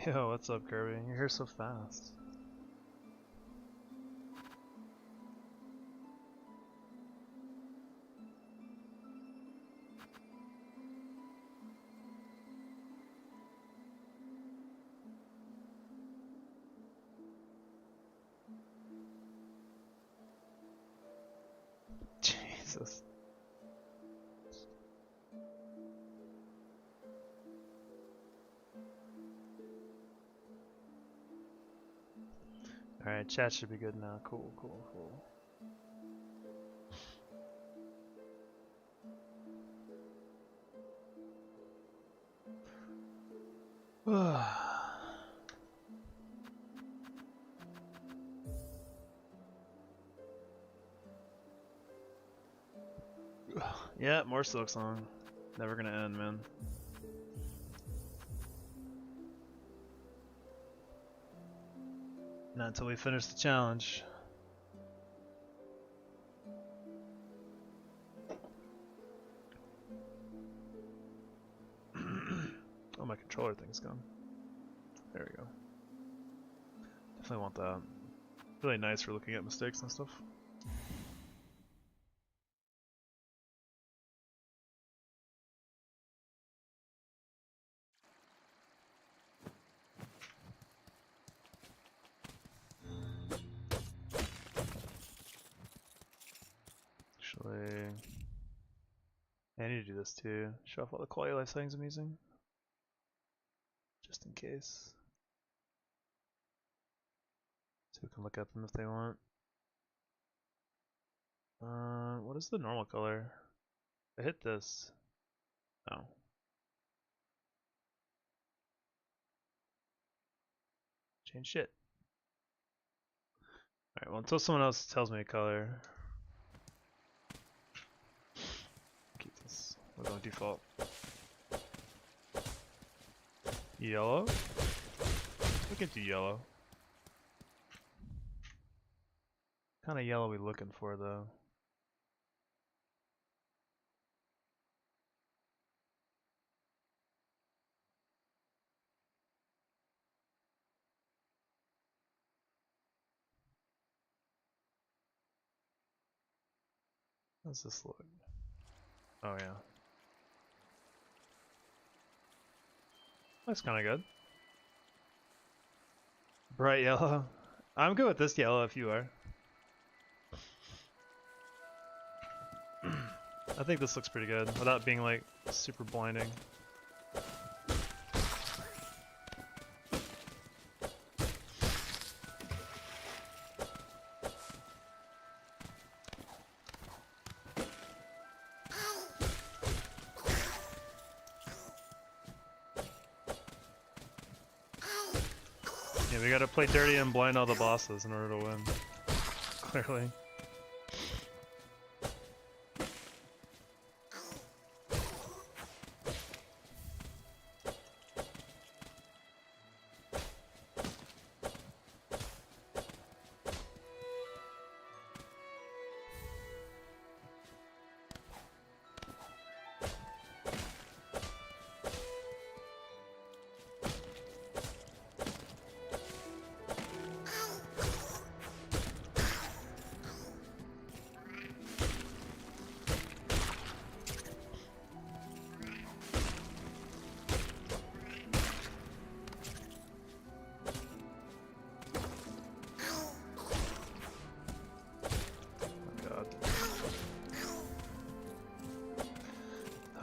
Yo, what's up, Kirby? You're here so fast. Jesus. Alright, chat should be good now. Cool, cool, cool. Yeah, more Silksong. Never gonna end, man. Not until we finish the challenge. Oh, my controller thing's gone. There we go. Definitely want that. Really nice for looking at mistakes and stuff. Actually, I need to do this too. Show off all the quality of life settings I'm using. Just in case. So we can look at them if they want. What is the normal color? I hit this. Oh. Change shit. Alright, well until someone else tells me a color. Keep this. We're going default. Yellow? We can do yellow. What kind of yellow are we looking for though? How's this look? Oh yeah. That's kind of good. Bright yellow. I'm good with this yellow if you are. I think this looks pretty good without being like super blinding. Yeah, we gotta play dirty and blind all the bosses in order to win. Clearly.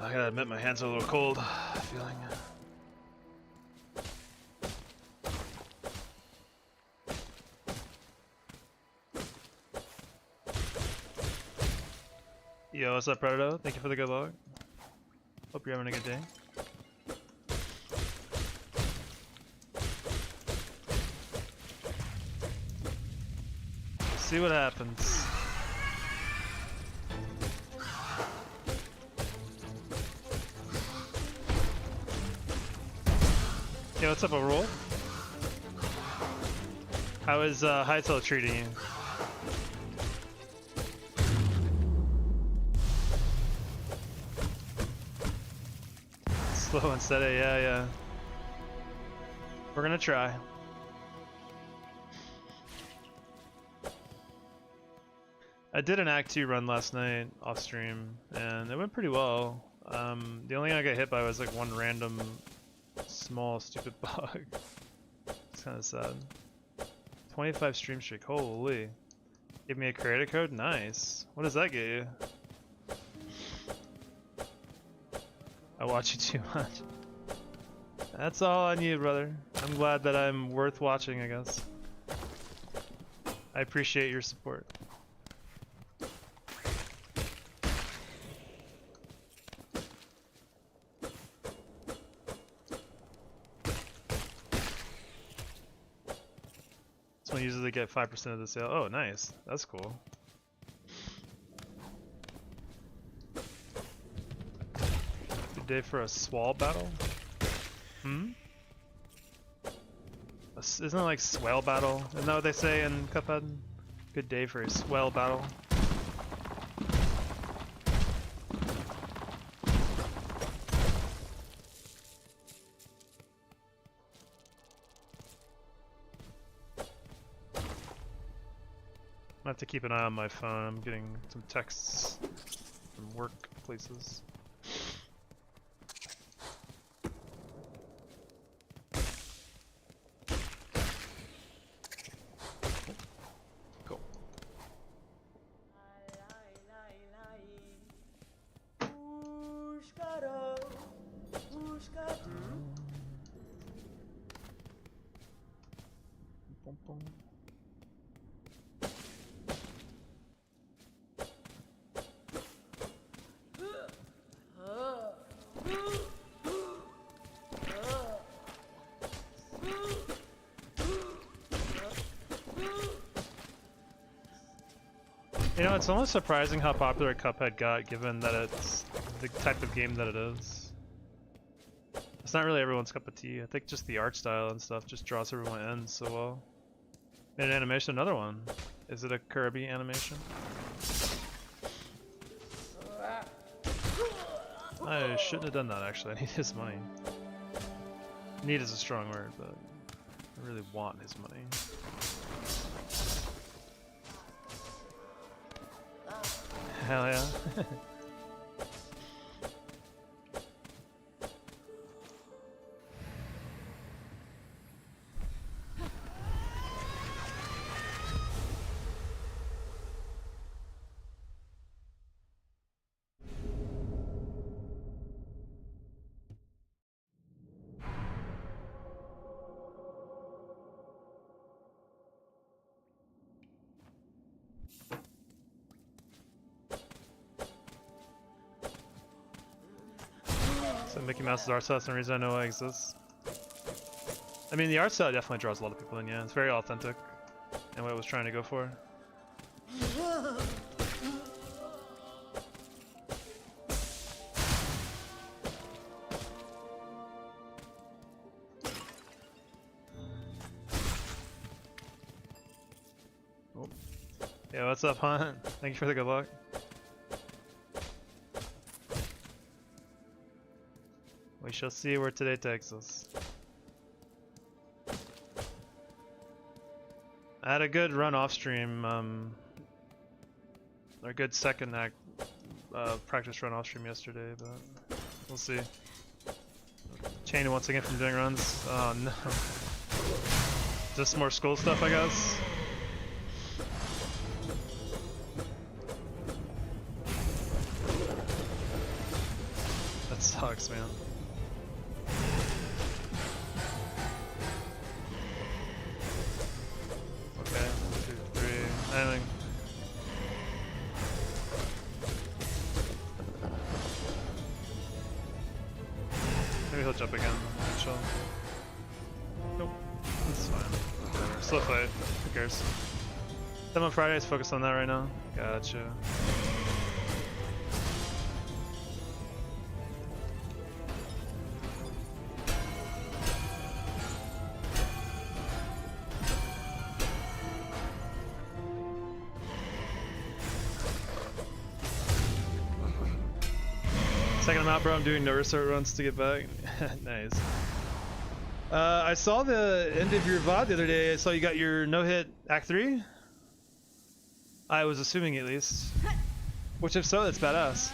I gotta admit my hands are a little cold. Feeling. Yo, what's up, Predator? Thank you for the good luck. Hope you're having a good day. See what happens. Yo, what's up, Overall? How is Hitless treating you? Slow and steady, yeah, yeah. We're gonna try. I did an Act 2 run last night off stream, and it went pretty well. The only thing I got hit by was like one random small stupid bug. It's kind of sad. 25 stream streak, holy. Give me a creator code? Nice. What does that get you? I watch you too much. That's all on you, brother. I'm glad that I'm worth watching, I guess. I appreciate your support. Someone usually get 5% of the sale. Oh, nice. That's cool. Good day for a swall battle? Hmm? Isn't it like swell battle? Isn't that what they say in Cuphead? Good day for a swell battle. I have to keep an eye on my phone. I'm getting some texts from work places. Cool. Boom, boom. You know, it's almost surprising how popular Cuphead got, given that it's the type of game that it is. It's not really everyone's cup of tea. I think just the art style and stuff just draws everyone in so well. Made an animation, another one. Is it a Kirby animation? I shouldn't have done that actually, I need his money. Need is a strong word, but I really want his money. Hell yeah. So Mickey Mouse's art style, some reason I know it exists. I mean, the art style definitely draws a lot of people in, yeah. It's very authentic and what it was trying to go for. Oh. Yeah, what's up, Hunt? Thank you for the good luck. We shall see where today takes us. I had a good run off stream, a good second act practice run off stream yesterday, but we'll see. Chained once again from doing runs. Oh no. Just more school stuff, I guess. That sucks, man. Anything. Maybe he'll jump again. Chill. Nope. That's fine. Whatever. Slow fight. Who cares? Them on Fridays, focus on that right now. Gotcha. Second I'm out, bro. I'm doing no restart runs to get back. Nice. I saw the end of your VOD the other day. I saw you got your no-hit Act 3. I was assuming at least. Which if so, that's badass.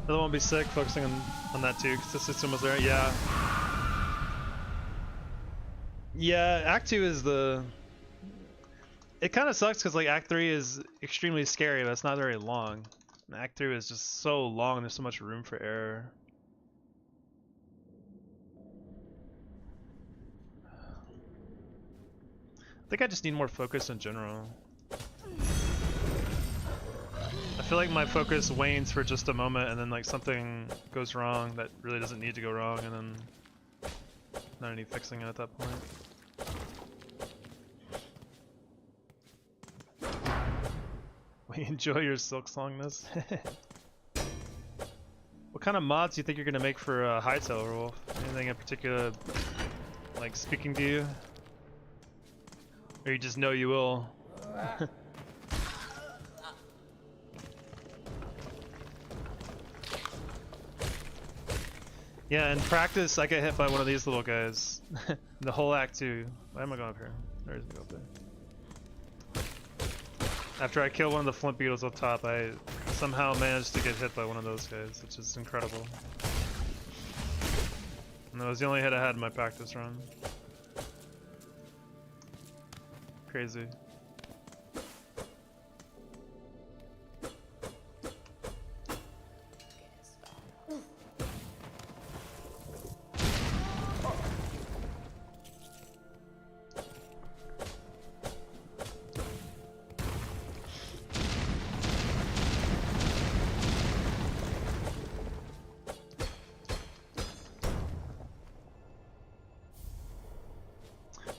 The other one would be sick, focusing on that too, because the system was there. Yeah. Yeah, Act 2 is the... It kind of sucks because like Act 3 is extremely scary, but it's not very long. And Act 3 is just so long, there's so much room for error. I think I just need more focus in general. I feel like my focus wanes for just a moment and then like something goes wrong that really doesn't need to go wrong, and then not any fixing it at that point. We enjoy your Silksongness. What kind of mods do you think you're gonna make for Hightail, Wolf? Anything in particular like speaking to you? Or you just know you will? Yeah, in practice I get hit by one of these little guys. The whole act too. Why am I going up here? There's me go up there. After I kill one of the flint beetles up top, I somehow managed to get hit by one of those guys, which is incredible. And that was the only hit I had in my practice run. Crazy.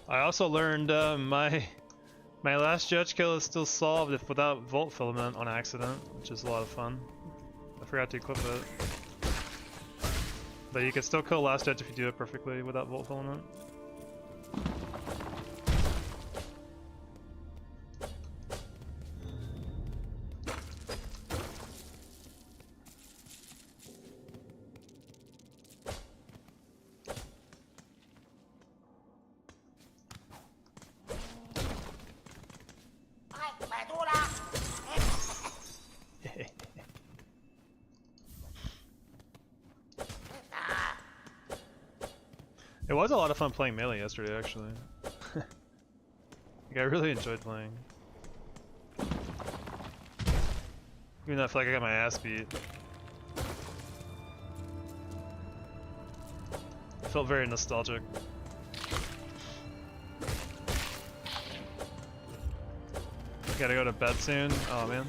I also learned my last judge kill is still solved if without Volt Filament on accident, which is a lot of fun. I forgot to equip it. But you can still kill last judge if you do it perfectly without Volt Filament. It was a lot of fun playing melee yesterday, actually. Like, I really enjoyed playing. Even though I feel like I got my ass beat. I felt very nostalgic. Gotta go to bed soon. Oh man.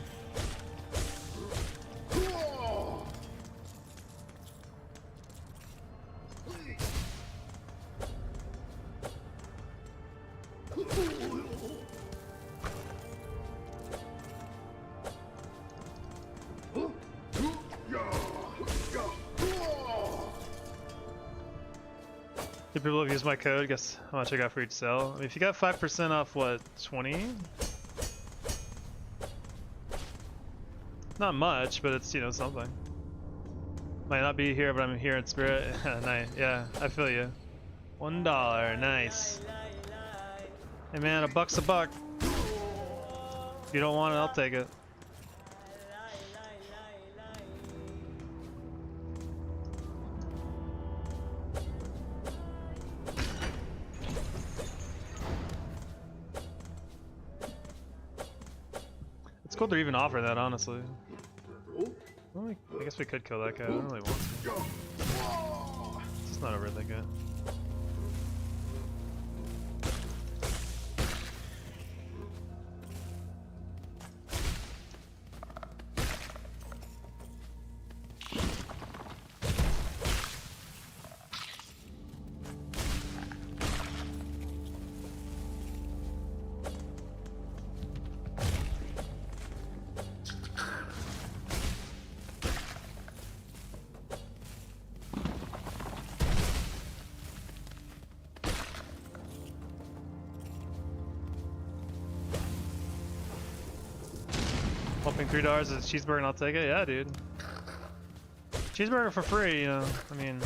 Do people use my code? Guess how much I got for each sale? I mean, if you got 5% off, what, 20? Not much, but it's, you know, something. Might not be here, but I'm here in spirit. Nice. Yeah, I feel you. $1, nice. Hey man, $1's a buck. If you don't want it, I'll take it. It's cool to even offer that, honestly. Well, I guess we could kill that guy. I don't really want to. It's just not over that good. Pumping $3 is a cheeseburger and I'll take it? Yeah, dude. Cheeseburger for free, you know. I mean,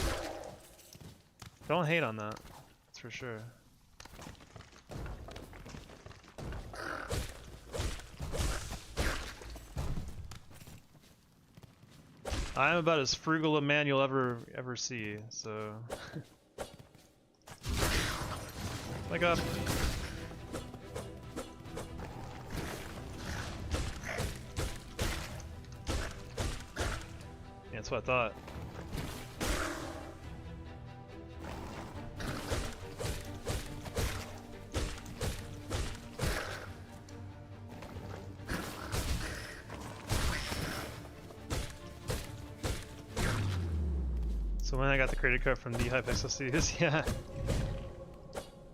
don't hate on that. That's for sure. I'm about as frugal a man you'll ever see, so wake up. Yeah, that's what I thought. So when I got the credit card from the Hypixel Studios, yeah.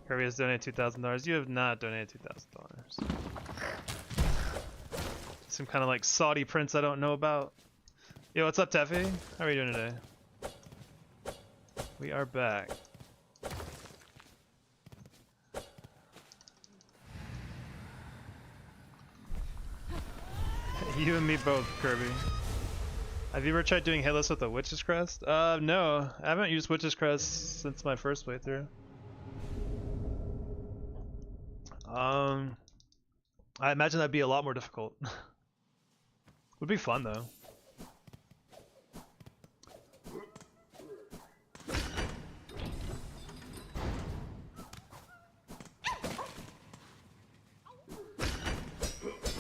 Kirby has donated $2,000. You have not donated $2,000. Some kind of like Saudi prince I don't know about. Yo, what's up, Teffy? How are you doing today? We are back. You and me both, Kirby. Have you ever tried doing Hitless with a Witch's Crest? No. I haven't used Witch's Crest since my first playthrough. I imagine that'd be a lot more difficult. Would be fun though.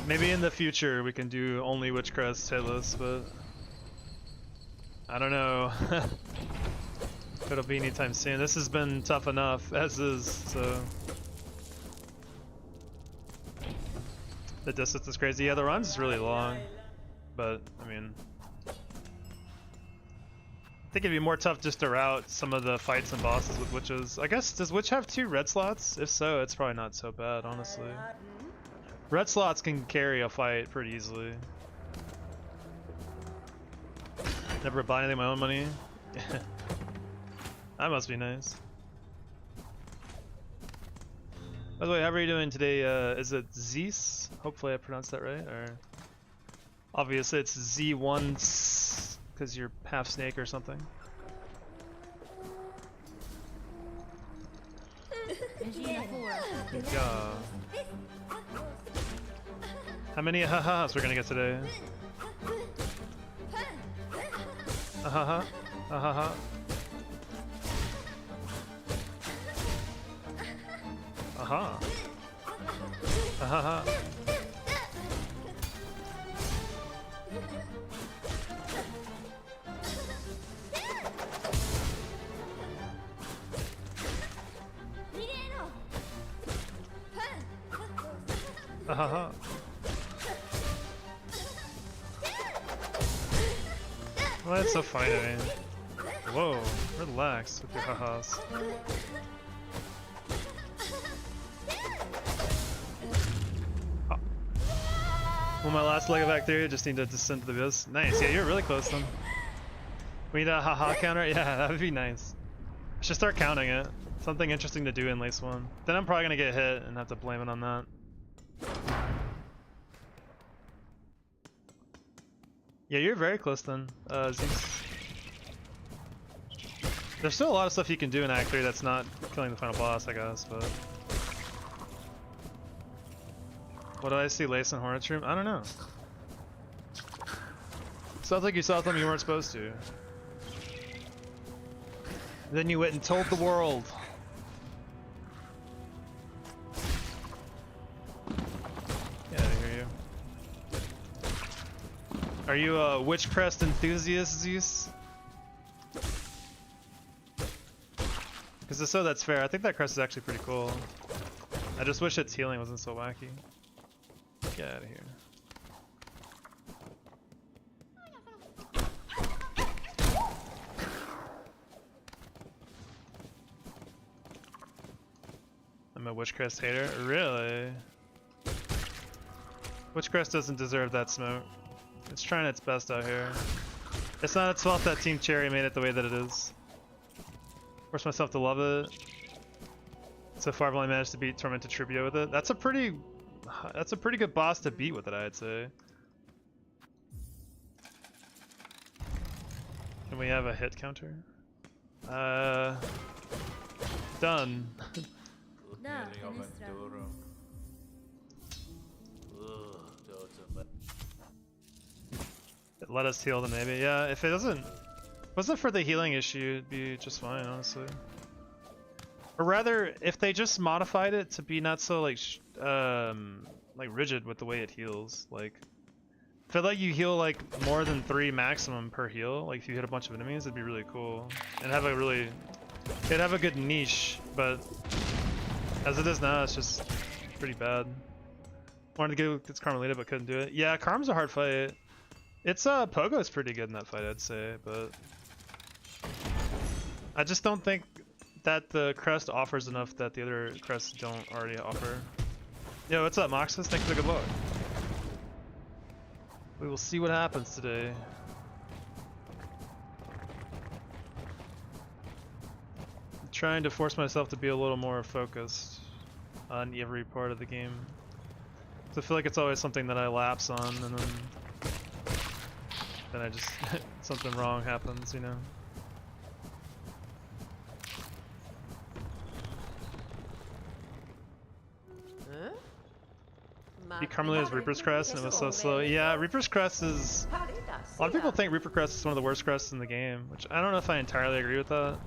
Maybe in the future we can do only Witchcrest Hitless, but I don't know. If it'll be anytime soon. This has been tough enough as is, so the distance is crazy. Yeah, the run's is really long, but I mean, I think it'd be more tough just to route some of the fights and bosses with witches. I guess, does witch have 2 red slots? If so, it's probably not so bad, honestly. Red slots can carry a fight pretty easily. Never buy anything with my own money. That must be nice. By the way, how are you doing today? Is it Zeus? Hopefully I pronounced that right. Or obviously it's Z1 because you're half snake or something. Good job. How many ha-has we're gonna get today? Ha-ha-ha. Ha-ha-ha. Aha. Ha-ha-ha. Ha-ha-ha. Well, that's so funny to me. Whoa, relax with your ha-has. Oh. Well, my last leg of Actheria, just need to descend to the abyss. Nice, yeah, you're really close then. We need a ha-ha counter? Yeah, that would be nice. I should start counting it. Something interesting to do in Lace 1. Then I'm probably gonna get hit and have to blame it on that. Yeah, you're very close then, Zeus. There's still a lot of stuff you can do in Act 3 that's not killing the final boss, I guess, but... What did I see, Lace and Hornet's room? I don't know. Sounds like you saw something you weren't supposed to. Then you went and told the world. Are you a Witch Crest enthusiast, Zeus? Because if so, that's fair. I think that crest is actually pretty cool. I just wish its healing wasn't so wacky. Get out of here. I'm a Witch Crest hater? Really? Witch Crest doesn't deserve that smoke. It's trying its best out here. It's not its fault that Team Cherry made it the way that it is. Forced myself to love it. So far I've only managed to beat Tormented Tribio with it. That's a pretty good boss to beat with it, I'd say. And we have a hit counter. Done. It let us heal them maybe. Yeah, if it wasn't for the healing issue, it'd be just fine, honestly. Or rather, if they just modified it to be not so like rigid with the way it heals, like if it let you heal like more than 3 maximum per heal, like if you hit a bunch of enemies, it'd be really cool and have a really, it'd have a good niche. But as it is now, it's just pretty bad. Wanted to go get Carmelita, but couldn't do it. Yeah, Carm's a hard fight. It's Pogo's pretty good in that fight, I'd say, but I just don't think that the crest offers enough that the other crests don't already offer. Yo, what's up, Moxus? Thanks for the good luck. We will see what happens today. I'm trying to force myself to be a little more focused on every part of the game. So I feel like it's always something that I lapse on, and then I just something wrong happens, you know. Beat Carmelita's Reaper's Crest and it was so slow. Yeah, Reaper's Crest is... A lot of people think Reaper Crest is one of the worst crests in the game, which I don't know if I entirely agree with that.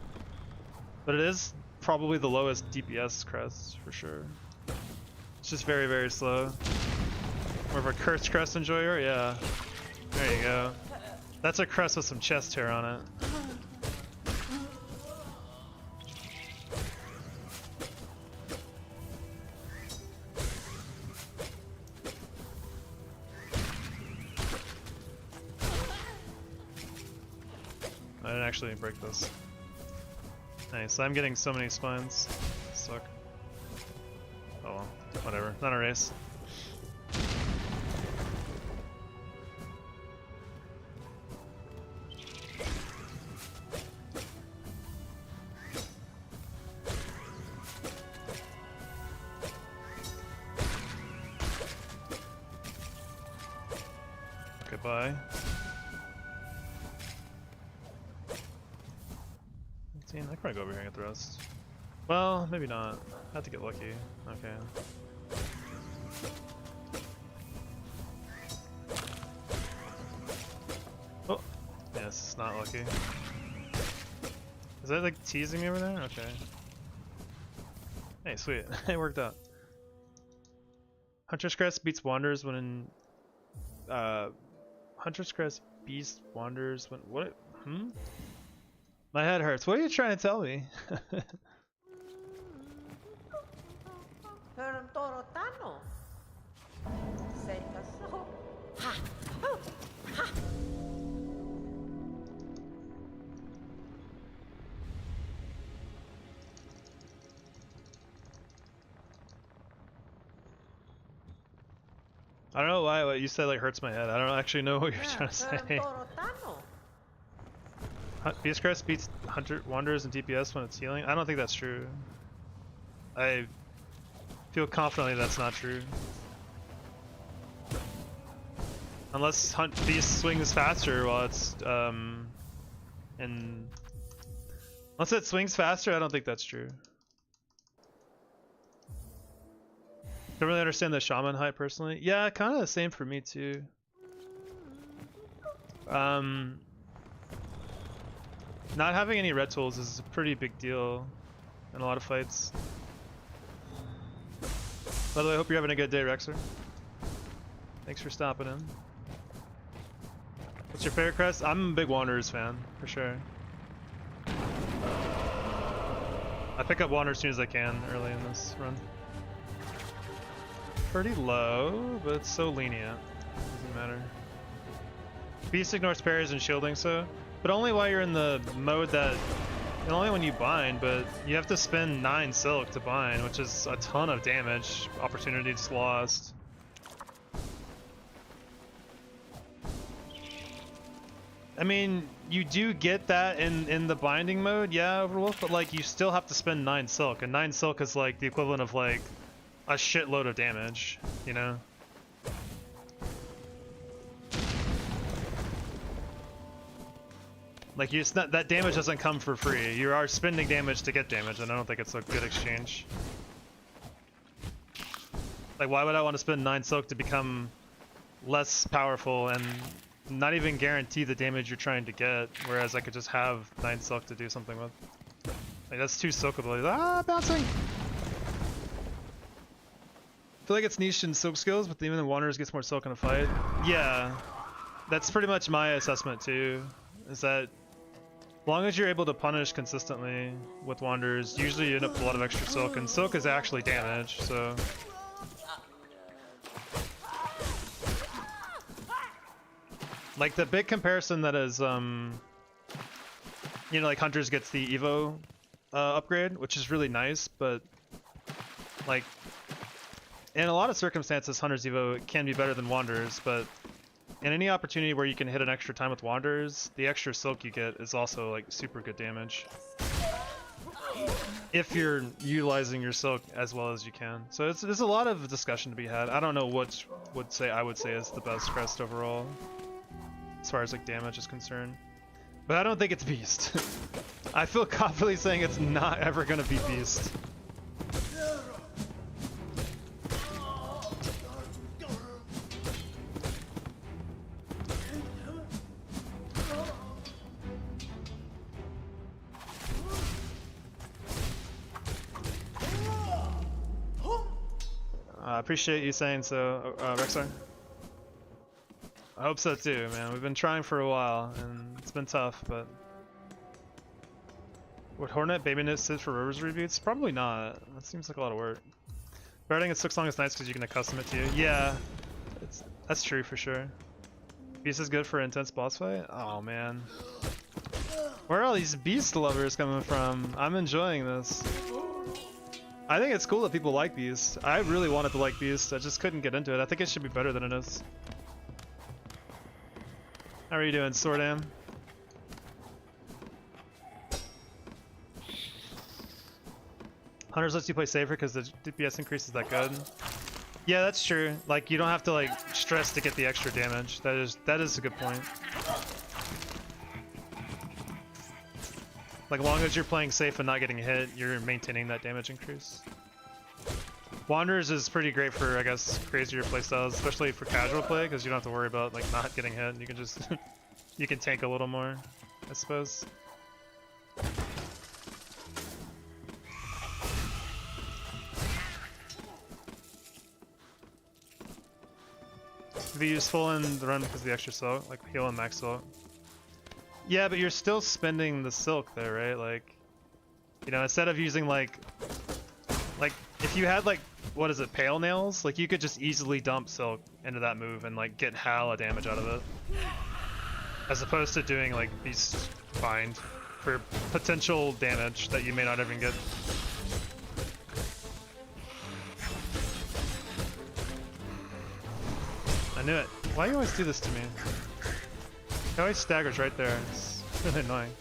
But it is probably the lowest DPS crest, for sure. It's just very, very slow. More of a Cursed Crest enjoyer? Yeah. There you go. That's a crest with some chest hair on it. I didn't actually break this. Nice, I'm getting so many spines. Suck. Oh well, whatever. Not a race. Goodbye. I could probably go over here and get the rest. Well, maybe not. I have to get lucky. Okay. Oh! Yeah, this is not lucky. Is that like teasing me over there? Okay. Hey, sweet. It worked out. Hunter's Crest beats Wanderers when in... Hunter's Crest beats Wanderers when... What? Hmm? My head hurts. What are you trying to tell me? I don't know why what you said like hurts my head. I don't actually know what you're trying to say. Beast Crest beats Wanderers and DPS when it's healing? I don't think that's true. I feel confidently that's not true. Unless Beast swings faster while it's unless it swings faster, I don't think that's true. Don't really understand the Shaman hype personally. Yeah, kind of the same for me too. Not having any red tools is a pretty big deal in a lot of fights. By the way, I hope you're having a good day, Rexer. Thanks for stopping in. What's your favorite crest? I'm a big Wanderers fan, for sure. I pick up Wanderers as soon as I can early in this run. Pretty low, but it's so lenient. Doesn't matter. Beast ignores parries and shielding, so. But only while you're in the mode that, and only when you bind, but you have to spend 9 silk to bind, which is a ton of damage. Opportunities lost. I mean, you do get that in the binding mode, yeah, Overwolf, but like you still have to spend 9 silk, and 9 silk is like the equivalent of like a shitload of damage, you know? Like it's not, that damage doesn't come for free. You are spending damage to get damage, and I don't think it's a good exchange. Like, why would I want to spend 9 silk to become less powerful and not even guarantee the damage you're trying to get, whereas I could just have 9 silk to do something with. Like, that's 2 silk abilities. Ah, bouncing! I feel like it's niche in silk skills, but even the Wanderers gets more silk in a fight. Yeah, that's pretty much my assessment too, is that as long as you're able to punish consistently with Wanderers, usually you end up with a lot of extra silk, and silk is actually damage, so... Like, the big comparison that is, you know, like Hunters gets the Evo upgrade, which is really nice, but like, in a lot of circumstances, Hunter's Evo can be better than Wanderers, but in any opportunity where you can hit an extra time with Wanderers, the extra silk you get is also like super good damage. If you're utilizing your silk as well as you can. So there's a lot of discussion to be had. I don't know what I would say is the best crest overall, as far as like damage is concerned. But I don't think it's Beast. I feel confidently saying it's not ever gonna be Beast. I appreciate you saying so, Rexar. I hope so too, man. We've been trying for a while, and it's been tough, but... Would Hornet Baby sit for Rivers reboots? Probably not. That seems like a lot of work. Writing in Silksong is nice because you can custom it to you. Yeah, that's true for sure. Beast is good for an intense boss fight? Oh man. Where are all these Beast lovers coming from? I'm enjoying this. I think it's cool that people like Beast. I really wanted to like Beast, I just couldn't get into it. I think it should be better than it is. How are you doing, Sordam? Hunters lets you play safer because the DPS increase is that good. Yeah, that's true. Like, you don't have to like stress to get the extra damage. That is a good point. Like, as long as you're playing safe and not getting hit, you're maintaining that damage increase. Wanderers is pretty great for, I guess, crazier playstyles, especially for casual play, because you don't have to worry about like not getting hit. You can just you can tank a little more, I suppose. Be useful in the run because of the extra silk, like heal and max silk. Yeah, but you're still spending the silk there, right? Like, you know, instead of using like if you had like, what is it, pale nails? Like, you could just easily dump silk into that move and like get hella damage out of it, as opposed to doing like Beast Bind for potential damage that you may not even get. I knew it. Why do you always do this to me? He always staggers right there. It's really annoying.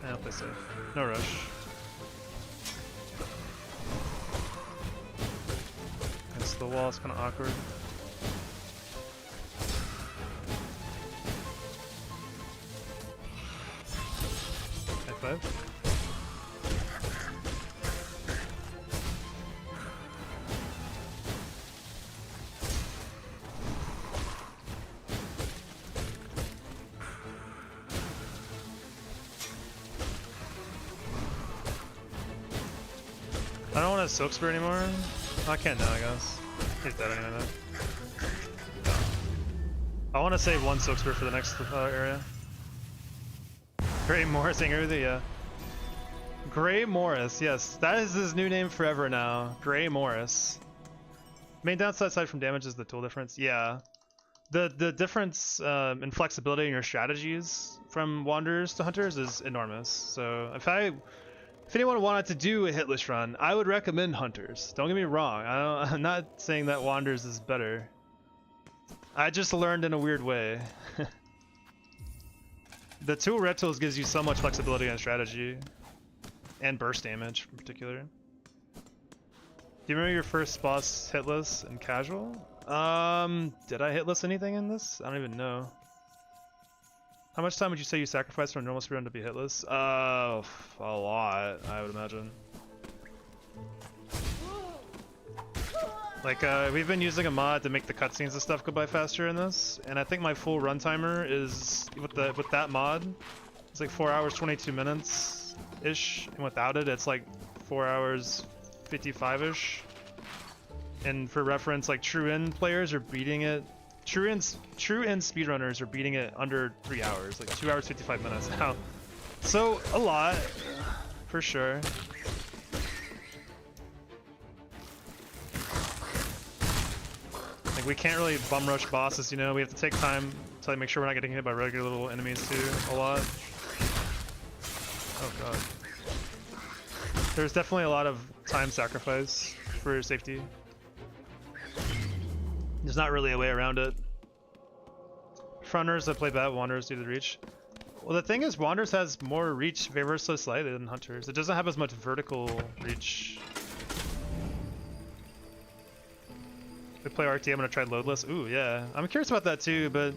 I'll play safe. No rush. Against the wall, it's kind of awkward. High five. I don't want to Silk Spear anymore. Oh, I can't now, I guess. He's dead anyway though. I want to save one Silk Spear for the next area. Grey Morris, angry with it, yeah. Grey Morris, yes. That is his new name forever now. Grey Morris. Main downside aside from damage is the tool difference. Yeah. The difference in flexibility in your strategies from Wanderers to Hunters is enormous. So if anyone wanted to do a hitless run, I would recommend Hunters. Don't get me wrong. I'm not saying that Wanderers is better. I just learned in a weird way. The tool red tools gives you so much flexibility on strategy, and burst damage in particular. Do you remember your first boss hitless and casual? Did I hitless anything in this? I don't even know. How much time would you say you sacrificed from a normal speedrun to be hitless? A lot, I would imagine. Like, we've been using a mod to make the cutscenes and stuff go by faster in this, and I think my full run timer is, with that mod, it's like 4 hours 22 minutes-ish, and without it, it's like 4 hours 55-ish. And for reference, like true end players are beating it. True end speedrunners are beating it under 3 hours, like 2 hours 55 minutes now. So a lot, for sure. Like we can't really bum rush bosses, you know. We have to take time to make sure we're not getting hit by regular little enemies too a lot. Oh god. There's definitely a lot of time sacrifice for safety. There's not really a way around it. Fronters that play bad, Wanderers due to the reach. Well, the thing is, Wanderers has more reach ever so slightly than Hunters. It doesn't have as much vertical reach. We play RT, I'm gonna try loadless. Ooh, yeah. I'm curious about that too, but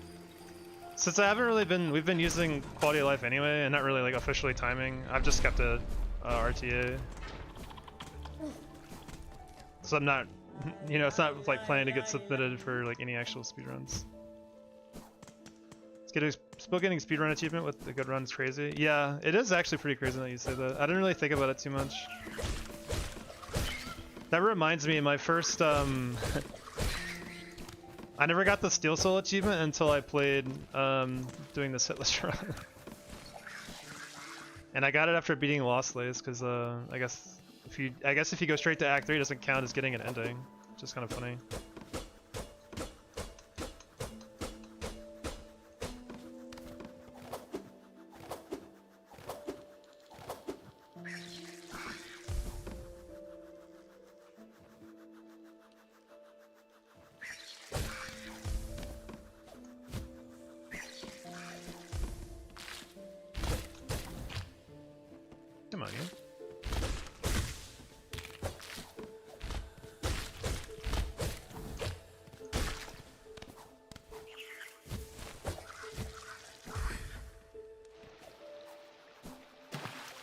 since I haven't really been, we've been using quality of life anyway, and not really like officially timing. I've just kept it RTA. So I'm not, you know, it's not like planning to get submitted for like any actual speedruns. Still getting speedrun achievement with the good run is crazy. Yeah, it is actually pretty crazy that you say that. I didn't really think about it too much. That reminds me, my first I never got the Steel Soul achievement until I played doing this Hitless run. And I got it after beating Lost Lace, because I guess if you go straight to Act 3, it doesn't count as getting an ending, which is kind of funny. Come on, you.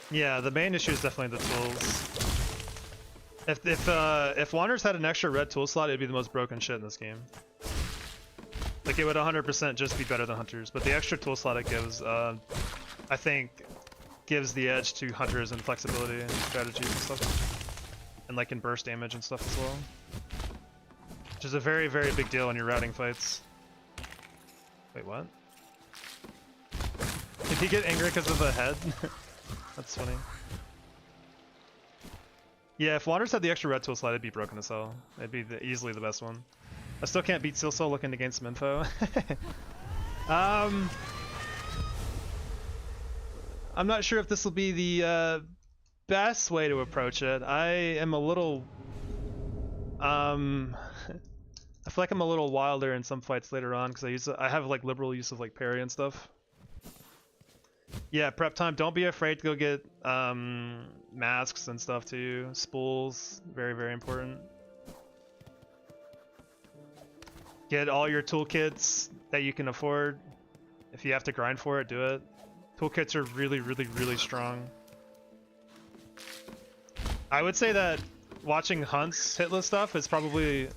Yeah, the main issue is definitely the tools. If Wanderers had an extra red tool slot, it'd be the most broken shit in this game. Like it would 100% just be better than Hunters, but the extra tool slot it gives, I think, gives the edge to Hunters in flexibility and strategies and stuff, and like in burst damage and stuff as well, which is a very, very big deal when you're routing fights. Wait, what? Did he get angry because of the head? That's funny. Yeah, if Wanderers had the extra red tool slot, it'd be broken as hell. It'd be easily the best one. I still can't beat Silksong looking to gain some info. I'm not sure if this will be the best way to approach it. I am a little... I feel like I'm a little wilder in some fights later on because I have like liberal use of like parry and stuff. Yeah, prep time. Don't be afraid to go get masks and stuff too. Spools, very, very important. Get all your toolkits that you can afford. If you have to grind for it, do it. Toolkits are really, really, really strong. I would say that watching Hunt's hitless stuff is probably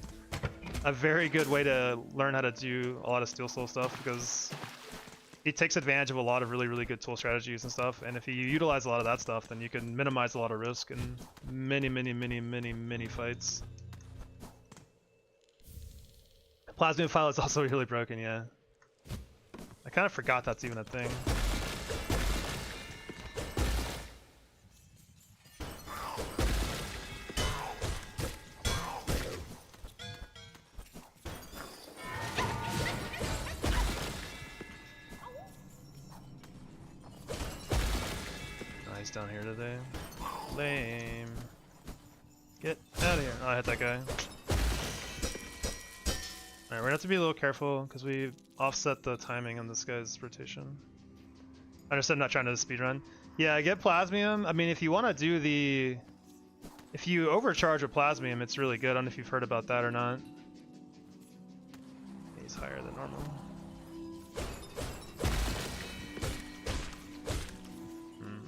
a very good way to learn how to do a lot of Steel Soul stuff, because he takes advantage of a lot of really, really good tool strategies and stuff, and if you utilize a lot of that stuff, then you can minimize a lot of risk in many, many, many, many, many fights. Plasma file is also really broken, yeah. I kind of forgot that's even a thing. Nice down here today. Lame. Get out of here. Oh, I hit that guy. Alright, we're gonna have to be a little careful because we offset the timing on this guy's rotation. I understand I'm not trying to speedrun. Yeah, get Plasmium. I mean, if you want to do the... If you overcharge with Plasmium, it's really good. I don't know if you've heard about that or not. He's higher than normal.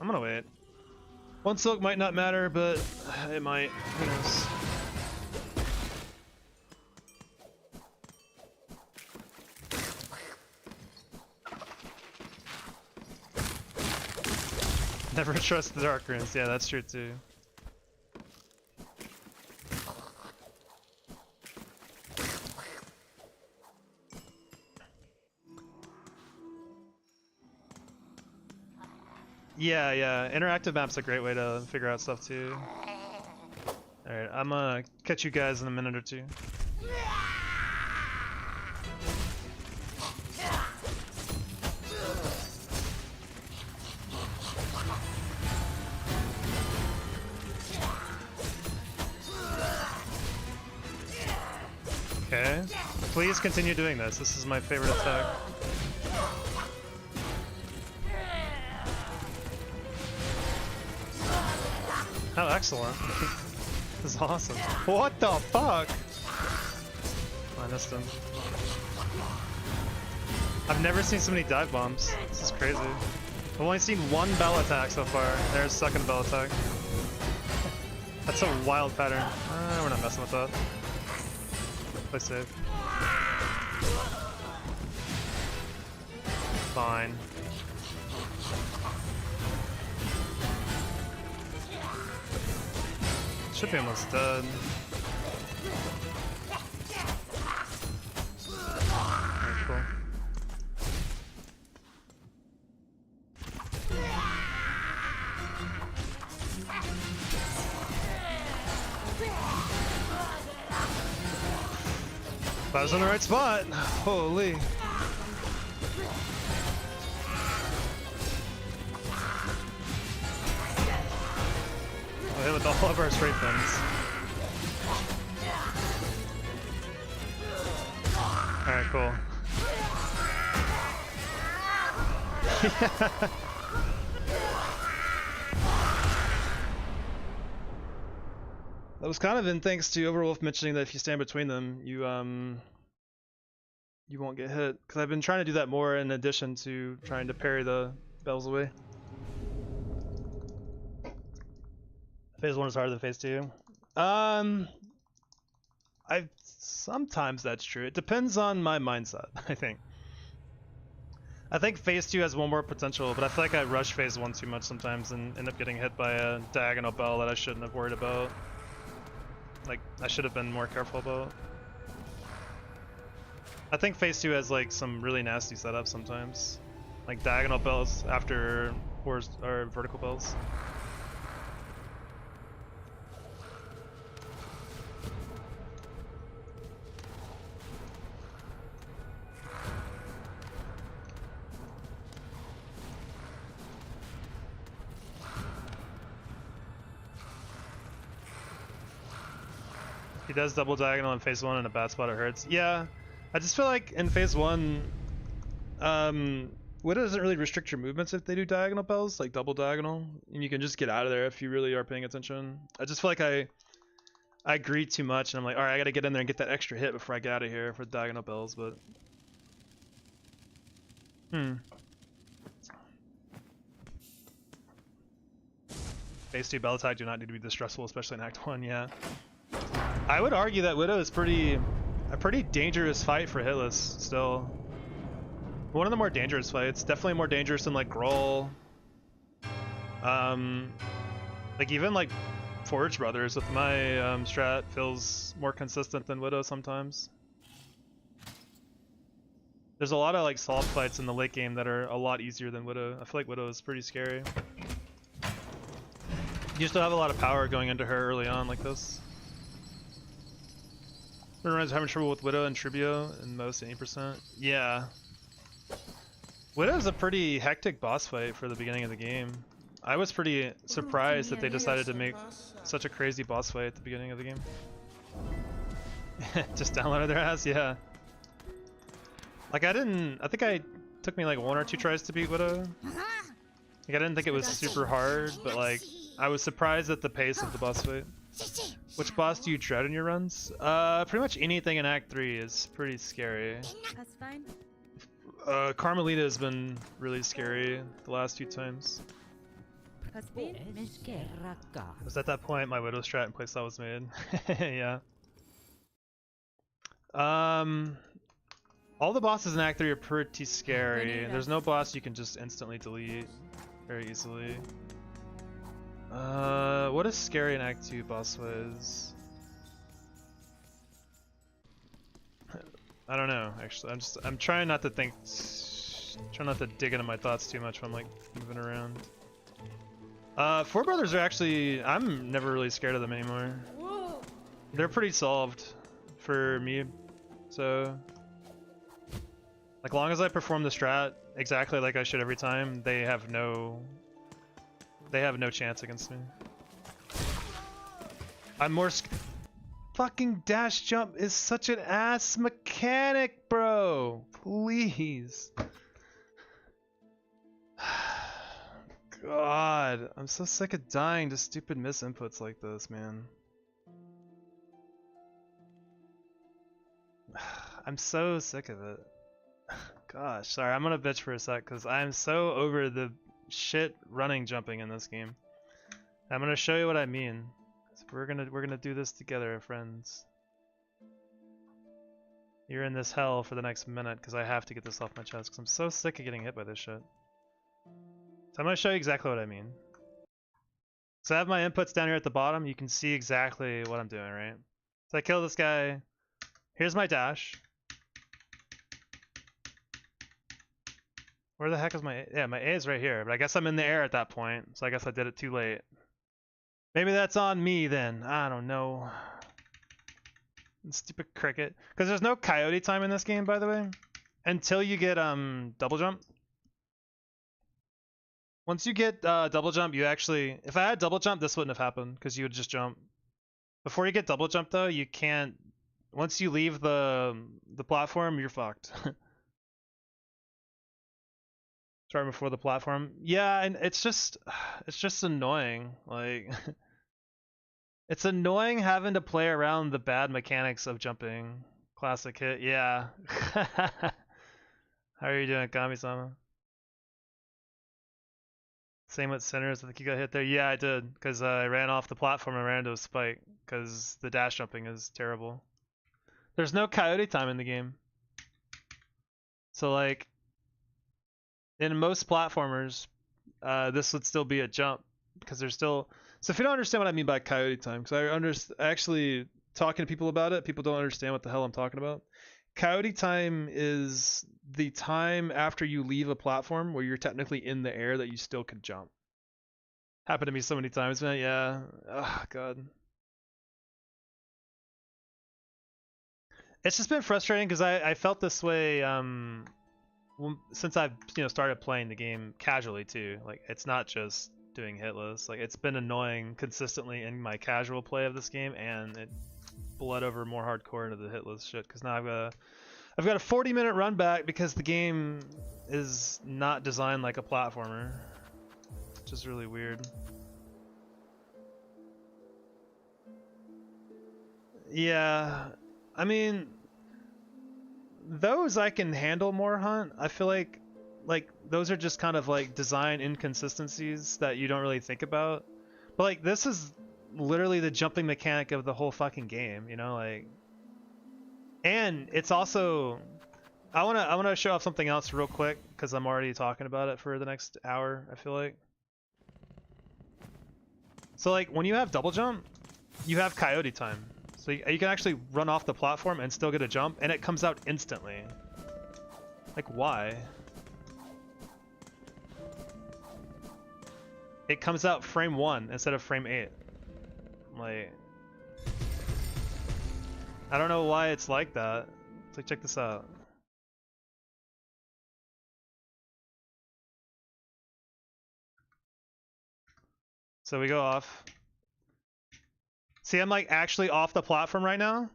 I'm gonna wait. One silk might not matter, but it might. Who knows? Never trust the dark runes. Yeah, that's true too. Yeah, yeah. Interactive map's a great way to figure out stuff too. Alright, I'm gonna catch you guys in a minute or two. Okay. Please continue doing this. This is my favorite attack. Oh, excellent. This is awesome. What the fuck? I missed him. I've never seen so many dive bombs. This is crazy. I've only seen one bell attack so far. There's second bell attack. That's a wild pattern. We're not messing with that. Play safe. Fine. Should be almost dead. Very cool. I was in the right spot. Holy. I hit with all of our straight things. Alright, cool. Yeah. That was kind of in thanks to Overwolf mentioning that if you stand between them, you won't get hit. Because I've been trying to do that more in addition to trying to parry the bells away. Phase 1 is harder than Phase 2. Sometimes that's true. It depends on my mindset, I think. I think Phase 2 has one more potential, but I feel like I rush Phase 1 too much sometimes and end up getting hit by a diagonal bell that I shouldn't have worried about. Like, I should have been more careful about. I think Phase 2 has like some really nasty setups sometimes. Like diagonal bells after or vertical bells. He does double diagonal in Phase 1 and a bad spot it hurts. Yeah, I just feel like in Phase 1, Widow doesn't really restrict your movements if they do diagonal bells, like double diagonal, and you can just get out of there if you really are paying attention. I just feel like I greed too much, and I'm like, alright, I gotta get in there and get that extra hit before I get out of here for diagonal bells, but... Phase 2 bell attack do not need to be this stressful, especially in Act 1, yeah. I would argue that Widow is a pretty dangerous fight for Hitless still. One of the more dangerous fights. Definitely more dangerous than like Groll. Like even like Forge Brothers with my strat feels more consistent than Widow sometimes. There's a lot of like soft fights in the late game that are a lot easier than Widow. I feel like Widow is pretty scary. You still have a lot of power going into her early on like this. Everyone's having trouble with Widow and Tribio and most 80%. Yeah. Widow's a pretty hectic boss fight for the beginning of the game. I was pretty surprised that they decided to make such a crazy boss fight at the beginning of the game. Just downloaded their ass, yeah. Like I think it took me like 1 or 2 tries to beat Widow. Like I didn't think it was super hard, but like I was surprised at the pace of the boss fight. Which boss do you dread in your runs? Pretty much anything in Act 3 is pretty scary. That's fine. Carmelita has been really scary the last 2 times. It was at that point my Widow strat and playstyle was made. Yeah. All the bosses in Act 3 are pretty scary. There's no boss you can just instantly delete very easily. What is scary in Act 2 boss-wise? I don't know, actually. I'm trying not to think, trying not to dig into my thoughts too much when I'm like moving around. Four Brothers are actually, I'm never really scared of them anymore. Whoa. They're pretty solved for me, so like long as I perform the strat exactly like I should every time, they have no chance against me. I'm more fucking dash jump is such an ass mechanic, bro. Please. God, I'm so sick of dying to stupid misinputs like this, man. I'm so sick of it. Gosh, sorry, I'm gonna bitch for a sec because I'm so over the shit running jumping in this game. I'm gonna show you what I mean. We're gonna do this together, friends. You're in this hell for the next minute because I have to get this off my chest because I'm so sick of getting hit by this shit. So I'm gonna show you exactly what I mean. So I have my inputs down here at the bottom. You can see exactly what I'm doing, right? So I kill this guy. Here's my dash. Where the heck is my A? Yeah, my A is right here, but I guess I'm in the air at that point, so I guess I did it too late. Maybe that's on me then. I don't know. Stupid cricket. Because there's no coyote time in this game, by the way. Until you get double jump. Once you get double jump, you actually... If I had double jump, this wouldn't have happened, because you would just jump. Before you get double jump, though, you can't... Once you leave the platform, you're fucked. Starting before the platform. Yeah, and it's just annoying. Like... It's annoying having to play around the bad mechanics of jumping. Classic hit, yeah. How are you doing, Kami-sama? Same with Sinners, I think you got hit there. Yeah, I did, because I ran off the platform and ran into a spike, because the dash jumping is terrible. There's no coyote time in the game. So like, in most platformers, this would still be a jump, because there's still... So if you don't understand what I mean by coyote time, because I actually talking to people about it, people don't understand what the hell I'm talking about. Coyote time is the time after you leave a platform where you're technically in the air that you still can jump. Happened to me so many times, man. Yeah. Oh, God. It's just been frustrating because I felt this way since I've started playing the game casually too. Like it's not just doing Hitless. Like it's been annoying consistently in my casual play of this game, and it bled over more hardcore into the Hitless shit because now I've got a 40-minute run back because the game is not designed like a platformer, which is really weird. Yeah, I mean, those I can handle more, Hunt. I feel like those are just kind of like design inconsistencies that you don't really think about. But like this is literally the jumping mechanic of the whole fucking game, you know, like. And it's also, I wanna show off something else real quick because I'm already talking about it for the next hour, I feel like. So like when you have double jump, you have coyote time. So you can actually run off the platform and still get a jump, and it comes out instantly. Like why? It comes out frame 1 instead of frame 8. Like, I don't know why it's like that. It's like, check this out. So we go off. See, I'm like actually off the platform right now.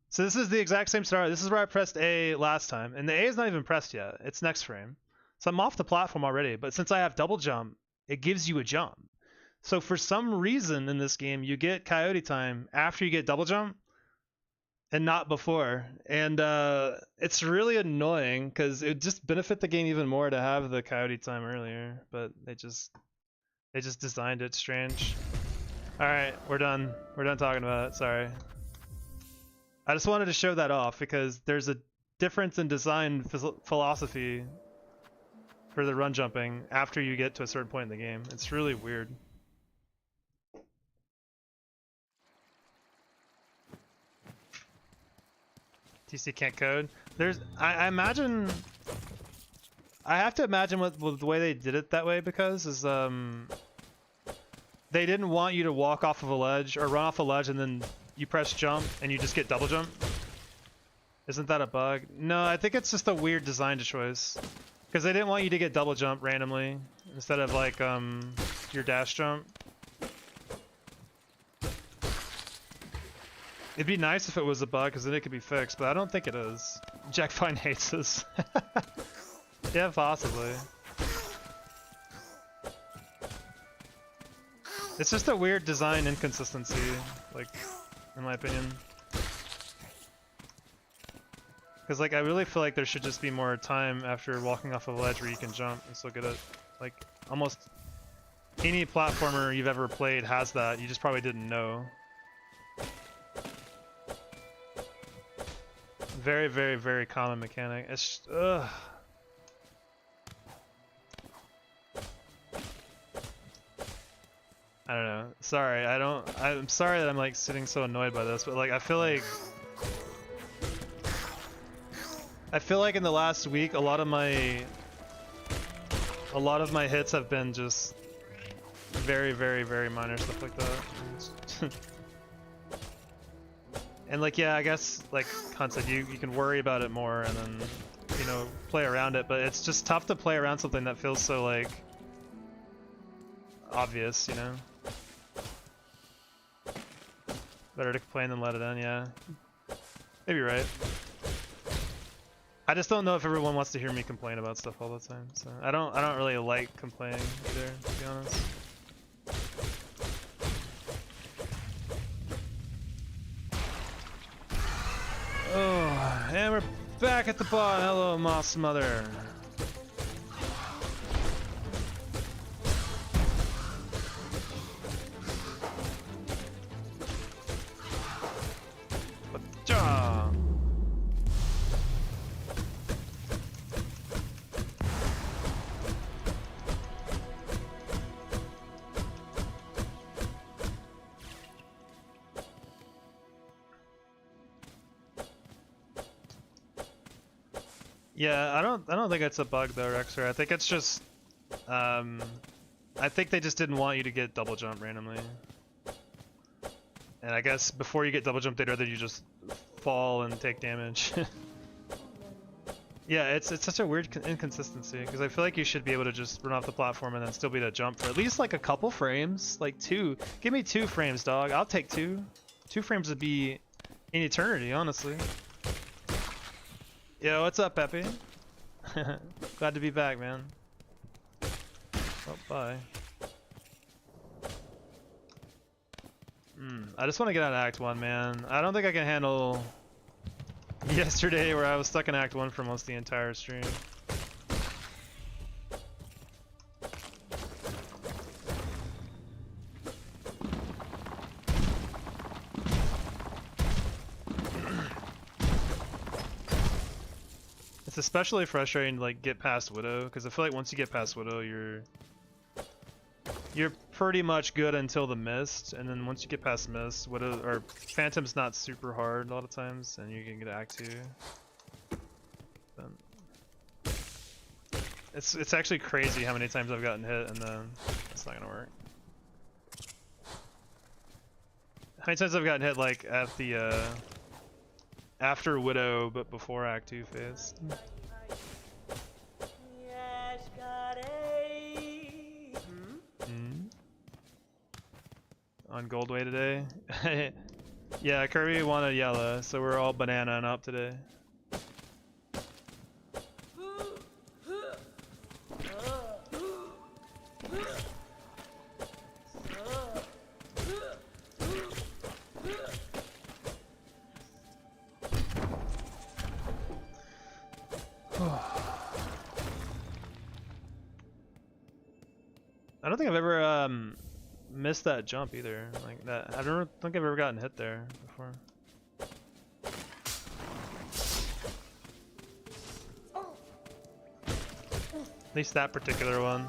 So this is the exact same start. This is where I pressed A last time, and the A is not even pressed yet. It's next frame. So I'm off the platform already, but since I have double jump, it gives you a jump. So for some reason in this game, you get coyote time after you get double jump and not before. And it's really annoying because it would just benefit the game even more to have the coyote time earlier, but they They just designed it strange. Alright, we're done. We're done talking about it, sorry. I just wanted to show that off because there's a difference in design philosophy for the run jumping after you get to a certain point in the game. It's really weird. TC can't code. There's, I imagine, I have to imagine what the way they did it that way because is they didn't want you to walk off of a ledge or run off a ledge and then you press jump and you just get double jump. Isn't that a bug? No, I think it's just a weird design choice because they didn't want you to get double jump randomly instead of like your dash jump. It'd be nice if it was a bug because then it could be fixed, but I don't think it is. Jack Fine hates this. Yeah, possibly. It's just a weird design inconsistency, like, in my opinion. Because, like, I really feel like there should just be more time after walking off of a ledge where you can jump and still get it. Like, almost any platformer you've ever played has that, you just probably didn't know. Very, very, very common mechanic. It's just, ugh. I don't know. Sorry, I'm sorry that I'm like sitting so annoyed by this, but like I feel like in the last week a lot of my hits have been just very, very, very minor stuff like that. And like, yeah, I guess like Hunt said, you can worry about it more and then, you know, play around it, but it's just tough to play around something that feels so like obvious, you know? Better to complain than let it in, yeah. Maybe you're right. I just don't know if everyone wants to hear me complain about stuff all the time, so I don't really like complaining either, to be honest. Oh, and we're back at the bot. Hello, Moss Mother. Bacha! Yeah, I don't think it's a bug though, Rexer. I think it's just I think they just didn't want you to get double jump randomly. And I guess before you get double jump, they'd rather you just fall and take damage. Yeah, it's such a weird inconsistency because I feel like you should be able to just run off the platform and then still be able to jump for at least like a couple frames, like 2. Give me 2 frames, dog. I'll take 2. 2 frames would be an eternity, honestly. Yo, what's up, Peppy? Glad to be back, man. Oh, bye. I just want to get out of Act 1, man. I don't think I can handle yesterday where I was stuck in Act 1 for most of the entire stream. It's especially frustrating to like get past Widow, because I feel like once you get past Widow, you're pretty much good until the Mist, and then once you get past Mist, Widow or Phantom's not super hard a lot of times, and you can get Act 2. But it's actually crazy how many times I've gotten hit, and then it's not gonna work. How many times I've gotten hit like at the after Widow, but before Act 2 phase. On Goldway today? Yeah, Kirby wanted yellow, so we're all banana and up today. I don't think I've ever missed that jump either. Like that, I don't think I've ever gotten hit there before. At least that particular one.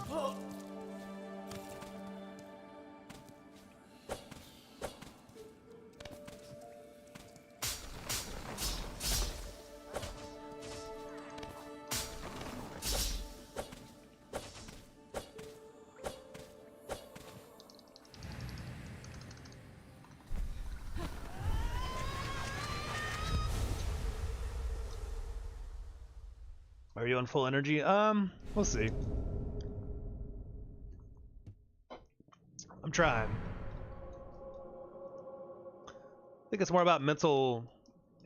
Are you on full energy? We'll see. I'm trying. I think it's more about mental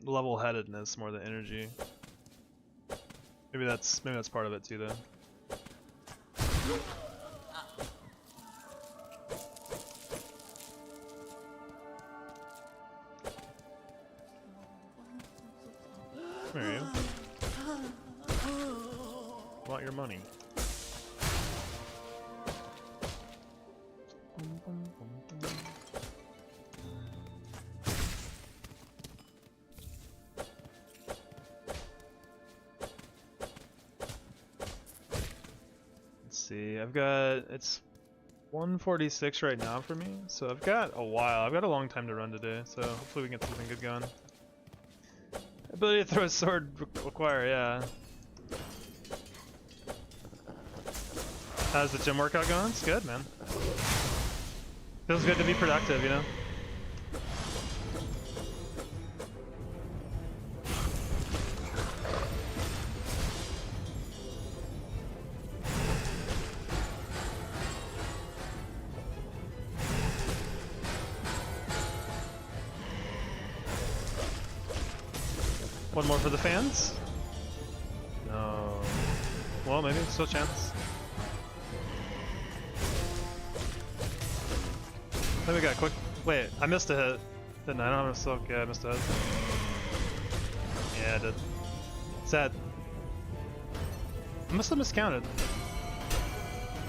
level-headedness more than energy. Maybe that's part of it too, though. Where are you? Want your money? Let's see. It's 1:46 right now for me, so I've got a while. I've got a long time to run today, so hopefully we can get something good going. Ability to throw a sword require, yeah. How's the gym workout going? It's good, man. Feels good to be productive, you know? One more for the fans? No. Well, maybe still a chance. I think we got quick. Wait, I missed a hit. Didn't I? I don't have a silk. Yeah, I missed a hit. Yeah, I did. Sad. I must have miscounted.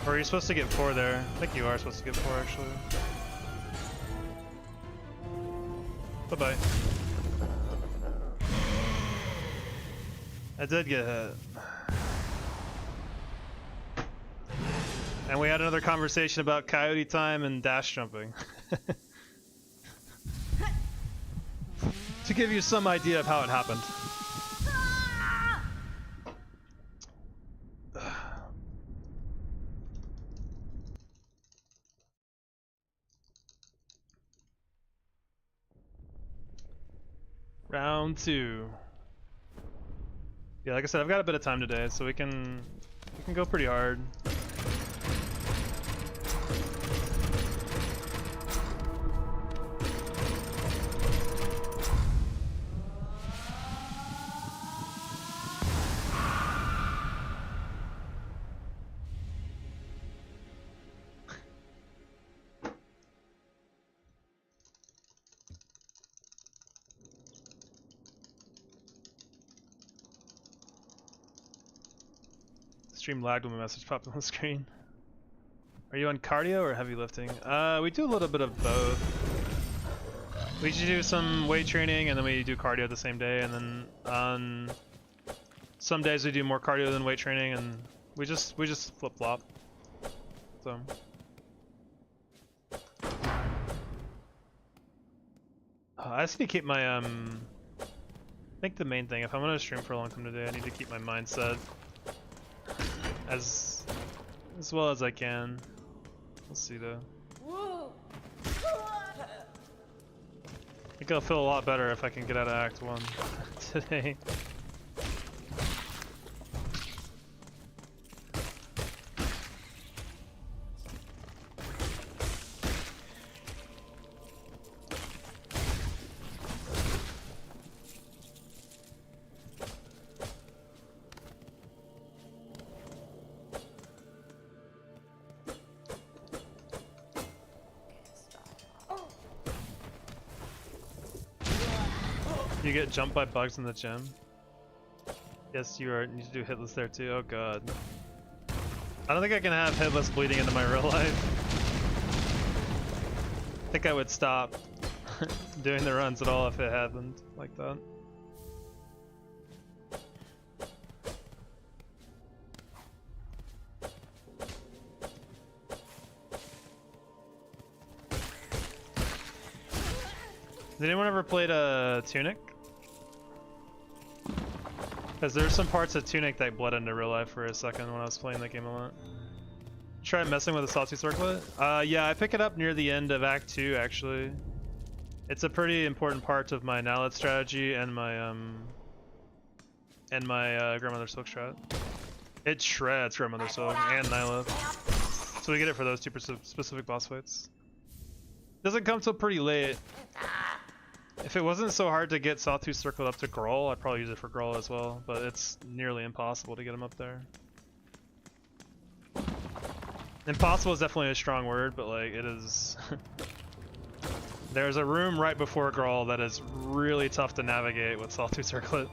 Or are you supposed to get 4 there? I think you are supposed to get 4 actually. Bye bye. I did get hit. And we had another conversation about coyote time and dash jumping. To give you some idea of how it happened. Round 2. Yeah, like I said, I've got a bit of time today, so we can go pretty hard. Stream lagged when my message popped on the screen. Are you on cardio or heavy lifting? We do a little bit of both. We usually do some weight training and then we do cardio the same day, and then on some days we do more cardio than weight training, and we just flip flop. So I just need to keep my I think the main thing, if I'm gonna stream for a long time today, I need to keep my mindset as well as I can. We'll see though. I think I'll feel a lot better if I can get out of Act 1 today. You get jumped by bugs in the gym? Yes, you need to do Hitless there too. Oh god. I don't think I can have Hitless bleeding into my real life. I think I would stop doing the runs at all if it happened like that. Has anyone ever played a Tunic? Because there's some parts of Tunic that bled into real life for a second when I was playing that game a lot. Try messing with a Sawtooth Circlet? Yeah, I pick it up near the end of Act 2 actually. It's a pretty important part of my Nallet strategy and my Grandmother Silk strat. It shreds Grandmother Silk and Nihilith. So we get it for those two specific boss fights. Doesn't come till pretty late. If it wasn't so hard to get Sawtooth Circlet up to Growl, I'd probably use it for Growl as well, but it's nearly impossible to get him up there. Impossible is definitely a strong word, but like it is. There's a room right before Growl that is really tough to navigate with Sawtooth Circlet.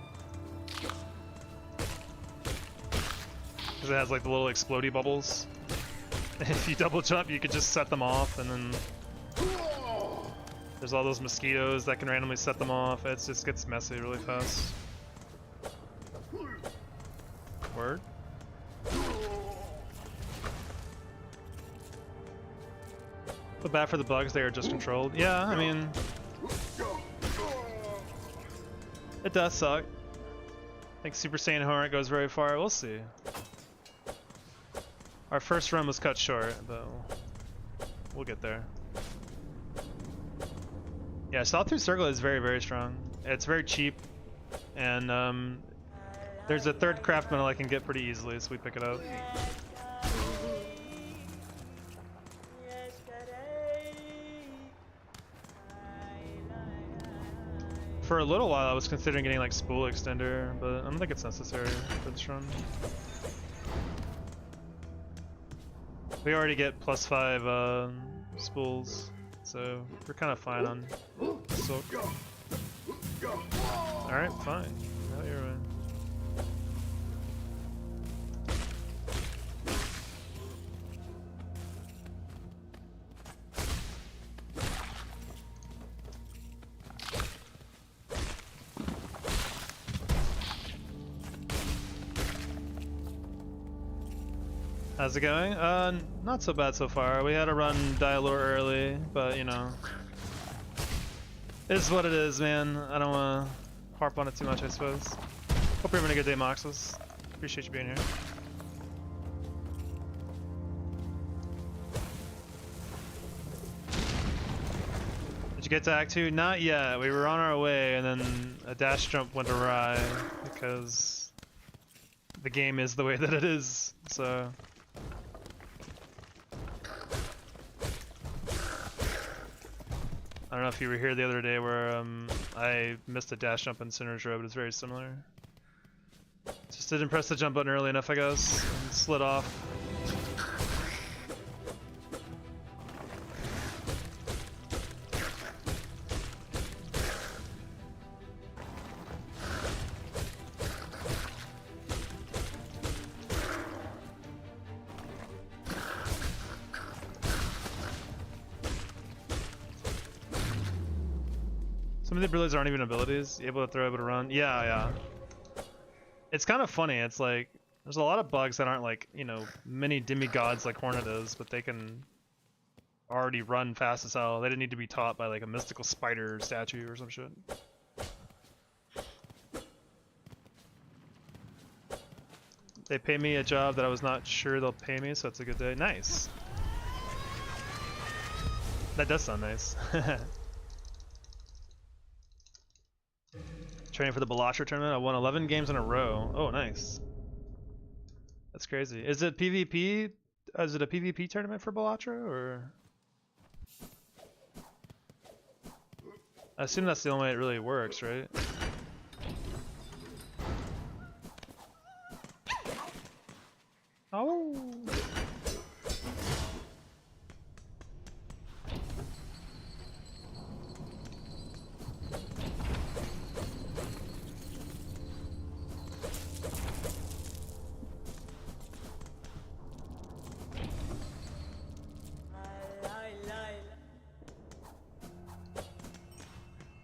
Because it has like the little explodey bubbles. If you double jump, you could just set them off, and then there's all those mosquitoes that can randomly set them off. It just gets messy really fast. Word? But bad for the bugs, they are just controlled. Yeah, I mean, it does suck. I think Super Saiyan Hornet goes very far. We'll see. Our first run was cut short, but we'll get there. Yeah, Sawtooth Circle is very, very strong. It's very cheap, and there's a third craft metal I can get pretty easily, so we pick it up. For a little while I was considering getting like Spool Extender, but I don't think it's necessary for this run. We already get +5 spools, so we're kind of fine on Silk. Alright, fine. No, you're right. How's it going? Not so bad so far. We had a run die a little early, but you know, it is what it is, man. I don't want to harp on it too much, I suppose. Hope you're having a good day, Moxus. Appreciate you being here. Did you get to Act 2? Not yet. We were on our way, and then a dash jump went awry because the game is the way that it is. So. I don't know if you were here the other day where I missed a dash jump in Sinner's Road, but it's very similar. Just didn't press the jump button early enough, I guess, and slid off. Some of the abilities aren't even abilities. Able to throw, able to run. Yeah, yeah. It's kind of funny. It's like there's a lot of bugs that aren't like, you know, mini demigods like Hornet is, but they can already run fast as hell. They didn't need to be taught by like a mystical spider statue or some shit. They pay me a job that I was not sure they'll pay me, so it's a good day. Nice. That does sound nice. Training for the Balatra tournament. I won 11 games in a row. Oh, nice. That's crazy. Is it PvP? Is it a PvP tournament for Balatra, or? I assume that's the only way it really works, right? Oh.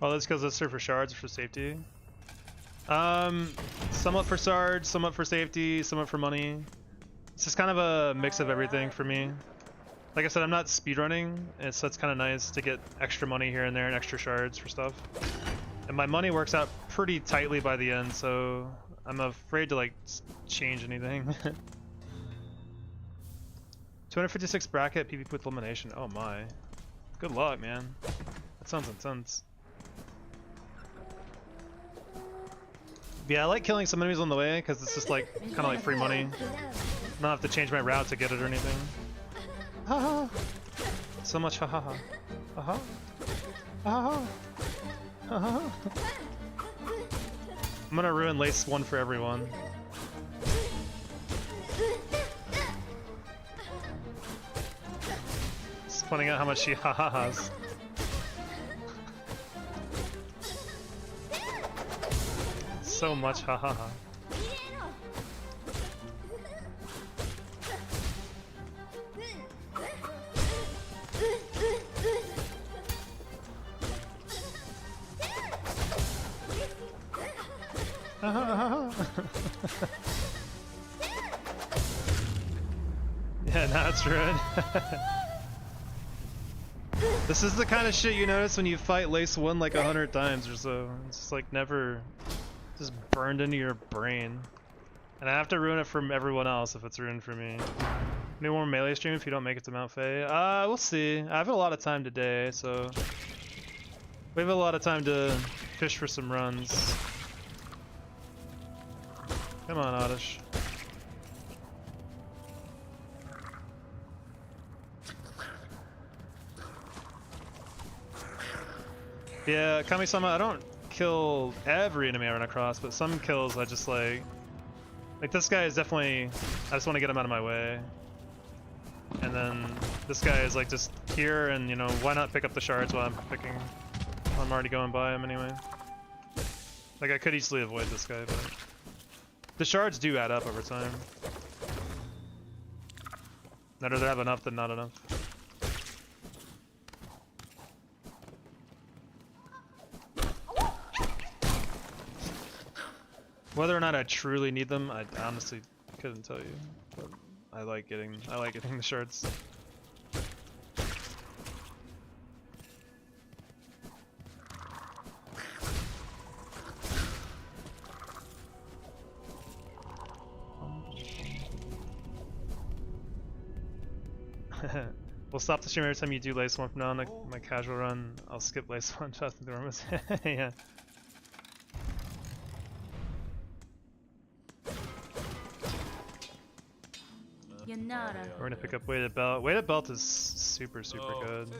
Oh, those kills us are for shards or for safety. Somewhat for shards, somewhat for safety, somewhat for money. It's just kind of a mix of everything for me. Like I said, I'm not speedrunning, and so it's kind of nice to get extra money here and there and extra shards for stuff. And my money works out pretty tightly by the end, so I'm afraid to like change anything. 256 bracket PvP with elimination. Oh my. Good luck, man. That sounds intense. Yeah, I like killing some enemies on the way because it's just like kind of like free money. I don't have to change my route to get it or anything. Haha. So much haha. Haha. Haha. Haha. I'm gonna ruin lace 1 for everyone. Just pointing out how much she ha-ha-has. So much ha-ha-ha. Yeah, now it's ruined. This is the kind of shit you notice when you fight Lace 1 like 100 times or so. It's just like never just burned into your brain. And I have to ruin it from everyone else if it's ruined for me. New more melee stream if you don't make it to Mount Faye? We'll see. I have a lot of time today, so we have a lot of time to fish for some runs. Come on, Oddish. Yeah, Kami-sama, I don't kill every enemy I run across, but some kills I just like this guy is definitely, I just want to get him out of my way. And then this guy is like just here, and you know, why not pick up the shards while I'm already going by him anyway. Like I could easily avoid this guy, but the shards do add up over time. I'd rather have enough than not enough. Whether or not I truly need them, I honestly couldn't tell you. But I like getting the shards. We'll stop the stream every time you do Lace 1 from now on. Like my casual run, I'll skip Lace 1 just the room. Yeah. We're gonna pick up weighted belt. Weighted belt is super good.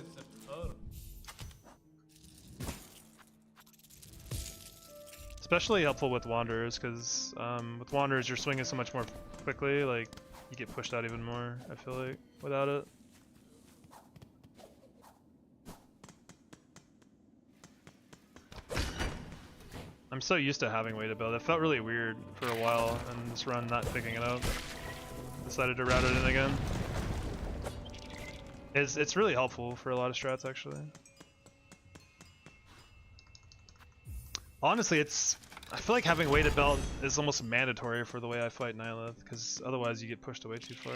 Especially helpful with wanderers, because with wanderers you're swinging so much more quickly. Like you get pushed out even more. I feel like without it. I'm so used to having weighted belt. It felt really weird for a while, and this run not picking it up. Decided to route it in again. It's really helpful for a lot of strats actually. Honestly, I feel like having weighted belt is almost mandatory for the way I fight Nihilith, because otherwise you get pushed away too far.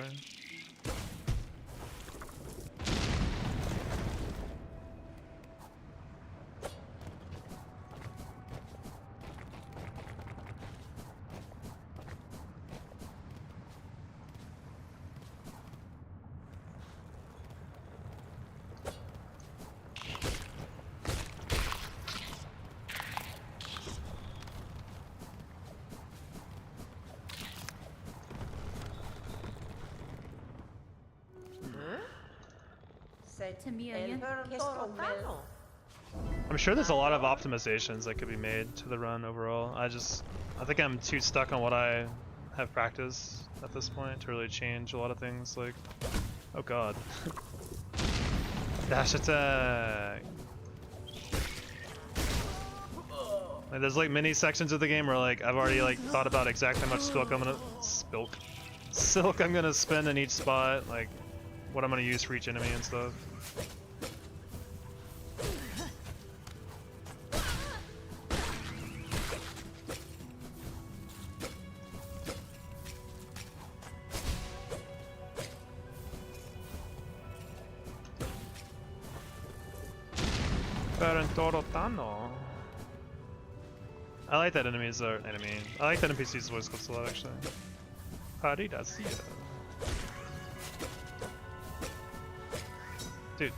I'm sure there's a lot of optimizations that could be made to the run overall. I think I'm too stuck on what I have practiced at this point to really change a lot of things. Like, oh god. Dash attack! Like, there's like mini sections of the game where like I've already like thought about exactly how much silk I'm gonna spend in each spot, like what I'm gonna use for each enemy and stuff. Tano. I like that enemies are enemy. I like that NPC's voice clips a lot actually. Parida. Dude.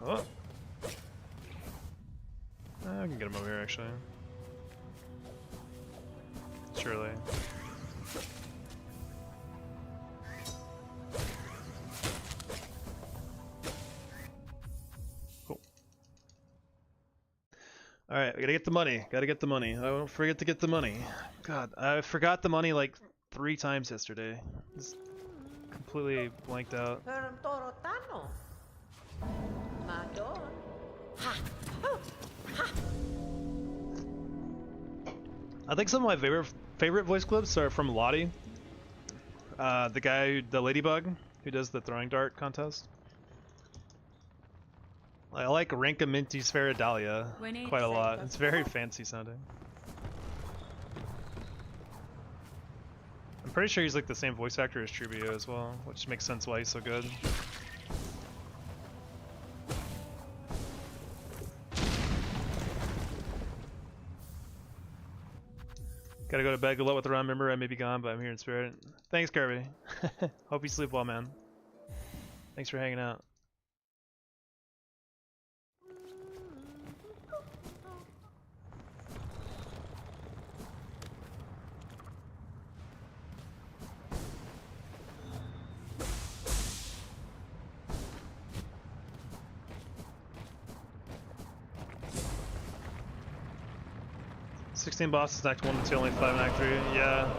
Oh. I can get him over here actually. Surely. Cool. Alright, we gotta get the money. Gotta get the money. I don't forget to get the money. God, I forgot the money like 3 times yesterday. Just completely blanked out. I think some of my favorite voice clips are from Lottie, the guy, the ladybug, who does the throwing dart contest. I like Ranka Minty Spheridalia quite a lot. It's very fancy sounding. I'm pretty sure he's like the same voice actor as Trubio as well, which makes sense why he's so good. Gotta go to bed. Good luck with the run. Remember, I may be gone, but I'm here in spirit. Thanks, Kirby. Hope you sleep well, man. Thanks for hanging out. $16 bosses in Act 1 and 2, only 5 in Act 3. Yeah.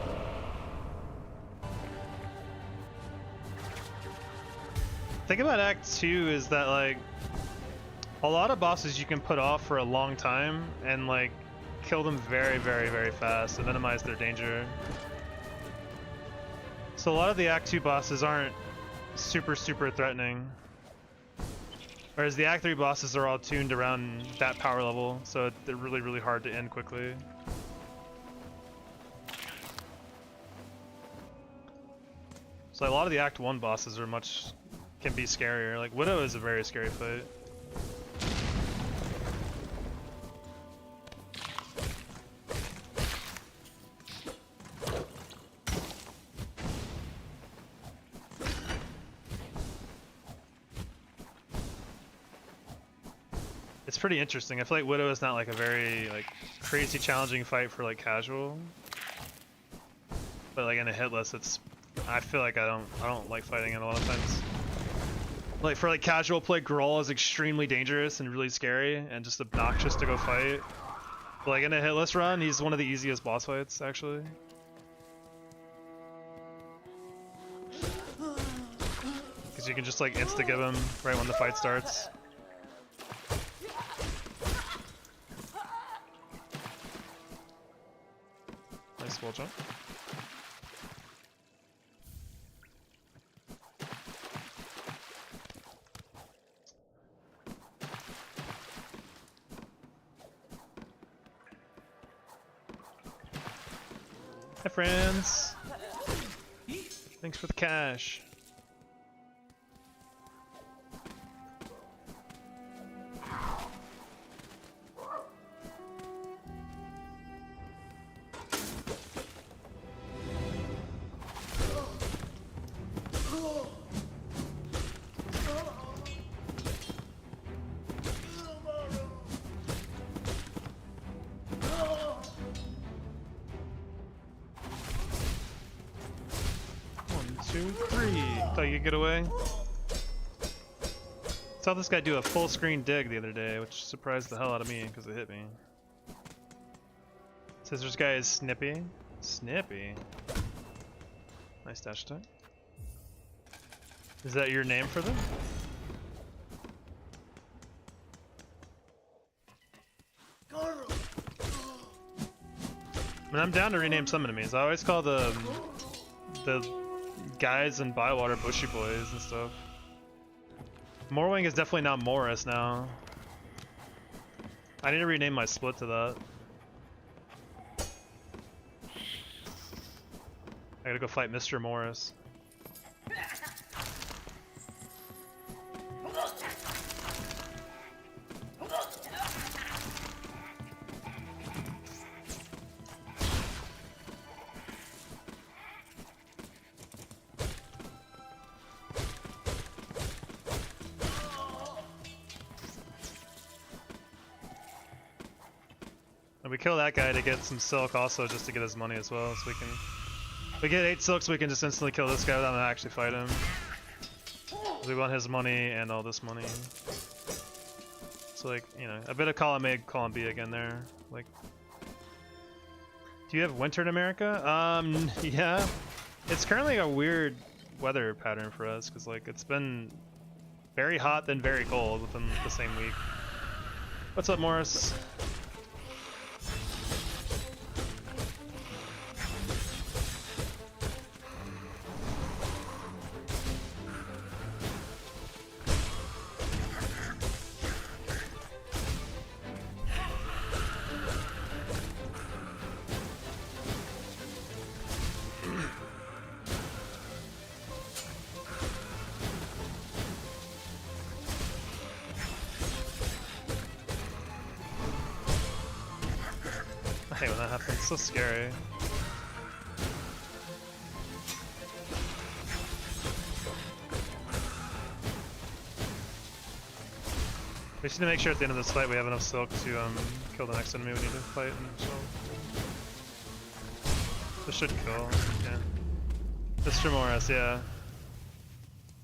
The thing about Act 2 is that, like, a lot of bosses you can put off for a long time and, like, kill them very, very, very fast and minimize their danger. So a lot of the Act 2 bosses aren't super, super threatening. Whereas the Act 3 bosses are all tuned around that power level, so they're really, really hard to end quickly. So a lot of the Act 1 bosses are can be scarier. Like Widow is a very scary fight. It's pretty interesting. I feel like Widow is not like a very like crazy challenging fight for like casual, but like in a Hitless, I feel like I don't like fighting it a lot of times. Like for like casual play, Groll is extremely dangerous and really scary and just obnoxious to go fight. But like in a Hitless run, he's one of the easiest boss fights actually. Because you can just like insta-give him right when the fight starts. Nice wall jump. Hi friends! Thanks for the cash. Thought you could get away. Saw this guy do a full screen dig the other day, which surprised the hell out of me because it hit me. Says this guy is Snippy. Snippy. Nice dash attack. Is that your name for them? I mean, I'm down to rename some enemies. I always call the guys in Bywater Bushy Boys and stuff. Morwing is definitely not Morris now. I need to rename my split to that. I gotta go fight Mr. Morris. And we kill that guy to get some silk also, just to get his money as well, so we can... If we get 8 silks, we can just instantly kill this guy without having to actually fight him. We want his money and all this money. So like, you know, a bit of column A, column B again there. Like, do you have winter in America? Yeah. It's currently a weird weather pattern for us, because like, it's been very hot then very cold within the same week. What's up, Morris? I hate when that happens, it's so scary. We just need to make sure at the end of this fight we have enough silk to kill the next enemy we need to fight. So this should kill, yeah. Mr. Morris, yeah.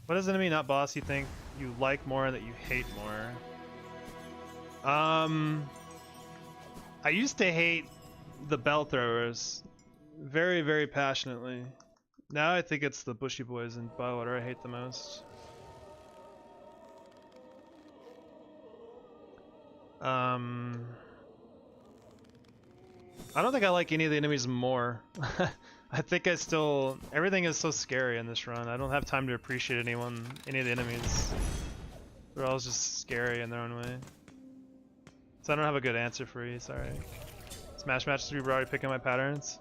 What is enemy, not boss, you think you like more and that you hate more? I used to hate the bell throwers very, very passionately. Now I think it's the bushy boys and Bywater I hate the most. I don't think I like any of the enemies more. I think I still... Everything is so scary in this run. I don't have time to appreciate any of the enemies. They're all just scary in their own way. So I don't have a good answer for you, sorry. Smash Match 3, we're already picking my patterns.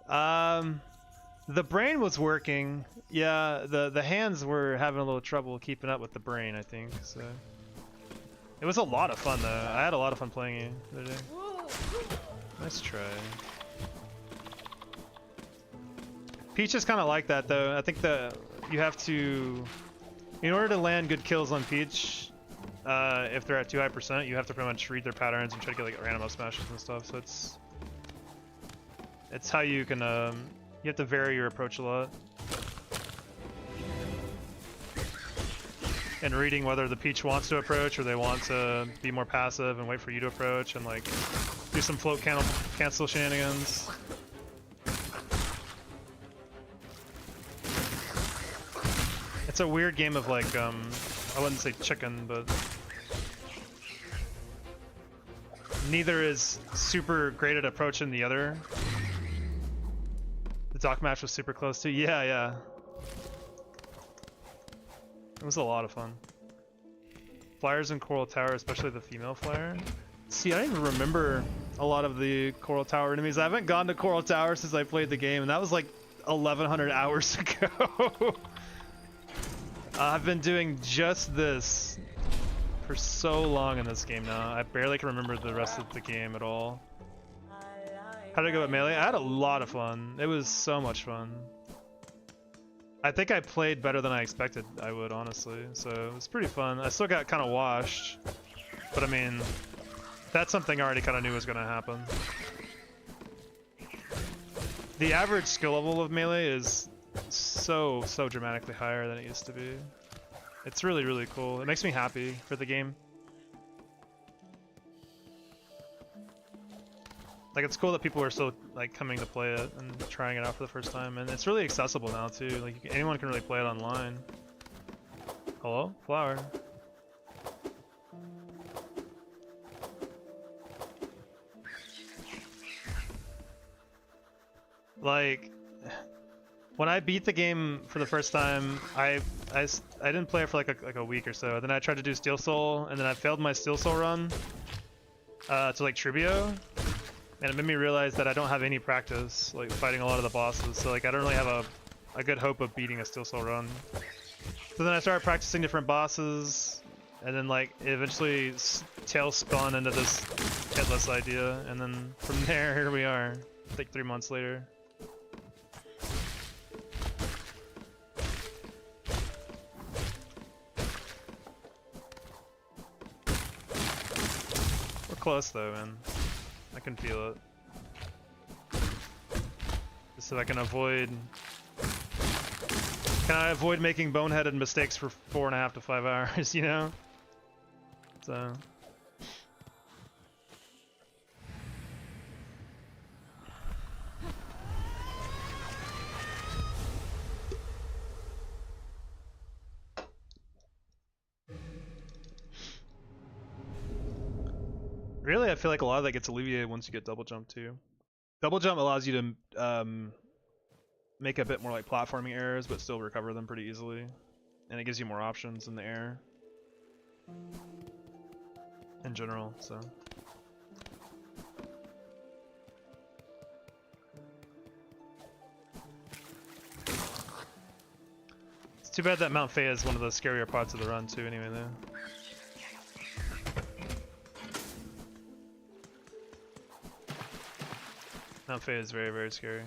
The brain was working. Yeah, the hands were having a little trouble keeping up with the brain, I think, so. It was a lot of fun though. I had a lot of fun playing you the other day. Nice try. Peach is kind of like that though. I think that you have to, in order to land good kills on Peach, if they're at too high %, you have to pretty much read their patterns and try to get like random up smashes and stuff. So it's how you can you have to vary your approach a lot. And reading whether the Peach wants to approach or they want to be more passive and wait for you to approach and like do some float cancel shenanigans. It's a weird game of like I wouldn't say chicken, but neither is super great at approaching the other. The dock match was super close too. Yeah. It was a lot of fun. Flyers in Coral Tower, especially the female flyer. See, I don't even remember a lot of the Coral Tower enemies. I haven't gone to Coral Tower since I played the game, and that was like 1,100 hours ago. I've been doing just this for so long in this game now. I barely can remember the rest of the game at all. How did I go with Melee? I had a lot of fun. It was so much fun. I think I played better than I expected I would, honestly, so it was pretty fun. I still got kind of washed, but I mean, that's something I already kind of knew was going to happen. The average skill level of Melee is so dramatically higher than it used to be. It's really, really cool. It makes me happy for the game. Like, it's cool that people are still like coming to play it and trying it out for the first time, and it's really accessible now too. Like, anyone can really play it online. Hello, flower. Like, when I beat the game for the first time, I didn't play it for like a week or so. Then I tried to do Steel Soul, and then I failed my Steel Soul run to like Tribio. and it made me realize that I don't have any practice like fighting a lot of the bosses, so like I don't really have a good hope of beating a Steel Soul run. So then I started practicing different bosses, and then like eventually tail spun into this Hitless idea, and then from there, here we are, like 3 months later. We're close though, man. I can feel it. Just so I can avoid... Can I avoid making boneheaded mistakes for 4.5 to 5 hours, you know? So... Really, I feel like a lot of that gets alleviated once you get double jump too. Double jump allows you to make a bit more like platforming errors, but still recover them pretty easily, and it gives you more options in the air in general. So it's too bad that Mount Fey is one of the scarier parts of the run too. Anyway, though. Mount Fey is very, very scary.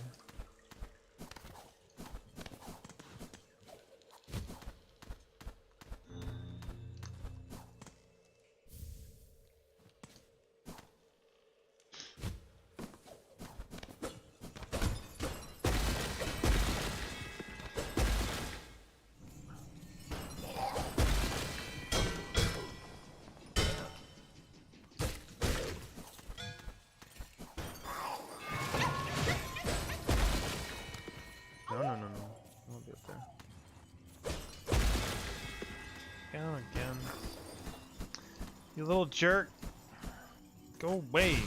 Again. You little jerk. Go away.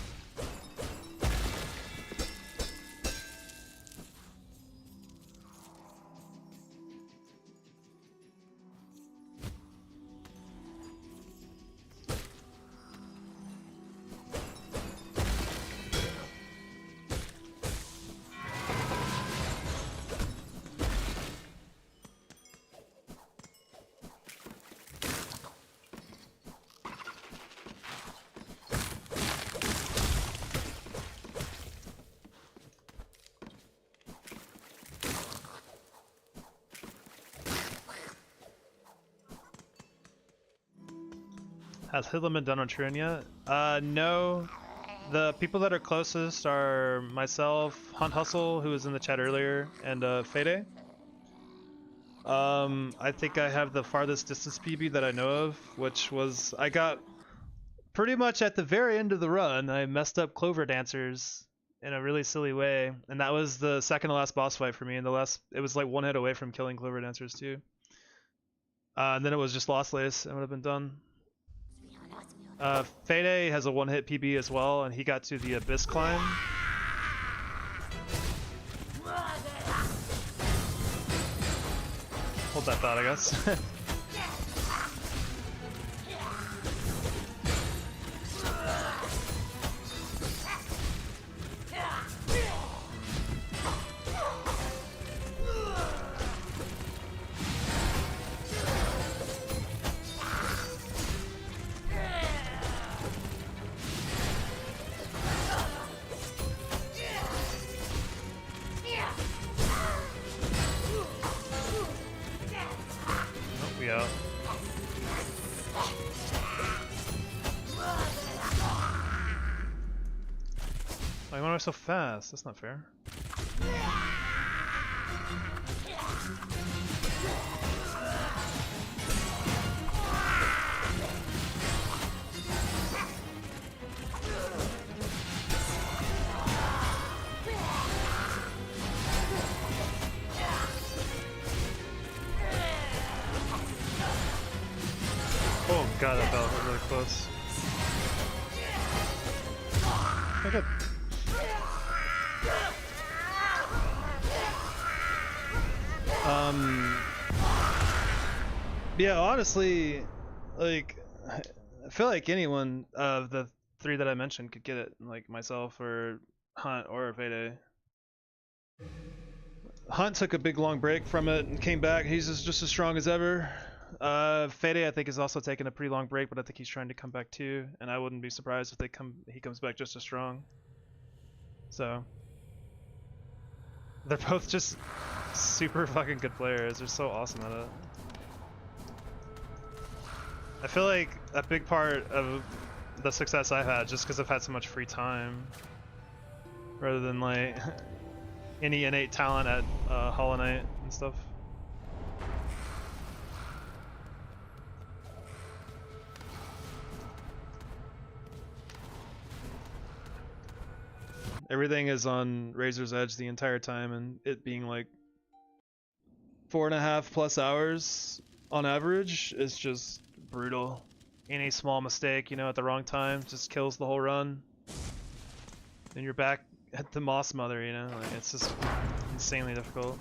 Has Hitless been done on Trian yet? No. The people that are closest are myself, Hunt Hustle, who was in the chat earlier, and Fede. I think I have the farthest distance PB that I know of, which was I got pretty much at the very end of the run. I messed up Clover Dancers in a really silly way, and that was the second to last boss fight for me. And it was like one hit away from killing Clover Dancers too. And then it was just Lost Lace. It would have been done. Fede has a one-hit PB as well, and he got to the Abyss Climb. Hold that thought, I guess. Why am I so fast? That's not fair. Oh god, that felt really close. Okay, good. Yeah, honestly, like, I feel like anyone of the three that I mentioned could get it, like myself or Hunt or Fede. Hunt took a big long break from it and came back. He's just as strong as ever. Fede I think is also taking a pretty long break, but I think he's trying to come back too. And I wouldn't be surprised if he comes back just as strong. So they're both just super fucking good players. They're so awesome at it. I feel like a big part of the success I've had just because I've had so much free time, rather than like any innate talent at Hollow Knight and stuff. Everything is on Razor's Edge the entire time, and it being like 4.5+ hours on average is just brutal. Any small mistake, you know, at the wrong time just kills the whole run. And you're back at the Moss Mother, you know, like, it's just insanely difficult.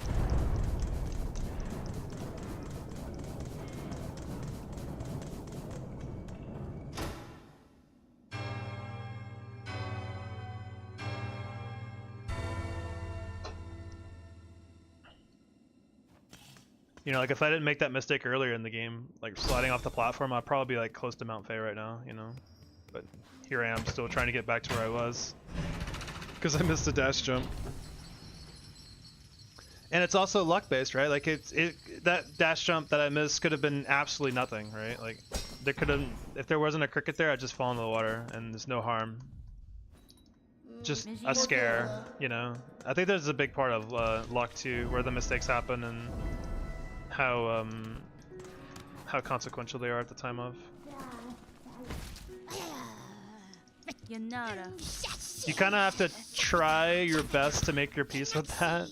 You know, like if I didn't make that mistake earlier in the game, like sliding off the platform, I'd probably be like close to Mount Fay right now, you know? But here I am still trying to get back to where I was. Because I missed a dash jump. And it's also luck based, right? Like that dash jump that I missed could have been absolutely nothing, right? Like there could have, if there wasn't a cricket there, I'd just fall into the water and there's no harm. Just a scare, you know? I think there's a big part of luck too, where the mistakes happen and how consequential they are at the time of. You kind of have to try your best to make your peace with that,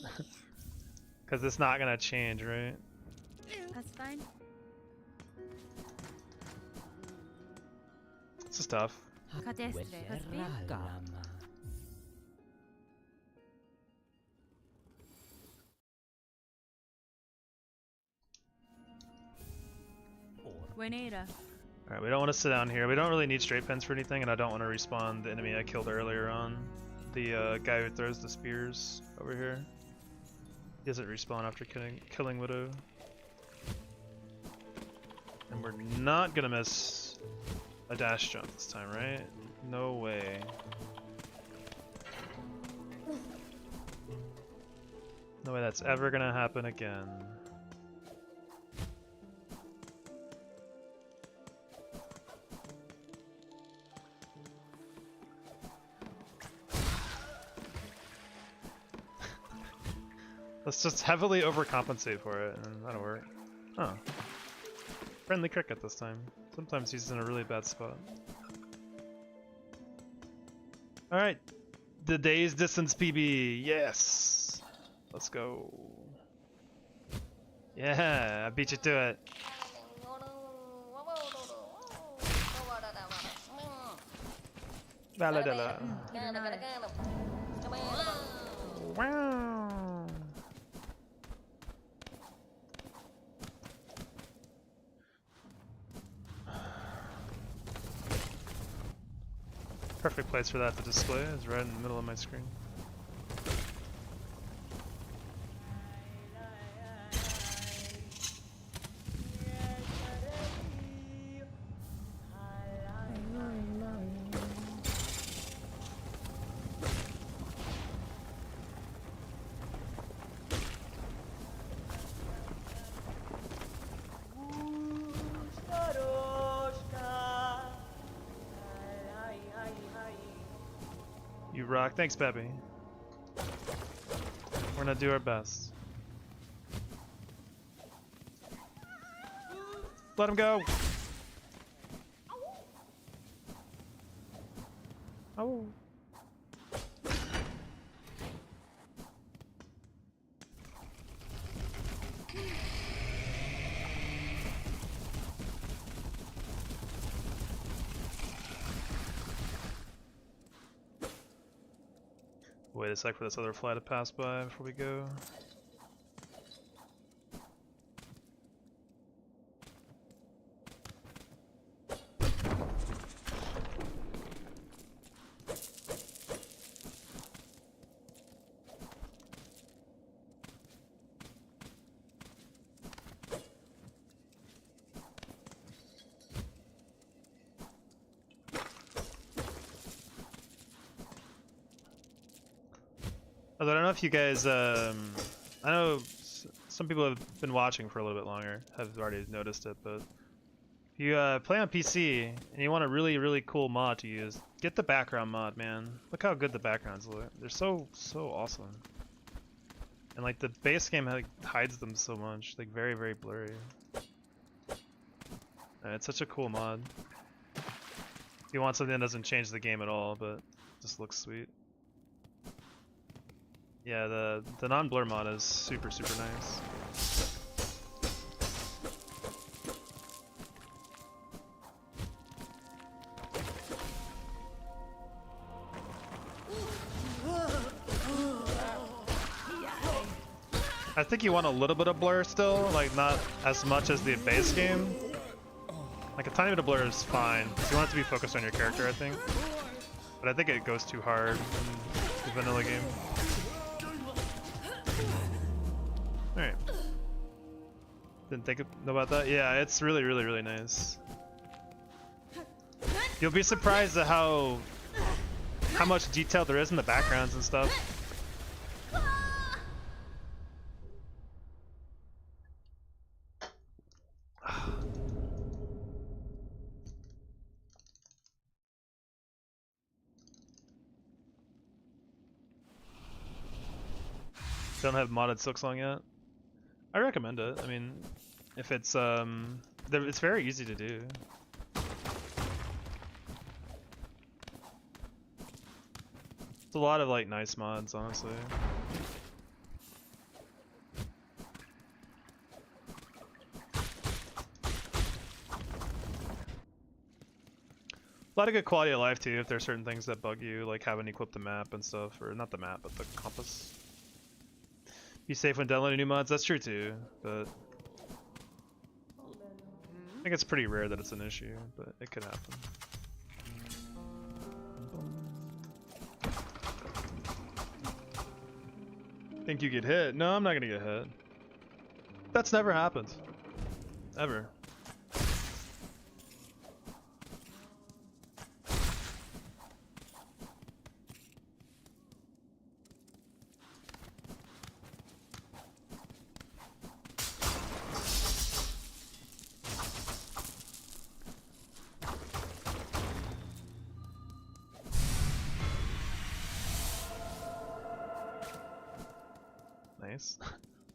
because it's not gonna change, right? That's fine. It's just tough. Alright, we don't want to sit down here. We don't really need straight pins for anything, and I don't want to respawn the enemy I killed earlier on. The guy who throws the spears over here. He doesn't respawn after killing Widow. And we're not gonna miss a dash jump this time, right? No way. No way that's ever gonna happen again. Let's just heavily overcompensate for it, and that'll work. Oh. Friendly cricket this time. Sometimes he's in a really bad spot. Alright. The day's distance PB. Yes! Let's go. Yeah, I beat you to it. Valadella. Wow. Perfect place for that to display is right in the middle of my screen. You rock. Thanks, Peppy. We're gonna do our best. Let him go. Oh. Wait a sec for this other fly to pass by before we go. Although I don't know if you guys, I know some people have been watching for a little bit longer, have already noticed it, but if you play on PC and you want a really, really cool mod to use, get the background mod, man. Look how good the backgrounds look. They're so awesome. And like the base game like, hides them so much, like very, very blurry. It's such a cool mod. If you want something that doesn't change the game at all, but just looks sweet. Yeah, the non-blur mod is super nice. I think you want a little bit of blur still, like not as much as the base game. Like a tiny bit of blur is fine, because you want it to be focused on your character, I think. But I think it goes too hard in the vanilla game. Alright. Didn't think about that? Yeah, it's really nice. You'll be surprised at how much detail there is in the backgrounds and stuff. Don't have modded Silksong yet. I recommend it. I mean, if it's it's very easy to do. It's a lot of like nice mods, honestly. A lot of good quality of life too, if there's certain things that bug you, like having equipped the map and stuff, or not the map, but the compass. Be safe when downloading new mods, that's true too, but I think it's pretty rare that it's an issue, but it could happen. Think you get hit? No, I'm not gonna get hit. That's never happened. Ever. Nice.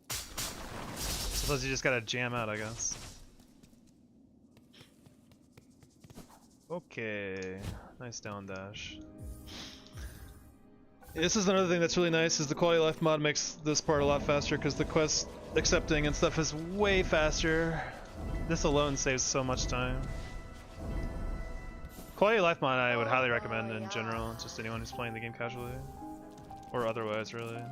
Suppose you just gotta jam out, I guess. Okay, nice down dash. This is another thing that's really nice, is the quality of life mod makes this part a lot faster because the quest accepting and stuff is way faster. This alone saves so much time. Quality of life mod I would highly recommend in general, just anyone who's playing the game casually. Or otherwise, really.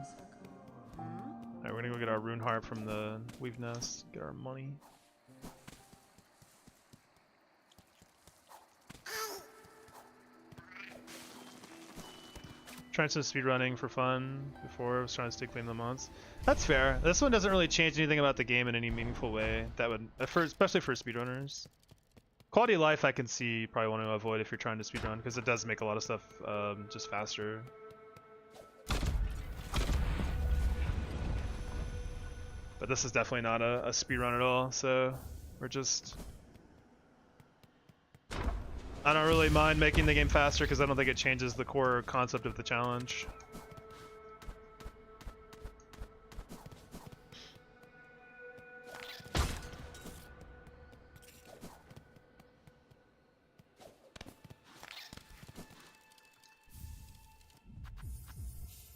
Alright, we're gonna go get our rune harp from the weave nest, get our money. Trying some speedrunning for fun before. I was trying to stay clean the mods. That's fair. This one doesn't really change anything about the game in any meaningful way. That would, especially for speedrunners. Quality of life I can see you probably want to avoid if you're trying to speedrun, because it does make a lot of stuff just faster. But this is definitely not a speedrun at all, so we're just... I don't really mind making the game faster because I don't think it changes the core concept of the challenge.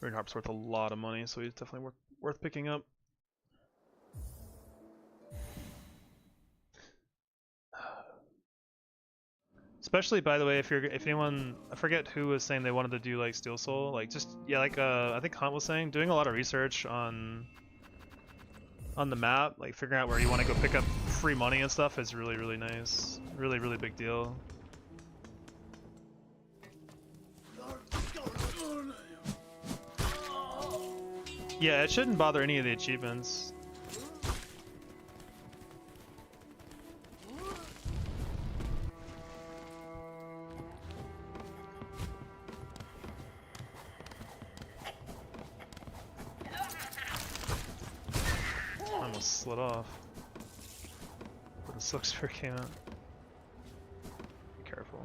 Rune Harp's worth a lot of money, so he's definitely worth picking up. Especially, by the way, if anyone, I forget who was saying they wanted to do like Steel Soul, like just like I think Hunt was saying, doing a lot of research on the map, like figuring out where you want to go pick up free money and stuff is really nice, really big deal. Yeah, it shouldn't bother any of the achievements. cancel it off. But the silk sphere came out. Be careful.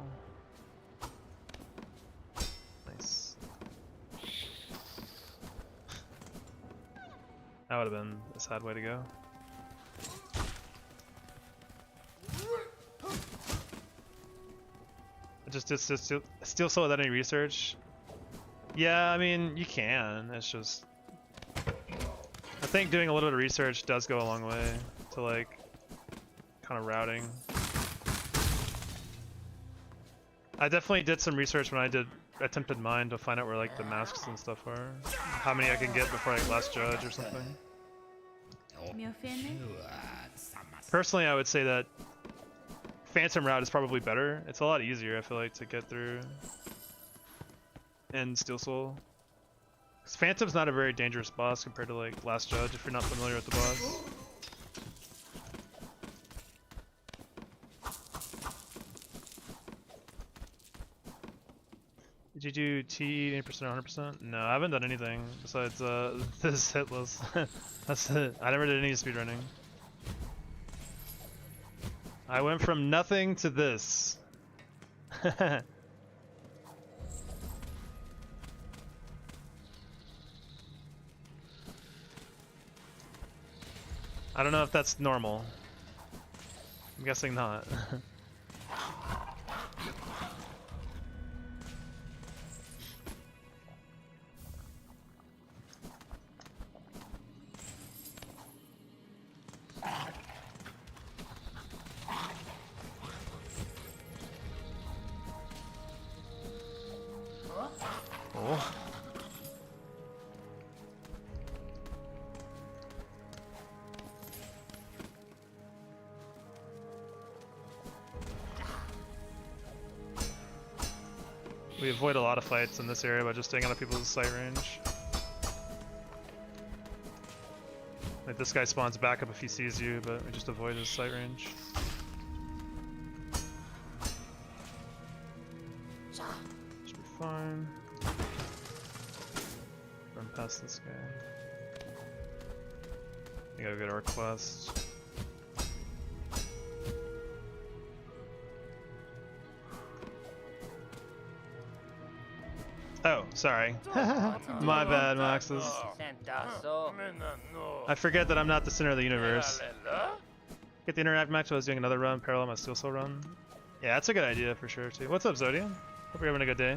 Nice. That would have been a sad way to go. I just did Steel Soul without any research. Yeah, I mean, you can. It's just... I think doing a little bit of research does go a long way to, like, kind of routing. I definitely did some research when I did Attempted Mine to find out where, like, the masks and stuff are. How many I can get before I last judge or something. Personally, I would say that Phantom route is probably better. It's a lot easier, I feel like, to get through in Steel Soul. Because Phantom's not a very dangerous boss compared to like Last Judge if you're not familiar with the boss. Did you do T 80% or 100%? No, I haven't done anything besides this Hitless. That's it. I never did any speedrunning. I went from nothing to this. I don't know if that's normal. I'm guessing not. Oh. We avoid a lot of fights in this area by just staying out of people's sight range. Like this guy spawns back up if he sees you, but we just avoid his sight range. Should be fine. Run past this guy. We gotta go to our quest. Oh, sorry. My bad, Maxis. I forget that I'm not the center of the universe. Get the interact max while I was doing another run, parallel my Steel Soul run. Yeah, that's a good idea for sure too. What's up, Zodian? Hope you're having a good day.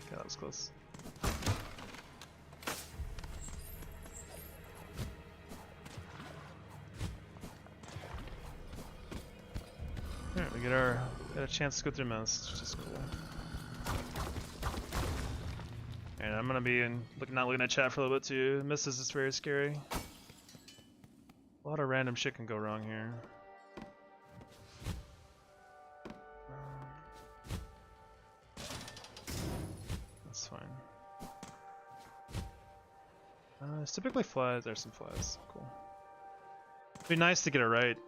Okay, that was close. Alright, we got a chance to go through most, which is cool. And I'm gonna be not looking at chat for a little bit too. Misses is very scary. A lot of random shit can go wrong here. That's fine. It's typically flies. There's some flies. Cool. It'd be nice to get it right.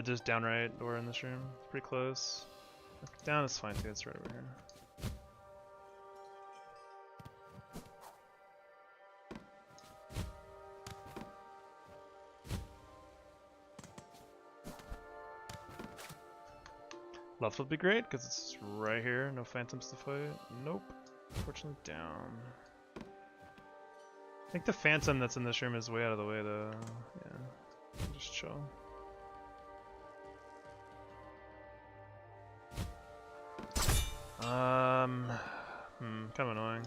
Just down right or in this room. It's pretty close. Down is fine too. It's right over here. Left would be great because it's right here. No phantoms to fight. Nope. Unfortunately, down. I think the phantom that's in this room is way out of the way though. Yeah. Just chill. Kind of annoying.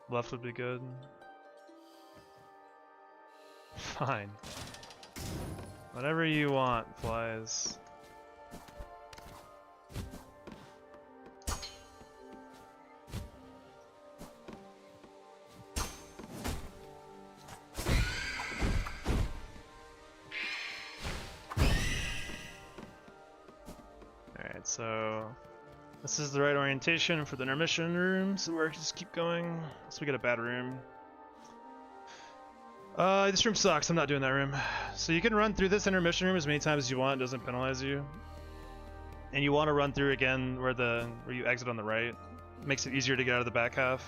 Left would be good. Fine. Whatever you want, flies. Alright, so this is the right orientation for the intermission room, so we're just keep going. So we get a bad room. This room sucks. I'm not doing that room. So you can run through this intermission room as many times as you want. It doesn't penalize you. And you want to run through again where you exit on the right. Makes it easier to get out of the back half.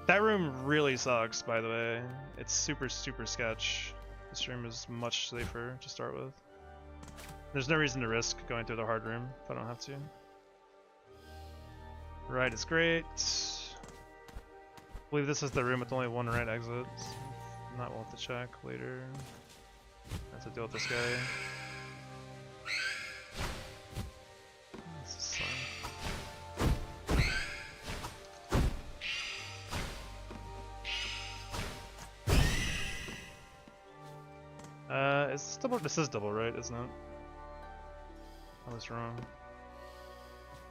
That room really sucks, by the way. It's super, super sketch. This room is much safer to start with. There's no reason to risk going through the hard room if I don't have to. Right is great. I believe this is the room with only one right exit. Not we'll have to check later. I have to deal with this guy. This is is this double? This is double, right? Isn't it? I was wrong.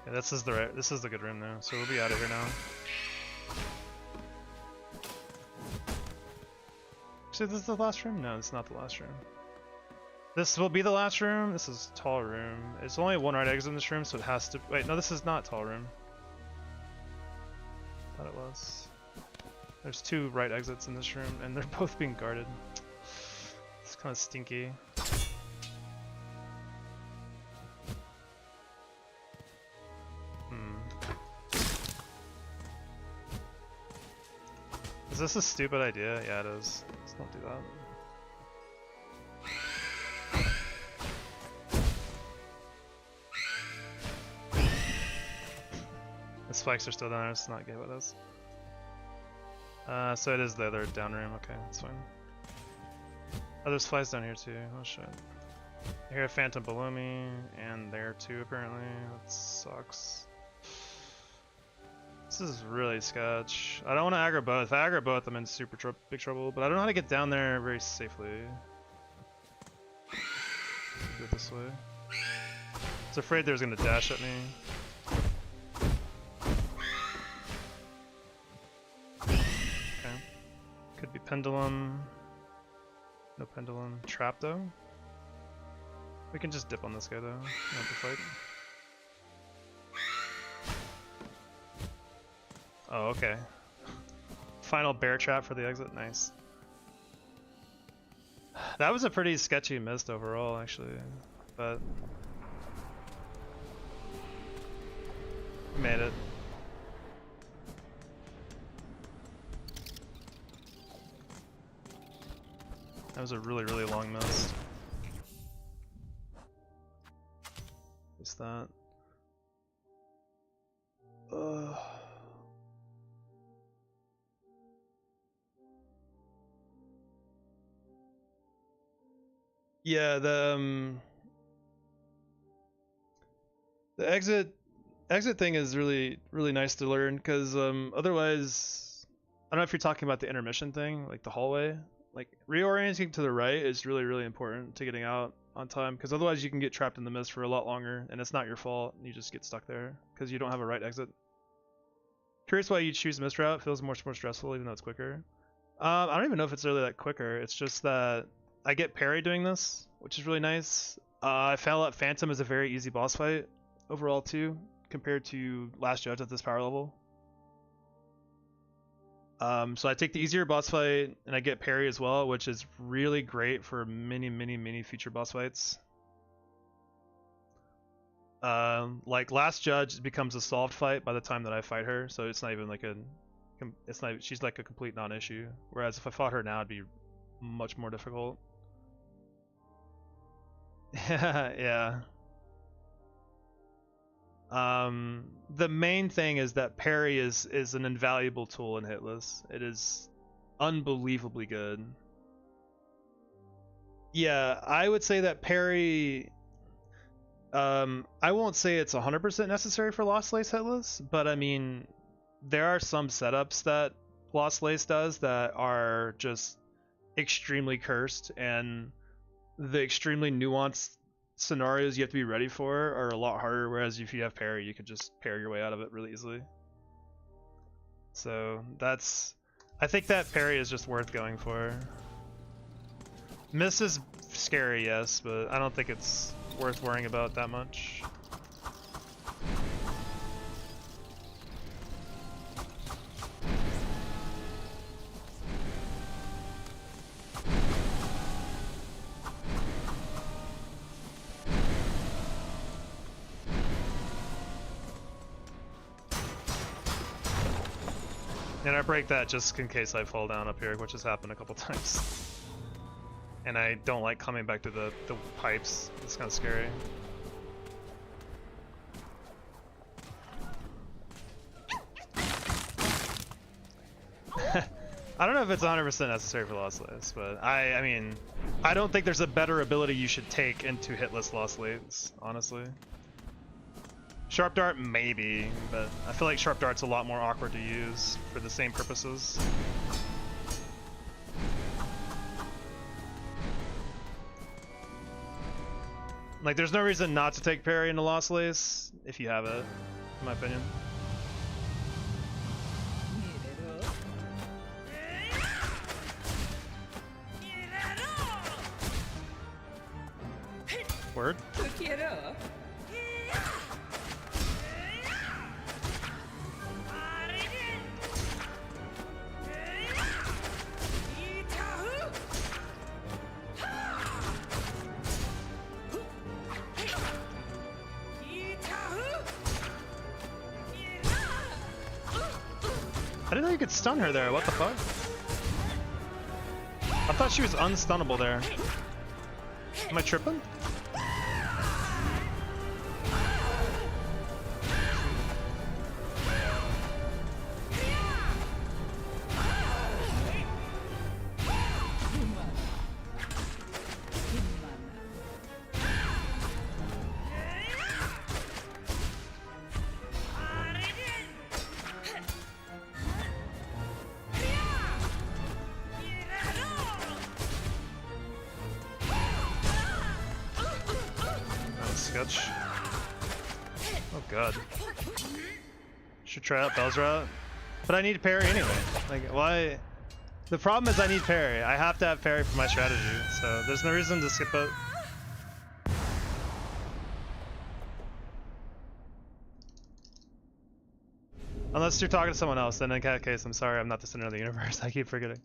Yeah, this is the good room now. So we'll be out of here now. Actually, this is the last room? No, it's not the last room. This will be the last room. This is tall room. It's only one right exit in this room, so it has to. Wait, no, this is not tall room. Thought it was. There's two right exits in this room, and they're both being guarded. It's kind of stinky. Is this a stupid idea? Yeah, it is. Let's not do that. The spikes are still down there, let's not get what it is. So it is the other down room, okay, that's fine. Oh, there's flies down here too, oh shit. I hear a phantom below me, and there too apparently, that sucks. This is really sketch. I don't want to aggro both. If I aggro both, I'm in super big trouble, but I don't know how to get down there very safely. Do it this way. I was afraid they was gonna dash at me. Okay. Could be pendulum. No pendulum. Trap though. We can just dip on this guy though. Not to fight. Oh, okay. Final bear trap for the exit, nice. That was a pretty sketchy mist overall, actually, but we made it. That was a really, really long mist. What's that? Yeah, the exit thing is really nice to learn because otherwise, I don't know if you're talking about the intermission thing, like the hallway. Like reorienting to the right is really important to getting out on time because otherwise you can get trapped in the mist for a lot longer and it's not your fault. You just get stuck there because you don't have a right exit. Curious why you choose mist route. Feels much more stressful even though it's quicker. I don't even know if it's really that quicker. It's just that I get parry doing this, which is really nice. I found out Phantom is a very easy boss fight overall too, compared to Last Judge at this power level. So I take the easier boss fight and I get parry as well, which is really great for many future boss fights. Like Last Judge becomes a solved fight by the time that I fight her, so it's not even like she's like a complete non-issue. Whereas if I fought her now, it'd be much more difficult. Yeah. The main thing is that parry is an invaluable tool in Hitless. It is unbelievably good. Yeah, I would say that parry, I won't say it's 100% necessary for Lost Lace Hitless, but I mean, there are some setups that Lost Lace does that are just extremely cursed, and the extremely nuanced scenarios you have to be ready for are a lot harder, whereas if you have parry, you can just parry your way out of it really easily. So I think that parry is just worth going for. Miss is scary, yes, but I don't think it's worth worrying about that much. And I break that just in case I fall down up here, which has happened a couple times. And I don't like coming back to the pipes. It's kind of scary. I don't know if it's 100% necessary for Lost Lanes, but I mean, I don't think there's a better ability you should take into Hitless Lost Lanes, honestly. Sharp Dart, maybe, but I feel like Sharp Dart's a lot more awkward to use for the same purposes. Like, there's no reason not to take parry into Lost Lace if you have it, in my opinion. Word? I didn't know you could stun her there, what the fuck? I thought she was unstunnable there. Am I tripping? Sketch. Oh god. Should try out Bell's route. But I need parry anyway. Like, why? The problem is I need parry. I have to have parry for my strategy, so there's no reason to skip it. Unless you're talking to someone else, then in that case, I'm sorry, I'm not the center of the universe. I keep forgetting.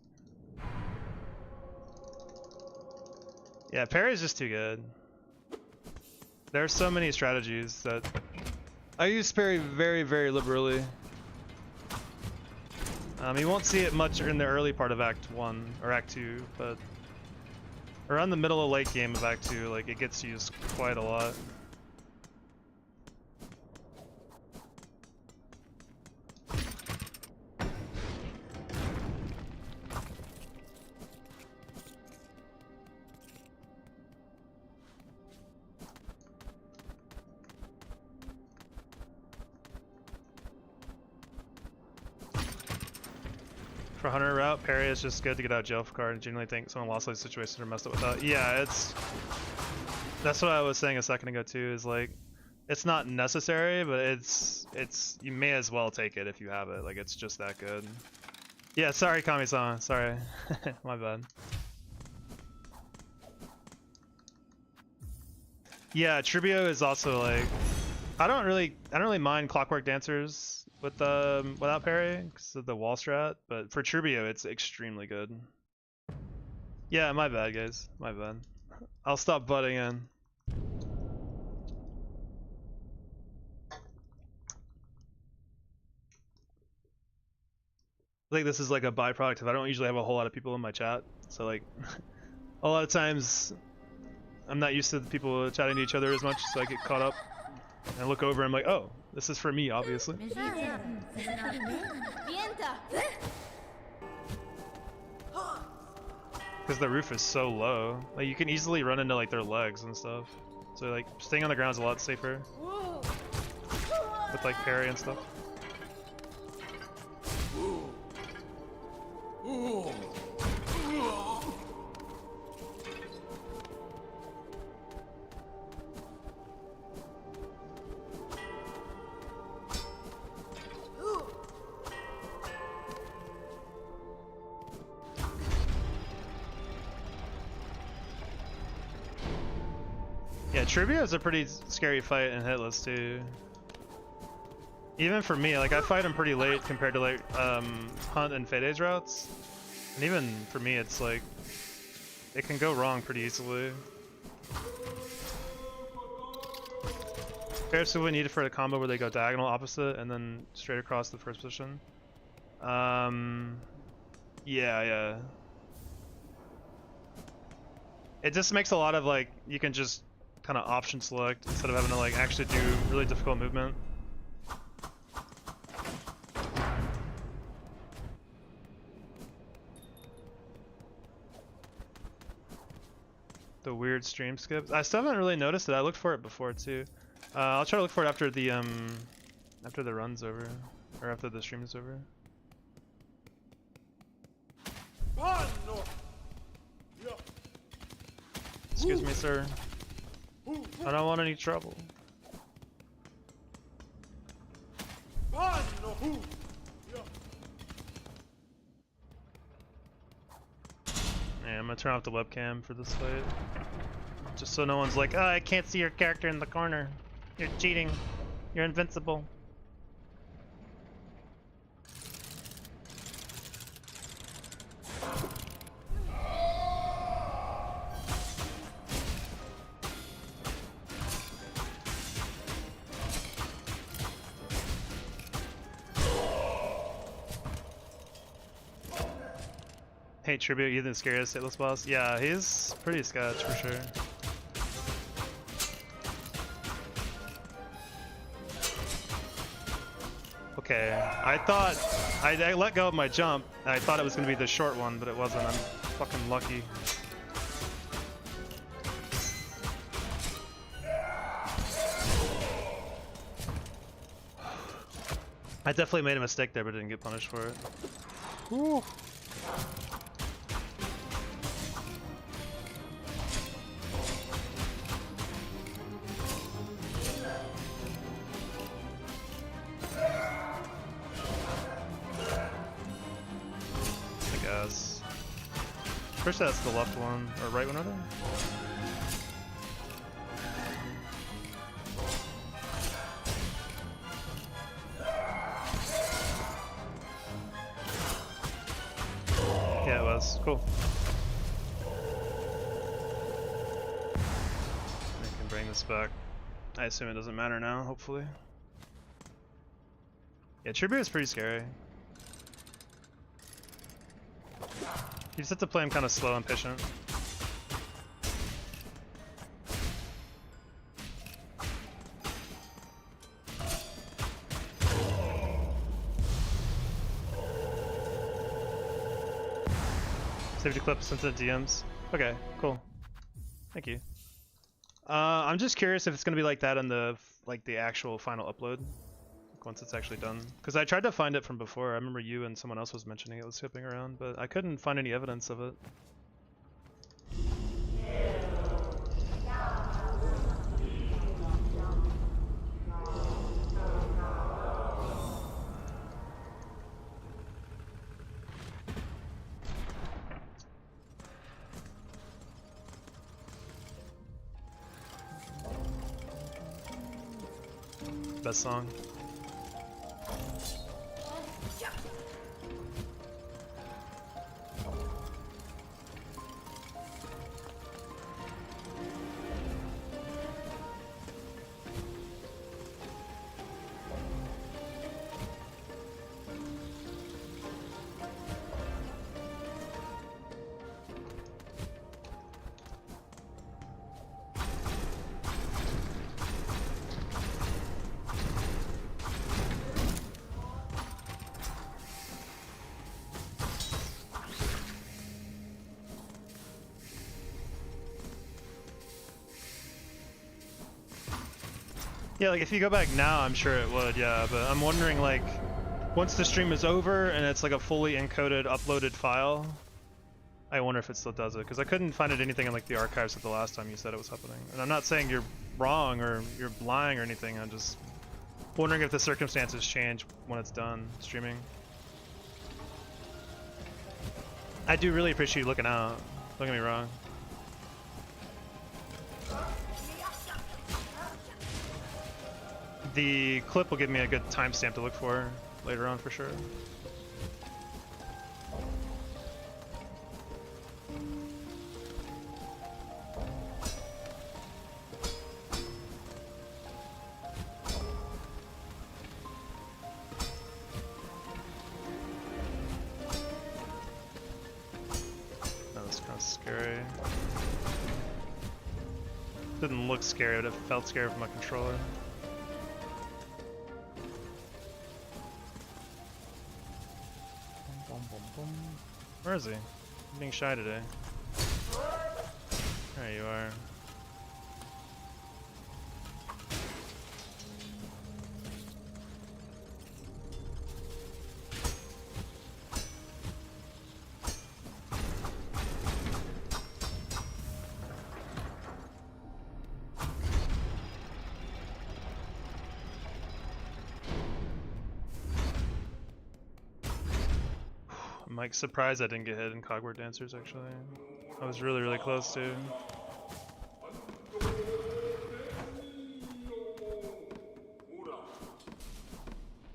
Yeah, parry is just too good. There are so many strategies that I use parry very, very liberally. You won't see it much in the early part of Act 1 or Act 2, but around the middle of late game of Act 2, like, it gets used quite a lot. For Hunter route, parry is just good to get out of jail card. I genuinely think someone lost like situations or messed up without. Yeah, that's what I was saying a second ago too. Is like, it's not necessary, but it's you may as well take it if you have it. Like, it's just that good. Yeah, sorry, Kami-san. Sorry, my bad. Yeah, Tribio is also like, I don't really mind Clockwork Dancers with without parry because of the wall strat, but for Tribio it's extremely good. Yeah, my bad guys, my bad. I'll stop butting in. I think this is like a byproduct of I don't usually have a whole lot of people in my chat, so like a lot of times I'm not used to the people chatting to each other as much, so I get caught up and I look over and I'm like, oh, this is for me, obviously. Because the roof is so low, like you can easily run into like their legs and stuff. So like staying on the ground is a lot safer with like parry and stuff. Yeah, Trivia is a pretty scary fight in Hitless too. Even for me, like I fight him pretty late compared to like Hunt and Fade's routes. And even for me, it's like, it can go wrong pretty easily. Fair's we needed for a combo where they go diagonal opposite and then straight across the first position. Yeah. It just makes a lot of like, you can just kind of option select instead of having to like actually do really difficult movement. The weird stream skips. I still haven't really noticed it. I looked for it before too. I'll try to look for it after the run's over, or after the stream is over. Excuse me, sir. I don't want any trouble. Yeah, I'm gonna turn off the webcam for this fight. Just so no one's like, oh, I can't see your character in the corner. You're cheating. You're invincible. Hey, Tribute, you the scariest Hitless boss? Yeah, he's pretty sketch for sure. Okay, I thought I let go of my jump. And I thought it was gonna be the short one, but it wasn't. I'm fucking lucky. I definitely made a mistake there, but didn't get punished for it. Whew. First that's the left one, or right one, rather? Yeah, it was. Cool. I can bring this back. I assume it doesn't matter now, hopefully. Yeah, Tribute is pretty scary. You just have to play him kind of slow and patient. Safety clip sent to the DMs. Okay, cool. Thank you. I'm just curious if it's gonna be like that in the actual final upload, like once it's actually done. Because I tried to find it from before. I remember you and someone else was mentioning it was skipping around, but I couldn't find any evidence of it. Best song. Yeah, like if you go back now, I'm sure it would, yeah, but I'm wondering like, once the stream is over and it's like a fully encoded, uploaded file, I wonder if it still does it, because I couldn't find it anything in like the archives of the last time you said it was happening. And I'm not saying you're wrong or you're lying or anything, I'm just wondering if the circumstances change when it's done streaming. I do really appreciate you looking out, don't get me wrong. The clip will give me a good timestamp to look for later on for sure. Didn't look scary, but it felt scary from my controller. Where is he? I'm being shy today. There you are. I'm like surprised I didn't get hit in Cogward Dancers actually. I was really, really close to.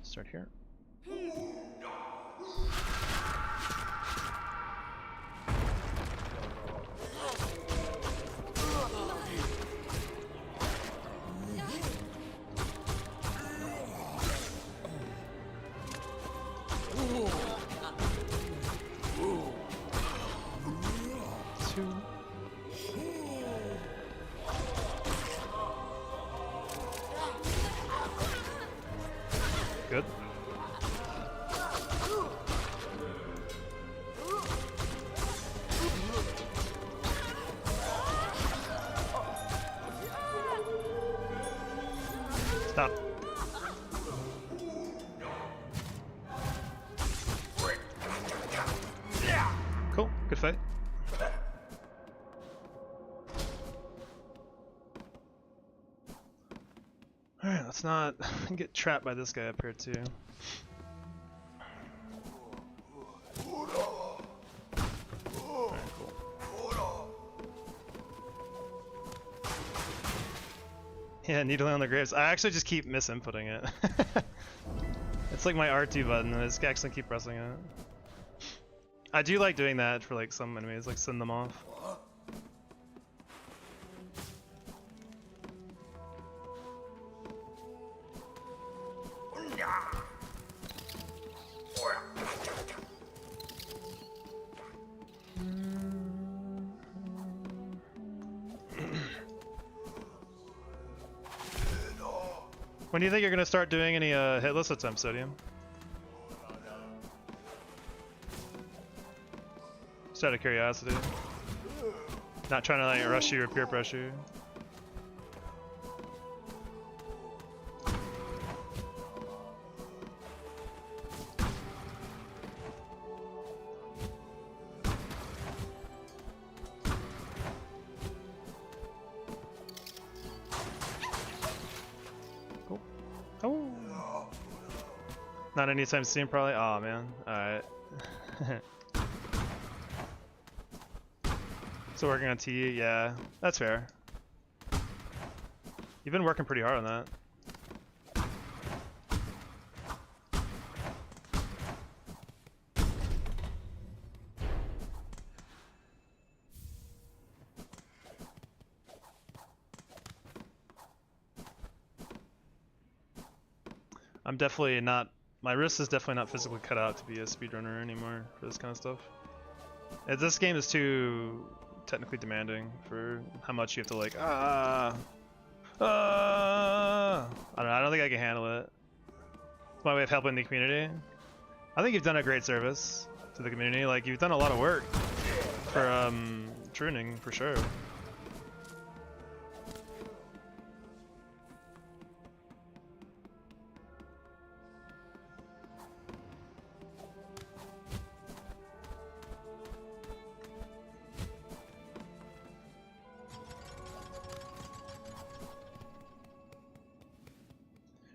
Start here. Good. Stop. Cool. Good fight. Alright, let's not get trapped by this guy up here too. Alright, cool. Yeah, needling on the graves. I actually just keep misinputting it. It's like my R2 button, and I just actually keep pressing it. I do like doing that for like some enemies, like send them off. When do you think you're gonna start doing any hitless attempts, Sodium? Just out of curiosity. Not trying to like rush you or peer pressure you. Oh. Not anytime soon, probably. Oh man. Alright. So working on T, yeah, that's fair. You've been working pretty hard on that. I'm definitely not, my wrist is definitely not physically cut out to be a speedrunner anymore for this kind of stuff. This game is too technically demanding for how much you have to like, I don't know, I don't think I can handle it. It's my way of helping the community. I think you've done a great service to the community, like you've done a lot of work for tuning for sure.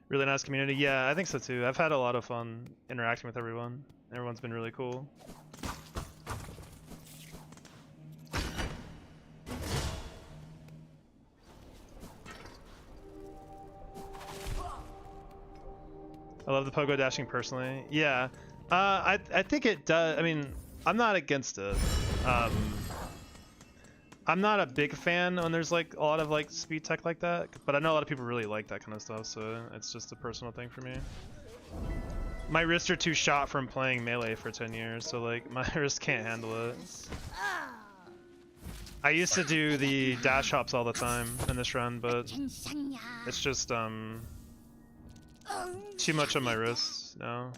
Really nice community. Yeah, I think so too. I've had a lot of fun interacting with everyone. Everyone's been really cool. I love the pogo dashing personally. Yeah, I think it does. I mean, I'm not against it. I'm not a big fan when there's like a lot of like speed tech like that, but I know a lot of people really like that kind of stuff, so it's just a personal thing for me. My wrists are too shot from playing melee for 10 years, so like my wrist can't handle it. I used to do the dash hops all the time in this run, but it's just too much on my wrists now.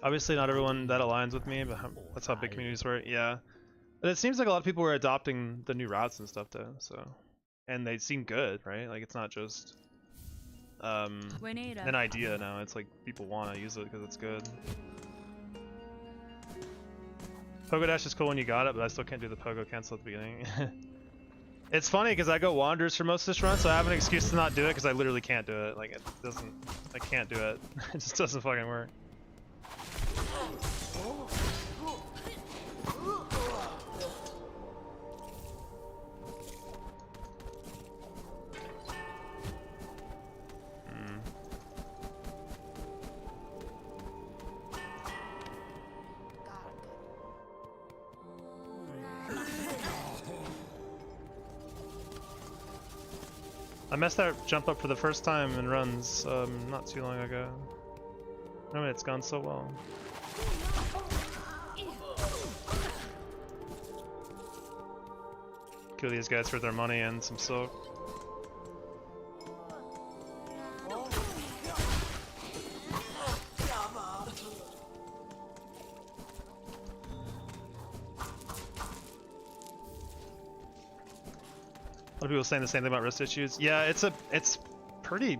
Obviously not everyone that aligns with me, but that's how big communities work. Yeah. But it seems like a lot of people were adopting the new routes and stuff though, so. And they seem good, right? Like it's not just an idea now, it's like people want to use it because it's good. Pogo dash is cool when you got it, but I still can't do the pogo cancel at the beginning. It's funny because I go wanderers for most of this run, so I have an excuse to not do it because I literally can't do it. Like it doesn't, I can't do it. It just doesn't fucking work. I messed that jump up for the first time in runs not too long ago. I mean, it's gone so well. Kill these guys for their money and some silk. A lot of people saying the same thing about wrist issues. Yeah, it's pretty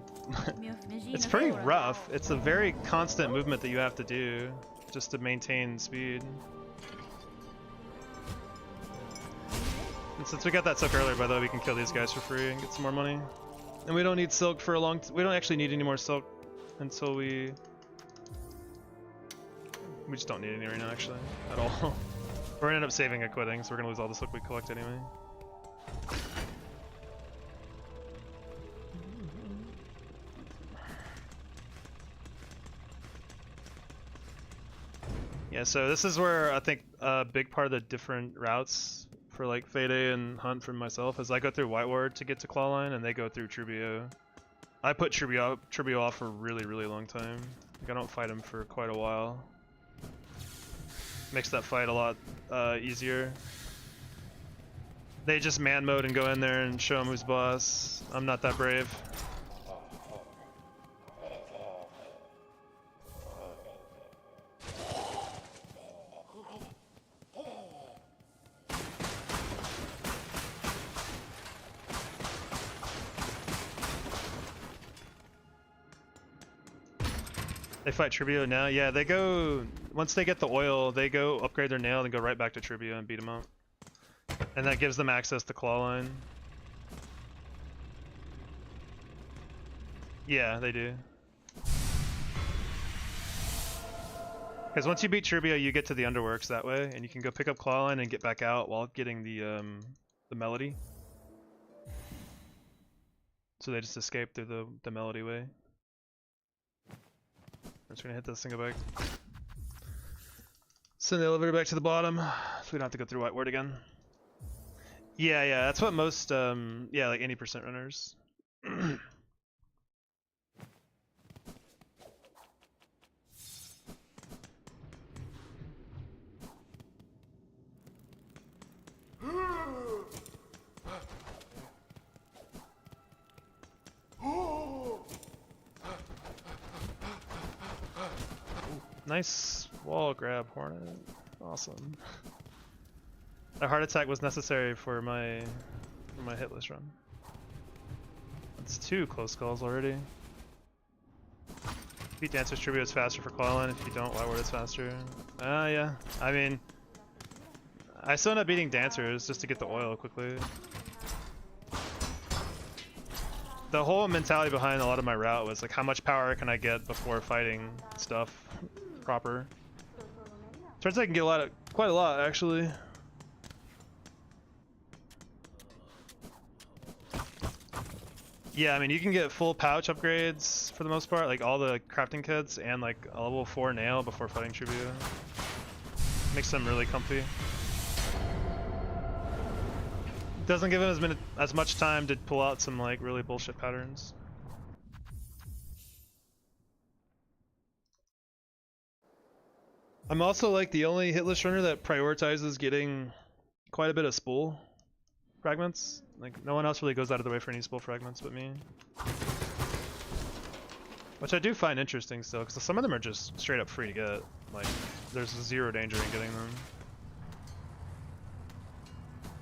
it's pretty rough. It's a very constant movement that you have to do just to maintain speed. And since we got that silk earlier, by the way, we can kill these guys for free and get some more money. And we don't need silk for a long we don't actually need any more silk until we just don't need any right now actually at all. We're gonna end up saving and quitting, so we're gonna lose all the silk we collect anyway. Yeah, so this is where I think a big part of the different routes for like Fayday and Hunt for myself is I go through White Ward to get to Clawline and they go through Trubio. I put Trubio off for a really, really long time. Like I don't fight him for quite a while. Makes that fight a lot easier. They just man mode and go in there and show him who's boss. I'm not that brave. They fight Trubio now? Yeah, they go... Once they get the oil, they go upgrade their nail and go right back to Trubio and beat him up. And that gives them access to Clawline. Yeah, they do. Because once you beat Trubio, you get to the Underworks that way, and you can go pick up Clawline and get back out while getting the Melody. So they just escape through the Melody way. I'm just gonna hit this thing back. Send the elevator back to the bottom, so we don't have to go through White Ward again. Yeah, that's what most, yeah, like 80% runners. Nice wall grab, Hornet. Awesome. A heart attack was necessary for my hitless run. That's 2 close calls already. Beat Dancer's Tribute is faster for Clawline. If you don't, White Ward is faster. Yeah. I mean, I still end up beating Dancers just to get the oil quickly. The whole mentality behind a lot of my route was like, how much power can I get before fighting stuff proper? Turns out I can get quite a lot actually. Yeah, I mean, you can get full pouch upgrades for the most part, like all the crafting kits and like a level 4 nail before fighting Tribute. Makes them really comfy. Doesn't give him as much time to pull out some like really bullshit patterns. I'm also like the only hitless runner that prioritizes getting quite a bit of spool fragments. Like no one else really goes out of the way for any spool fragments but me. Which I do find interesting still, because some of them are just straight up free to get. Like, there's zero danger in getting them.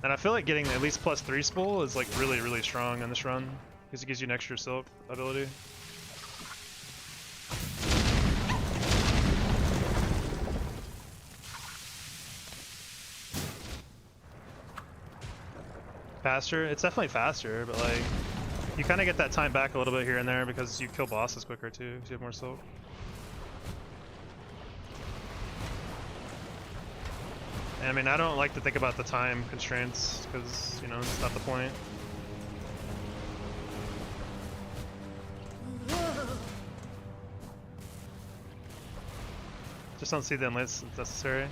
And I feel like getting at least +3 spool is like really, really strong in this run, because it gives you an extra silk ability. Faster? It's definitely faster, but like, you kind of get that time back a little bit here and there because you kill bosses quicker too, because you have more silk. And I mean, I don't like to think about the time constraints, because, you know, it's not the point. Just don't see the unless it's necessary.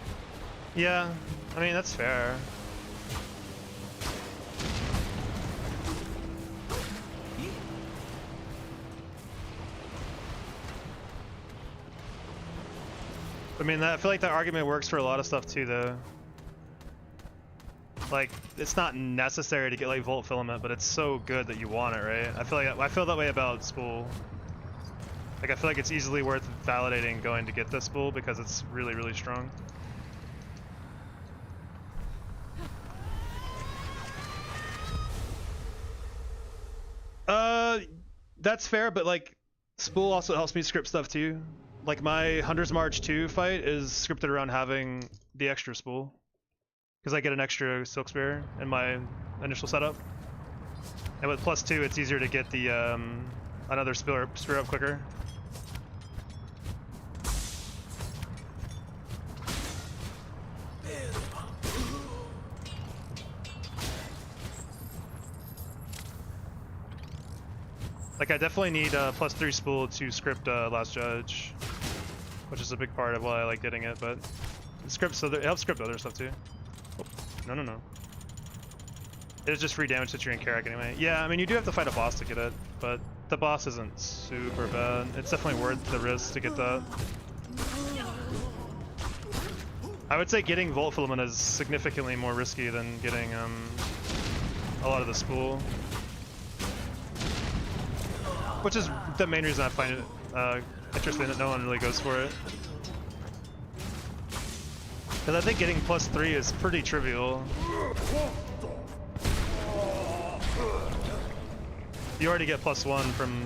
Yeah, I mean, that's fair. I mean, I feel like that argument works for a lot of stuff too, though. Like, it's not necessary to get like Volt Filament, but it's so good that you want it, right? I feel that way about spool. Like, I feel like it's easily worth validating going to get this spool because it's really, really strong. That's fair, but like, spool also helps me script stuff too. Like my Hunter's March 2 fight is scripted around having the extra spool. Because I get an extra Silk Spear in my initial setup. And with +2 it's easier to get the another spear up quicker. Like I definitely need +3 spool to script Last Judge, which is a big part of why I like getting it. But it helps script other stuff too. Oh, no. It is just free damage to Treant Carrack anyway. Yeah, I mean you do have to fight a boss to get it, but the boss isn't super bad. It's definitely worth the risk to get that. I would say getting Volt Filament is significantly more risky than getting a lot of the spool. Which is the main reason I find it interesting that no one really goes for it. Because I think getting +3 is pretty trivial. You already get +1 from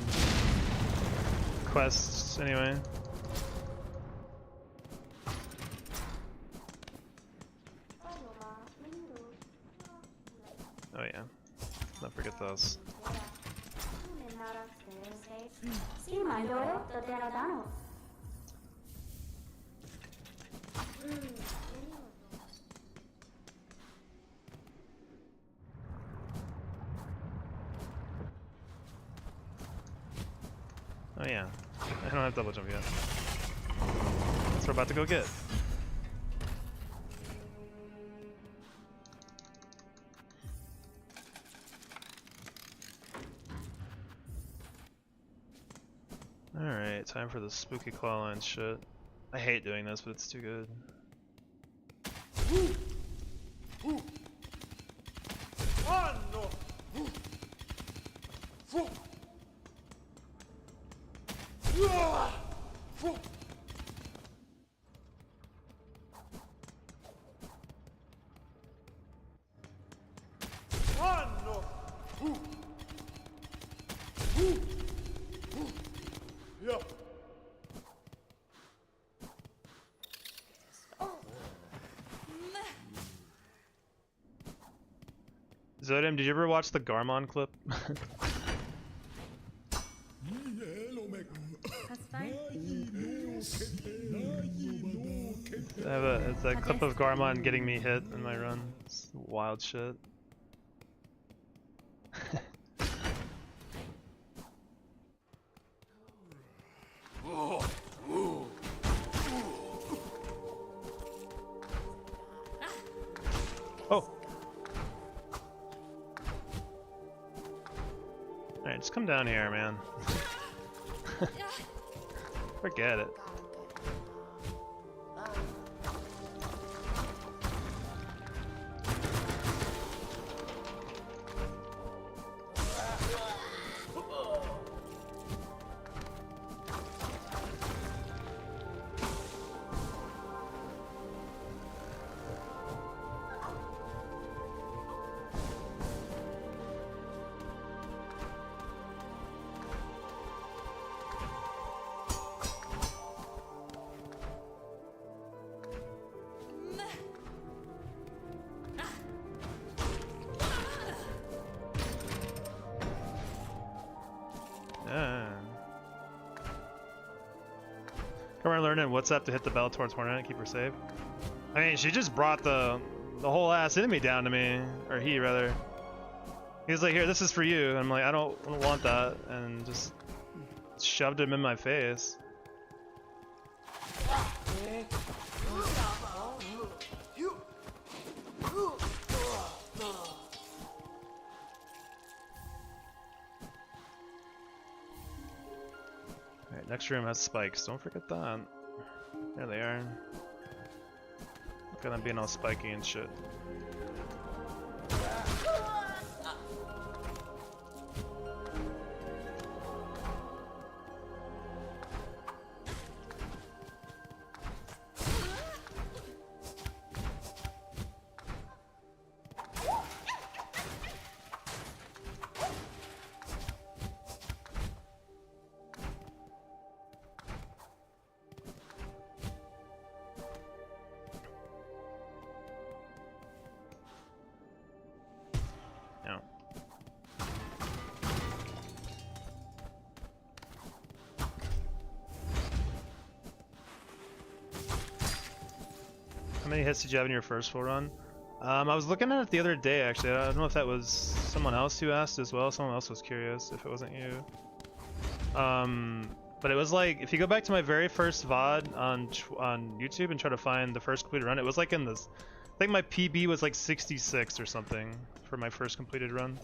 quests anyway. Oh yeah, don't forget those. Oh yeah, I don't have double jump yet. That's what we're about to go get. Alright, time for the spooky claw line shit. I hate doing this, but it's too good. Zodium, did you ever watch the Garmon clip? That's fine. It's a clip of Garmon getting me hit in my run. It's wild shit. Oh! Alright, just come down here, man. Forget it. Come on, learning WhatsApp to hit the Bellator tournament, keep her safe. I mean, she just brought the whole ass enemy down to me, or he rather. He was like, "Here, this is for you." And I'm like, I don't want that," and just shoved him in my face. Alright, next room has spikes. Don't forget that. There they are. Look at them being all spiky and shit. How many hits did you have in your first full run? I was looking at it the other day actually. I don't know if that was someone else who asked as well. Someone else was curious if it wasn't you. But it was like, if you go back to my very first VOD on YouTube and try to find the first completed run, it was like in this, I think my PB was like 66 or something for my first completed run.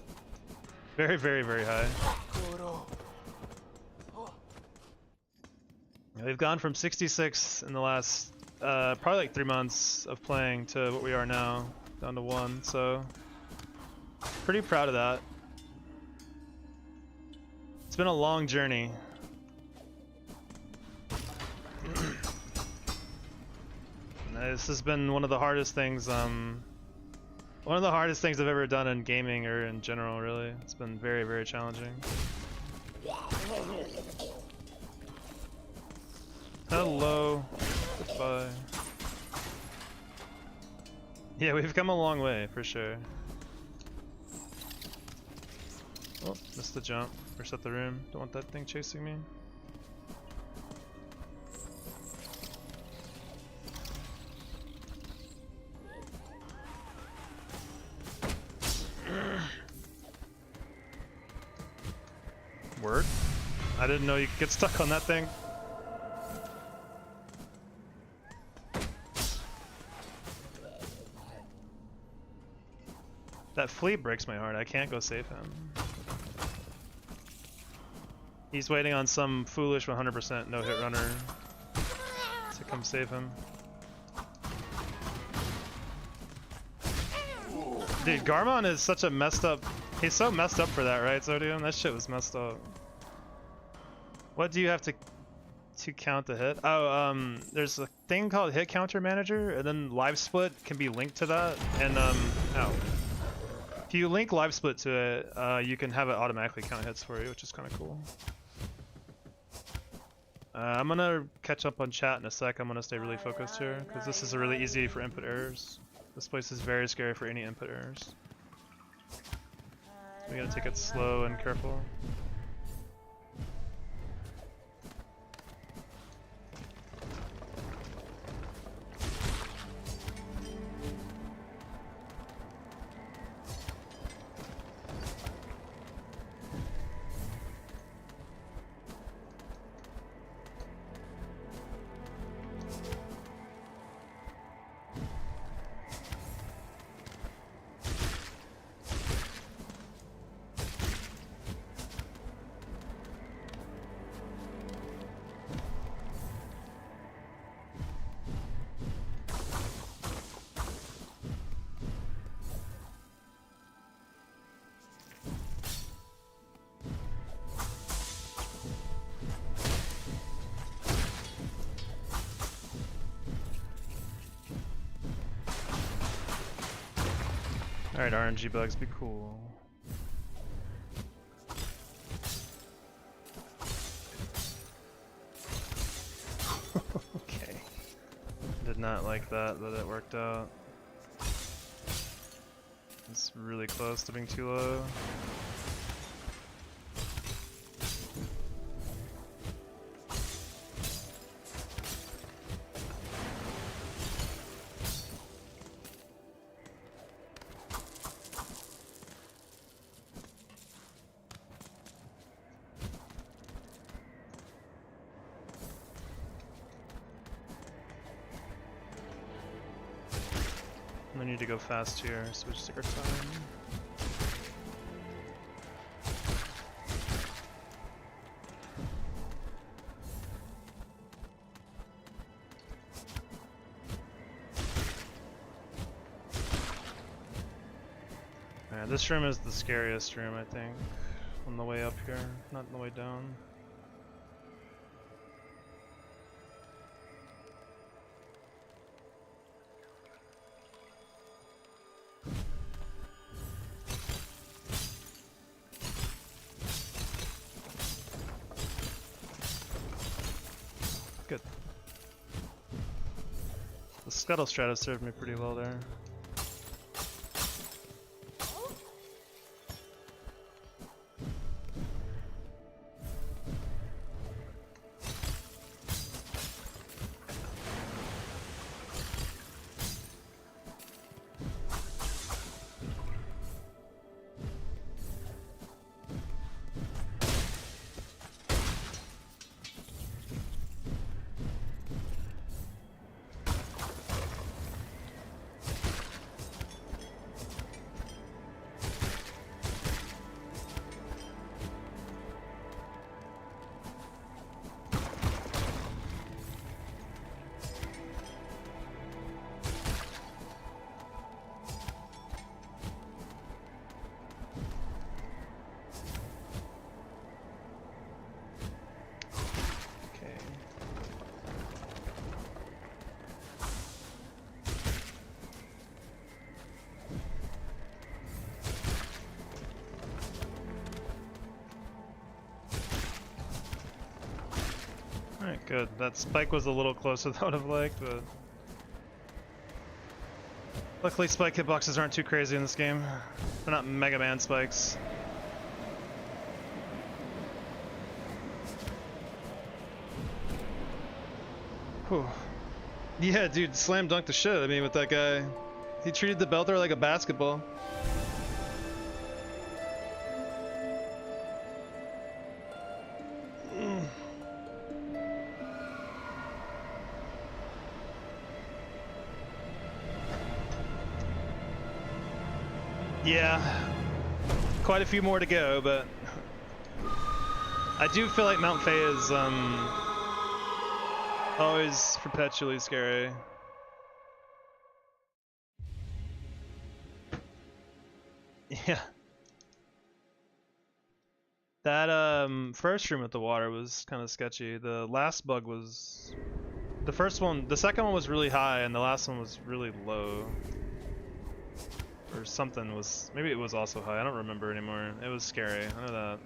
Very, very, very high. Yeah, we've gone from 66 in the last probably like 3 months of playing to what we are now, down to 1, so pretty proud of that. It's been a long journey. This has been one of the hardest things, I've ever done in gaming or in general, really. It's been very, very challenging. Hello. Goodbye. Yeah, we've come a long way, for sure. Oh, missed the jump. Reset the room. Don't want that thing chasing me. Word? I didn't know you could get stuck on that thing. That flea breaks my heart. I can't go save him. He's waiting on some foolish 100% no-hit runner to come save him. Dude, Garmon is such a messed up... He's so messed up for that, right, Zodium? That shit was messed up. What do you have to count the hit? Oh, there's a thing called Hit Counter Manager, and then Live Split can be linked to that, and ow. If you link Live Split to it, you can have it automatically count hits for you, which is kind of cool. I'm gonna catch up on chat in a sec. I'm gonna stay really focused here, because this is really easy for input errors. This place is very scary for any input errors. So we gotta take it slow and careful. Alright, RNG bugs, be cool. Okay. Did not like that, but it worked out. It's really close to being too low. need to go fast here, so we just take our time. Alright, this room is the scariest room, I think, on the way up here, not on the way down. Good. The Scuttle Strat has served me pretty well there. Alright, good. That spike was a little closer than I would have liked, but luckily spike hitboxes aren't too crazy in this game. They're not Mega Man spikes. Whew. Yeah, dude, slam dunked the shit. I mean, with that guy, he treated the belter like a basketball. Yeah, quite a few more to go, but I do feel like Mount Faye is always perpetually scary. Yeah. That first room with the water was kind of sketchy. The last bug was the second one was really high and the last one was really low. Or something was, maybe it was also high, I don't remember anymore. It was scary, I know that.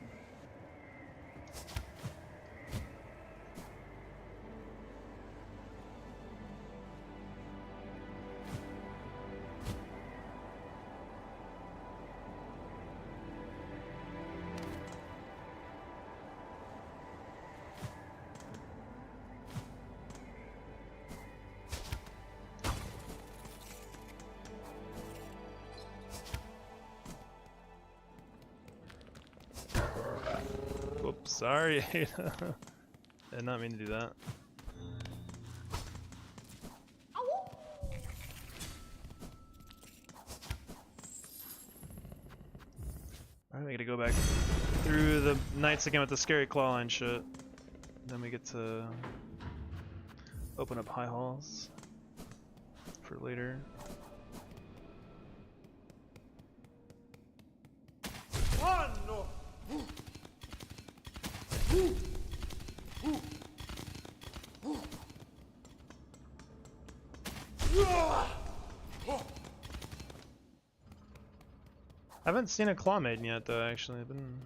Oops, sorry. Did not mean to do that. Alright, we gotta go back through the nights again with the scary clawline shit. Then we get to open up high halls for later. I haven't seen a claw maiden yet though, actually. I've been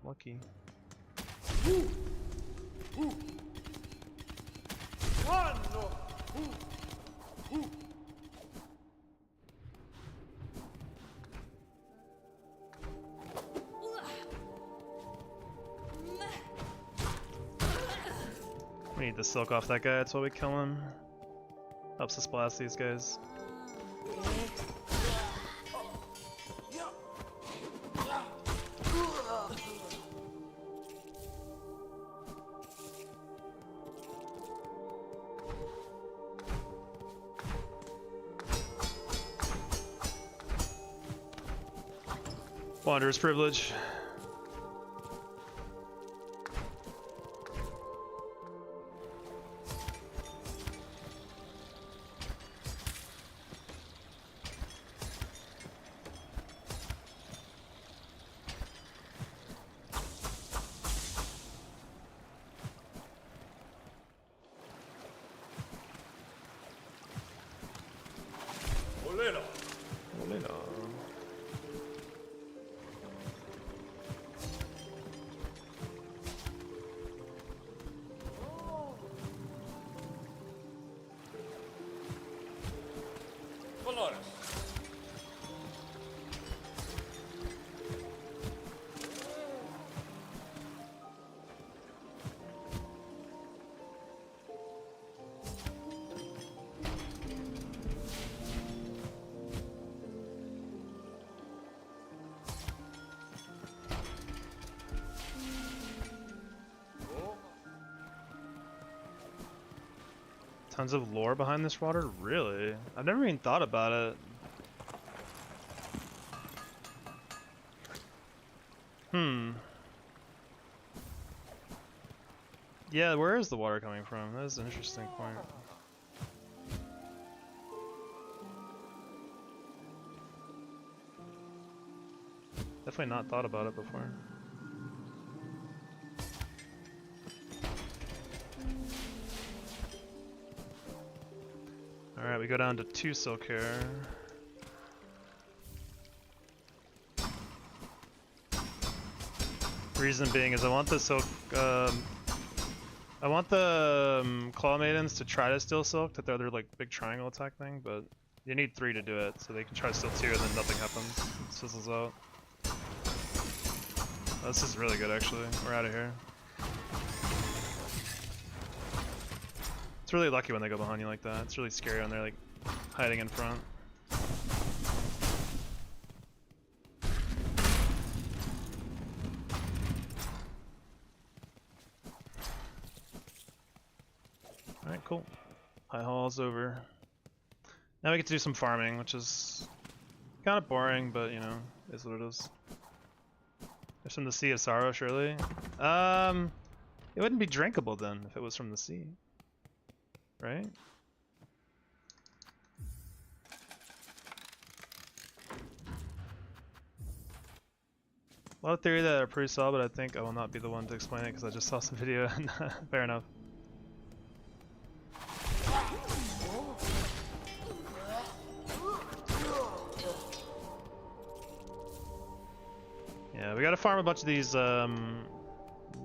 lucky. We need to silk off that guy, that's why we kill him. Helps us blast these guys. Wanderer's privilege. Tons of lore behind this water? Really? I've never even thought about it. Yeah, where is the water coming from? That is an interesting point. Definitely not thought about it before. Alright, we go down to 2 silk here. Reason being is I want the silk, I want the claw maidens to try to steal silk to throw their like big triangle attack thing, but you need 3 to do it, so they can try to steal 2 and then nothing happens. It sizzles out. Oh, this is really good actually. We're out of here. It's really lucky when they go behind you like that. It's really scary when they're like hiding in front. Alright, cool. High hall's over. Now we get to do some farming, which is kind of boring, but you know, is what it is. There's from the Sea of Sorrow, surely. It wouldn't be drinkable then if it was from the sea. Right? A lot of theory that are pretty solid, but I think I will not be the one to explain it because I just saw some video and fair enough. Yeah, we gotta farm a bunch of these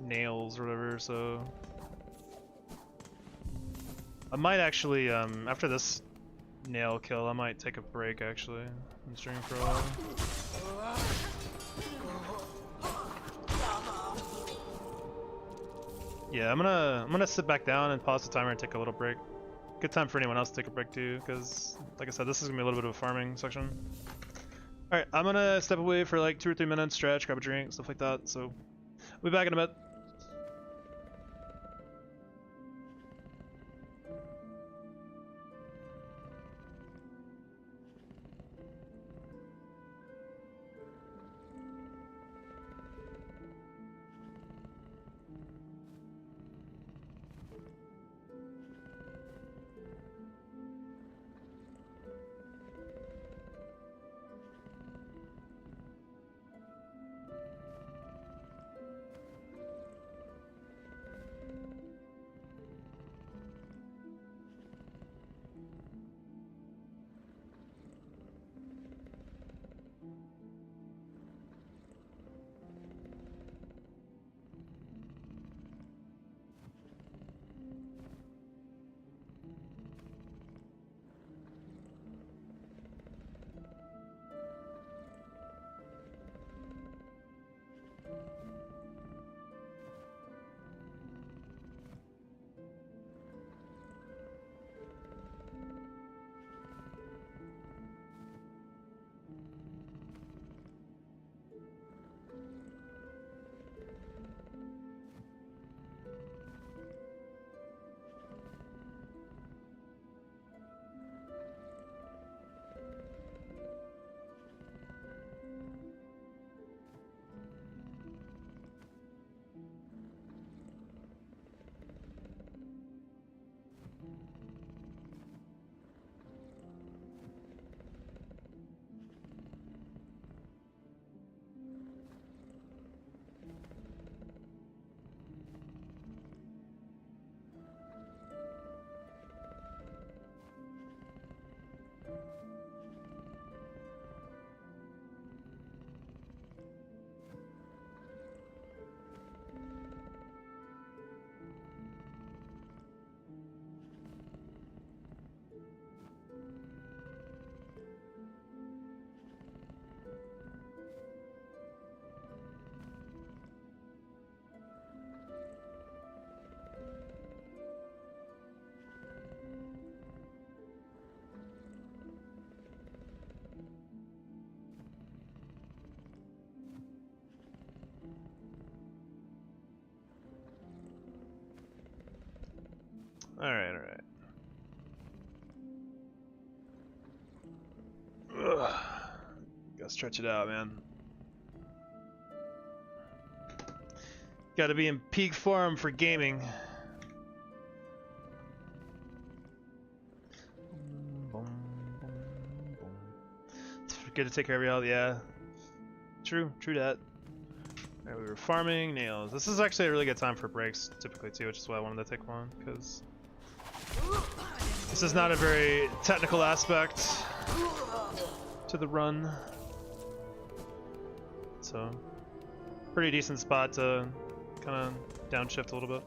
nails or whatever, so I might actually, after this nail kill, I might take a break actually and stream for a while. Yeah, I'm gonna sit back down and pause the timer and take a little break. Good time for anyone else to take a break too, because like I said, this is gonna be a little bit of a farming section. Alright, I'm gonna step away for like 2 or 3 minutes, stretch, grab a drink, stuff like that, so we'll be back in a bit. Alright, alright. Ugh. Gotta stretch it out, man. Gotta be in peak form for gaming. It's good to take care of your health, yeah. True that. Alright, we were farming nails. This is actually a really good time for breaks, typically too, which is why I wanted to take one, because this is not a very technical aspect to the run. So, pretty decent spot to kind of downshift a little bit.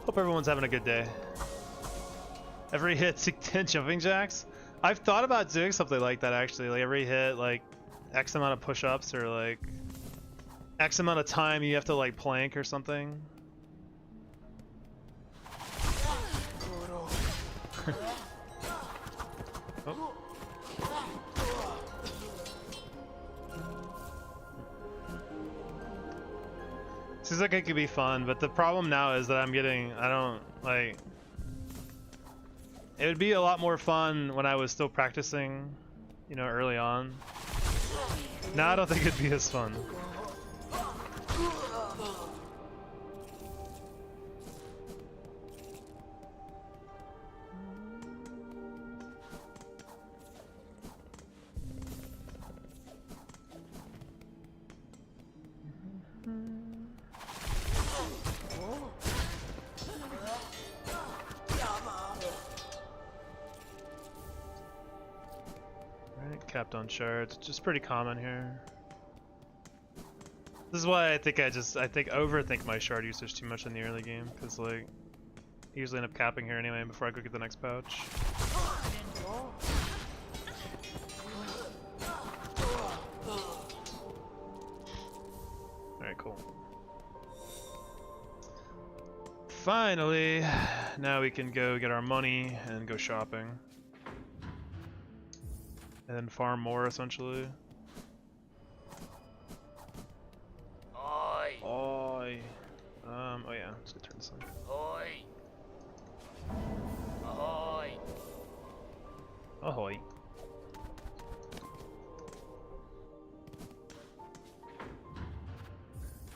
Hope everyone's having a good day. Every hit 10 jumping jacks? I've thought about doing something like that actually. Like every hit, like X amount of push-ups or like X amount of time you have to like plank or something. Oh. Seems like it could be fun, but the problem now is that I don't like. It would be a lot more fun when I was still practicing, you know, early on. Now I don't think it'd be as fun. Capped on shards, just pretty common here. This is why I think I overthink my shard usage too much in the early game, because like I usually end up capping here anyway before I go get the next pouch. Alright, cool. Finally, now we can go get our money and go shopping. And then farm more, essentially. Oi! Oi! Oh yeah, let's go turn this on. Oi! Ahoy! Ahoy.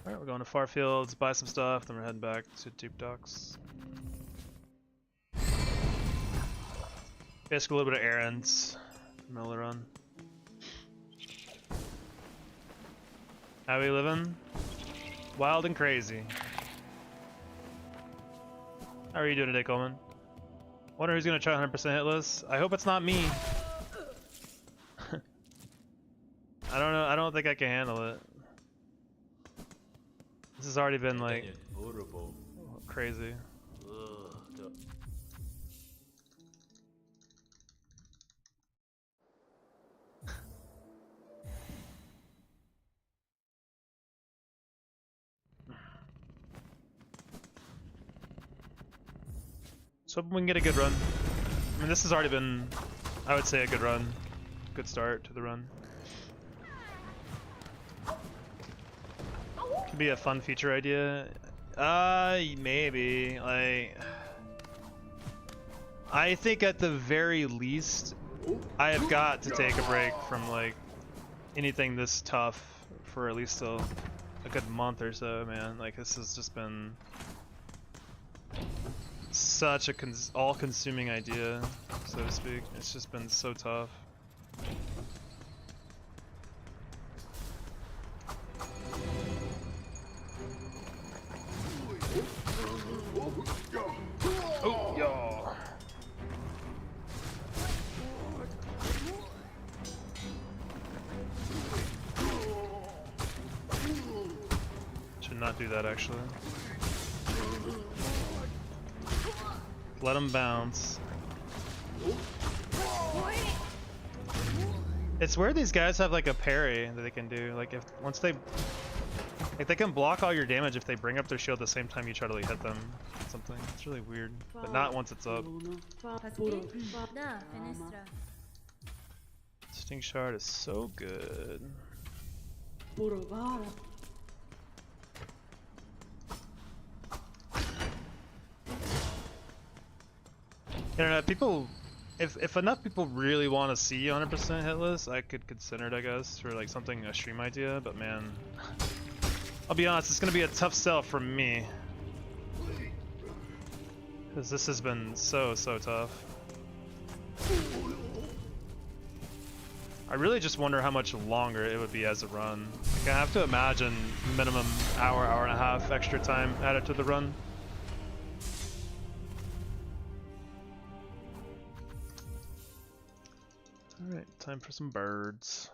Alright, we're going to far fields, buy some stuff, then we're heading back to Duke Docks. Basically a little bit of errands. Middle of the run. How we living? Wild and crazy. How are you doing today, Coleman? Wonder who's gonna try 100% hitless. I hope it's not me. I don't know. I don't think I can handle it. This has already been like crazy. So we can get a good run. I mean, this has already been, I would say, a good run. Good start to the run. Could be a fun feature idea. Maybe. Like, I think at the very least, I have got to take a break from like anything this tough for at least a good month or so, man. Like, this has just been such a all-consuming idea, so to speak. It's just been so tough. Oh, yo. Should not do that, actually. Let them bounce. It's weird these guys have like a parry that they can do. Like if once they can block all your damage if they bring up their shield at the same time you try to like hit them. Something. It's really weird. But not once it's up. Sting shard is so good. Internet people, if enough people really want to see 100% hitless, I could consider it, I guess, for like something, a stream idea. But man, I'll be honest, it's gonna be a tough sell for me, because this has been so tough. I really just wonder how much longer it would be as a run. Like, I have to imagine minimum hour and a half extra time added to the run. Alright, time for some birds.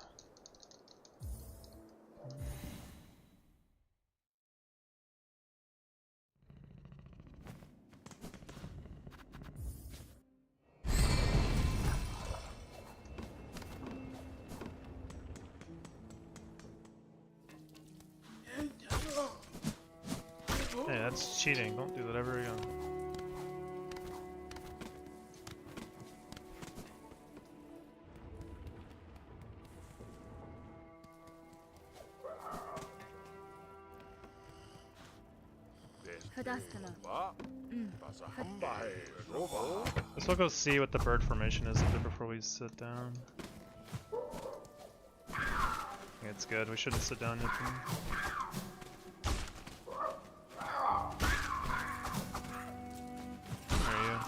Hey, that's cheating. Don't do that ever again. Let's go see what the bird formation is before we sit down. Okay, it's good. We shouldn't sit down yet. Where are you?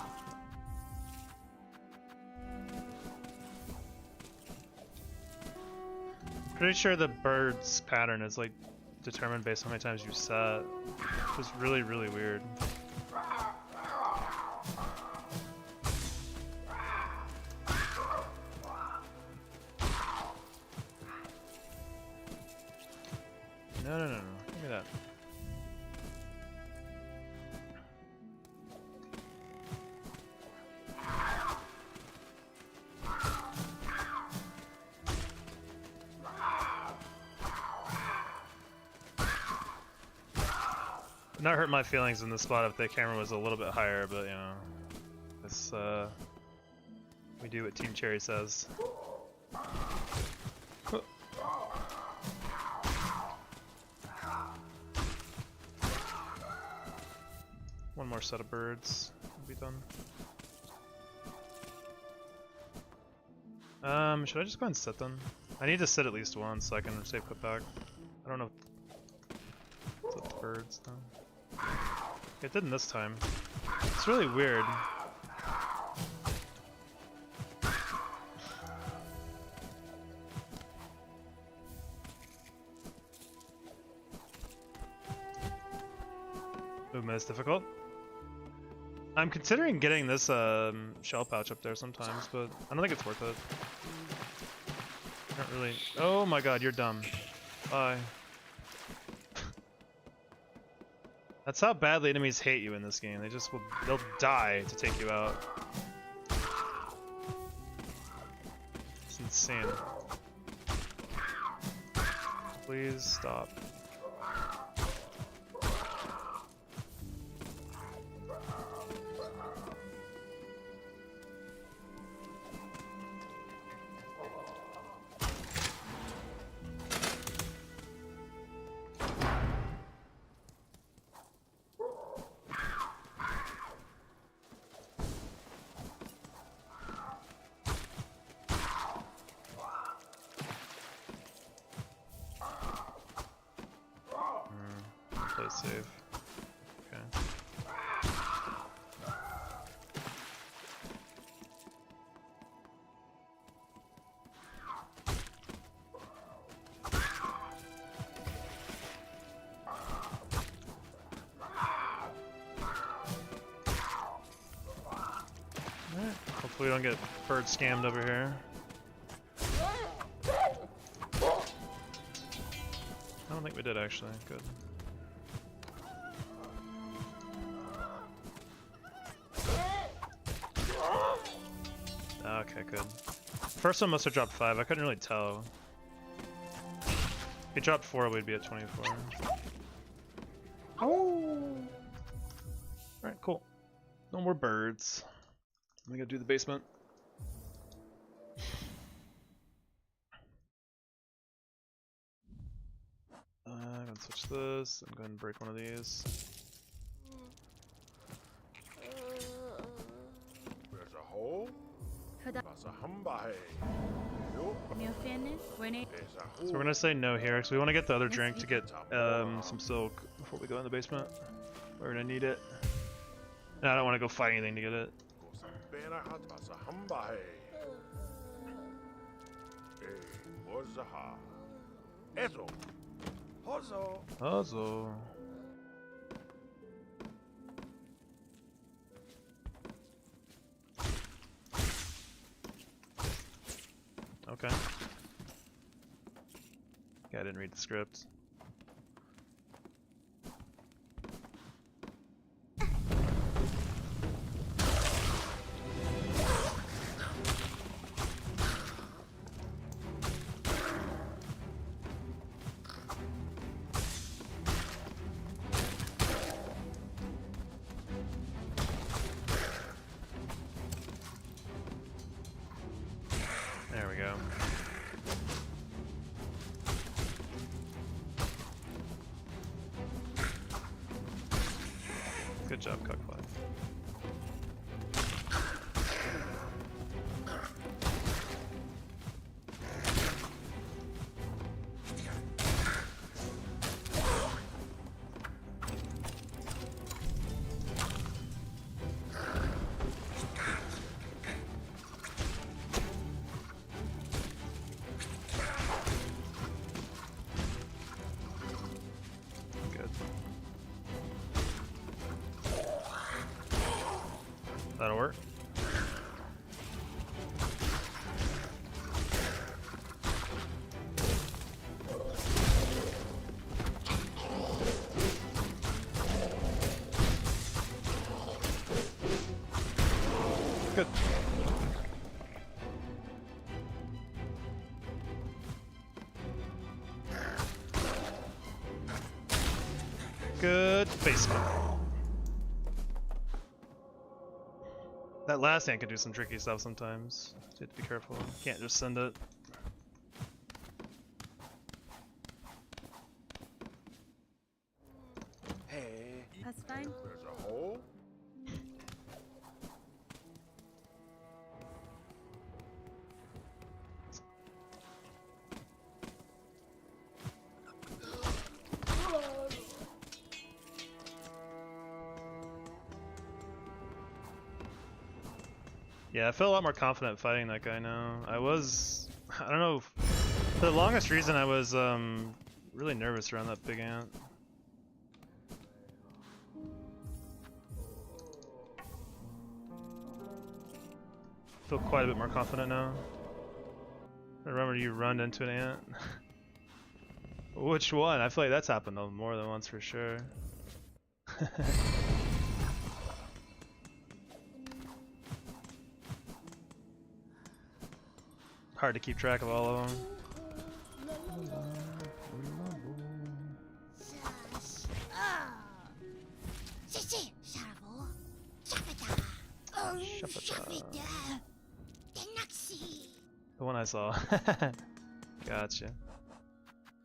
Pretty sure the bird's pattern is like determined based on how many times you set. Which is really weird. No. Give me that. Not hurt my feelings in the spot if the camera was a little bit higher, but you know, this we do what Team Cherry says. One more set of birds will be done. Should I just go ahead and sit them? I need to sit at least once so I can save putback. I don't know if it's the birds though. It didn't this time. It's really weird. Movement is difficult. I'm considering getting this shell pouch up there sometimes, but I don't think it's worth it. Not really. Oh my god, you're dumb. Bye. That's how badly enemies hate you in this game. They'll die to take you out. It's insane. Please stop. Play safe. Okay. Alright, hopefully we don't get bird scammed over here. I don't think we did actually. Good. Okay, good. First one must have dropped 5. I couldn't really tell. If he dropped 4, we'd be at 24. Oh! Alright, cool. No more birds. I'm gonna do the basement. and switch this, and go ahead and break one of these. There's a hole. Kada There's a humbahe. So we're gonna say no here, because we want to get the other drink to get some silk before we go in the basement. We're gonna need it. And I don't want to go fight anything to get it. Also. Okay. Yeah, I didn't read the script. There we go. Good job, Cockfly. Good. That'll work. Good. Good basement. That last ant can do some tricky stuff sometimes. So you have to be careful. Can't just send it. Hey. That's fine. There's a hole. Yeah, I feel a lot more confident fighting that guy now. I don't know, for the longest reason I was really nervous around that big ant. Feel quite a bit more confident now. I remember you run into an ant. Which one? I feel like that's happened more than once for sure. Hard to keep track of all of them. The one I saw. Gotcha.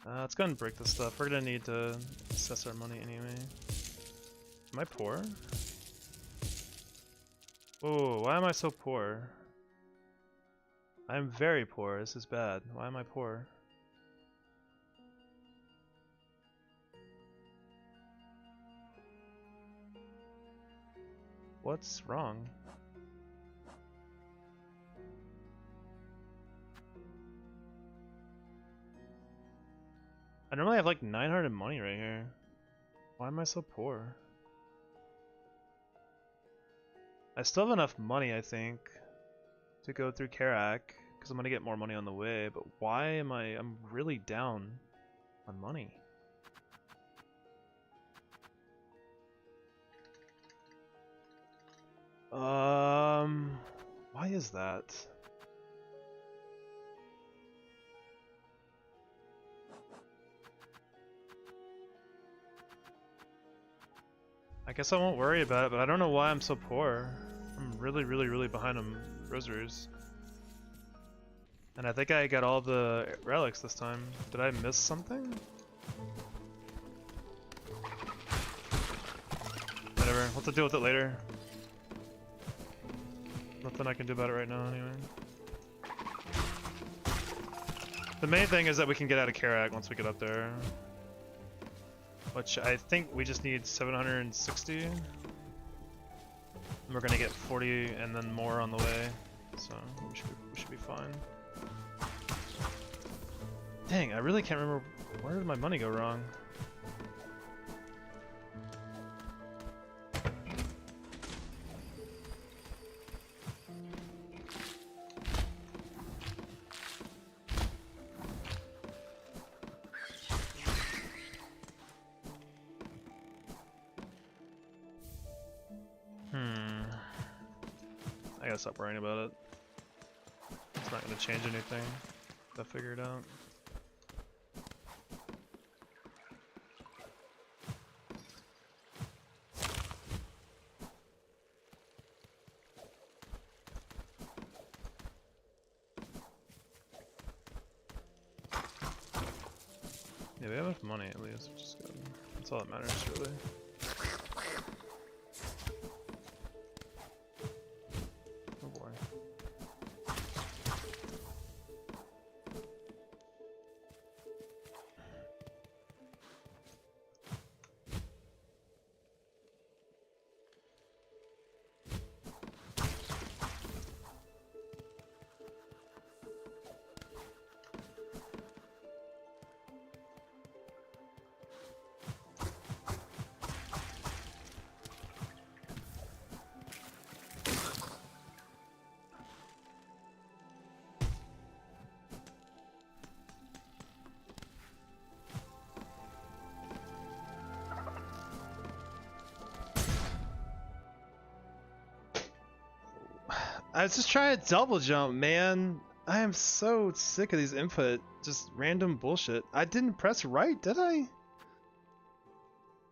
Let's go ahead and break this stuff. We're gonna need to assess our money anyway. Am I poor? Whoa, why am I so poor? I'm very poor. This is bad. Why am I poor? What's wrong? I normally have like 900 money right here. Why am I so poor? I still have enough money, I think, to go through Karak, because I'm gonna get more money on the way, but why am I'm really down on money. Why is that? I guess I won't worry about it, but I don't know why I'm so poor. I'm really behind on rosaries. And I think I got all the relics this time. Did I miss something? whatever. We'll have to deal with it later. Nothing I can do about it right now, anyway. The main thing is that we can get out of Karak once we get up there. Which I think we just need 760. And we're gonna get 40 and then more on the way. So we should be fine. Dang, I really can't remember where did my money go wrong. I gotta stop worrying about it. It's not gonna change anything. I'll figure it out. Yeah, we have enough money at least, which is good. That's all that matters, really. Oh boy. I was just trying to double jump, man. I am so sick of these input, just random bullshit. I didn't press right, did I?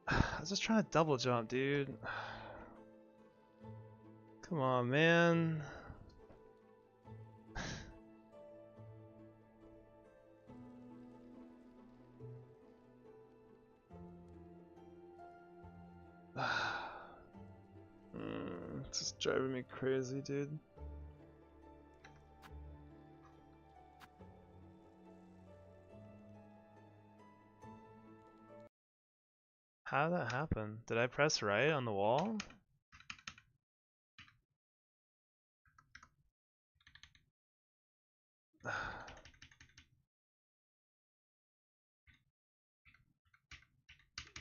I was just trying to double jump, dude. Come on, man. It's just driving me crazy, dude. How did that happen? Did I press right on the wall?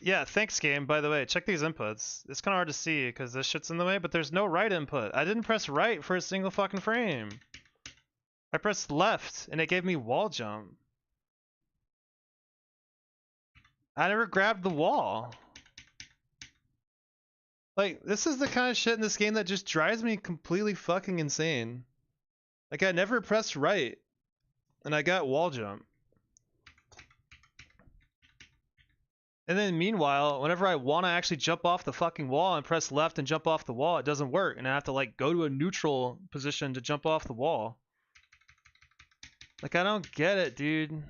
Yeah, thanks game, by the way. Check these inputs. It's kind of hard to see because this shit's in the way, but there's no right input. I didn't press right for a single fucking frame. I pressed left and it gave me wall jump. I never grabbed the wall. Like, this is the kind of shit in this game that just drives me completely fucking insane. Like, I never pressed right and I got wall jump. And then meanwhile, whenever I want to actually jump off the fucking wall and press left and jump off the wall, it doesn't work. And I have to like go to a neutral position to jump off the wall. Like, I don't get it, dude.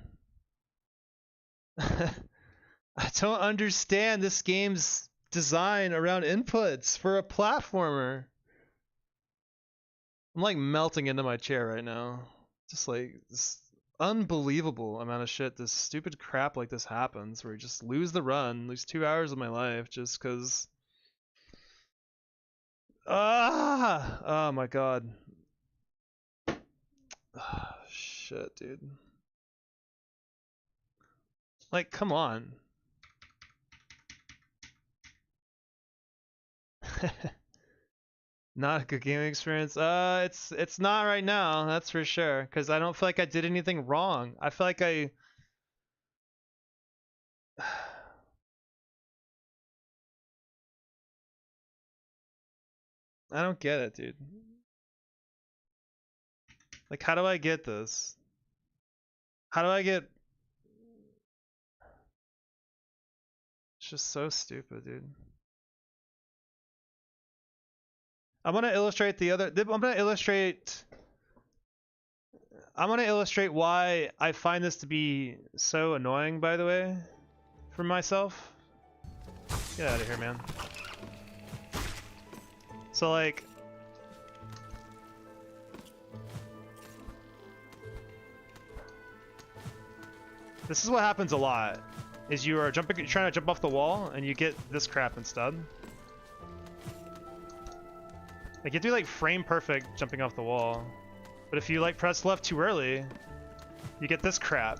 I don't understand this game's design around inputs for a platformer. I'm like melting into my chair right now. Just like this unbelievable amount of shit, this stupid crap like this happens where you just lose the run, lose 2 hours of my life just because. Oh my god. Oh, shit, dude. Like, come on. Not a good gaming experience. It's not right now, that's for sure. Because I don't feel like I did anything wrong. I feel like I don't get it, dude. Like, how do I get this? How do I get? It's just so stupid, dude. I'm gonna illustrate the other. I'm gonna illustrate why I find this to be so annoying, by the way, for myself. Get out of here, man. So like, this is what happens a lot, is you are trying to jump off the wall and you get this crap instead. Like you have to be like frame perfect jumping off the wall. But if you like press left too early, you get this crap.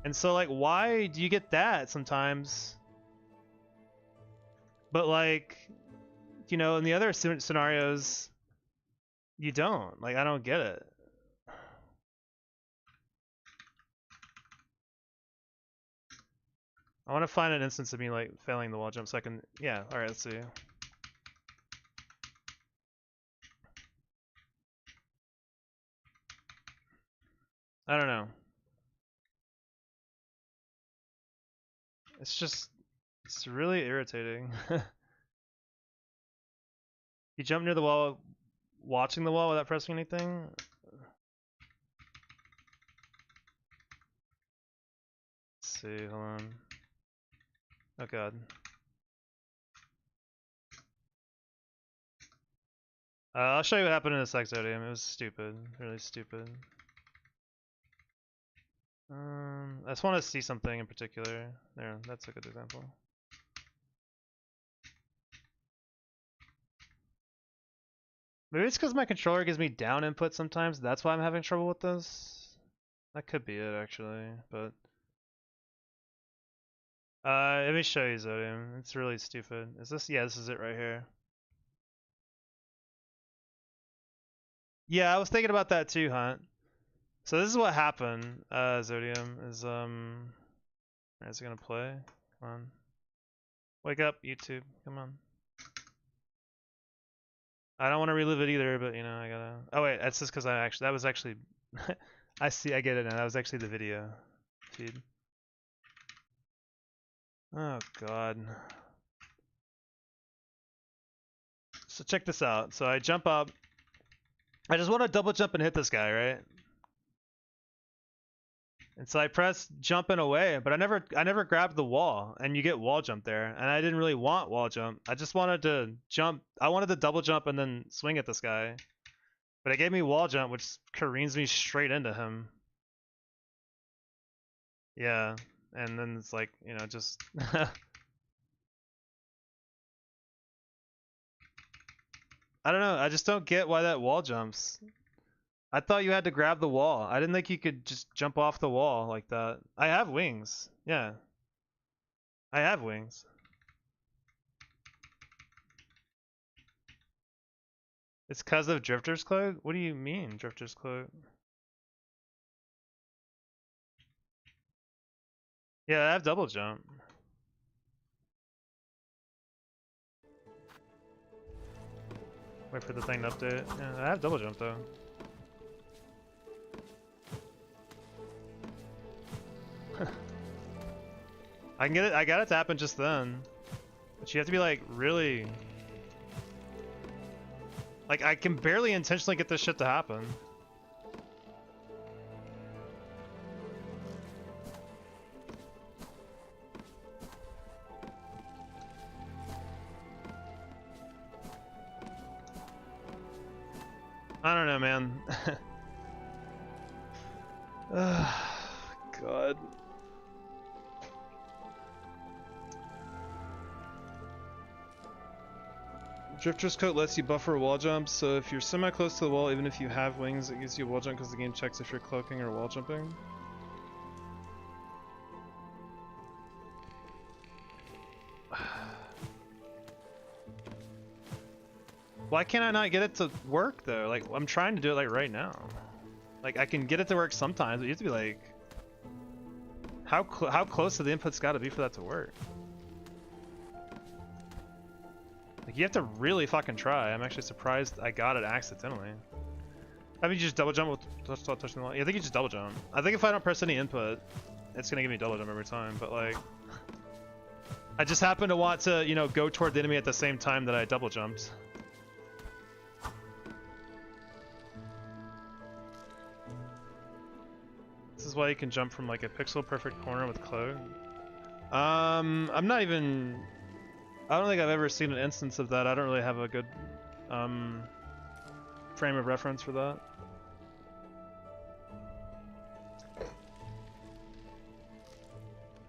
And so like, why do you get that sometimes? But like, you know, in the other scenarios, you don't. Like, I don't get it. I want to find an instance of me like failing the wall jump so I can, yeah, alright, let's see. I don't know. It's really irritating. You jump near the wall, watching the wall without pressing anything? Let's see, hold on. Oh god. I'll show you what happened in a sec, Zodium. It was stupid. Really stupid. I just want to see something in particular. There, that's a good example. Maybe it's because my controller gives me down input sometimes. That's why I'm having trouble with this. That could be it, actually. But let me show you, Zodium. It's really stupid. Is this? Yeah, this is it right here. Yeah, I was thinking about that too, Hunt. So this is what happened, Zodium, is it gonna play? Come on. Wake up, YouTube. Come on. I don't want to relive it either, but you know, I gotta. Oh wait, that's just because that was actually. I see, I get it now. That was actually the video feed. Oh god. So check this out. So I jump up. I just want to double jump and hit this guy, right? And so I press jump and away, but I never grabbed the wall, and you get wall jump there. And I didn't really want wall jump. I just wanted to jump. I wanted to double jump and then swing at this guy. But it gave me wall jump, which careens me straight into him. Yeah, and then it's like, you know, just I don't know. I just don't get why that wall jumps. I thought you had to grab the wall. I didn't think you could just jump off the wall like that. I have wings. Yeah. I have wings. It's because of Drifter's Cloak? What do you mean, Drifter's Cloak? Yeah, I have double jump. Wait for the thing to update. Yeah, I have double jump though. I can get it. I got it to happen just then. But you have to be like really. Like I can barely intentionally get this shit to happen. I don't know, man. God. Drifter's Coat lets you buffer wall jumps, so if you're semi-close to the wall, even if you have wings, it gives you a wall jump because the game checks if you're cloaking or wall jumping. Why can't I not get it to work though? Like, I'm trying to do it like right now. Like, I can get it to work sometimes, but you have to be like, how close to the input's got to be for that to work? Like, you have to really fucking try. I'm actually surprised I got it accidentally. I mean, you just double jump without touching the wall. Yeah, I think you just double jump. I think if I don't press any input, it's gonna give me double jump every time. But like, I just happen to want to, you know, go toward the enemy at the same time that I double jumped. This is why you can jump from like a pixel perfect corner with cloak. I'm not even. I don't think I've ever seen an instance of that. I don't really have a good frame of reference for that.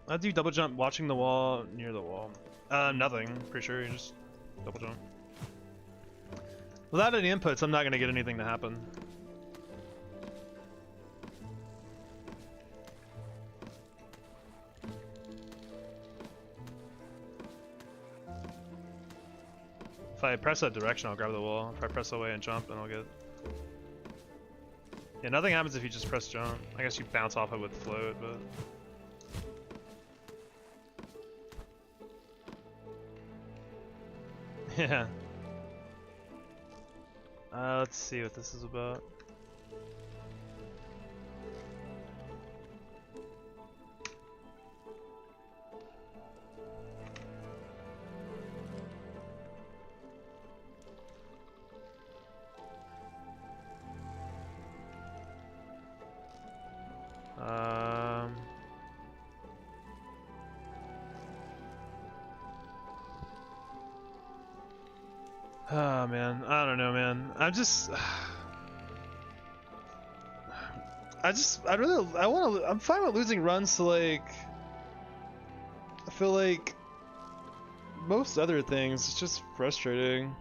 How do you double jump watching the wall near the wall? Nothing. Pretty sure you just double jump. Without any inputs, I'm not gonna get anything to happen. If I press that direction, I'll grab the wall. If I press away and jump, then I'll get... Yeah, nothing happens if you just press jump. I guess you bounce off it with float, but... Yeah. Let's see what this is about. Oh man, I don't know, man. I'm fine with losing runs to like, I feel like most other things, it's just frustrating.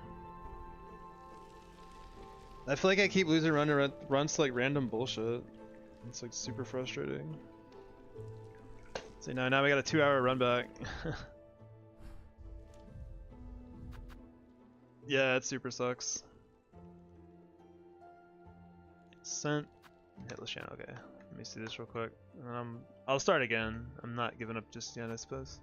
I feel like I keep losing runs to like random bullshit. It's like super frustrating. So now we got a 2-hour run back. Yeah, it super sucks. Sent Hitless channel. Okay, let me see this real quick, and then I'll start again. I'm not giving up just yet, I suppose.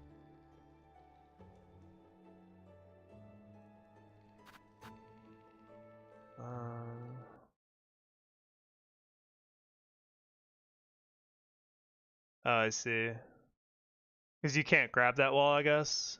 Oh, I see. Because you can't grab that wall, I guess.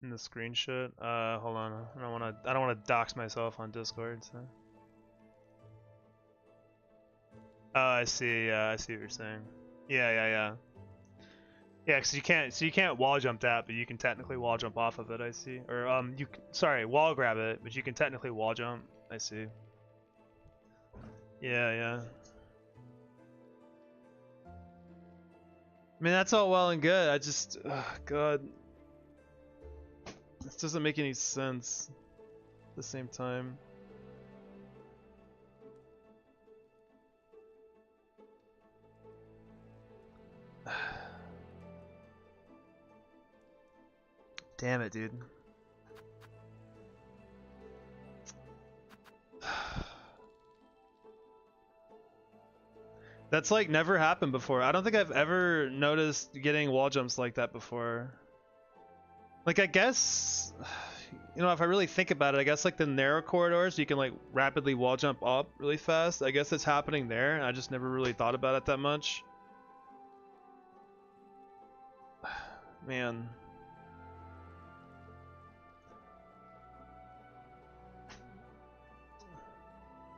In the screenshot. Hold on. I don't wanna dox myself on Discord, so. Oh, I see. Yeah, I see what you're saying. Yeah. Yeah, because you can't wall jump that, but you can technically wall jump off of it. I see. Or sorry, wall grab it, but you can technically wall jump. I see. Yeah. I mean, that's all well and good. I just, God, this doesn't make any sense. At the same time. Damn it, dude. That's like never happened before. I don't think I've ever noticed getting wall jumps like that before. Like, I guess, you know, if I really think about it, I guess like the narrow corridors, you can like rapidly wall jump up really fast. I guess it's happening there. I just never really thought about it that much. Man.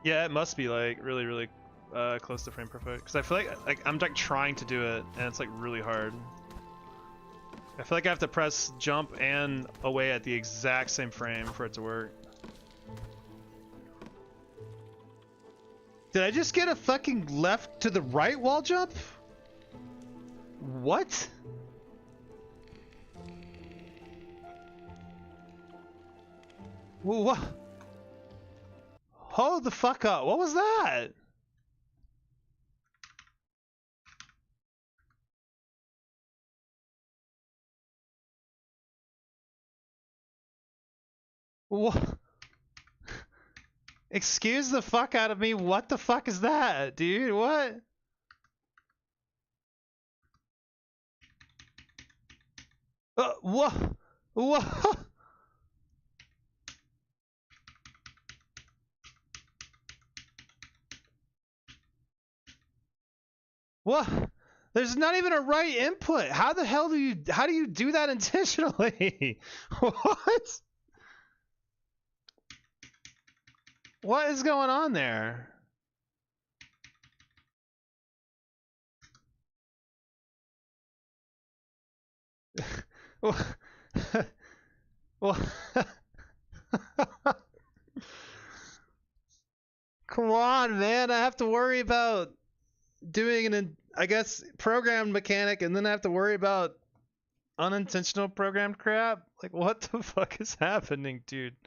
Yeah, it must be like really close to frame perfect. Because I feel like I'm like trying to do it, and it's like really hard. I feel like I have to press jump and away at the exact same frame for it to work. Did I just get a fucking left to the right wall jump? What? What? Hold the fuck up. What was that? What? Excuse the fuck out of me. What the fuck is that, dude? What? What? What? What? There's not even a right input. How the hell do you do that intentionally? What? What is going on there? Well, well, come on, man. I have to worry about doing an, I guess, programmed mechanic, and then I have to worry about unintentional programmed crap. Like, what the fuck is happening, dude?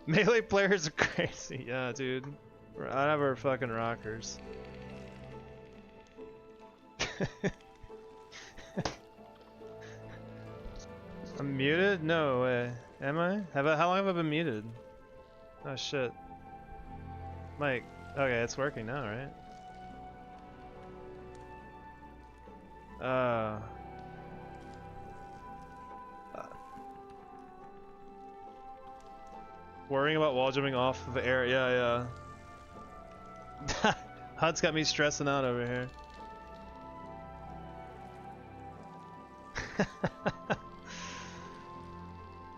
Melee players are crazy. Yeah, dude. I have our fucking rockers. I'm muted? No way. Am I? How long have I been muted? Oh shit. Mike. Okay, it's working now, right? Worrying about wall jumping off of air. Yeah, yeah. HUD's got me stressing out over here.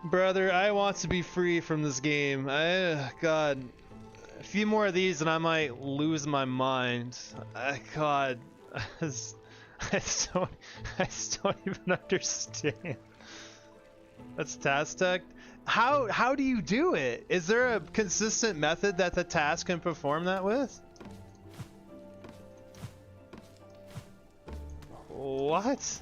Brother, I want to be free from this game. God, a few more of these and I might lose my mind. God, I still don't even understand. That's task tech. How do you do it? Is there a consistent method that the task can perform that with? What?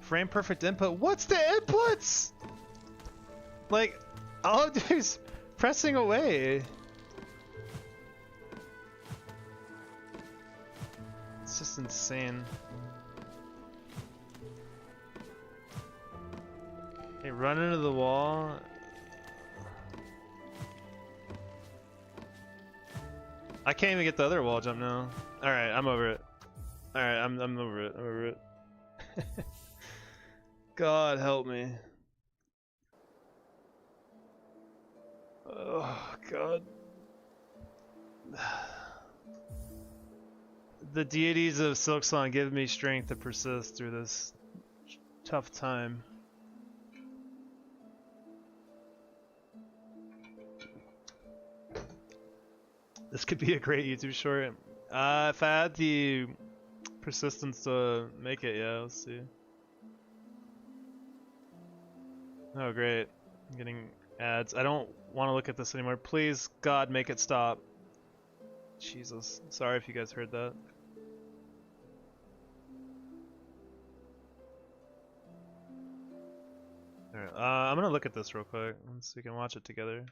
Frame perfect input. What's the inputs? Like, all I do is pressing away. It's just insane. Hey, run into the wall. I can't even get the other wall jump now. Alright, I'm over it. Alright, I'm over it. I'm over it. God help me. Oh, God. The deities of Silksong give me strength to persist through this tough time. This could be a great YouTube short. If I had the persistence to make it, yeah, let's see. Oh, great. I'm getting ads. I don't want to look at this anymore. Please, God, make it stop. Jesus. Sorry if you guys heard that. Alright, I'm gonna look at this real quick so we can watch it together.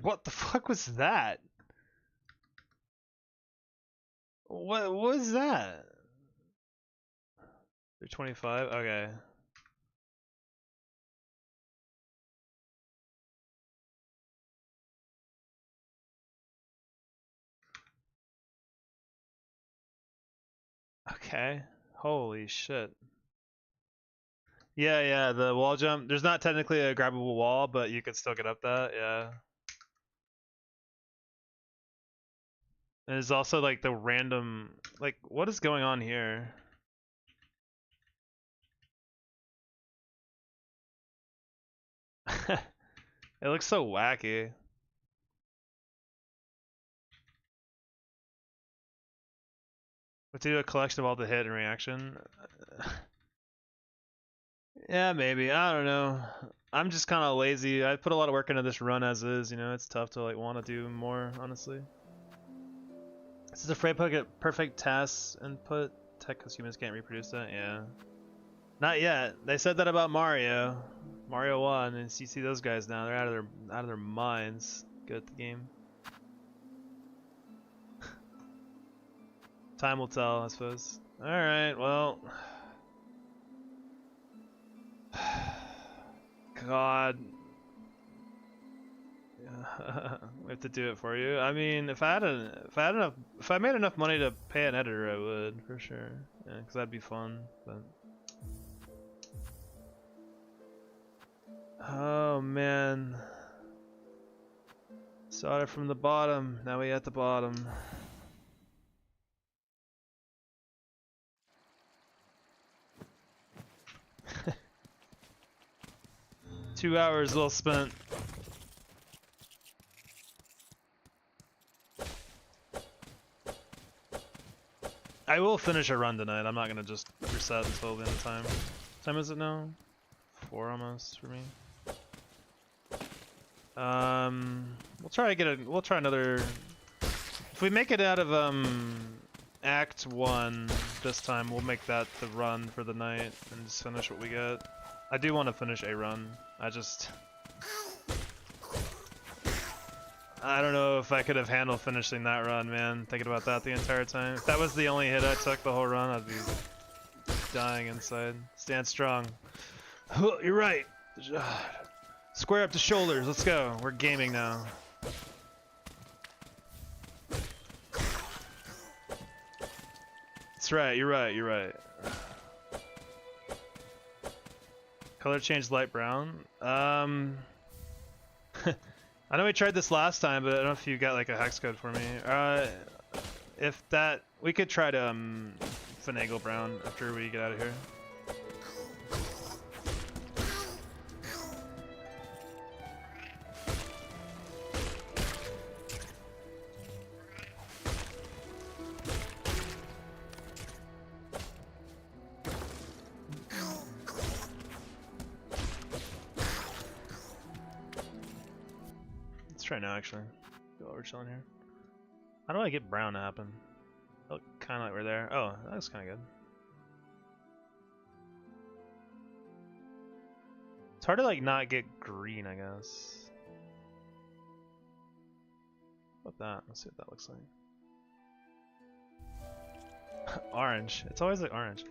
What the fuck was that? What was that? They're 25? Okay. Okay. Holy shit. Yeah, yeah, the wall jump. There's not technically a grabbable wall, but you could still get up that, yeah. And there's also like the random, like, what is going on here? It looks so wacky. But to do a collection of all the hit and reaction. Yeah, maybe. I don't know. I'm just kind of lazy. I put a lot of work into this run as is, you know, it's tough to like want to do more, honestly. This is a perfect task input tech because humans can't reproduce that, yeah. Not yet. They said that about Mario. Mario 1, and you see those guys now, they're out of their minds. Good at the game. Time will tell, I suppose. Alright, well. God. We have to do it for you. I mean, if I made enough money to pay an editor, I would for sure. Yeah, because that'd be fun. But oh man, started from the bottom. Now we at the bottom. 2 hours well spent. I will finish a run tonight. I'm not gonna just reset until the end of time. What time is it now? 4 almost for me. We'll try to get a. We'll try another. If we make it out of Act 1 this time, we'll make that the run for the night and just finish what we get. I do want to finish a run. I don't know if I could have handled finishing that run, man. Thinking about that the entire time. If that was the only hit I took the whole run, I'd be dying inside. Stand strong. You're right. Square up the shoulders. Let's go. We're gaming now. That's right. You're right. You're right. Color change light brown. I know we tried this last time, but I don't know if you got like a hex code for me. If that, we could try to finagle brown after we get out of here. Right now, actually. While we're chilling here. How do I get brown to happen? Look kind of like we're there. Oh, that looks kind of good. It's hard to like not get green, I guess. What about that? Let's see what that looks like. Orange. It's always like orange.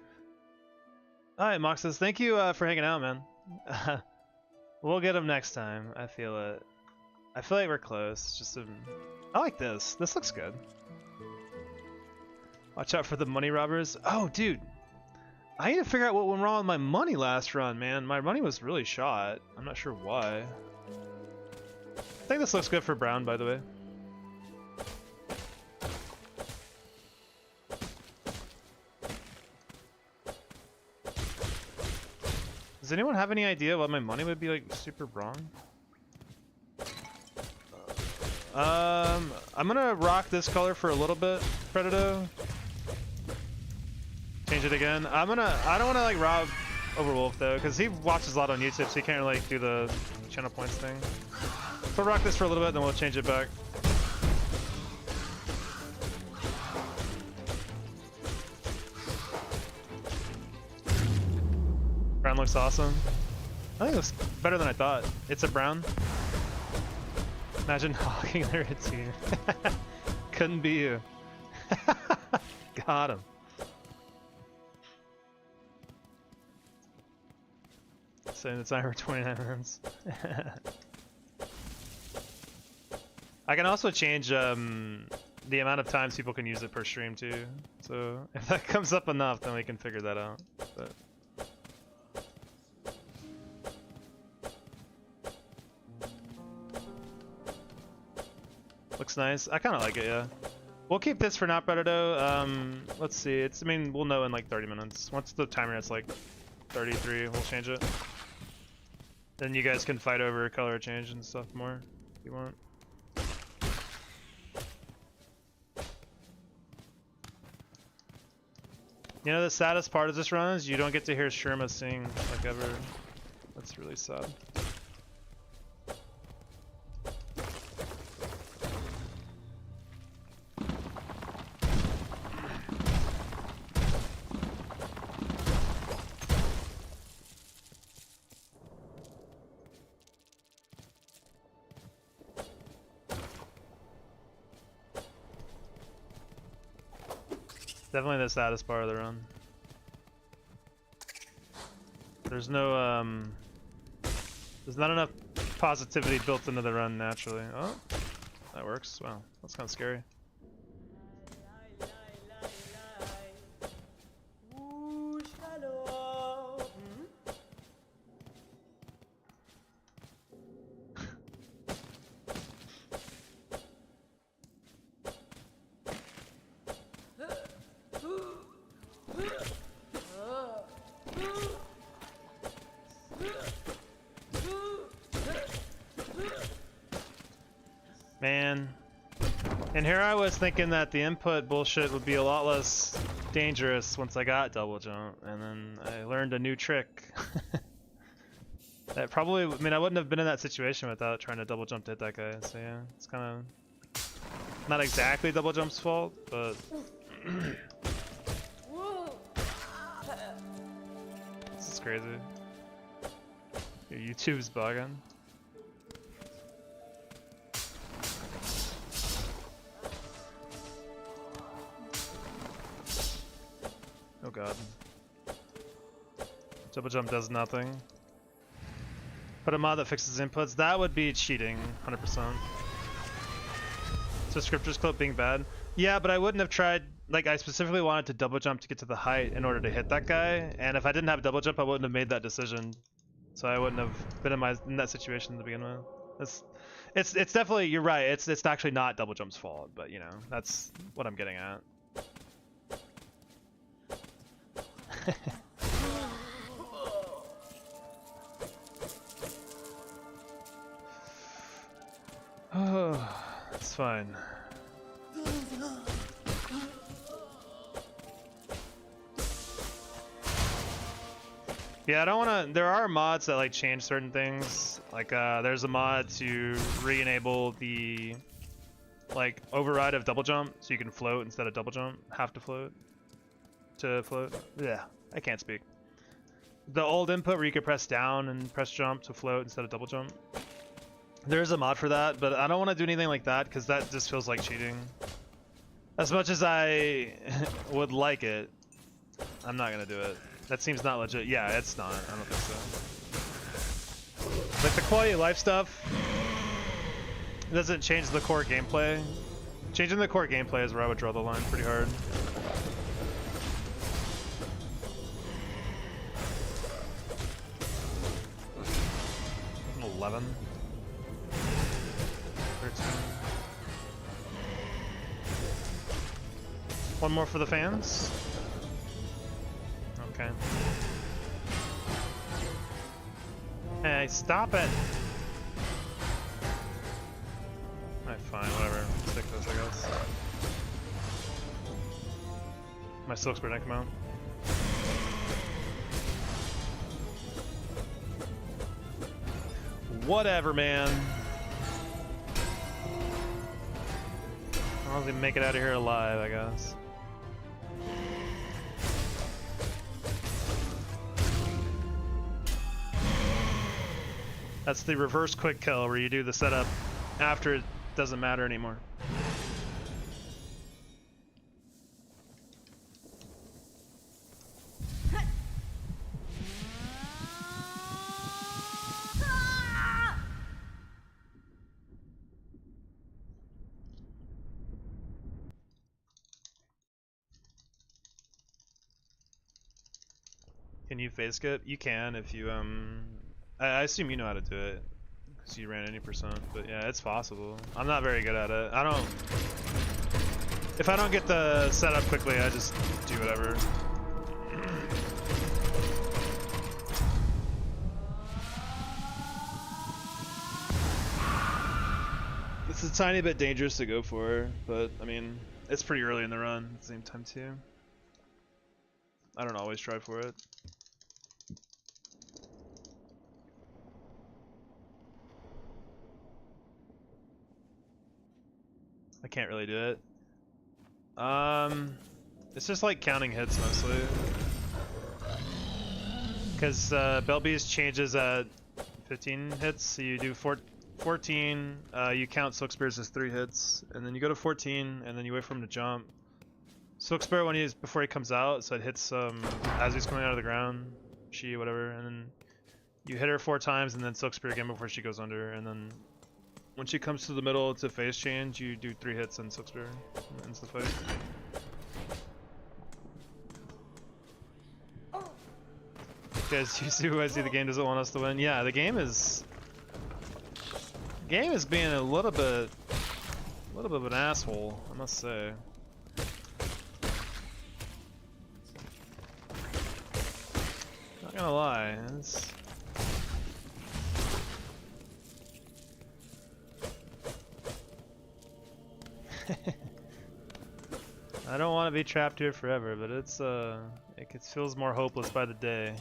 Alright, Moxes, thank you for hanging out, man. We'll get them next time. I feel it. I feel like we're close. Just I like this. This looks good. Watch out for the money robbers. Oh, dude. I need to figure out what went wrong with my money last run, man. My money was really shot. I'm not sure why. I think this looks good for brown, by the way. Does anyone have any idea why my money would be like super wrong? I'm gonna rock this color for a little bit, Predato. Change it again. I don't wanna like rob Overwolf though, because he watches a lot on YouTube, so he can't really like do the channel points thing. So we'll rock this for a little bit, then we'll change it back. Brown looks awesome. I think it looks better than I thought. It's a brown. Imagine hogging their routine. Couldn't be you. Got him. Saying the timer 29 minutes. I can also change the amount of times people can use it per stream too. So if that comes up enough, then we can figure that out. But looks nice. I kind of like it, yeah. We'll keep this for now, Predato. Let's see. I mean, we'll know in like 30 minutes. Once the timer hits like 33, we'll change it. Then you guys can fight over color change and stuff more if you want. You know, the saddest part of this run is you don't get to hear Sherma sing like ever. That's really sad. Definitely the saddest part of the run. There's no, there's not enough positivity built into the run naturally. Oh, that works. Wow, that's kind of scary. Man. And here I was thinking that the input bullshit would be a lot less dangerous once I got double jump, and then I learned a new trick. That probably, I mean, I wouldn't have been in that situation without trying to double jump to hit that guy, so yeah, it's kind of not exactly double jump's fault, but this is crazy. Your YouTube's bugging. Oh god. Double jump does nothing. But a mod that fixes inputs, that would be cheating, 100%. So scriptures clip being bad. Yeah, but I wouldn't have tried, like I specifically wanted to double jump to get to the height in order to hit that guy, and if I didn't have double jump, I wouldn't have made that decision. So I wouldn't have been in that situation to begin with. It's definitely, you're right, it's actually not double jump's fault, but you know, that's what I'm getting at. Oh, it's fine. Yeah, I don't want to. There are mods that like change certain things. Like, there's a mod to re-enable the like override of double jump, so you can float instead of double jump. Have to float. Yeah, I can't speak. The old input where you could press down and press jump to float instead of double jump. There is a mod for that, but I don't want to do anything like that because that just feels like cheating. As much as I would like it, I'm not gonna do it. That seems not legit. Yeah, it's not. I don't think so. Like the quality of life stuff doesn't change the core gameplay. Changing the core gameplay is where I would draw the line pretty hard. I'm 11. 13. One more for the fans. Okay. Hey, stop it! Alright, fine, whatever. Stick to this, I guess. My Silksong didn't come out. Whatever, man. I'll even make it out of here alive, I guess. That's the reverse quick kill where you do the setup after it doesn't matter anymore. Can you phase skip? You can if you I assume you know how to do it because you ran any percent, but yeah, it's possible. I'm not very good at it. If I don't get the setup quickly, I just do whatever. It's a tiny bit dangerous to go for, but I mean, it's pretty early in the run at the same time too. I don't always try for it. I can't really do it. It's just like counting hits mostly. Because Belby's changes at 15 hits, so you do 14, you count Silkspears as 3 hits, and then you go to 14, and then you wait for him to jump. Silkspear before he comes out, so it hits as he's coming out of the ground, she, whatever, and then you hit her 4 times, and then Silkspear again before she goes under, and then when she comes to the middle to phase change, you do 3 hits and Silkspear ends the fight. Guys, you see who I see the game doesn't want us to win? Yeah, the game is being a little bit of an asshole, I must say. Not gonna lie, I don't want to be trapped here forever, but it feels more hopeless by the day.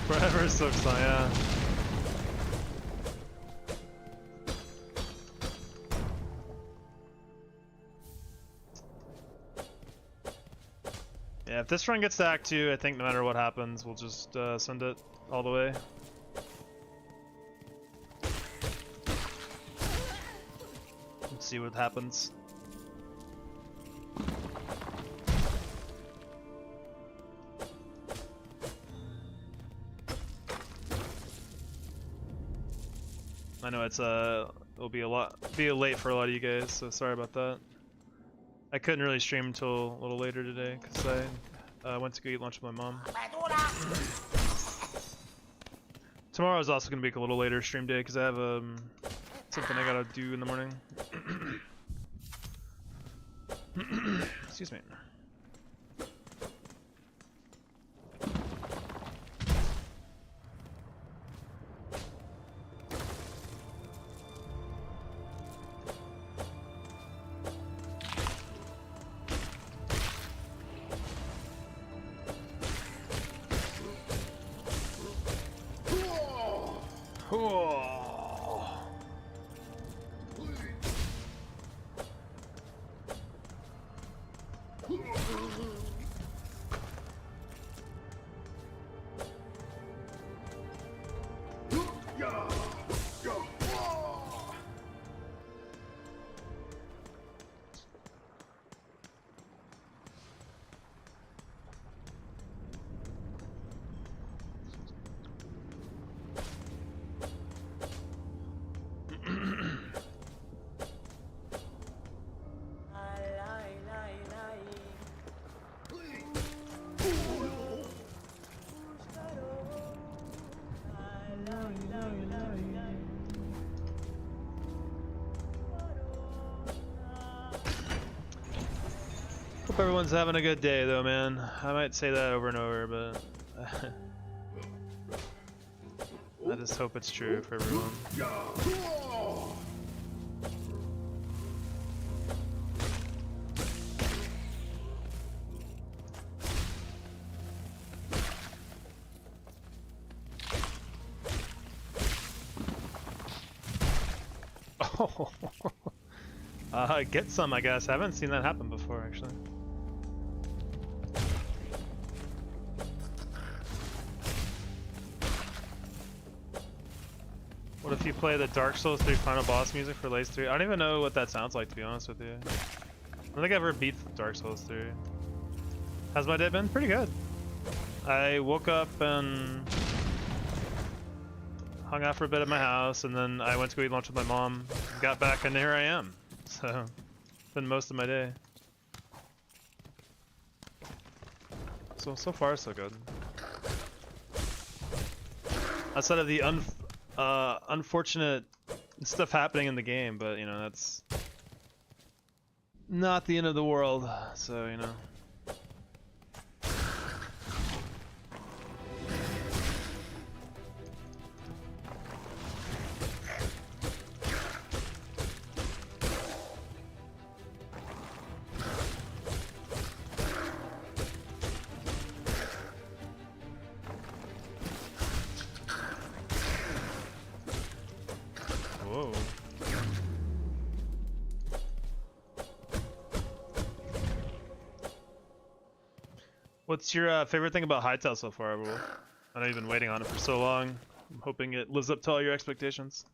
Forever Silksong, yeah. Yeah, if this run gets to Act 2, I think no matter what happens, we'll just send it all the way. Let's see what happens. I know it'll be late for a lot of you guys, so sorry about that. I couldn't really stream until a little later today because I went to go eat lunch with my mom. Tomorrow is also gonna be a little later stream day because I have something I gotta do in the morning. Excuse me. Hope everyone's having a good day though, man. I might say that over and over, but I just hope it's true for everyone. Oh, get some, I guess. I haven't seen that happen before, actually. What if you play the Dark Souls 3 final boss music for Lace 3? I don't even know what that sounds like, to be honest with you. I don't think I've ever beat Dark Souls 3. How's my day been? Pretty good. I woke up and hung out for a bit at my house, and then I went to go eat lunch with my mom, got back, and here I am. So, it's been most of my day. So far, so good. Outside of the unfortunate stuff happening in the game, but you know, that's not the end of the world, so you know. Whoa. What's your favorite thing about Hytale so far, Will? I know you've been waiting on it for so long. I'm hoping it lives up to all your expectations.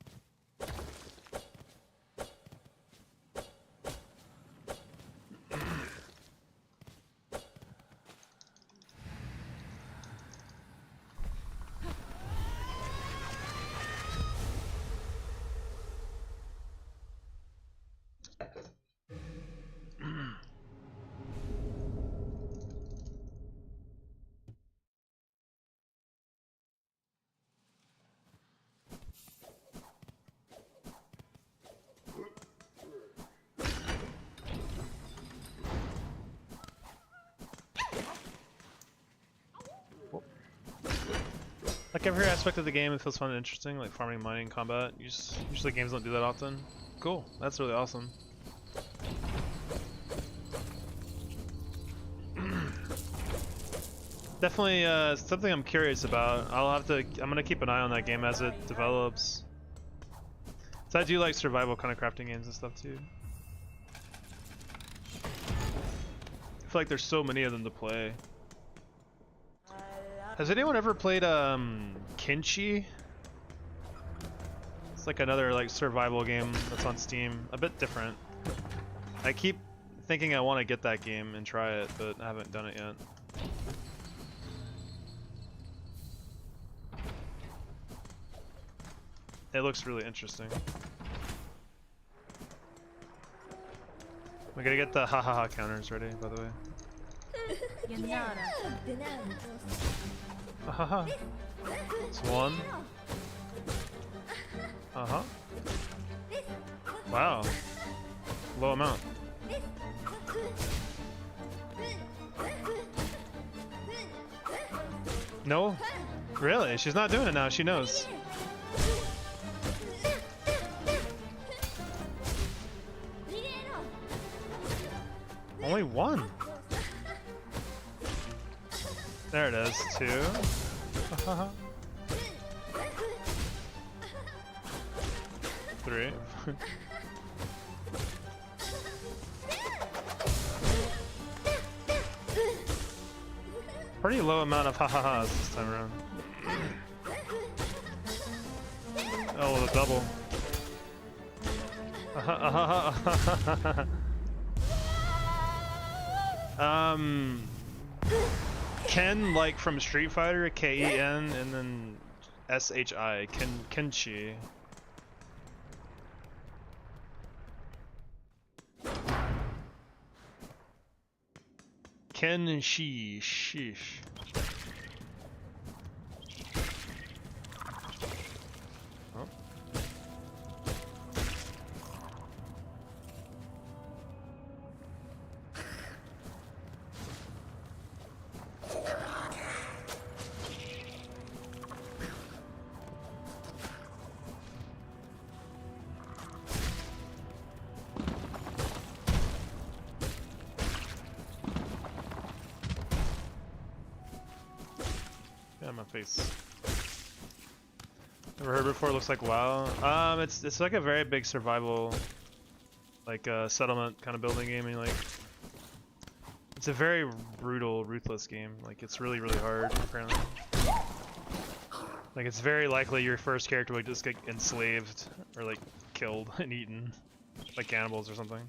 Like every aspect of the game, it feels fun and interesting, like farming, mining, combat. Usually games don't do that often. Cool, that's really awesome. Definitely something I'm curious about. I'm gonna keep an eye on that game as it develops. So I do like survival kind of crafting games and stuff too. I feel like there's so many of them to play. Has anyone ever played Kinchi? It's like another like survival game that's on Steam, a bit different. I keep thinking I want to get that game and try it, but I haven't done it yet. It looks really interesting. We gotta get the ha ha ha counters ready, by the way. Haha. It's one. Uh-huh. Wow. Low amount. No? Really? She's not doing it now, she knows. Only one. There it is, two. Three. Pretty low amount of ha-ha-has this time around. Oh, the double. Ken, like from Street Fighter, K-E-N, and then S-H-I, Kenshi. Kenshi, sheesh. Oh. My face. Never heard before. Looks like WoW. It's like a very big survival, like settlement kind of building game. And like, it's a very brutal, ruthless game. Like it's really hard apparently. Like it's very likely your first character would just get enslaved or like killed and eaten, like cannibals or something.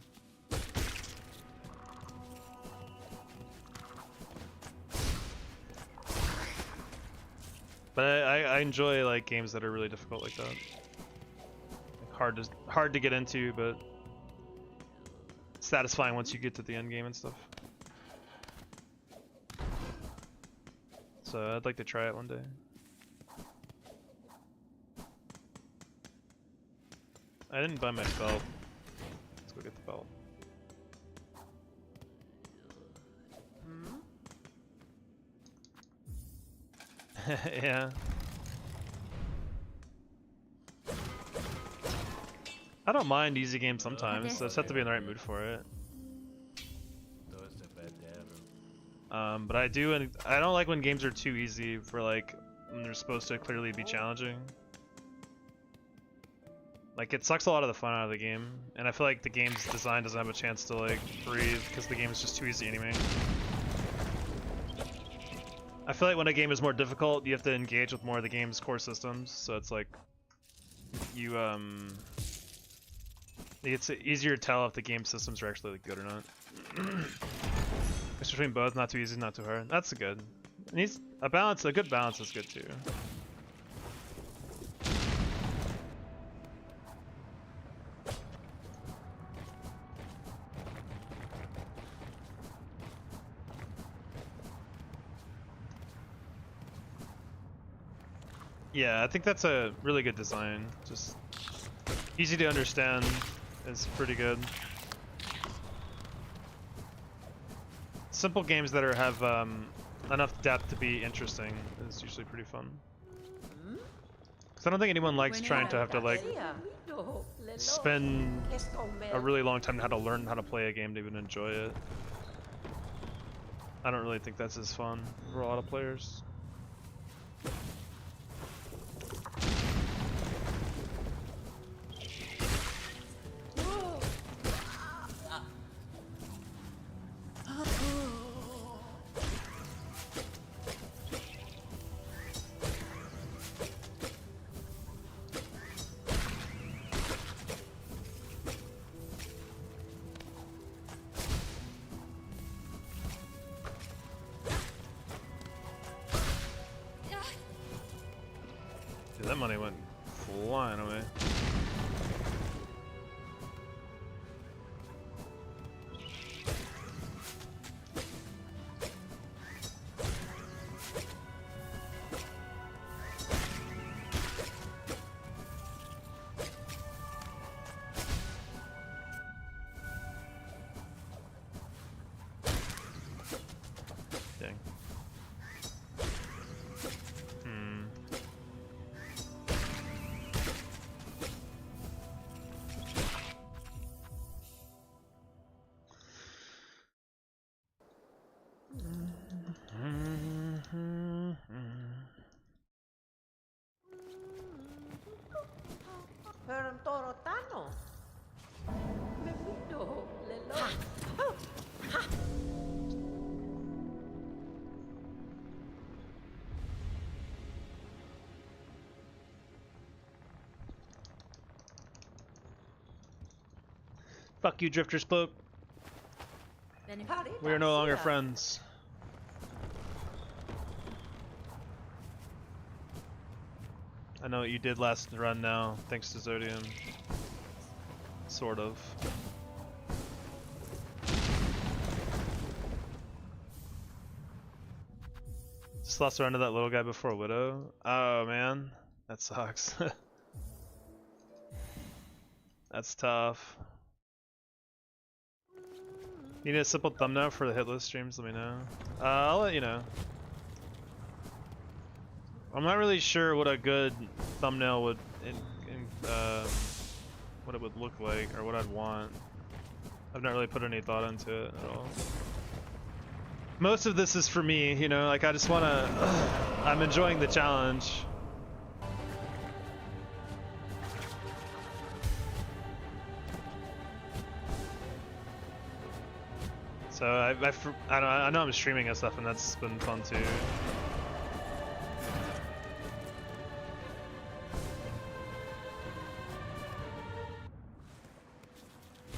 But I enjoy like games that are really difficult like that. Like hard to get into, but satisfying once you get to the end game and stuff. So I'd like to try it one day. I didn't buy my belt. Let's go get the belt. Yeah. I don't mind easy games sometimes, so I just have to be in the right mood for it. But I do, and I don't like when games are too easy for like when they're supposed to clearly be challenging. Like it sucks a lot of the fun out of the game, and I feel like the game's design doesn't have a chance to like breathe because the game is just too easy anyway. I feel like when a game is more difficult, you have to engage with more of the game's core systems, so it's like it's easier to tell if the game systems are actually like, good or not. It's between both, not too easy, not too hard. That's good. It needs a balance. A good balance is good too. Yeah, I think that's a really good design. Just easy to understand is pretty good. Simple games that have enough depth to be interesting is usually pretty fun. Because I don't think anyone likes trying to have to like spend a really long time how to learn how to play a game to even enjoy it. I don't really think that's as fun for a lot of players. Dude, that money went flying away. Dang. Fuck you, Drifter's Cloak. We are no longer friends. I know what you did last run now, thanks to Zodium. Sort of. Just lost around to that little guy before Widow. Oh man, that sucks. That's tough. Need a simple thumbnail for the Hitless streams, let me know. I'll let you know. I'm not really sure what a good thumbnail would, what it would look like, or what I'd want. I've not really put any thought into it at all. Most of this is for me, you know, like I just wanna, I'm enjoying the challenge. So I know I'm streaming and stuff, and that's been fun too.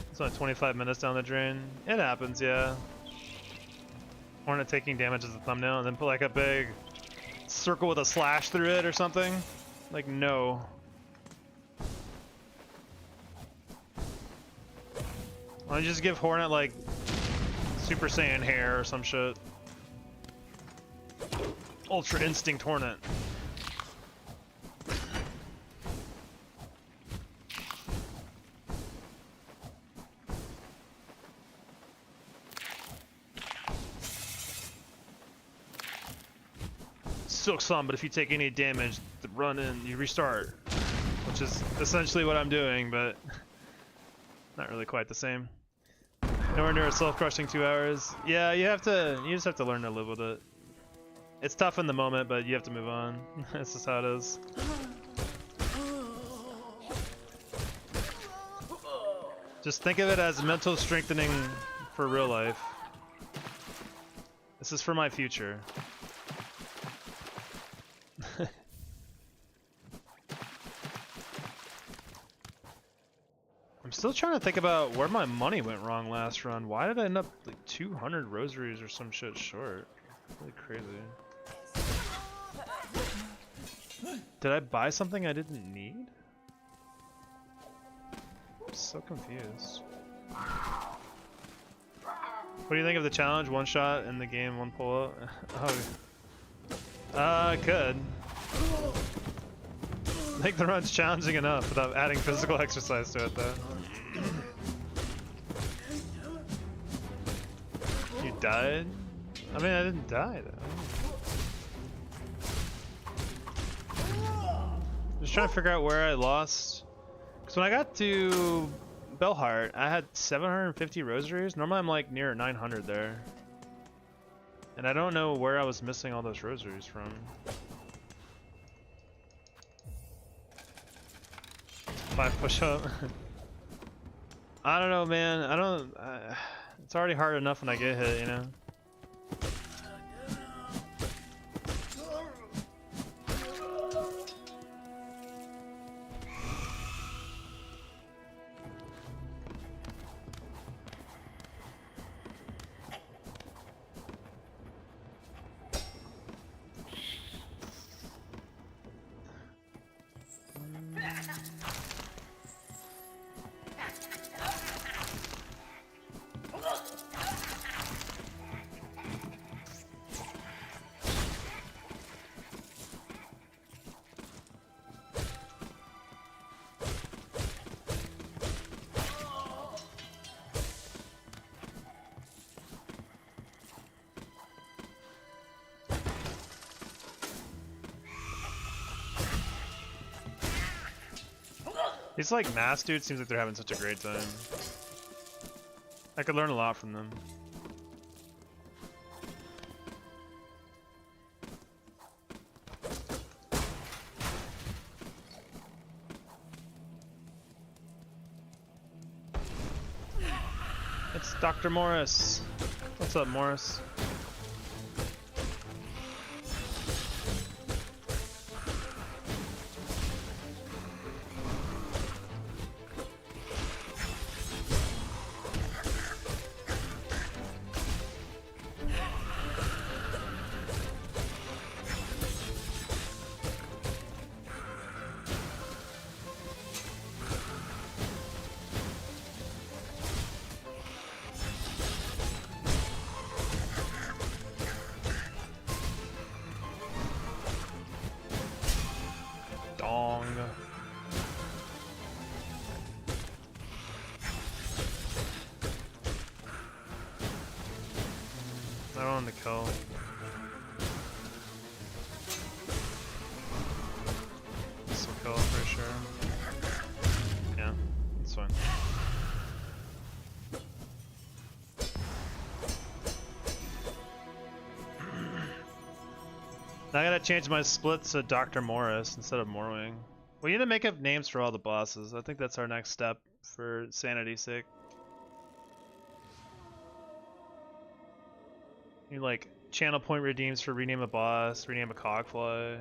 It's only 25 minutes down the drain. It happens, yeah. Hornet taking damage as a thumbnail, and then put like a big circle with a slash through it or something. Like, no. Why don't you just give Hornet like Super Saiyan hair or some shit? Ultra Instinct Hornet. Silksong, but if you take any damage, run in, you restart. Which is essentially what I'm doing, but not really quite the same. Nowhere near a self-crushing 2 hours. Yeah, you just have to learn to live with it. It's tough in the moment, but you have to move on. That's just how it is. Just think of it as mental strengthening for real life. This is for my future. I'm still trying to think about where my money went wrong last run. Why did I end up like 200 rosaries or some shit short? Really crazy. Did I buy something I didn't need? I'm so confused. What do you think of the challenge? One shot in the game, one pull-up? Oh. I could. I think the run's challenging enough without adding physical exercise to it, though. You died? I mean, I didn't die, though. trying to figure out where I lost. Because when I got to Belheart, I had 750 rosaries. Normally I'm like near 900 there. And I don't know where I was missing all those rosaries from. 5 push-up. I don't know, man. I don't... it's already hard enough when I get hit, you know? These like mass dudes seems like they're having such a great time. I could learn a lot from them. It's Dr. Morris. What's up, Morris? I don't want to kill. This will kill for sure. Yeah, that's fine. Now I gotta change my splits to Dr. Morris instead of Morwing. We need to make up names for all the bosses. I think that's our next step for sanity's sake. You like channel point redeems for rename a boss, rename a cogfly.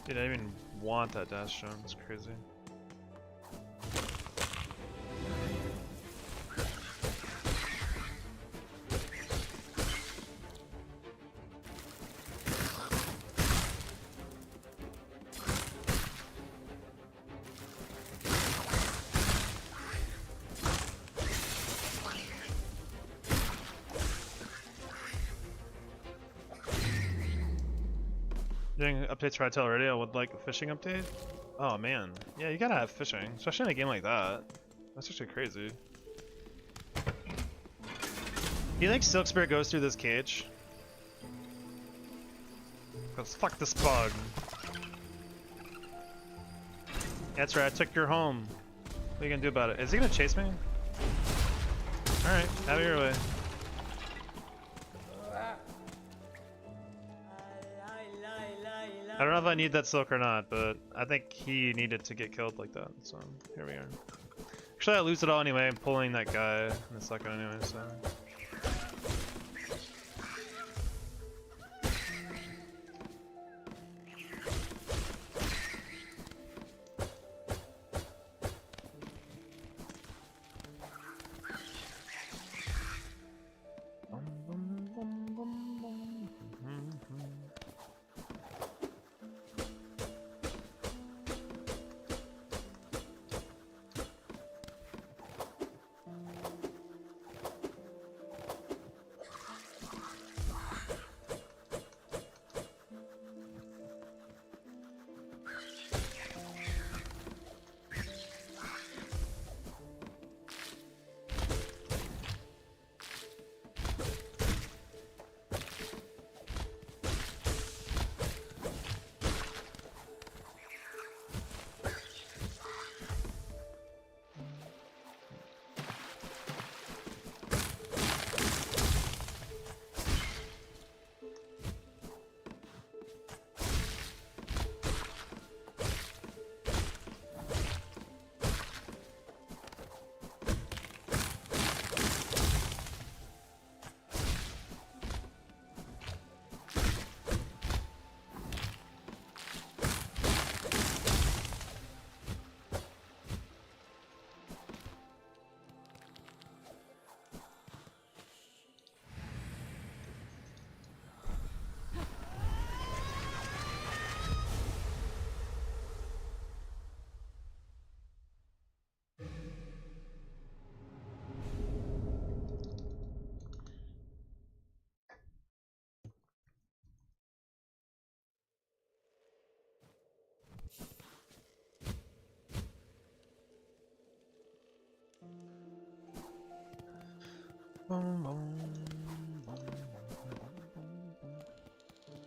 Dude, I didn't even want that dash jump, it's crazy. Doing updates for Hytale Radio with like a fishing update? Oh man, yeah, you gotta have fishing, especially in a game like that. That's actually crazy. Do you think Silk Spirit goes through this cage? Cause fuck this bug. That's right, I took your home. What are you gonna do about it? Is he gonna chase me? Alright, have it your way. I don't know if I need that silk or not, but I think he needed to get killed like that, so here we are. Actually, I lose it all anyway. I'm pulling that guy in a second anyway, so.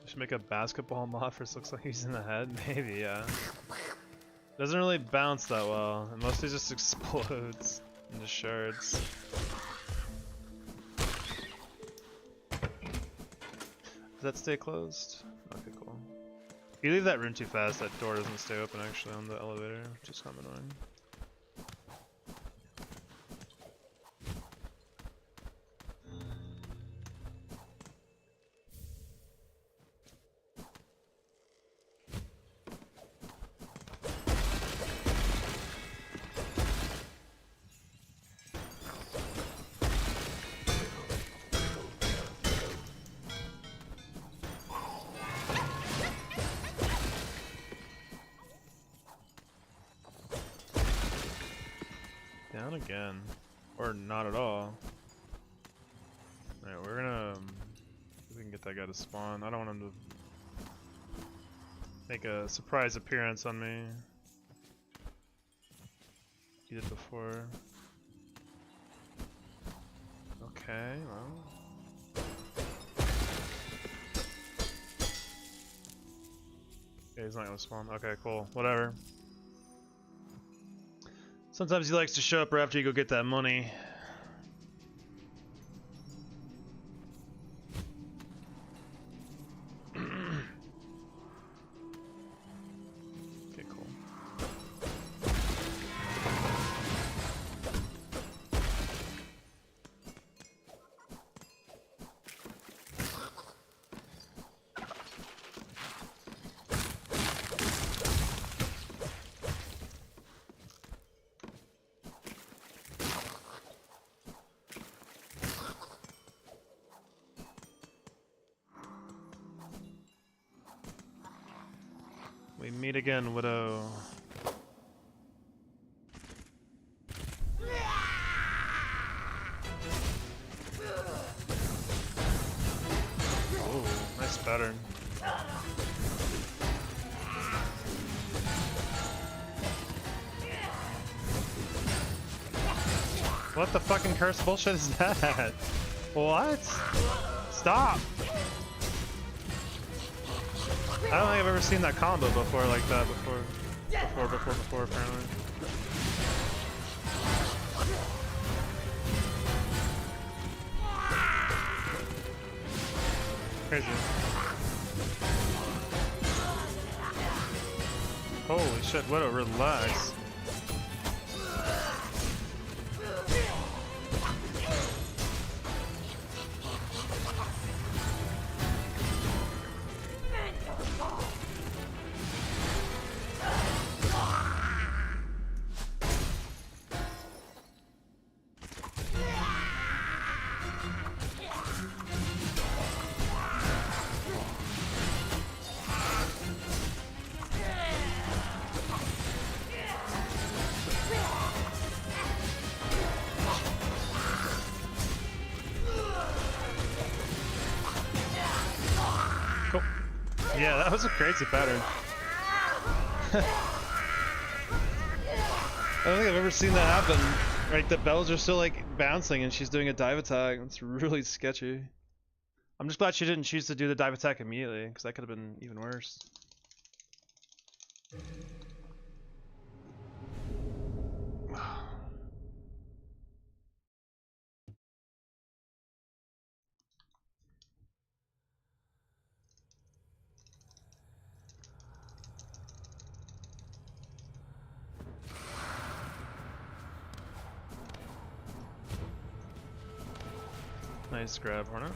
Should make a basketball mod for Silksong using the head? Maybe, yeah. Doesn't really bounce that well. It mostly just explodes into shards. Does that stay closed? Okay, cool. If you leave that room too fast, that door doesn't stay open actually on the elevator, which is kind of annoying. Down again. Or not at all. Alright, we're gonna... see if we can get that guy to spawn. I don't want him to make a surprise appearance on me. He did before. Okay, well... yeah, he's not gonna spawn. Okay, cool. Whatever. Sometimes he likes to show up right after you go get that money. Okay, cool. We meet again, Widow. Oh, nice pattern. What the fucking curse bullshit is that? What? Stop! I don't think I've ever seen that combo before like that before apparently. Crazy. Holy shit, Widow, relax. Cool. Yeah, that was a crazy pattern. I don't think I've ever seen that happen. Like, the bells are still like bouncing and she's doing a dive attack. It's really sketchy. I'm just glad she didn't choose to do the dive attack immediately, because that could have been even worse. Nice grab, Hornet.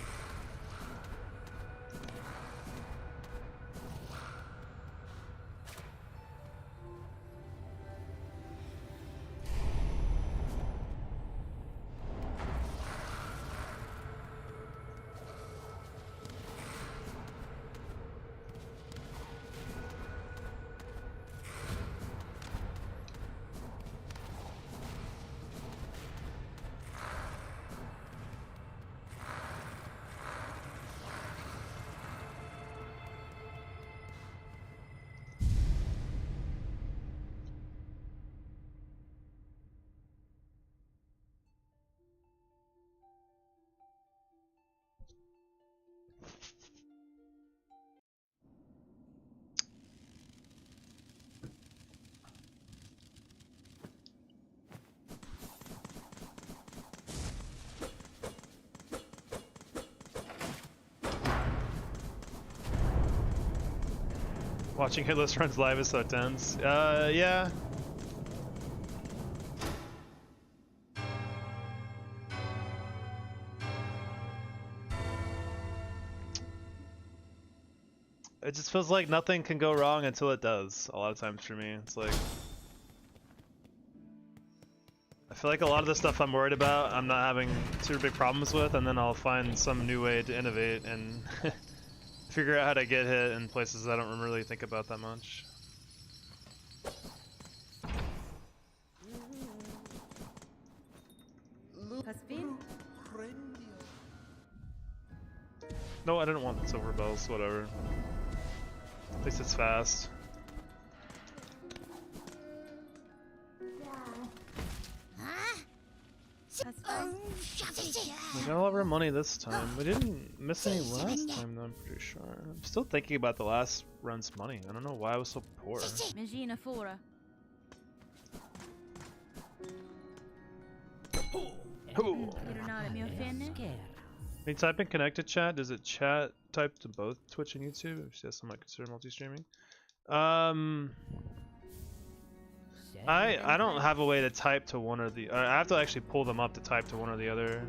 Watching Hitless runs live is so tense. Yeah. It just feels like nothing can go wrong until it does. A lot of times for me, it's like I feel like a lot of the stuff I'm worried about, I'm not having super big problems with, and then I'll find some new way to innovate and figure out how to get hit in places I don't really think about that much. Has been. No, I didn't want the silver bells, whatever. At least it's fast. Has fine. We got all of our money this time. We didn't miss any last time though, I'm pretty sure. I'm still thinking about the last run's money. I don't know why I was so poor. Magina fora. Ooh. You're not at me offended? When you type in connected chat, does it chat type to both Twitch and YouTube? If yes, I might consider multi-streaming. I don't have a way to type to one or the. I have to actually pull them up to type to one or the other.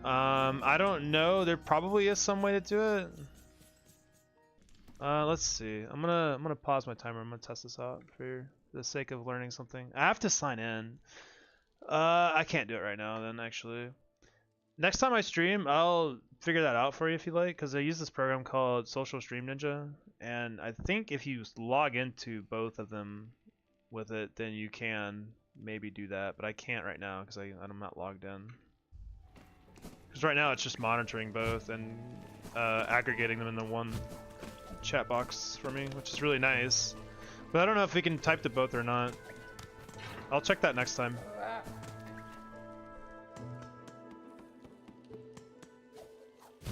I don't know. There probably is some way to do it. Let's see. I'm gonna pause my timer. I'm gonna test this out for the sake of learning something. I have to sign in. I can't do it right now. Then actually, next time I stream, I'll figure that out for you if you like, because I use this program called Social Stream Ninja, and I think if you log into both of them with it, then you can maybe do that, but I can't right now because I'm not logged in. Because right now it's just monitoring both and aggregating them into one chat box for me, which is really nice. But I don't know if we can type to both or not. I'll check that next time.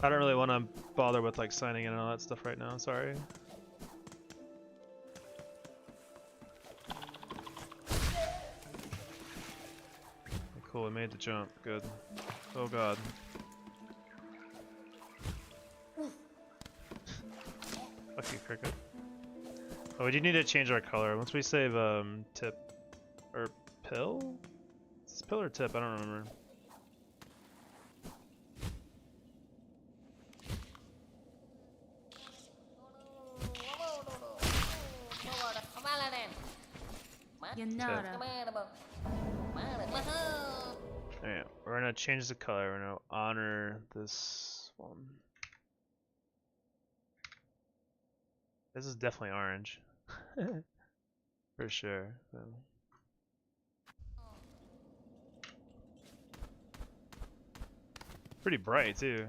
I don't really want to bother with like signing in and all that stuff right now, sorry. Cool, we made the jump. Good. Oh god. Fuck you, Cricket. Oh, we do need to change our color. Once we save tip or pill? Is this pill or tip? I don't remember. You're not Alright, we're gonna change the color. We're gonna honor this one. This is definitely orange. For sure. So. Pretty bright too.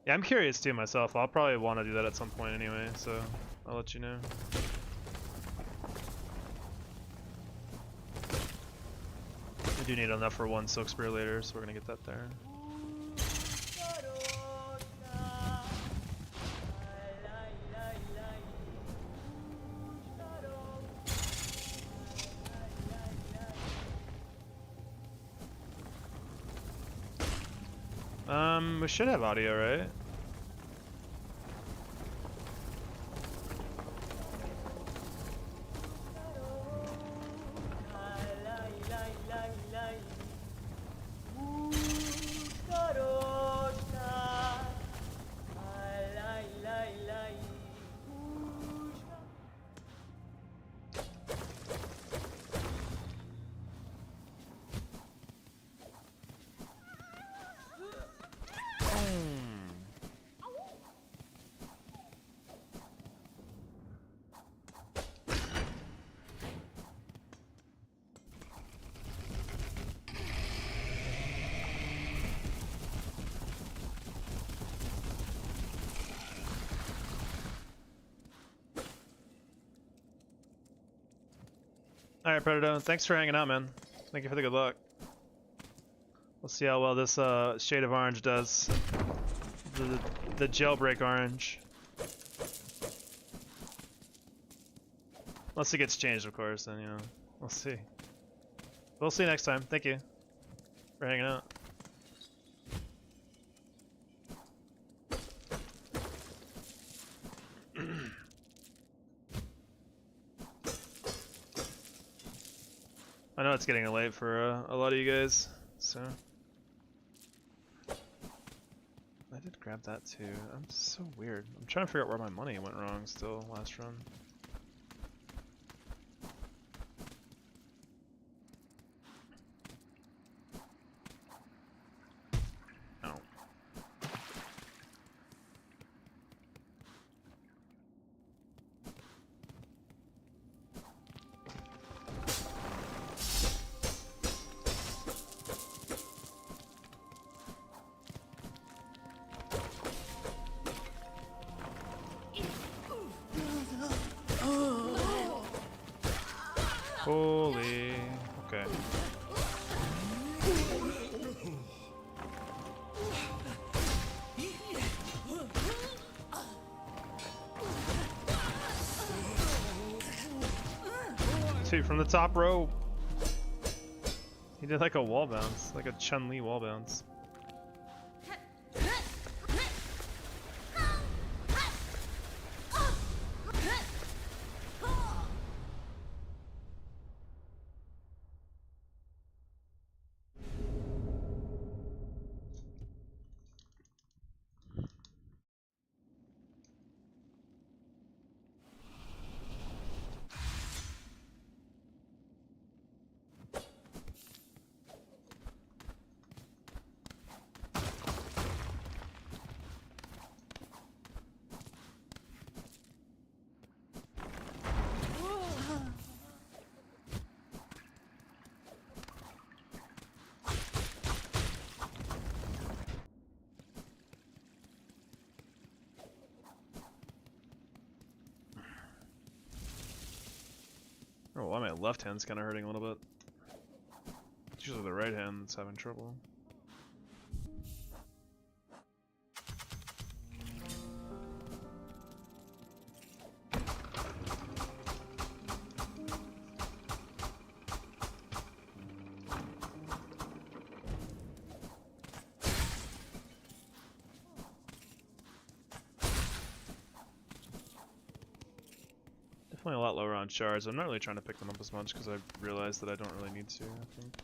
Yeah, I'm curious too myself. I'll probably want to do that at some point anyway, so I'll let you know. We do need enough for one Silk Spear later, so we're gonna get that there. We should have audio, right? Alright, Predator, thanks for hanging out, man. Thank you for the good luck. We'll see how well this shade of orange does. The jailbreak orange. Unless it gets changed, of course, then, you know, we'll see. We'll see next time. Thank you for hanging out. I know it's getting late for a lot of you guys, so I did grab that too. I'm so weird. I'm trying to figure out where my money went wrong still last run. Oh. Holy. Okay. Dude, from the top row. He did like a wall bounce, like a Chun-Li wall bounce. Oh, why my left hand's kind of hurting a little bit. It's usually the right hand that's having trouble. Definitely a lot lower on shards. I'm not really trying to pick them up as much because I realized that I don't really need to, I think.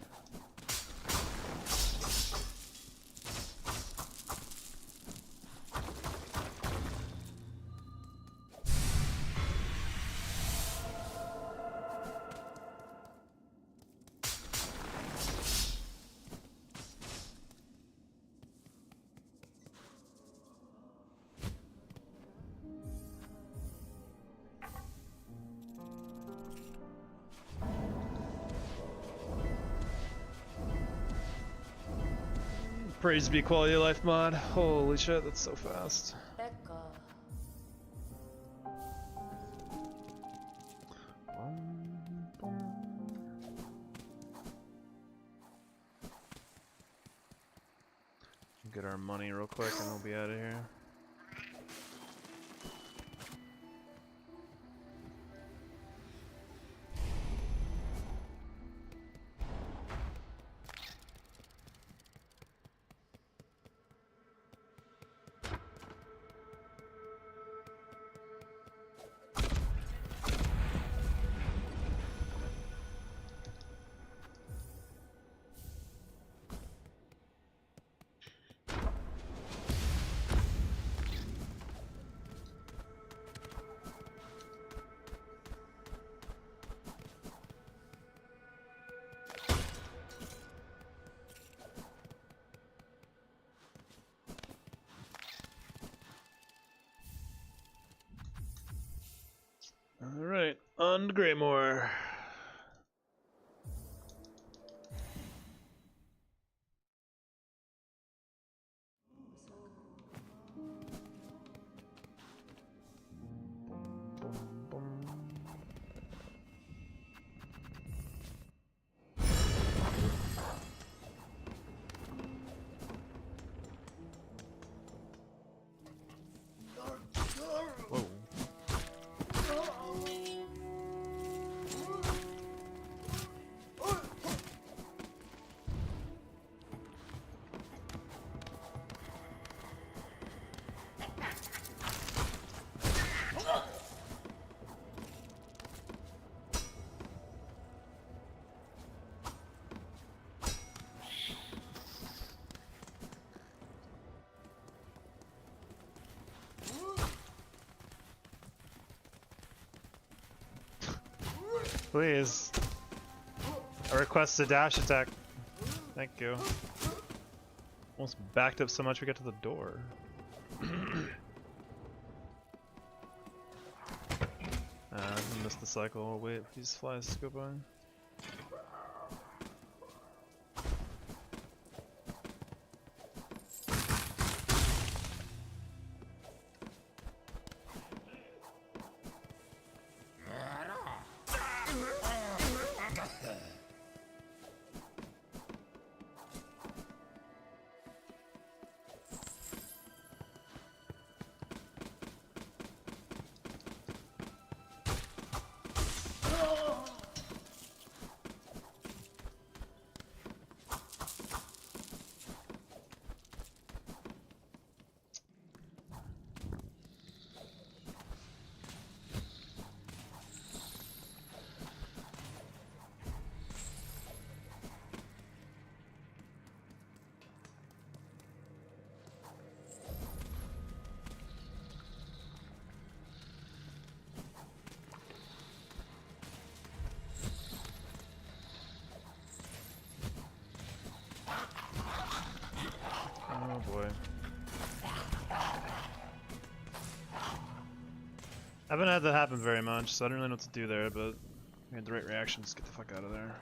Praise be quality of life mod. Holy shit, that's so fast. Get our money real quick and we'll be out of here. Alright, on to Greymore. Whoa. Please. I request a dash attack. Thank you. Almost backed up so much we got to the door. I missed the cycle. I'll wait for these flies to go by. Oh boy. I haven't had that happen very much, so I don't really know what to do there, but I had the right reaction, just get the fuck out of there.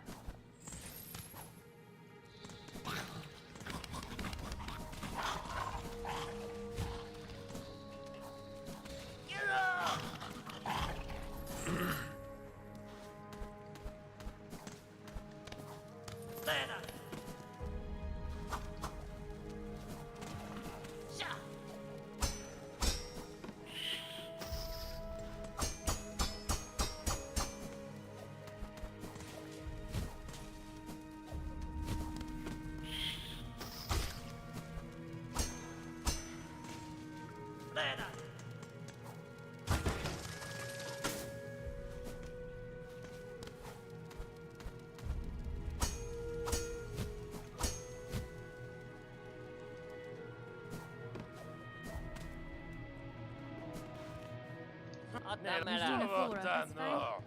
Regina Flora has failed.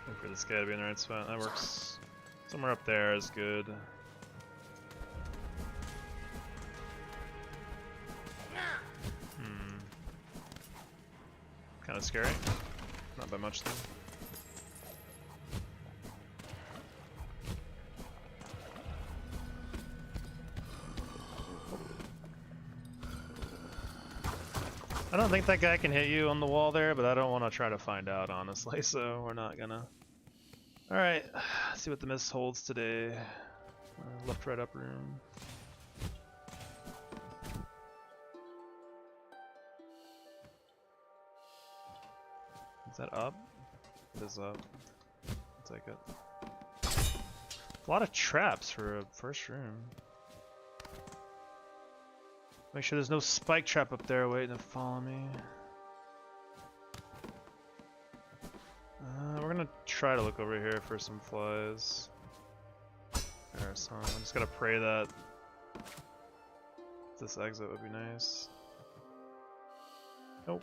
Wait for this guy to be in the right spot. That works. Somewhere up there is good. Kind of scary. Not by much though. I don't think that guy can hit you on the wall there, but I don't want to try to find out, honestly, so we're not gonna. Alright, see what the mist holds today. Left, right, up room. Is that up? It is up. I'll take it. A lot of traps for a first room. Make sure there's no spike trap up there waiting to follow me. We're gonna try to look over here for some flies. There's some. I just gotta pray that this exit would be nice. Nope.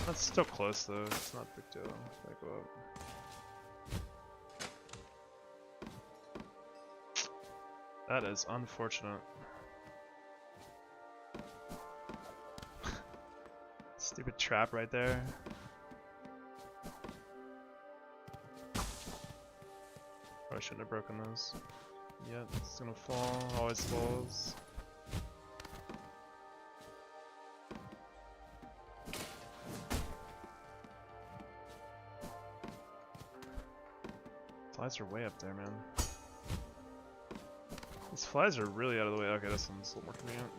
That's still close though. It's not a big deal. If I go up. That is unfortunate. Stupid trap right there. Probably shouldn't have broken those. Yep, it's gonna fall. Always falls. Flies are way up there, man. These flies are really out of the way. Okay, this one's a little more convenient.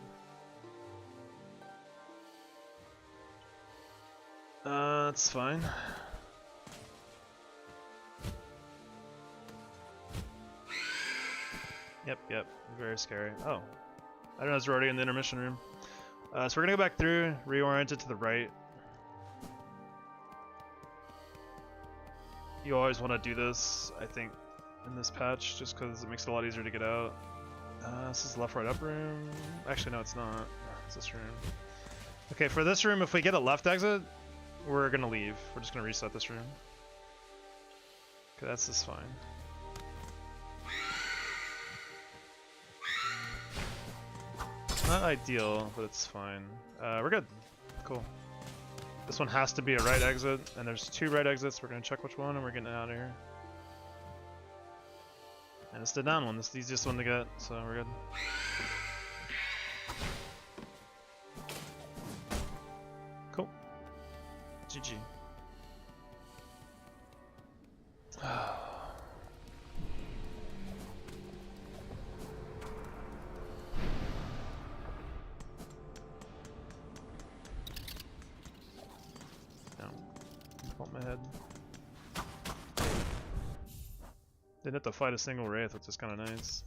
That's fine. Yep, very scary. Oh, I don't know, we're already in the intermission room. So we're gonna go back through, reorient it to the right. You always want to do this, I think, in this patch, just because it makes it a lot easier to get out. This is left, right, up room. Actually, no, it's not. It's this room. Okay, for this room, if we get a left exit, we're gonna leave. We're just gonna reset this room. Okay, that's just fine. Not ideal, but it's fine. We're good. Cool. This one has to be a right exit, and there's 2 right exits. We're gonna check which one, and we're getting out of here. And it's the down one. It's the easiest one to get, so we're good. Cool. GG. Bump my head. Didn't have to fight a single wraith, which is kind of nice.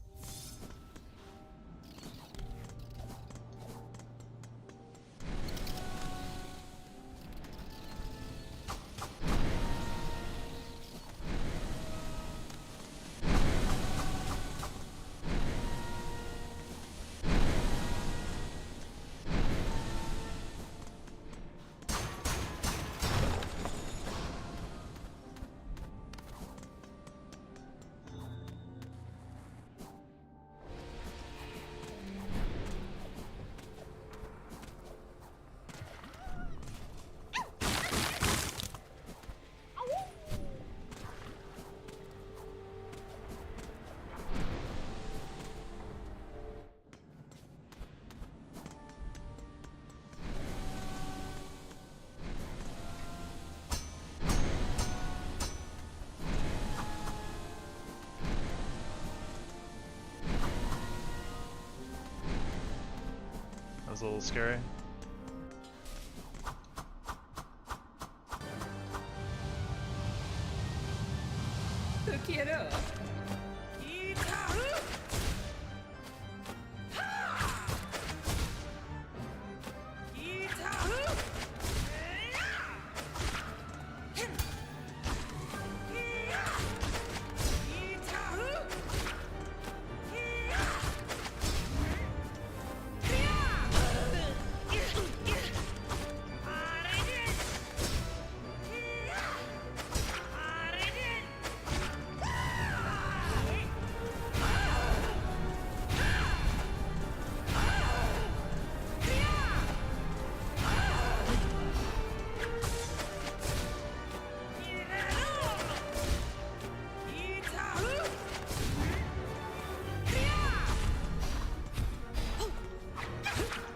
That was a little scary.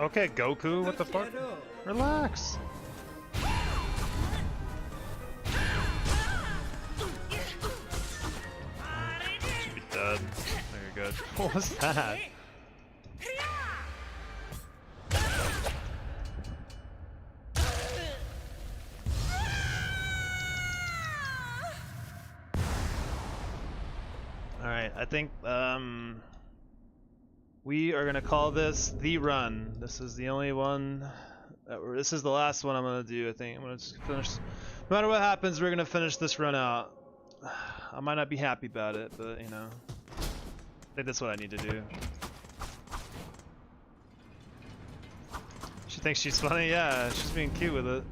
Okay, Goku, what the fuck? Relax! Should be dead. Very good. What was that? Alright, I think, we are gonna call this the run. This is the only one. This is the last one I'm gonna do. I think I'm gonna just finish. No matter what happens, we're gonna finish this run out. I might not be happy about it, but you know, I think that's what I need to do. She thinks she's funny. Yeah, she's being cute with it.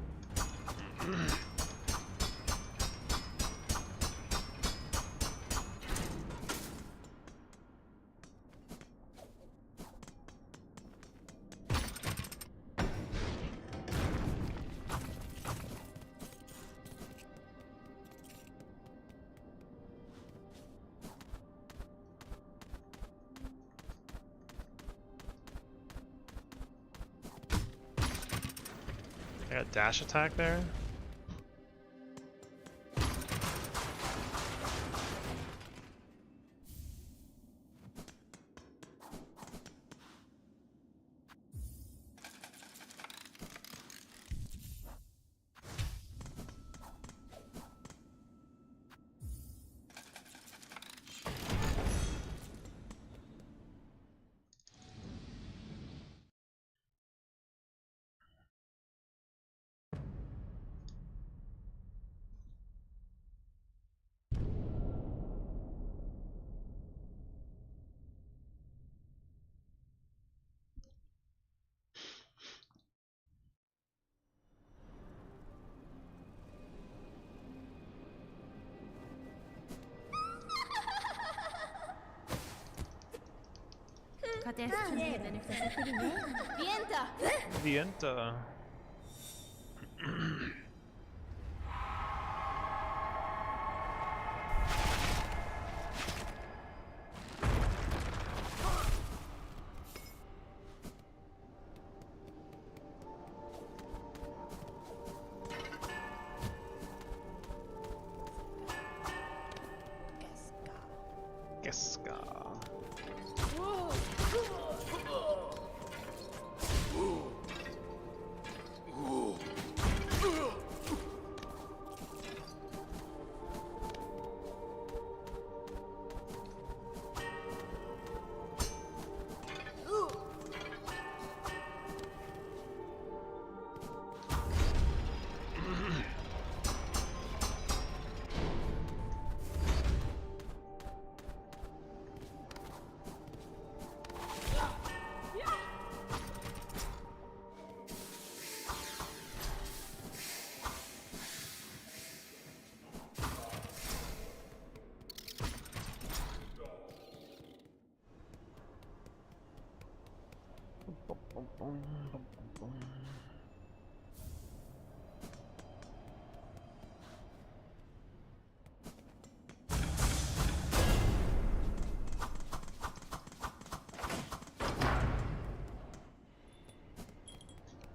I got dash attack there. Vienta. Geska.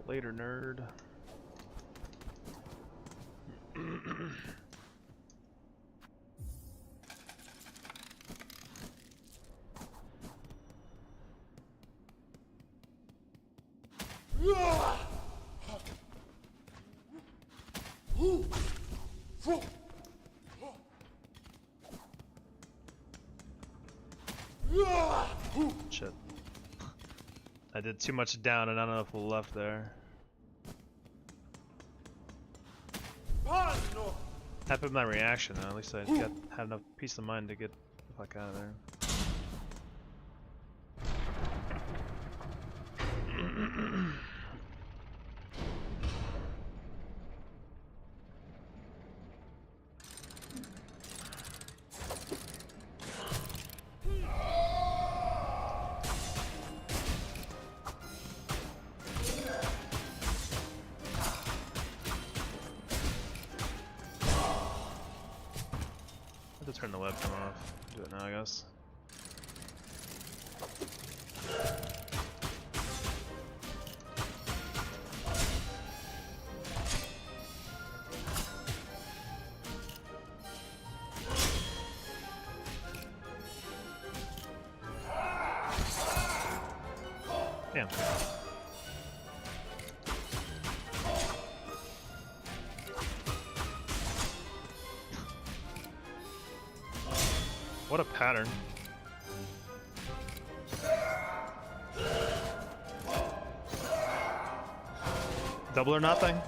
Later, nerd. Shit. I did too much down and not enough left there. Happy with my reaction though, at least I had enough peace of mind to get the fuck out of there. Turn the webcam off. Do it now, I guess. Damn. What a pattern. Double or nothing?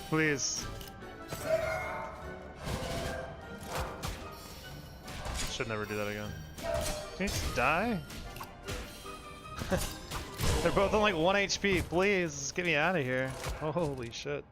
Please. Should never do that again. Can you just die? They're both on like 1 HP. Please, get me out of here. Holy shit.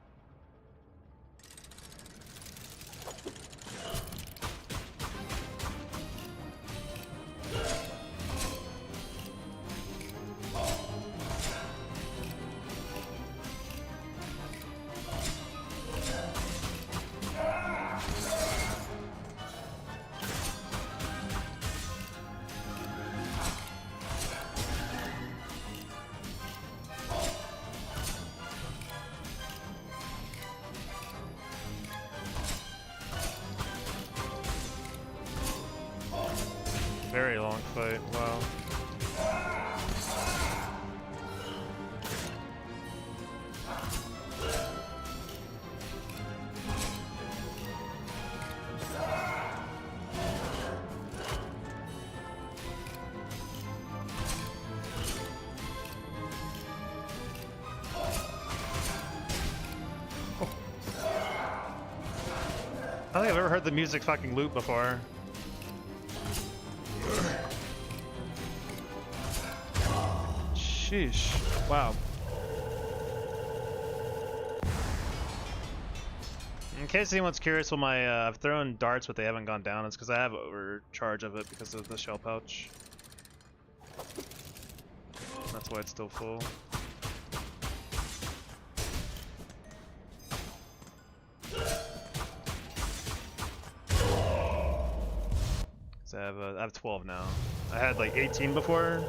Very long fight, wow. I don't think I've ever heard the music fucking loop before. Sheesh. Wow. In case anyone's curious, well, my I've thrown darts, but they haven't gone down. It's because I have overcharge of it because of the shell pouch. That's why it's still full. So I have 12 now. I had like 18 before.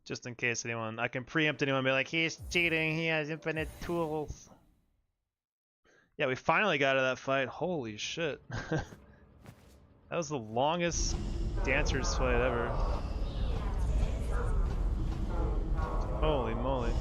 Just in case anyone, I can preempt anyone and be like, he's cheating, he has infinite tools. Yeah, we finally got out of that fight. Holy shit. That was the longest dancers fight ever. Holy moly.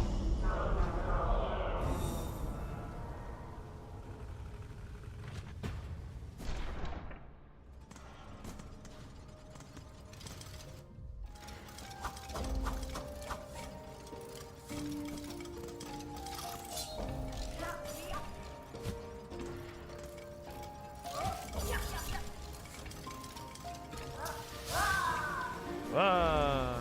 Ah.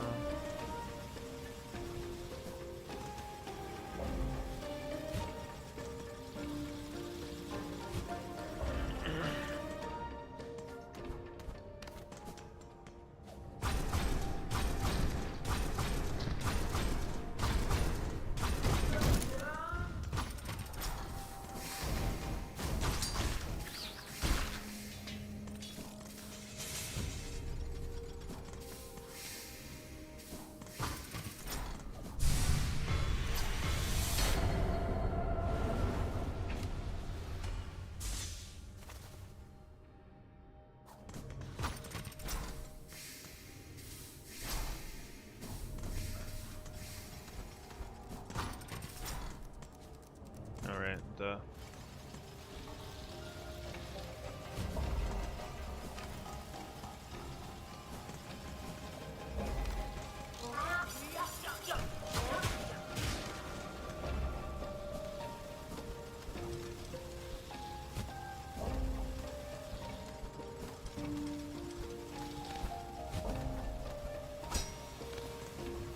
Alright, duh.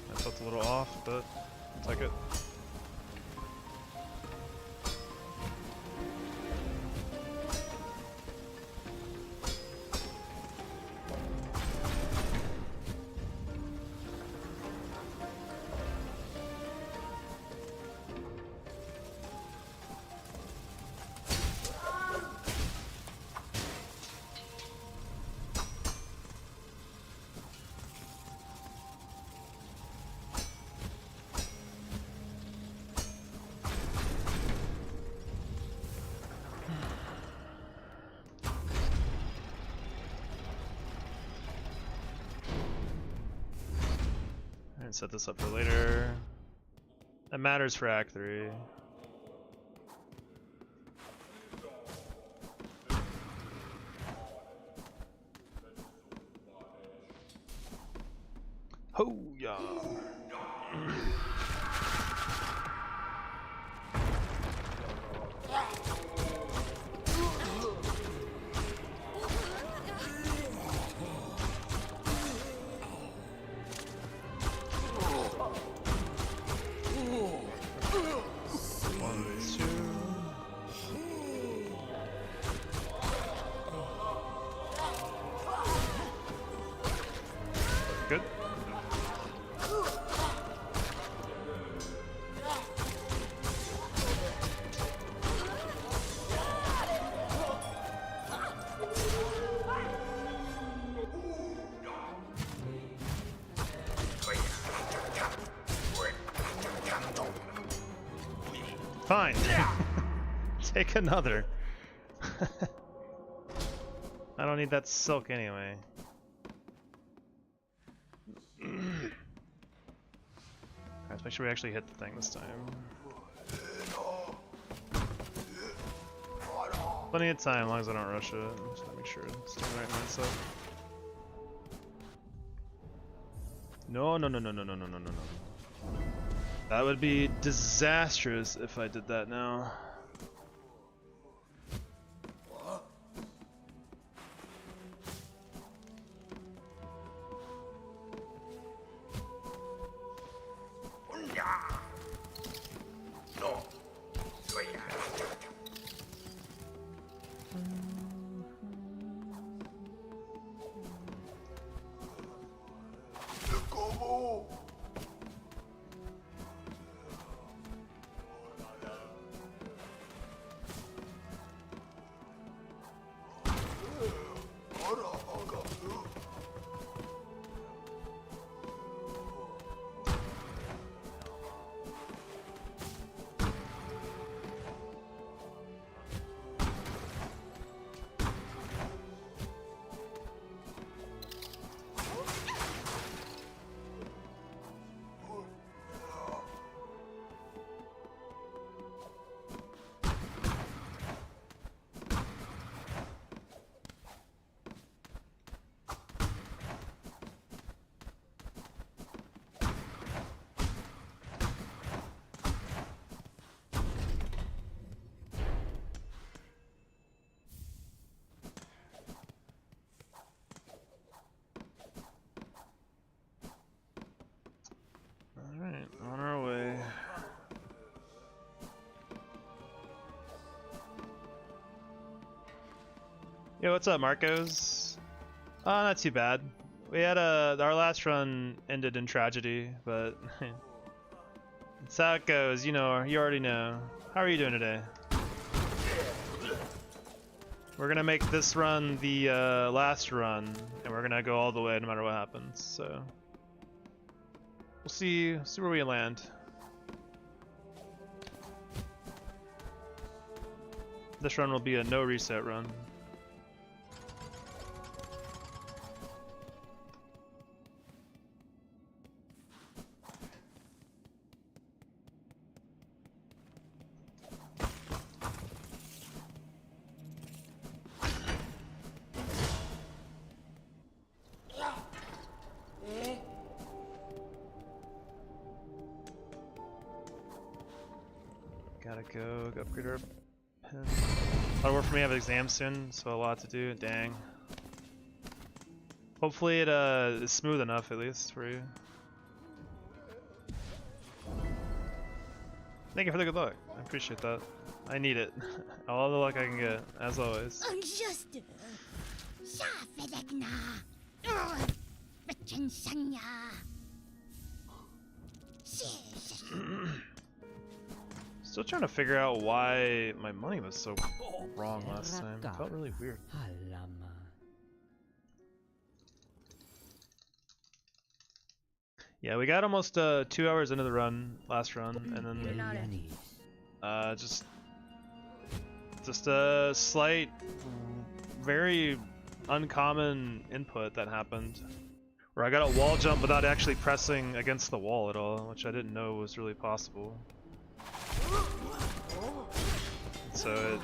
I felt a little off, but I'll take it. And set this up for later. That matters for Act 3. Ho yeah. Good. Fine. Take another. I don't need that silk anyway. Let's make sure we actually hit the thing this time. Plenty of time, as long as I don't rush it. Just to make sure it's the right mindset. No, no, no, no, no, no, no, no, no, no. That would be disastrous if I did that now. Yo, what's up, Marcos? Not too bad. We had our last run ended in tragedy, but it's how it goes. You know, you already know. How are you doing today? We're gonna make this run the last run, and we're gonna go all the way no matter what happens. So we'll see where we land. This run will be a no reset run. Gotta go upgrade our pen. A lot of work for me. I have exams soon, so a lot to do. Dang. Hopefully it is smooth enough at least for you. Thank you for the good luck. I appreciate that. I need it. All the luck I can get, as always. Still trying to figure out why my money was so wrong last time. It felt really weird. Yeah, we got almost 2 hours into the run, last run, and then just a slight, very uncommon input that happened, where I got a wall jump without actually pressing against the wall at all, which I didn't know was really possible. So it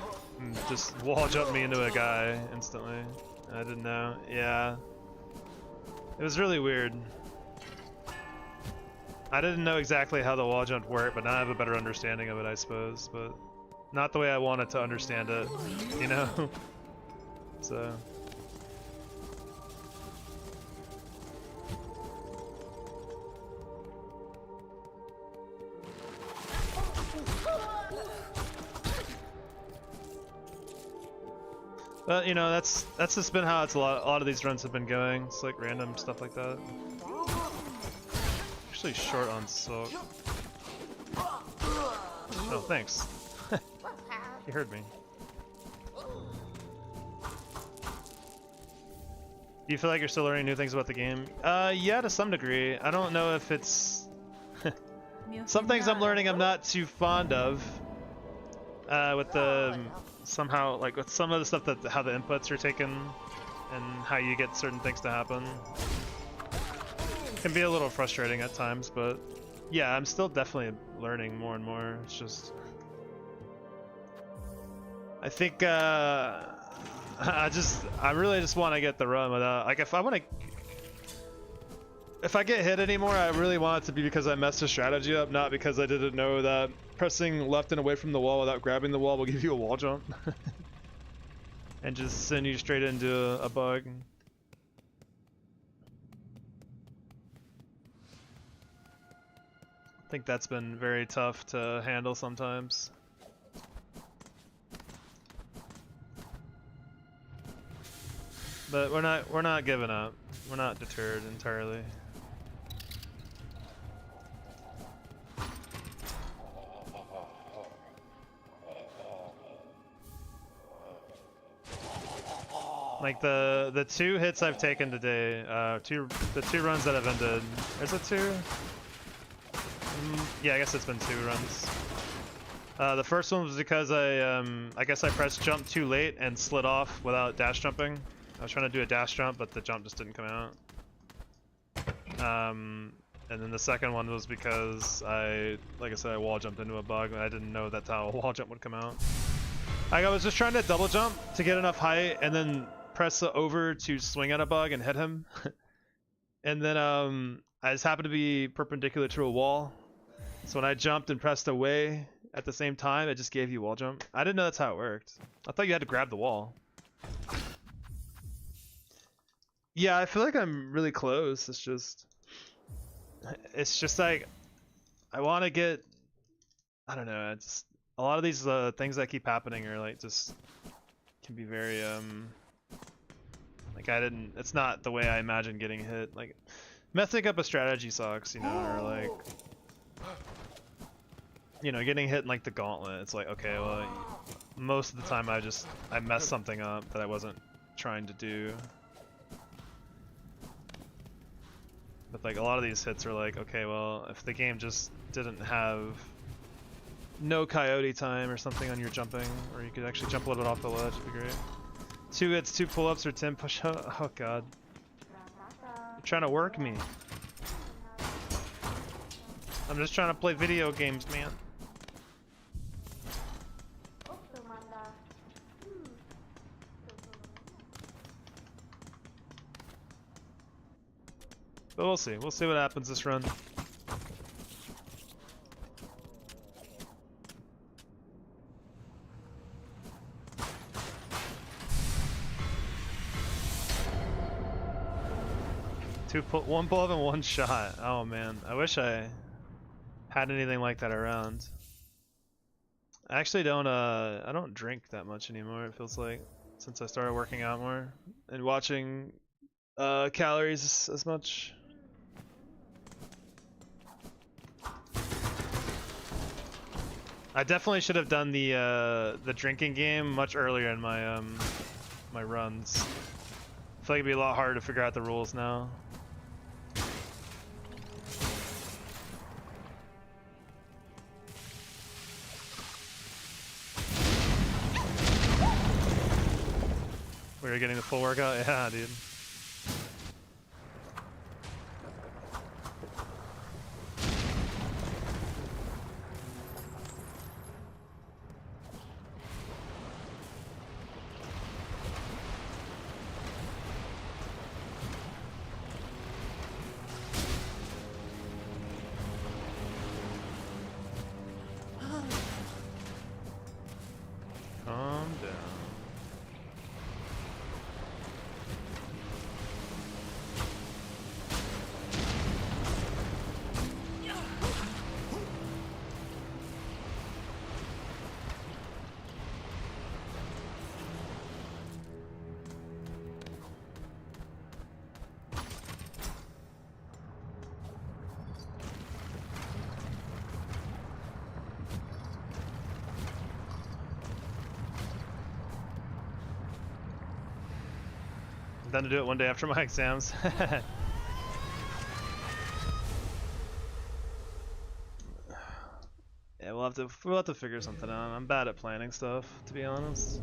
just wall jumped me into a guy instantly. I didn't know. Yeah. It was really weird. I didn't know exactly how the wall jump worked, but now I have a better understanding of it, I suppose. But not the way I wanted to understand it, you know? So... But you know, that's just been how a lot of these runs have been going. It's like random stuff like that. Actually short on silk. Oh, thanks. You heard me. Do you feel like you're still learning new things about the game? Yeah, to some degree. I don't know if it's... Some things I'm learning I'm not too fond of. With the... Somehow, like with some of the stuff that how the inputs are taken and how you get certain things to happen. It can be a little frustrating at times, but yeah, I'm still definitely learning more and more. It's just... I think, I really just want to get the run without, like if I get hit anymore, I really want it to be because I messed the strategy up, not because I didn't know that pressing left and away from the wall without grabbing the wall will give you a wall jump. And just send you straight into a bug. I think that's been very tough to handle sometimes. But we're not giving up. We're not deterred entirely. Like the 2 hits I've taken today, the two runs that have ended. Is it 2? Yeah, I guess it's been 2 runs. The first one was because I guess I pressed jump too late and slid off without dash jumping. I was trying to do a dash jump, but the jump just didn't come out. And then the second one was because like I said, I wall jumped into a bug and I didn't know that's how a wall jump would come out. I was just trying to double jump to get enough height and then press over to swing at a bug and hit him. And then I just happened to be perpendicular to a wall. So when I jumped and pressed away at the same time, it just gave you wall jump. I didn't know that's how it worked. I thought you had to grab the wall. Yeah, I feel like I'm really close. It's just like I want to get, I don't know, it's a lot of these things that keep happening are like just can be very Like I didn't. It's not the way I imagined getting hit. Like messing up a strategy sucks, you know, or like, you know, getting hit in like the gauntlet. It's like, okay, well, most of the time I messed something up that I wasn't trying to do. But like a lot of these hits are like, okay, well, if the game just didn't have no coyote time or something on your jumping, or you could actually jump a little bit off the ledge, it'd be great. 2 hits, 2 pull-ups, or 10 push-ups. Oh god. You're trying to work me. I'm just trying to play video games, man. But we'll see. We'll see what happens this run. One pull-up and 1 shot. Oh man, I wish I had anything like that around. I actually don't. I don't drink that much anymore. It feels like since I started working out more and watching calories as much. I definitely should have done the drinking game much earlier in my my runs. I feel like it'd be a lot harder to figure out the rules now. We were getting the full workout? Yeah, dude. Calm down. I'm done to do it one day after my exams. Yeah, we'll have to figure something out. I'm bad at planning stuff, to be honest.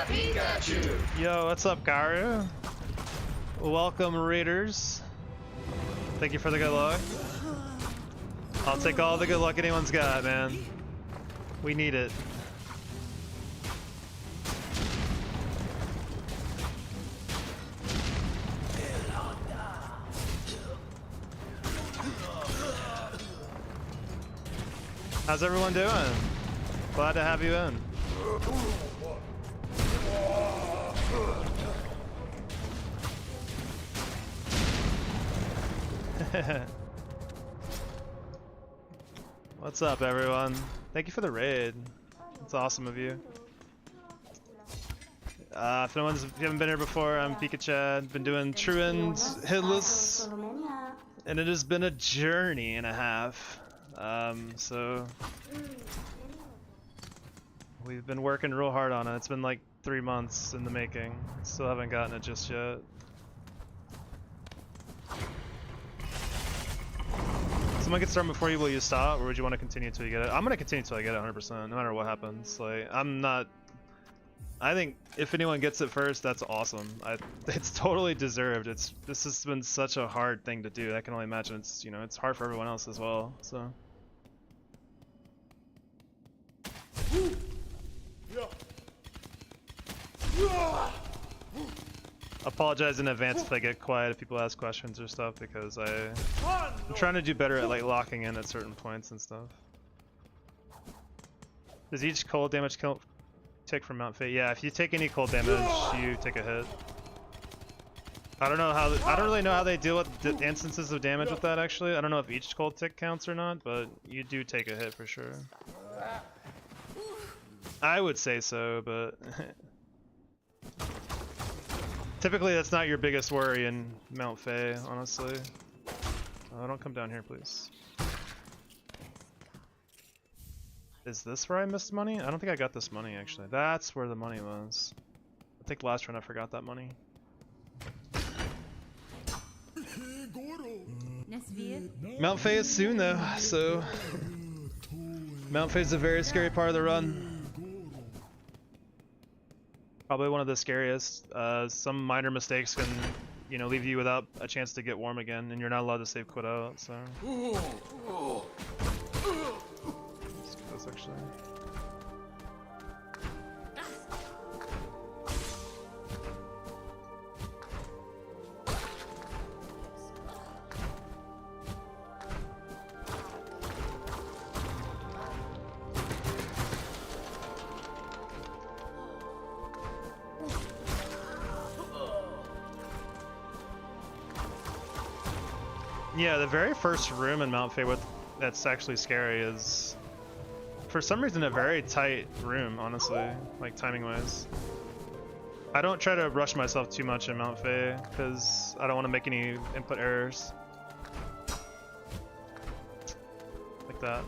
Pikachu! Yo, what's up, Garu? Welcome, Raiders. Thank you for the good luck. I'll take all the good luck anyone's got, man. We need it. How's everyone doing? Glad to have you in. What's up, everyone? Thank you for the raid. It's awesome of you. If you haven't been here before, I'm Pikachu. Been doing True and Hitless, and it has been a journey and a half. So we've been working real hard on it. It's been like 3 months in the making. Still haven't gotten it just yet. Someone can start before you. Will you stop, or would you want to continue until you get it? I'm gonna continue until I get it 100%, no matter what happens. Like, I'm not. I think if anyone gets it first, that's awesome. It's totally deserved. This has been such a hard thing to do. I can only imagine it's it's hard for everyone else as well. So. Yeah. Apologize in advance if I get quiet if people ask questions or stuff, because I'm trying to do better at like locking in at certain points and stuff. Does each cold damage take from Mount Fate? Yeah, if you take any cold damage, you take a hit. I don't really know how they deal with the instances of damage with that actually. I don't know if each cold tick counts or not, but you do take a hit for sure. I would say so, but typically that's not your biggest worry in Mount Fate, honestly. Oh, don't come down here, please. Is this where I missed money? I don't think I got this money actually. That's where the money was. I think last run I forgot that money. Mount Fate is soon though, so Mount Fate is a very scary part of the run. Probably one of the scariest. Some minor mistakes can, you know, leave you without a chance to get warm again, and you're not allowed to save quit out. So. Let's do this actually. Yeah, the very first room in Mount Fate that's actually scary is, for some reason, a very tight room, honestly, like timing-wise. I don't try to rush myself too much in Mount Fate, because I don't want to make any input errors. Like that.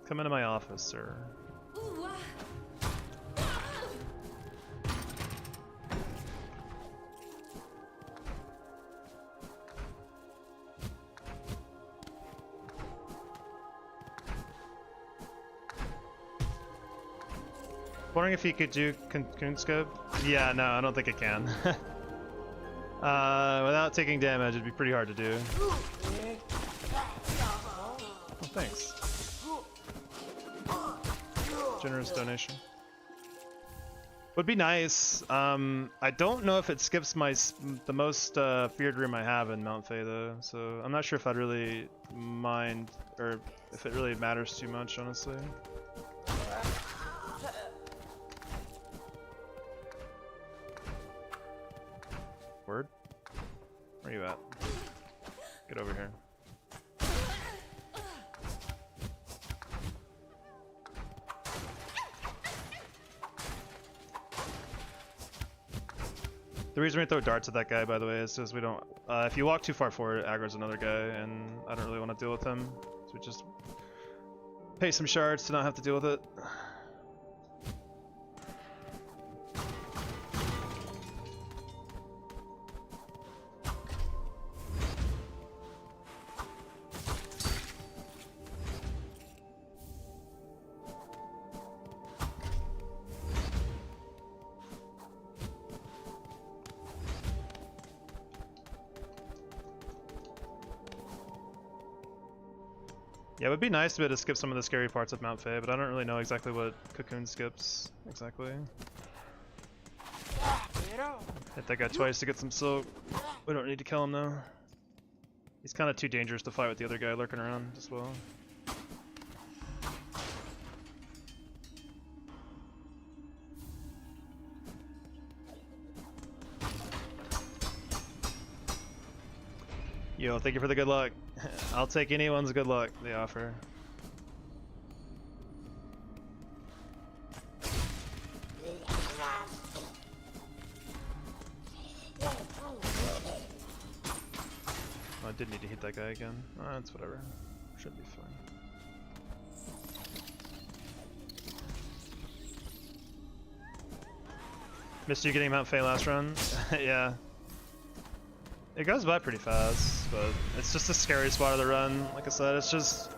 Come into my office, sir. Wondering if you could do cocoon scope? Yeah, no, I don't think it can. Without taking damage, it'd be pretty hard to do. Oh, thanks. Generous donation. Would be nice. I don't know if it skips the most feared room I have in Mount Fate though, so I'm not sure if I'd really mind, or if it really matters too much, honestly. Word? Where are you at? Get over here. The reason we throw darts at that guy, by the way, is just we don't. If you walk too far forward, it aggro's another guy, and I don't really want to deal with him. So we just pay some shards to not have to deal with it. Yeah, it would be nice to be able to skip some of the scary parts of Mount Fate, but I don't really know exactly what Cocoon skips exactly. Hit that guy twice to get some silk. We don't need to kill him though. He's kind of too dangerous to fight with the other guy lurking around as well. Yo, thank you for the good luck. I'll take anyone's good luck they offer. Oh, I did need to hit that guy again. Oh, that's whatever. Should be fine. Missed you getting Mount Fate last run? Yeah. It goes by pretty fast, but it's just a scary spot of the run. Like I said, it's just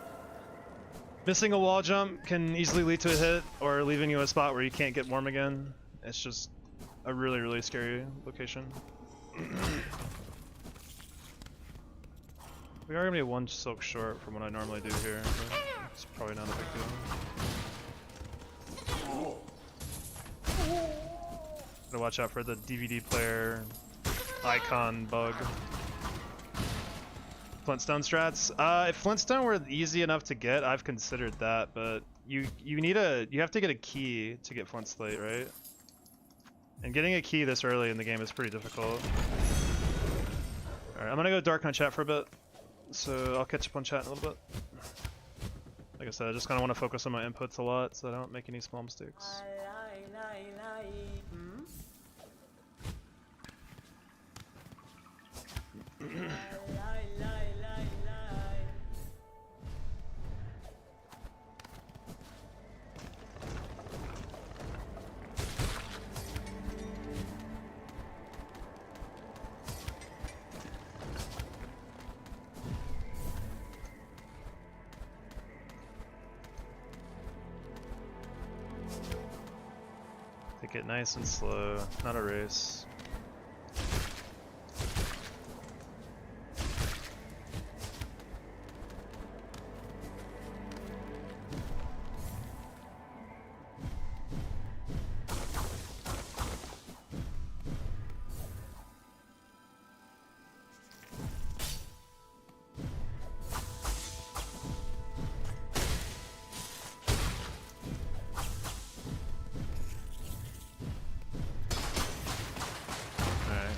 missing a wall jump can easily lead to a hit, or leaving you in a spot where you can't get warm again. It's just a really, really scary location. We are gonna be one silk short from what I normally do here, but it's probably not a big deal. Gotta watch out for the DVD player icon bug. Flintstone strats. If Flintstone were easy enough to get, I've considered that, but you have to get a key to get Flint Slate, right? And getting a key this early in the game is pretty difficult. Alright, I'm gonna go dark on chat for a bit, so I'll catch up on chat in a little bit. Like I said, I just kind of want to focus on my inputs a lot so I don't make any small mistakes. Take it nice and slow, not a race.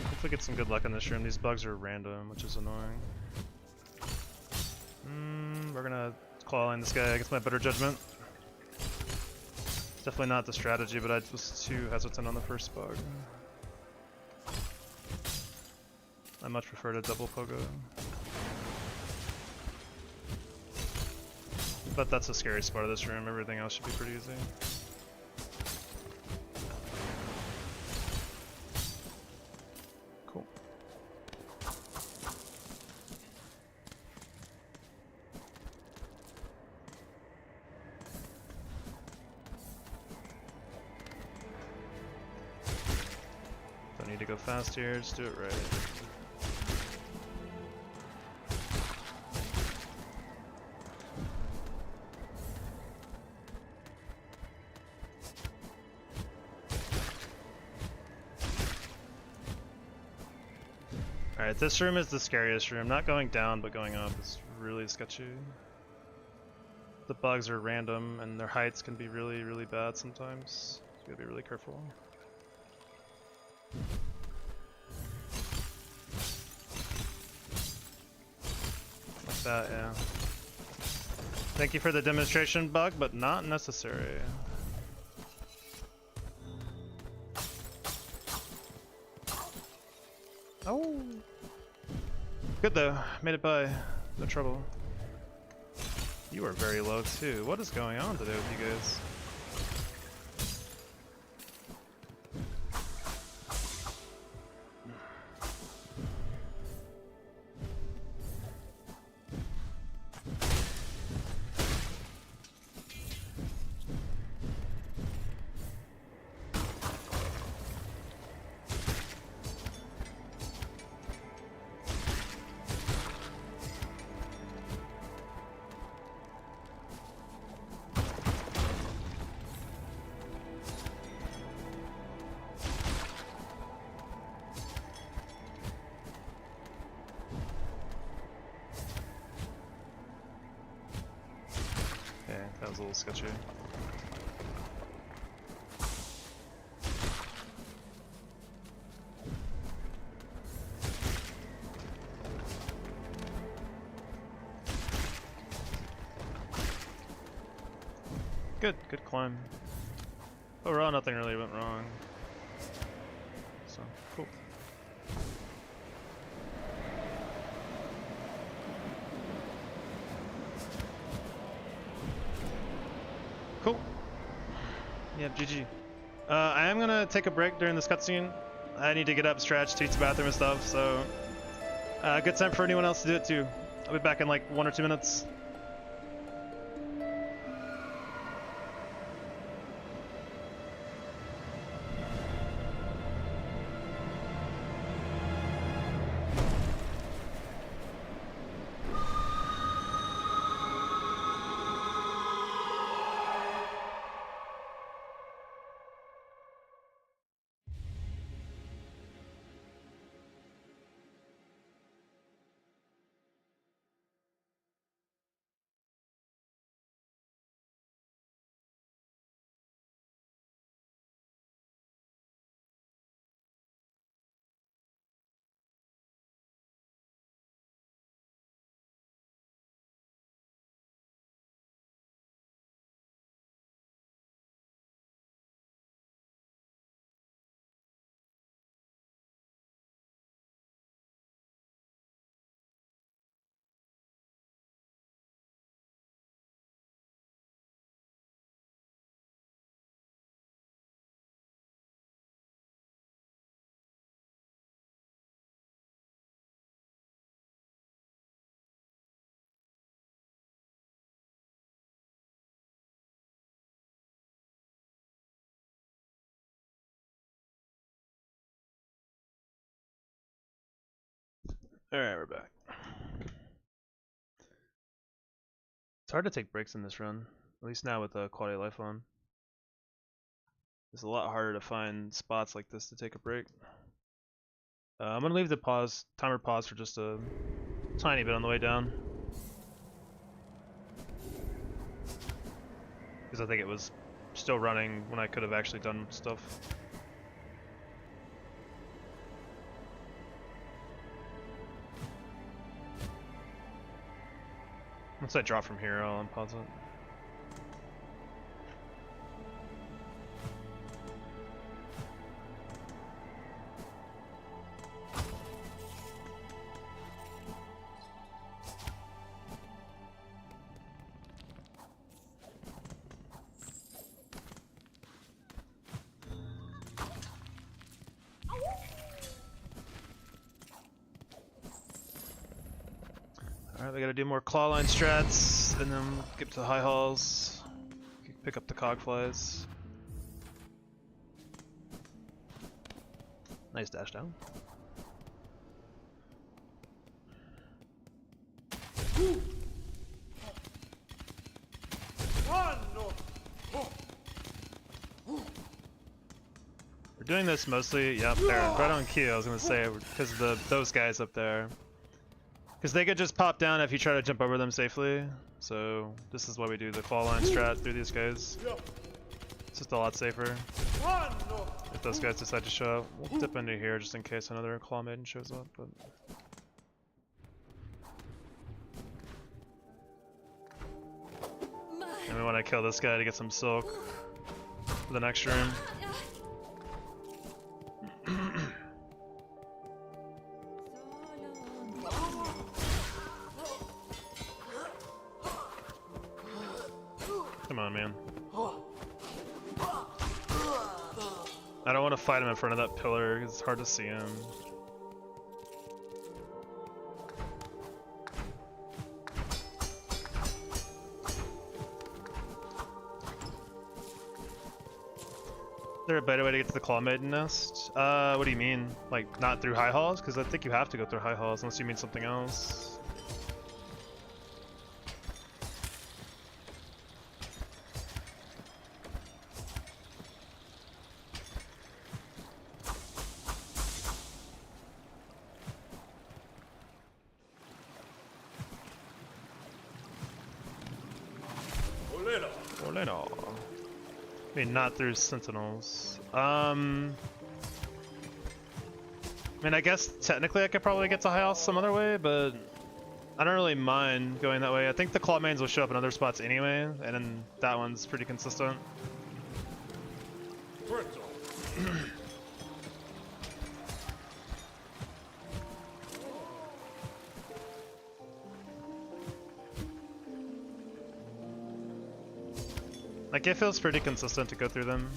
Hopefully get some good luck in this room. These bugs are random, which is annoying. We're gonna claw line this guy against my better judgment. Definitely not the strategy, but I was too hesitant on the first bug. I much prefer to double pogo. But that's the scariest part of this room. Everything else should be pretty easy. Cool. Don't need to go fast here, just do it right. Alright, this room is the scariest room. Not going down, but going up is really sketchy. The bugs are random, and their heights can be really, really bad sometimes. You gotta be really careful. Like that, yeah. Thank you for the demonstration, bug, but not necessary. Oh! Good though, made it by. No trouble. You are very low too. What is going on today with you guys? That was a little sketchy. Good climb. Overall, nothing really went wrong. So, cool. Cool. Yeah, GG. I am gonna take a break during this cutscene. I need to get up, stretch, to use the bathroom and stuff, so good time for anyone else to do it too. I'll be back in like 1 or 2 minutes. Alright, we're back. It's hard to take breaks in this run, at least now with the quality of life on. It's a lot harder to find spots like this to take a break. I'm gonna leave the timer pause for just a tiny bit on the way down. Because I think it was still running when I could have actually done stuff. Once I drop from here, I'll unpause it. Alright, we gotta do more claw line strats, and then get to the high halls. Pick up the cog flies. Nice dash down. We're doing this mostly, yep, there, right on cue, I was gonna say, because of those guys up there. Because they could just pop down if you try to jump over them safely. So this is why we do the claw line strat through these guys. It's just a lot safer. If those guys decide to show up, we'll dip into here just in case another claw maiden shows up. But and we want to kill this guy to get some silk for the next room. Come on, man. I don't want to fight him in front of that pillar because it's hard to see him. Is there a better way to get to the Claw Maiden nest? What do you mean? Like, not through high halls? Because I think you have to go through high halls unless you mean something else. Oleno. I mean, not through sentinels. I mean, I guess technically I could probably get to high house some other way, but I don't really mind going that way. I think the claw mains will show up in other spots anyway, and then that one's pretty consistent. Like, it feels pretty consistent to go through them.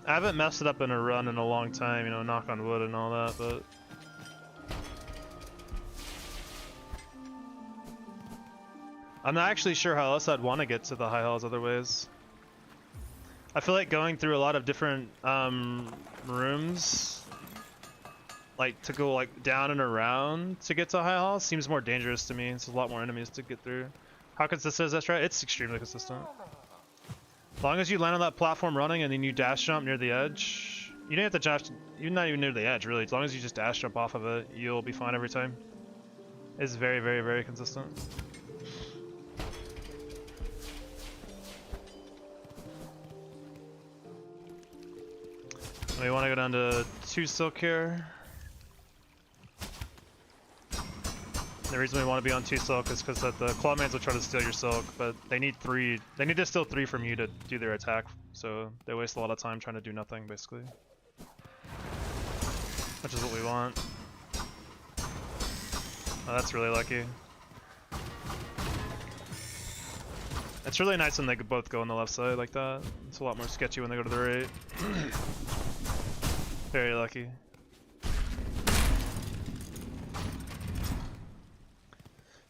I haven't messed it up in a run in a long time, you know, knock on wood and all that, but... I'm not actually sure how else I'd want to get to the high halls other ways. I feel like going through a lot of different rooms, like to go like down and around to get to high halls seems more dangerous to me. It's a lot more enemies to get through. How consistent is that strat? It's extremely consistent. As long as you land on that platform running and then you dash jump near the edge, you don't have to dash, you're not even near the edge really. As long as you just dash jump off of it, you'll be fine every time. It's very, very, very consistent. We want to go down to 2 silk here. The reason we want to be on 2 silk is because the clawmans will try to steal your silk, but they need 3. They need to steal 3 from you to do their attack, so they waste a lot of time trying to do nothing, basically. Which is what we want. Oh, that's really lucky. It's really nice when they both go on the left side like that. It's a lot more sketchy when they go to the right. Very lucky.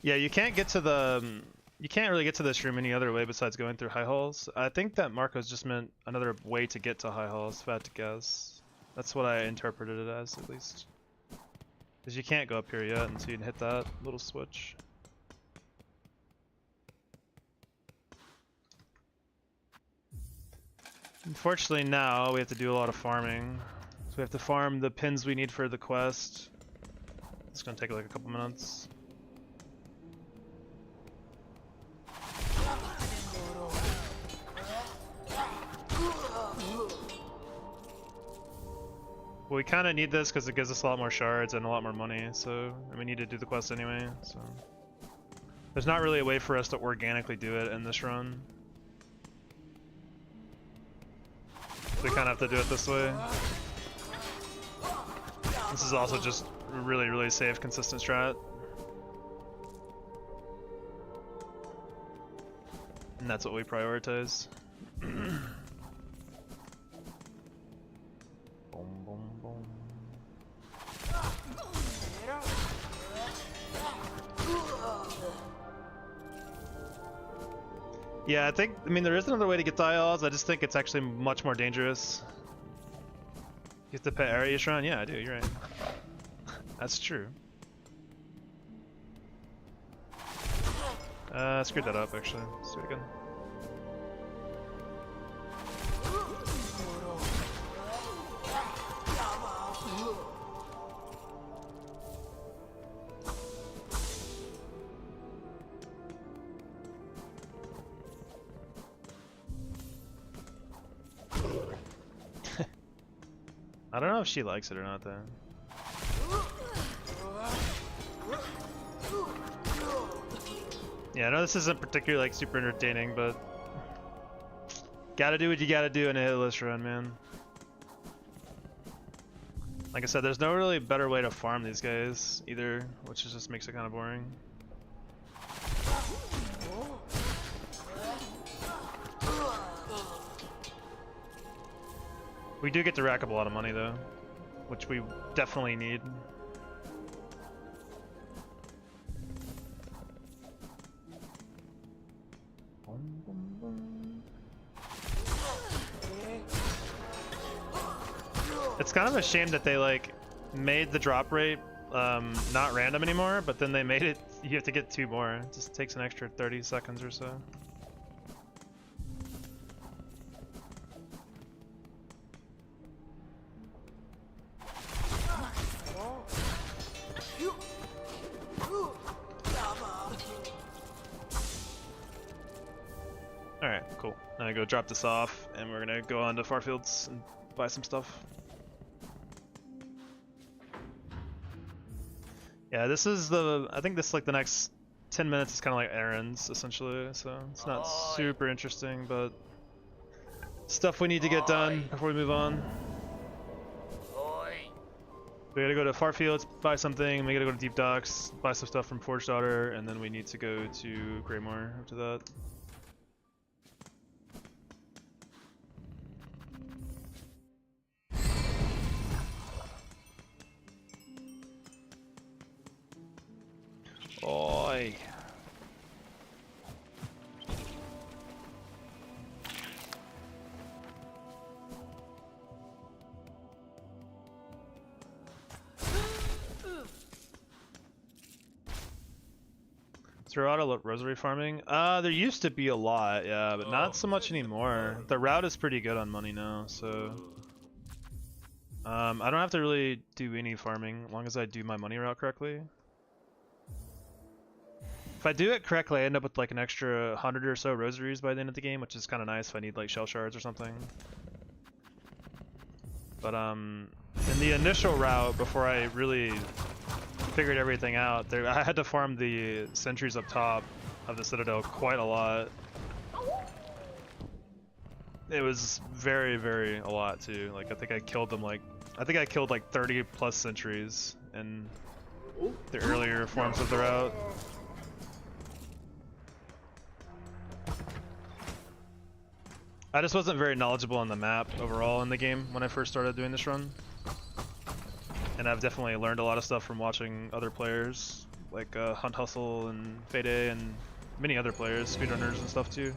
Yeah, you can't get to the... you can't really get to this room any other way besides going through high halls. I think that Marco's just meant another way to get to high halls, if I had to guess. That's what I interpreted it as, at least. Because you can't go up here yet until you hit that little switch. Unfortunately now we have to do a lot of farming. So we have to farm the pins we need for the quest. It's gonna take like a couple minutes. Well, we kind of need this because it gives us a lot more shards and a lot more money, so and we need to do the quest anyway, so there's not really a way for us to organically do it in this run. So we kind of have to do it this way. This is also just really, really safe, consistent strat. And that's what we prioritize. Boom, boom, boom. Yeah, I mean, there is another way to get dials. I just think it's actually much more dangerous. You have to pet area shrine? Yeah, I do, you're right. That's true. Screwed that up actually. Let's do it again. I don't know if she likes it or not though. Yeah, I know this isn't particularly like super entertaining, but gotta do what you gotta do in a hitless run, man. Like I said, there's no really better way to farm these guys either, which just makes it kind of boring. We do get to rack up a lot of money though, which we definitely need. It's kind of a shame that they like made the drop rate not random anymore, but then they made it you have to get 2 more. It just takes an extra 30 seconds or so. Alright, cool. Now I go drop this off and we're gonna go on to Farfields and buy some stuff. Yeah, this is I think this is like the next 10 minutes is kind of like errands, essentially, so it's not super interesting, but stuff we need to get done before we move on. We gotta go to Farfields, buy something, we gotta go to Deep Docks, buy some stuff from Forge Daughter, and then we need to go to Greymoor after that. Oi. Throw out a rosary farming? There used to be a lot, yeah, but not so much anymore. The route is pretty good on money now, so I don't have to really do any farming as long as I do my money route correctly. If I do it correctly, I end up with like an extra 100 or so rosaries by the end of the game, which is kind of nice if I need like shell shards or something. But in the initial route, before I really figured everything out, I had to farm the sentries up top of the citadel quite a lot. It was very, very a lot too. Like I think I killed like 30 plus sentries in the earlier forms of the route. I just wasn't very knowledgeable on the map overall in the game when I first started doing this run. And I've definitely learned a lot of stuff from watching other players, like Hunt Hustle and Fade and many other players, speedrunners and stuff too.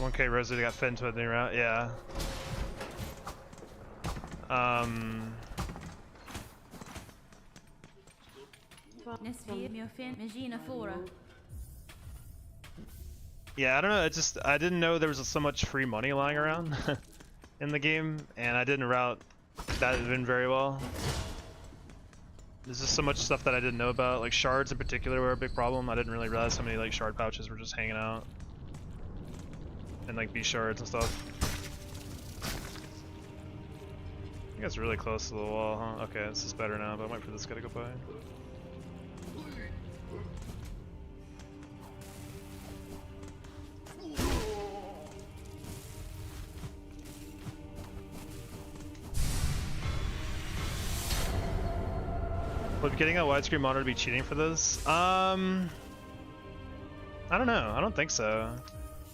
1K Rosie got fit into a new route. Yeah. Yeah, I don't know. It just I didn't know there was so much free money lying around in the game, and I didn't route that in very well. There's just so much stuff that I didn't know about, like shards in particular were a big problem. I didn't really realize how many like shard pouches were just hanging out, and like B shards and stuff. I think it's really close to the wall, huh? Okay, this is better now, but I wait for this guy to go by. Would getting a widescreen monitor be cheating for this? I don't know. I don't think so.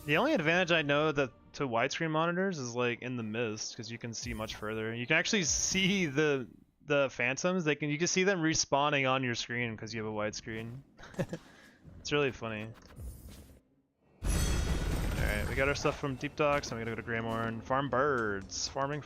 The only advantage I know that to widescreen monitors is like in the mist, because you can see much further. You can actually see the phantoms. You can see them respawning on your screen because you have a widescreen. It's really funny. All right, we got our stuff from Deep Docks, and we gotta go to Greymoor and farm birds. Farming.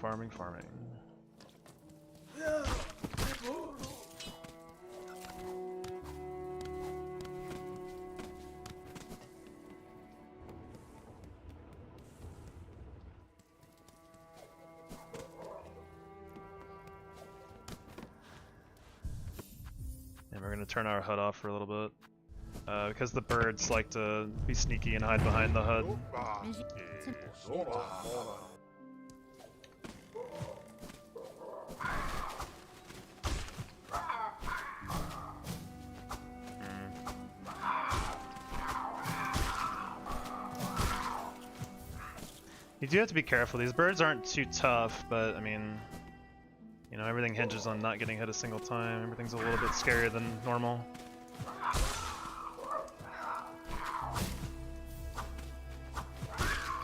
And we're gonna turn our HUD off for a little bit. Because the birds like to be sneaky and hide behind the HUD. You do have to be careful. These birds aren't too tough, but I mean, you know, everything hinges on not getting hit a single time. Everything's a little bit scarier than normal.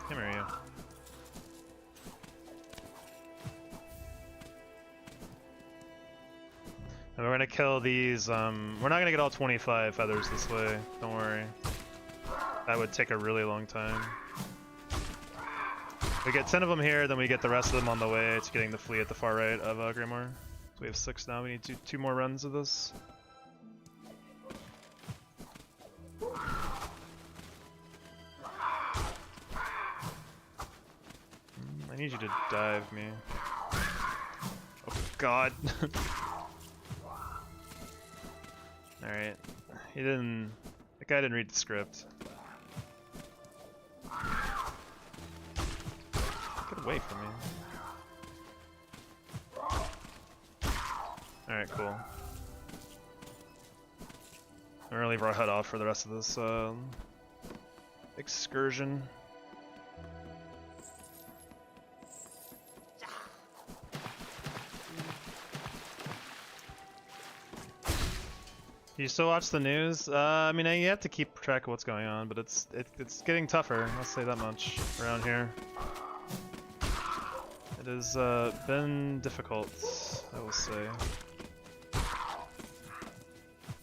Come here, you. And we're gonna kill these. We're not gonna get all 25 feathers this way. Don't worry. That would take a really long time. We get 10 of them here, then we get the rest of them on the way to getting the flea at the far right of Greymoor. So we have 6 now. We need two more runs of this. I need you to dive me. Oh god. Alright. That guy didn't read the script. Get away from me. Alright, cool. I'm gonna leave our HUD off for the rest of this excursion. You still watch the news? I mean, you have to keep track of what's going on, but it's getting tougher. I'll say that much around here. It has been difficult, I will say.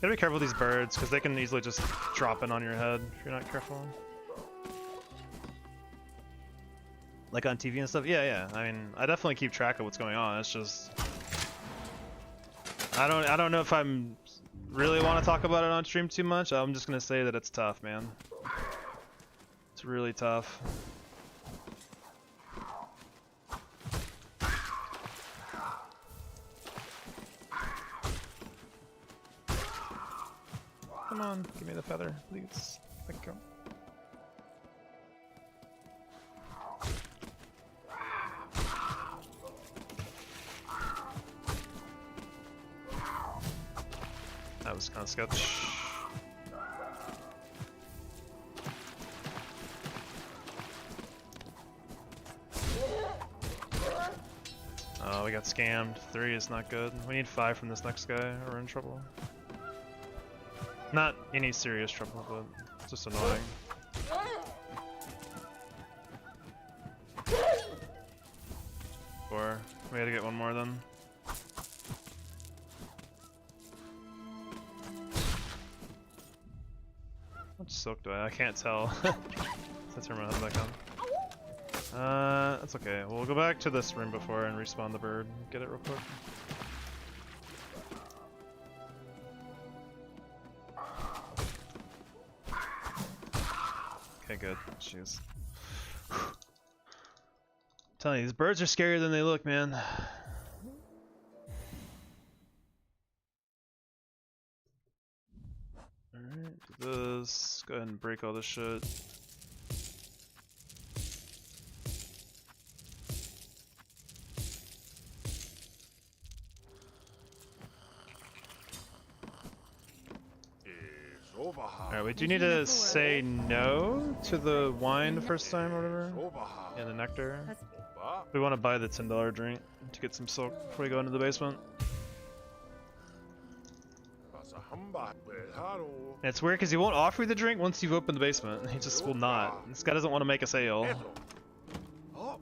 Gotta be careful with these birds, because they can easily just drop in on your head if you're not careful. Like on TV and stuff? Yeah. I mean, I definitely keep track of what's going on. It's just I don't know if I'm really want to talk about it on stream too much. I'm just gonna say that it's tough, man. It's really tough. Come on, give me the feather, please. Thank you. That was kind of sketch. Oh, we got scammed. 3 is not good. We need 5 from this next guy, or we're in trouble. Not any serious trouble, but it's just annoying. Four. We had to get one more then. How much silk do I? I can't tell. Let's turn my head back on. That's okay. We'll go back to this room before and respawn the bird. Get it real quick. Okay, good. Jeez. Telling you, these birds are scarier than they look, man. Alright, do this. Go ahead and break all this shit. Alright, we do need to say no to the wine the first time or whatever. And the nectar. We want to buy the $10 drink to get some silk before we go into the basement. And it's weird because he won't offer you the drink once you've opened the basement. He just will not. This guy doesn't want to make a sale. Alright,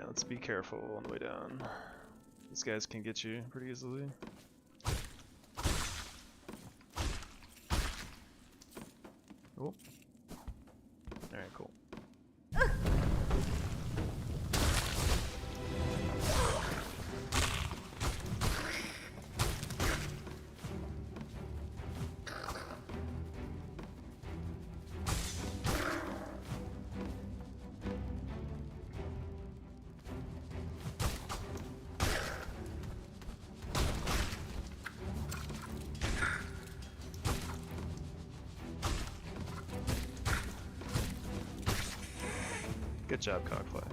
let's be careful on the way down. These guys can get you pretty easily. Oh. Alright, cool. Good job, Cockfly.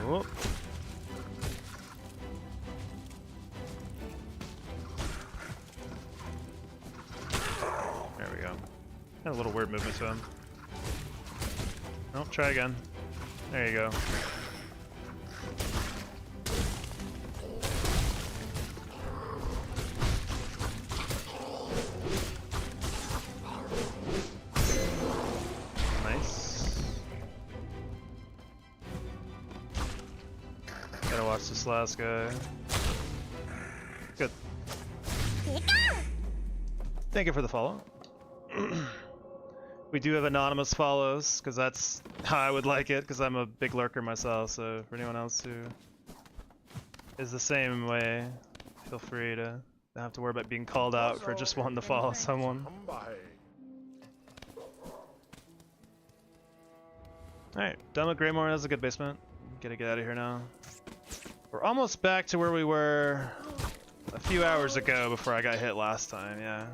Oh. There we go. Had a little weird movement to him. Nope, try again. There you go. Nice. Gotta watch this last guy. Good. Thank you for the follow. We do have anonymous follows, because that's how I would like it, because I'm a big lurker myself, so for anyone else who is the same way, feel free to not have to worry about being called out for just wanting to follow someone. Alright, done with Greymore. That's a good basement. Gotta get out of here now. We're almost back to where we were a few hours ago before I got hit last time, yeah.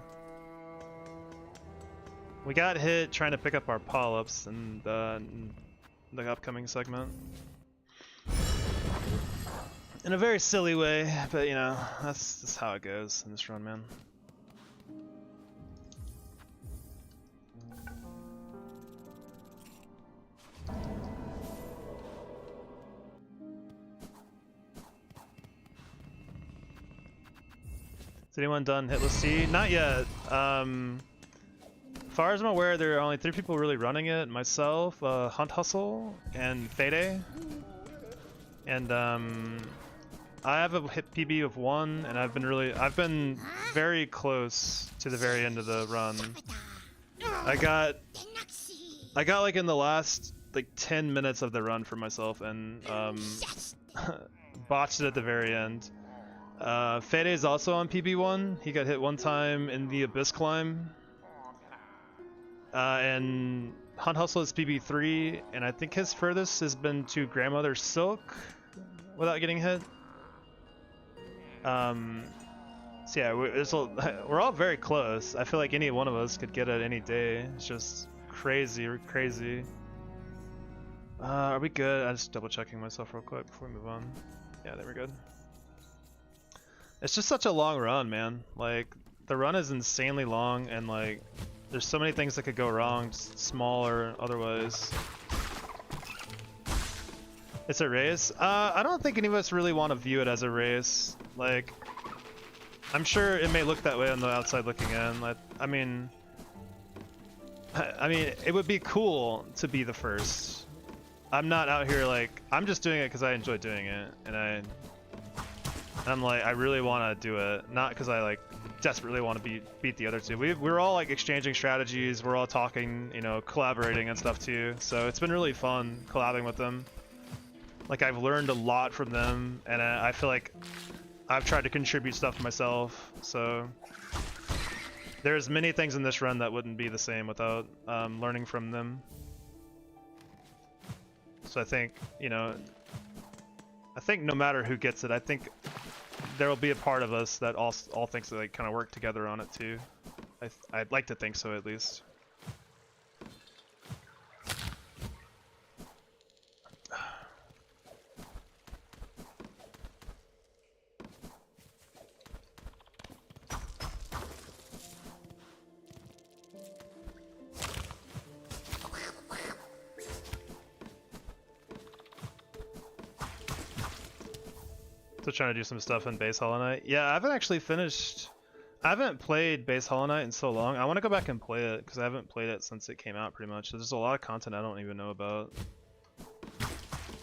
We got hit trying to pick up our polyps in the upcoming segment. In a very silly way, but you know, that's just how it goes in this run, man. Has anyone done Hitless C? Not yet. As far as I'm aware, there are only 3 people really running it. Myself, Hunt Hustle, and Fede. And I have a hit PB of 1, and I've been very close to the very end of the run. I got like in the last like 10 minutes of the run for myself, and botched it at the very end. Fede is also on PB1. He got hit 1 time in the Abyss Climb. And Hunt Hustle is PB3, and I think his furthest has been to Grandmother Silk without getting hit. So yeah, we're all very close. I feel like any one of us could get it any day. It's just crazy, crazy. Are we good? I'm just double checking myself real quick before we move on. Yeah, there we're good. It's just such a long run, man. Like, the run is insanely long, and like, there's so many things that could go wrong, small or otherwise. It's a race? I don't think any of us really want to view it as a race. Like, I'm sure it may look that way on the outside looking in. I mean, it would be cool to be the first. I'm not out here like, I'm just doing it because I enjoy doing it, and I'm like, I really want to do it, not because I like desperately want to beat the other two. We're all like exchanging strategies, we're all talking, you know, collaborating and stuff too. So it's been really fun collabing with them. Like I've learned a lot from them, and I feel like I've tried to contribute stuff myself. So there's many things in this run that wouldn't be the same without learning from them. So I think, you know, no matter who gets it, I think there will be a part of us that all thinks that they kind of work together on it too. I'd like to think so at least. Still trying to do some stuff in Base Hollow Knight. Yeah, I haven't played Base Hollow Knight in so long. I want to go back and play it because I haven't played it since it came out pretty much. There's a lot of content I don't even know about.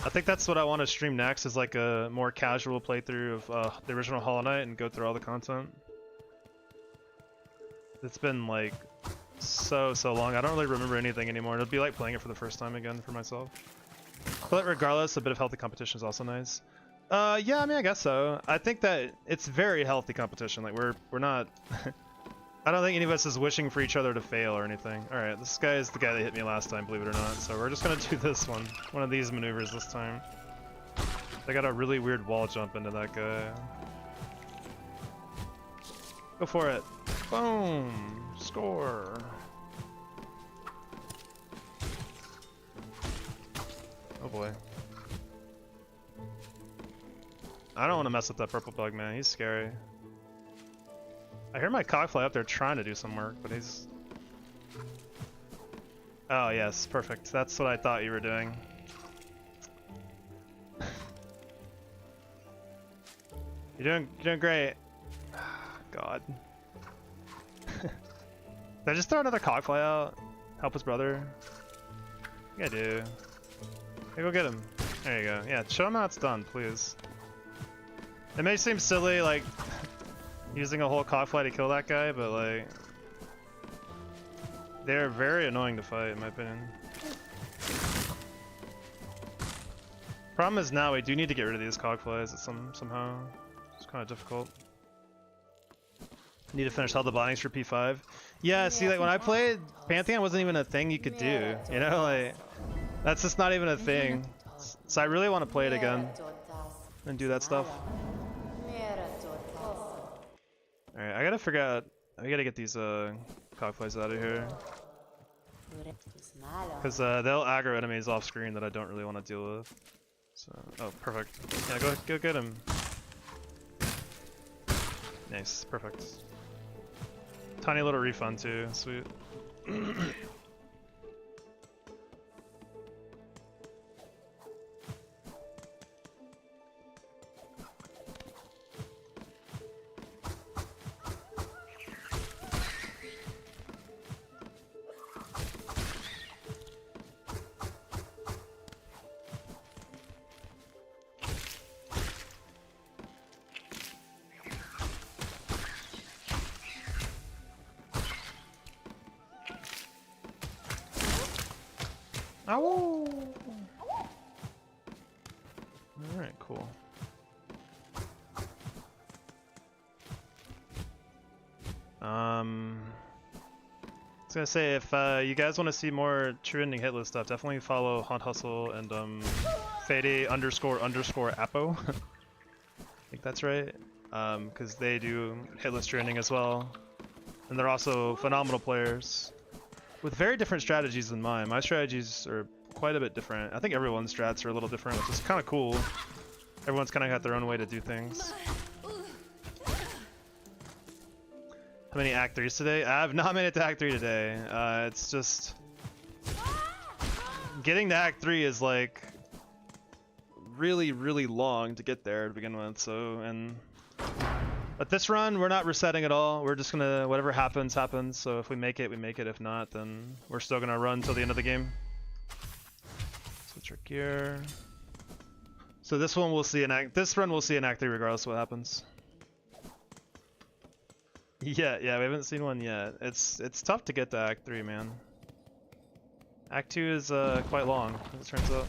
I think that's what I want to stream next, is like a more casual playthrough of the original Hollow Knight and go through all the content. It's been like so long. I don't really remember anything anymore. It'll be like playing it for the first time again for myself. But regardless, a bit of healthy competition is also nice. Yeah, I mean, I guess so. I think that it's very healthy competition. Like we're not. I don't think any of us is wishing for each other to fail or anything. All right, this guy is the guy that hit me last time, believe it or not. So we're just gonna do this one of these maneuvers this time. I got a really weird wall jump into that guy. Go for it. Boom. Score. Oh boy. I don't want to mess with that purple bug, man. He's scary. I hear my cockfly up there trying to do some work, but he's... Oh, yes. Perfect. That's what I thought you were doing. You're doing great. God. Did I just throw another cockfly out? Help his brother? Yeah, I do. Hey, go get him. There you go. Yeah, show him how it's done, please. It may seem silly, like, using a whole cockfly to kill that guy, but, like, they're very annoying to fight, in my opinion. Problem is now we do need to get rid of these cockflies somehow. It's kind of difficult. Need to finish all the bindings for P5. Yeah, see, like, when I played Pantheon, it wasn't even a thing you could do, you know? Like, that's just not even a thing. So I really want to play it again and do that stuff. Alright, I gotta figure out... I gotta get these cockflies out of here. Because they'll aggro enemies off screen that I don't really want to deal with. So, oh, perfect. Yeah, go get him. Nice, perfect. Tiny little refund too, sweet. Ow! Alright, cool. I was gonna say, if you guys want to see more true ending hitless stuff, definitely follow Hunt Hustle and Fade__Apo. I think that's right. Because they do hitless true ending as well. And they're also phenomenal players. With very different strategies than mine. My strategies are quite a bit different. I think everyone's strats are a little different, which is kind of cool. Everyone's kind of got their own way to do things. How many Act 3s today? I have not made it to Act 3 today. It's just... Getting to Act 3 is like... really, really long to get there to begin with, so... and But this run, we're not resetting at all. We're just gonna, whatever happens, happens. So if we make it, we make it. If not, then we're still gonna run till the end of the game. Switch our gear. So this one we'll see an act. This run we'll see an act 3 regardless of what happens. Yeah, we haven't seen one yet. It's tough to get to act 3, man. Act 2 is quite long, as it turns out.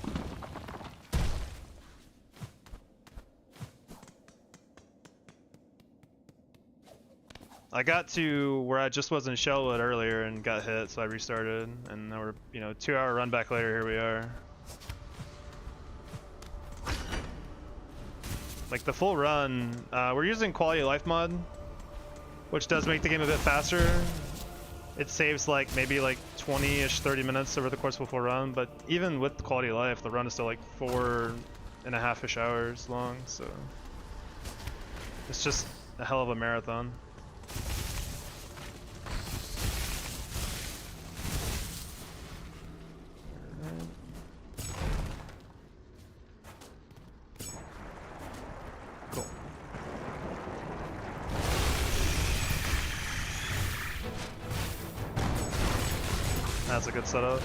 I got to where I just wasn't shellwood earlier and got hit, so I restarted, and now we're, 2-hour run back later, here we are. Like the full run, we're using quality of life mod, which does make the game a bit faster. It saves like maybe like 20-ish, 30 minutes over the course of a full run, but even with quality of life, the run is still like 4.5-ish hours long, so it's just a hell of a marathon. Cool. That's a good setup.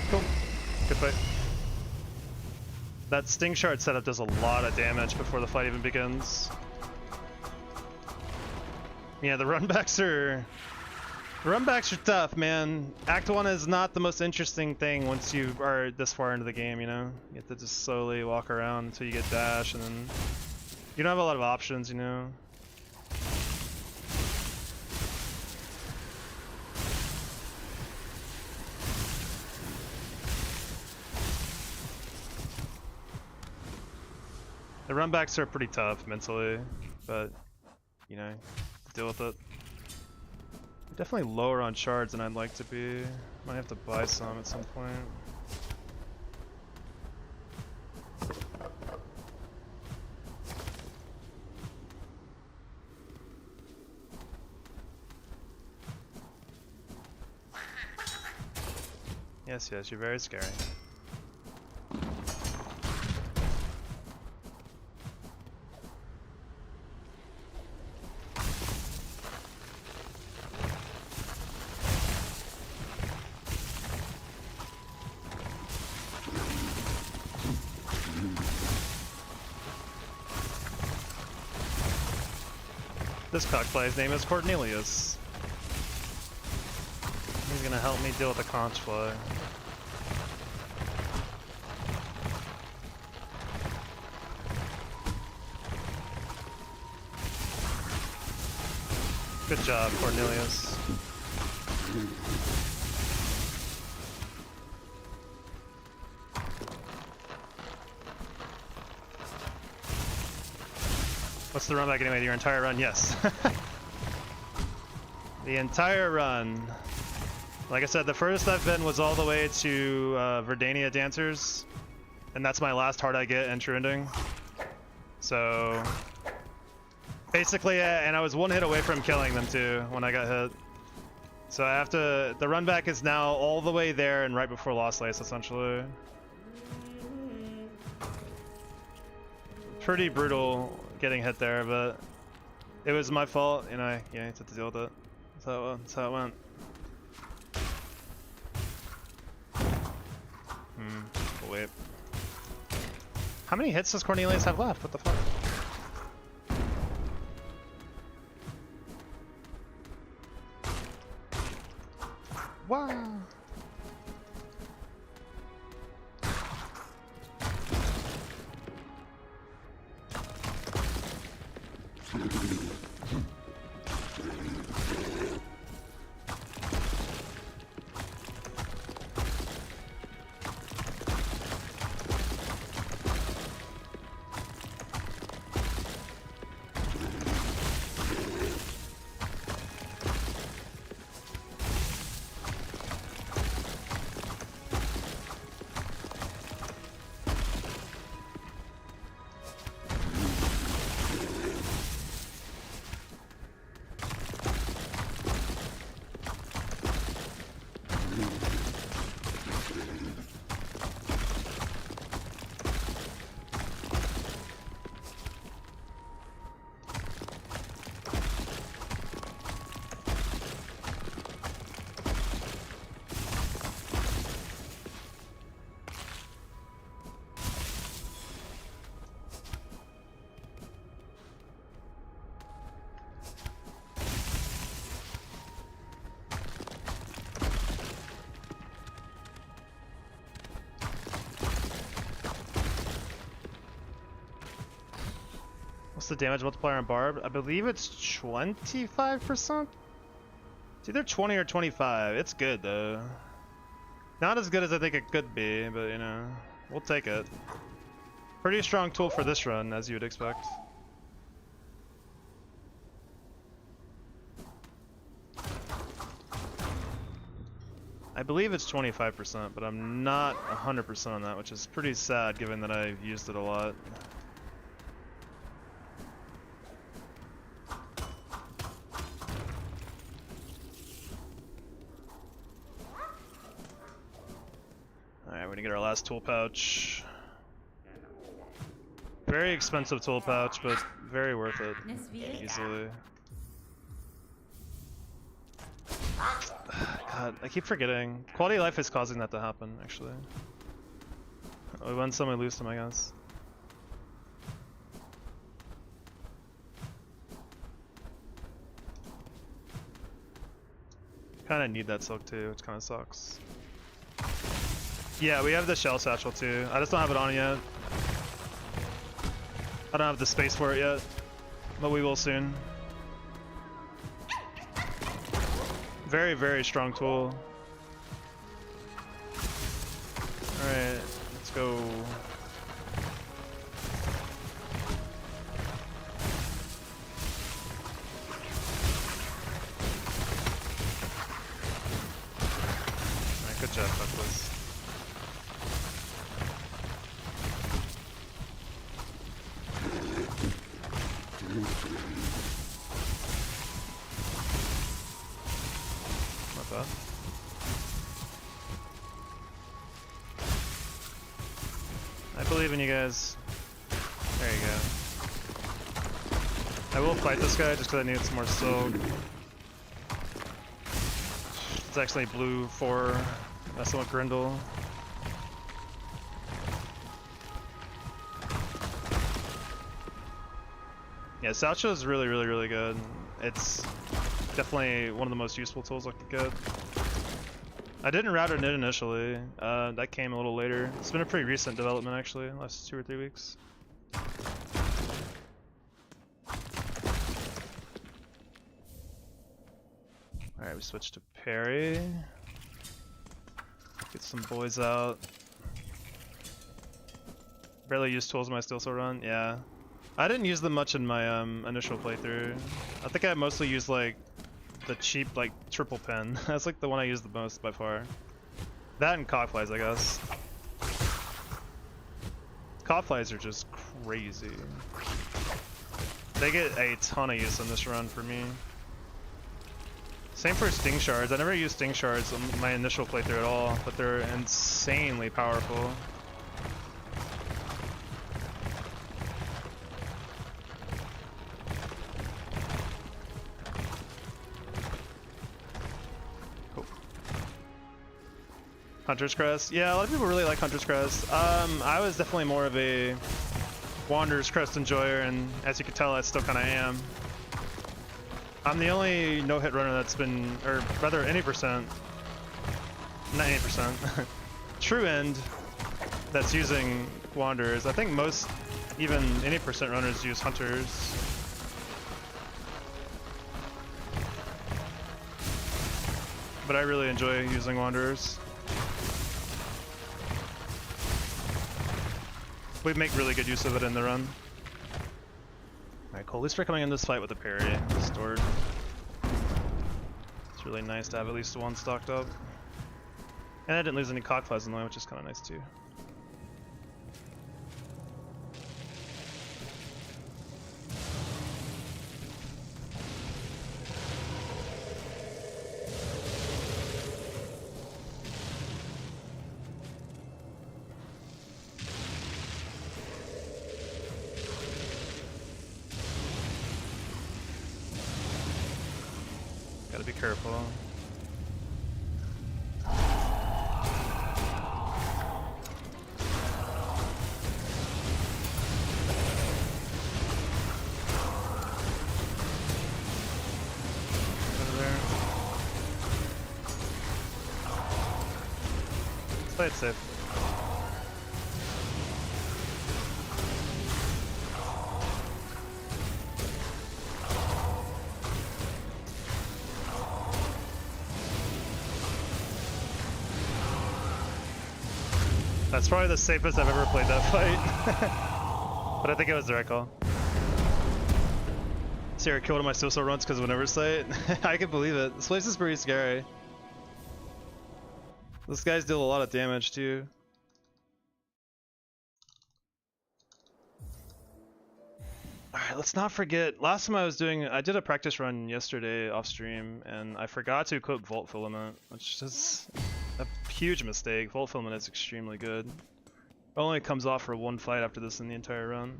Cool. Good fight. That Sting Shard setup does a lot of damage before the fight even begins. Yeah, the runbacks are tough, man. Act 1 is not the most interesting thing once you are this far into the game, you know? You have to just slowly walk around until you get dash, and then you don't have a lot of options, you know? The runbacks are pretty tough mentally, but, deal with it. Definitely lower on shards than I'd like to be. Might have to buy some at some point. Yes, you're very scary. This cockplay's name is Cornelius. He's gonna help me deal with the conch fly. Good job, Cornelius. What's the run back anyway? Your entire run? Yes. The entire run. Like I said, the furthest I've been was all the way to Verdania Dancers, and that's my last hard I get in True Ending. So basically, and I was one hit away from killing them too when I got hit. So I have to. The run back is now all the way there and right before Lost Lace, essentially. Pretty brutal getting hit there, but it was my fault, you had to deal with it. That's how it went. Wait. How many hits does Cornelius have left? What the fuck? Wow. What's the damage multiplier on Barb? I believe it's 25%? It's either 20 or 25. It's good though. Not as good as I think it could be, but you know, we'll take it. Pretty strong tool for this run, as you would expect. I believe it's 25%, but I'm not 100% on that, which is pretty sad given that I've used it a lot. Alright, we're gonna get our last tool pouch. Very expensive tool pouch, but very worth it. Easily. God, I keep forgetting. Quality of life is causing that to happen, actually. We win some, we lose some, I guess. Kinda need that silk too, which kinda sucks. Yeah, we have the shell satchel too. I just don't have it on yet. I don't have the space for it yet, but we will soon. Very, very strong tool. Alright, let's go. Alright, good job, Hitless. Not bad. I believe in you guys. There you go. I will fight this guy just because I need some more silk. It's actually blue for messing with Grindel. Yeah, Satchel is really, really, really good. It's definitely one of the most useful tools I could get. I didn't route it in initially. That came a little later. It's been a pretty recent development actually, last 2 or 3 weeks. Alright, we switched to parry. Get some boys out. Barely used tools in my steel sword run, yeah. I didn't use them much in my initial playthrough. I think I mostly used like the cheap like triple pen. That's like the one I used the most by far. That and cockflies, I guess. Cockflies are just crazy. They get a ton of use in this run for me. Same for sting shards. I never used sting shards in my initial playthrough at all, but they're insanely powerful. Hunter's Crest. Yeah, a lot of people really like Hunter's Crest. I was definitely more of a Wanderer's Crest enjoyer, and as you can tell, I still kind of am. I'm the only no-hit runner that's been, or rather any percent, not 80%, true end that's using Wanderers. I think most, even any percent runners use Hunters. But I really enjoy using Wanderers. We make really good use of it in the run. Alright, cool. At least we're coming in this fight with a parry stored. It's really nice to have at least one stocked up. And I didn't lose any cockflies in the way, which is kind of nice too. Gotta be careful. Over there. Let's play it safe. That's probably the safest I've ever played that fight. But I think it was the right call. Sarah killed my Silksong runs because of an oversight. I can believe it. This place is pretty scary. Those guys deal a lot of damage too. Alright, let's not forget. Last time I did a practice run yesterday off stream, and I forgot to equip Volt Filament, which is a huge mistake. Volt Filament is extremely good. It only comes off for one fight after this in the entire run.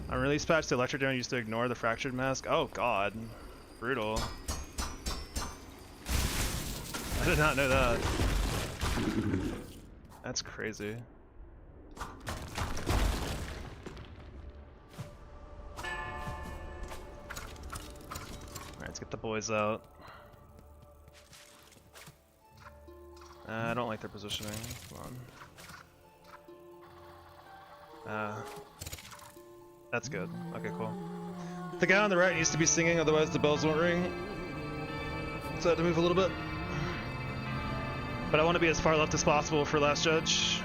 On release patch, the electric drone used to ignore the fractured mask. Oh god. Brutal. I did not know that. That's crazy. Alright, let's get the boys out. I don't like their positioning. Come on. That's good. Okay, cool. The guy on the right needs to be singing, otherwise the bells won't ring. So I have to move a little bit. But I want to be as far left as possible for Last Judge.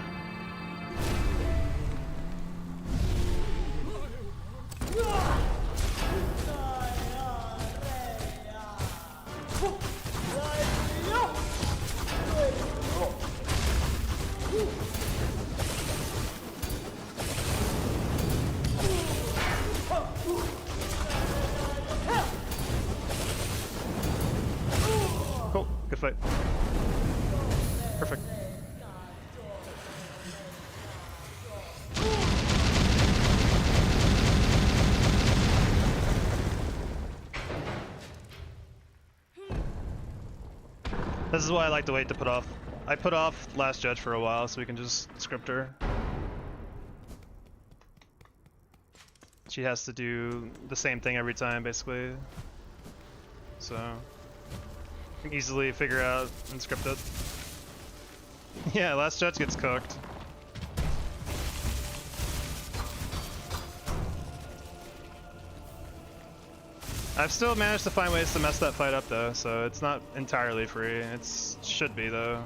Cool, good fight. Perfect. This is why I like to wait to put off. I put off Last Judge for a while so we can just script her. She has to do the same thing every time, basically. So, you can easily figure out and script it. Yeah, Last Judge gets cooked. I've still managed to find ways to mess that fight up though, so it's not entirely free. It should be though.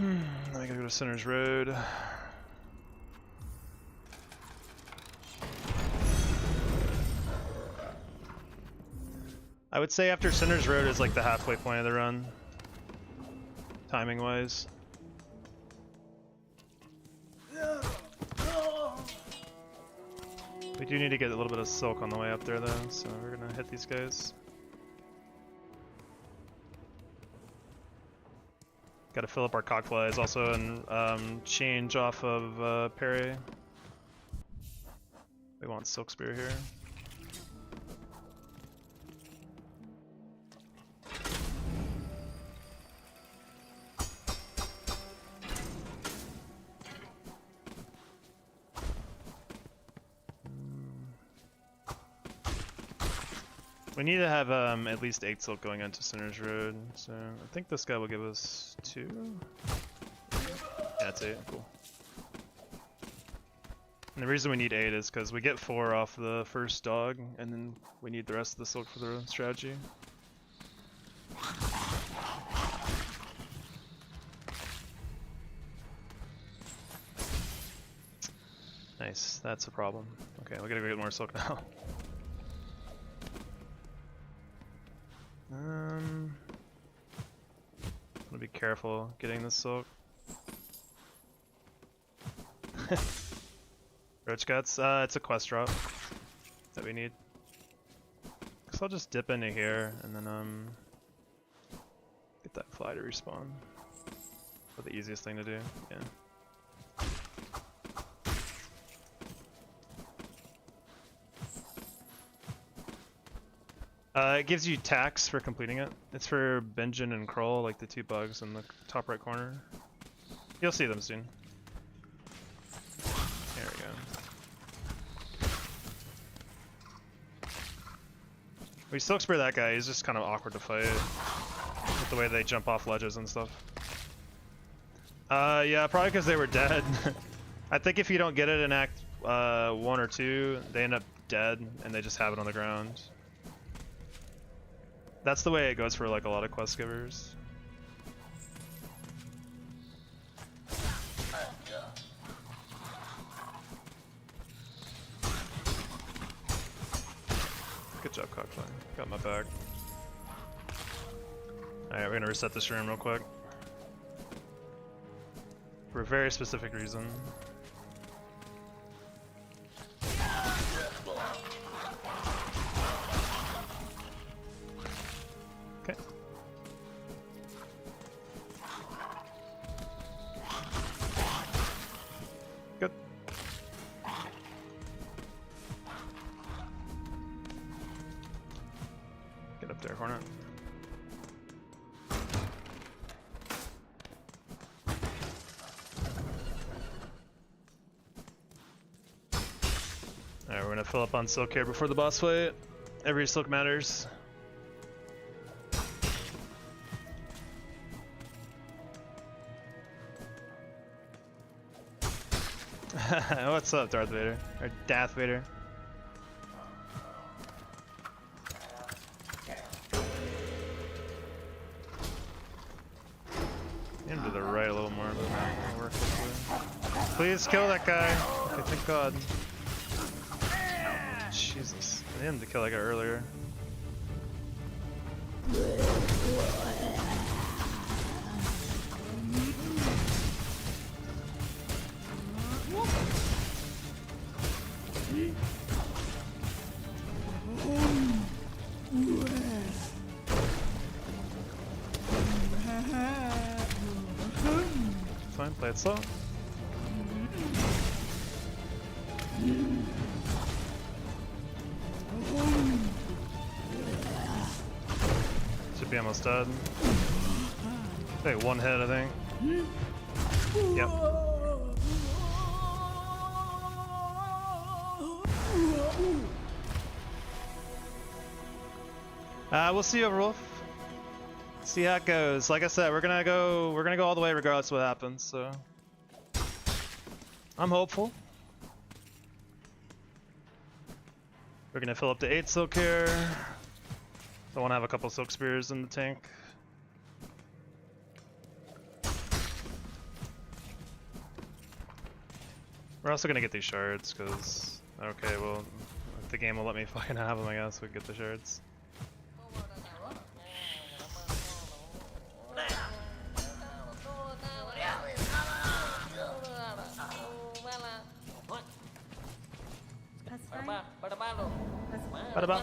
I gotta go to Center's Road. I would say after Center's Road is like the halfway point of the run, timing wise. We do need to get a little bit of Silk on the way up there though, so we're gonna hit these guys. Gotta fill up our cockflies also and change off of parry. We want Silk Spear here. We need to have at least 8 Silk going into Center's Road, so I think this guy will give us 2. Yeah, it's 8, cool. And the reason we need 8 is because we get 4 off the first dog, and then we need the rest of the Silk for the strategy. Nice, that's a problem. Okay, we gotta go get more Silk now. I'm gonna be careful getting this Silk. Roach Guts, it's a quest drop that we need. So I'll just dip into here and then get that fly to respawn. That's the easiest thing to do, yeah. It gives you tax for completing it. It's for Benjin and Kroll, like the 2 bugs in the top right corner. You'll see them soon. There we go. We silk spear that guy, he's just kind of awkward to fight with the way they jump off ledges and stuff. Yeah, probably because they were dead. I think if you don't get it in Act 1 or 2, they end up dead and they just have it on the ground. That's the way it goes for like a lot of quest givers. Good job, Cockfly. Got my back. Alright, we're gonna reset this room real quick. For a very specific reason. Okay. Good. Get up there, Hornet. Alright, we're gonna fill up on silk here before the boss fight. Every silk matters. What's up, Darth Vader? Or Darth Vader? Get to the right a little more. That'll work, hopefully. Please kill that guy. Okay, thank God. Jesus. I needed to kill that guy earlier. Fine, play it slow. Should be almost dead. Hey, one hit, I think. Yep. We'll see you, Overwolf. See how it goes. Like I said, we're gonna go all the way regardless of what happens, so I'm hopeful. We're gonna fill up to 8 silk here. I wanna have a couple silk spears in the tank. We're also gonna get these shards, cause okay, well, if the game will let me fucking have them, I guess we can get the shards.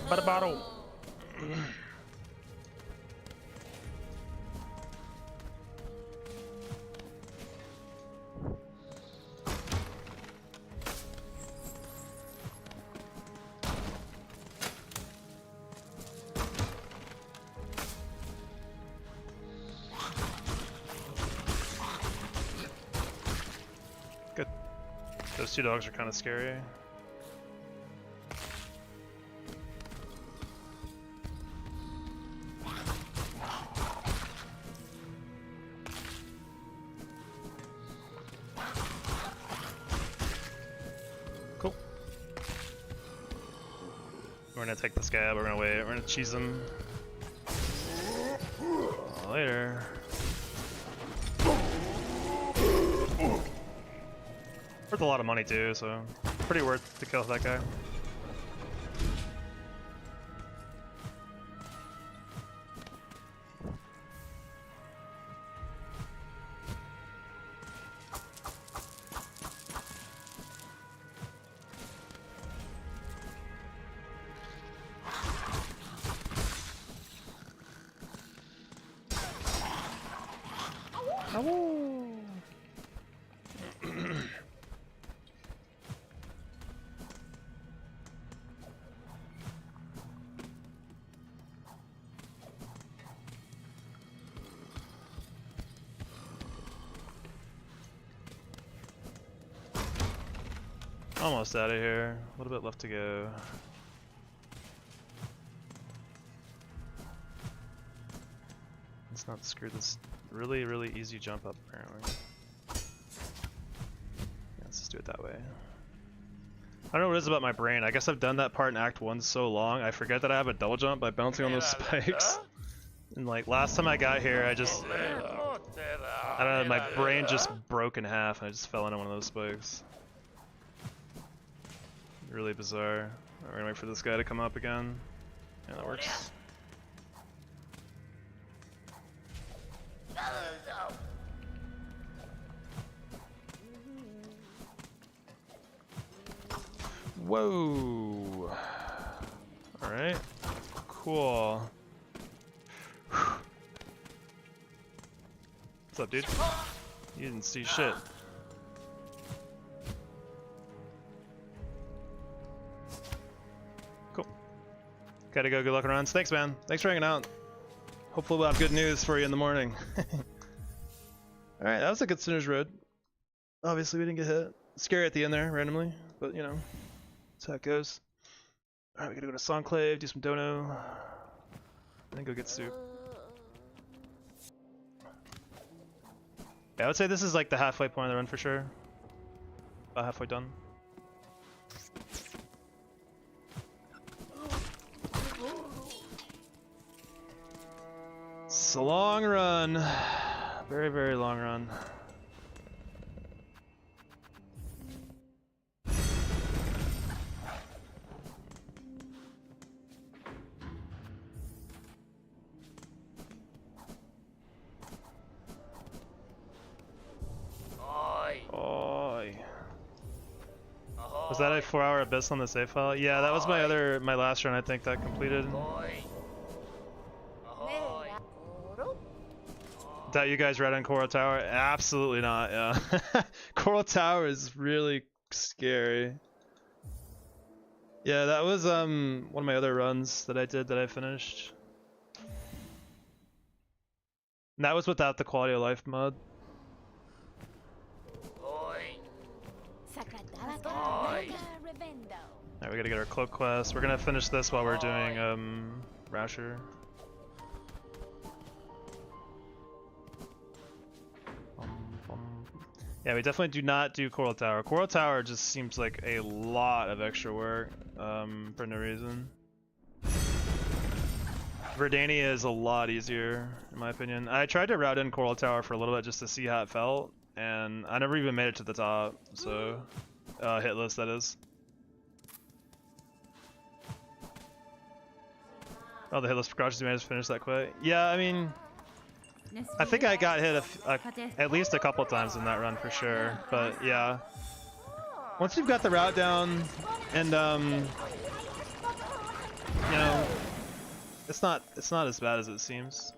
Bada bottle. Good. Those two dogs are kind of scary. Cool. We're gonna take this guy out, we're gonna wait, we're gonna cheese him. Later. Worth a lot of money too, so pretty worth to kill that guy. Almost out of here. A little bit left to go. Let's not screw this really, really easy jump up, apparently. Yeah, let's just do it that way. I don't know what it is about my brain. I guess I've done that part in Act 1 so long, I forget that I have a double jump by bouncing on those spikes. And like, last time I got here, I don't know, my brain just broke in half and I just fell into one of those spikes. Really bizarre. We're gonna wait for this guy to come up again. Yeah, that works. Whoa! Alright. Cool. What's up, dude? You didn't see shit. Cool. Gotta go, good luck around. Thanks, man. Thanks for hanging out. Hopefully we'll have good news for you in the morning. Alright, that was a good Sinner's Road. Obviously we didn't get hit. Scary at the end there, randomly, but you know, that's how it goes. Alright, we gotta go to Songclave, do some dono, and then go get soup. Yeah, I would say this is like the halfway point of the run for sure. About halfway done. It's a long run. Very, very long run. Was that a 4-hour abyss on the save file? Yeah, that was my last run. I think that completed. That you guys read on Coral Tower? Absolutely not. Yeah, Coral Tower is really scary. Yeah, that was one of my other runs that I did that I finished. And that was without the quality of life mod. Alright, we gotta get our cloak quest. We're gonna finish this while we're doing Rasher. Yeah, we definitely do not do Coral Tower. Coral Tower just seems like a lot of extra work for no reason. Verdania is a lot easier, in my opinion. I tried to route in Coral Tower for a little bit just to see how it felt, and I never even made it to the top, so... Hitless, that is. Oh, the Hitless precautions managed to finish that quick. Yeah, I mean... I think I got hit at least a couple times in that run for sure, but yeah. Once you've got the route down, and you know, it's not as bad as it seems.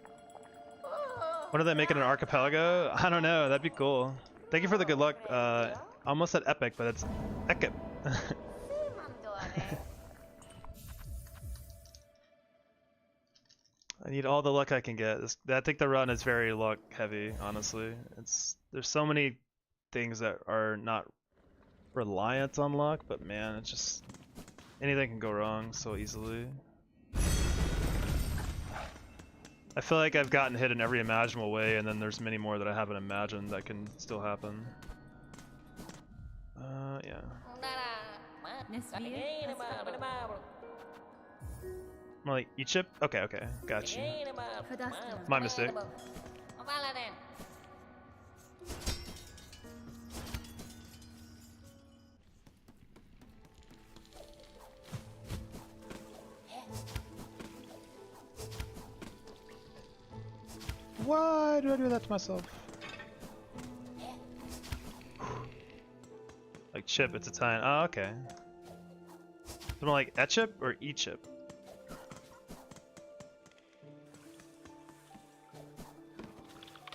When are they making an archipelago? I don't know, that'd be cool. Thank you for the good luck. Almost said epic, but it's Ekip. I need all the luck I can get. I think the run is very luck heavy, honestly. There's so many things that are not reliant on luck, but man, it's just anything can go wrong so easily. I feel like I've gotten hit in every imaginable way, and then there's many more that I haven't imagined that can still happen. Yeah. I'm like, eat chip? Okay, okay, got you. My mistake. Why do I do that to myself? Like chip, it's Italian. Oh, okay. Something like E-chip or E-chip?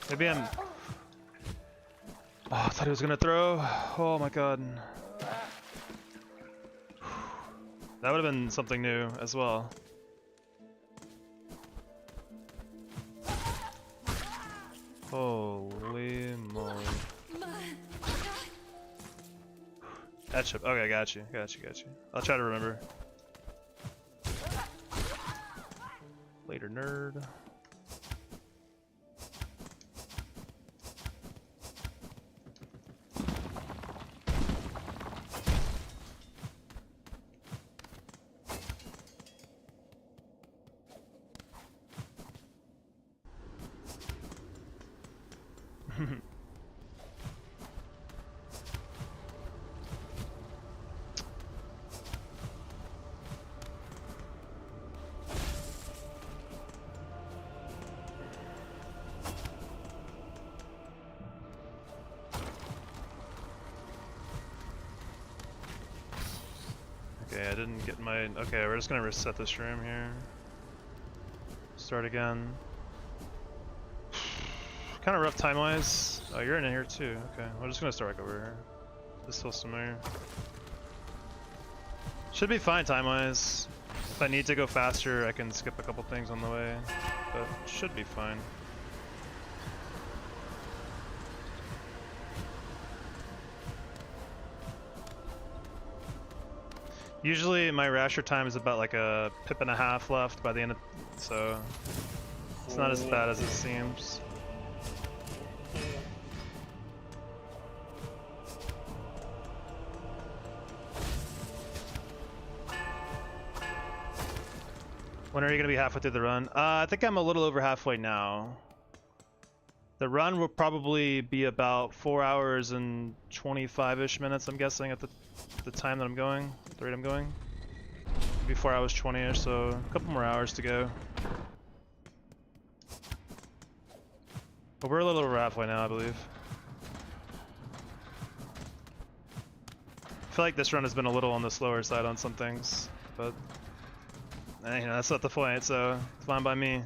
Maybe I'm... Oh, I thought he was gonna throw. Oh my god. That would have been something new as well. Holy moly. That chip. Okay, got you. I'll try to remember. Later, nerd. Okay, I didn't get my... Okay, we're just gonna reset this room here. Start again. Kind of rough time-wise. Oh, you're in here too. Okay, we're just gonna start like over here. This feels familiar. Should be fine time-wise. If I need to go faster, I can skip a couple things on the way, but should be fine. Usually my rasher time is about like a pip and a half left by the end of, so it's not as bad as it seems. When are you gonna be halfway through the run? I think I'm a little over halfway now. The run will probably be about 4 hours and 25-ish minutes, I'm guessing, at the time that I'm going, the rate I'm going. Maybe 4 hours 20-ish, so a couple more hours to go. But we're a little over halfway now, I believe. I feel like this run has been a little on the slower side on some things, but you know, that's not the point, so it's fine by me.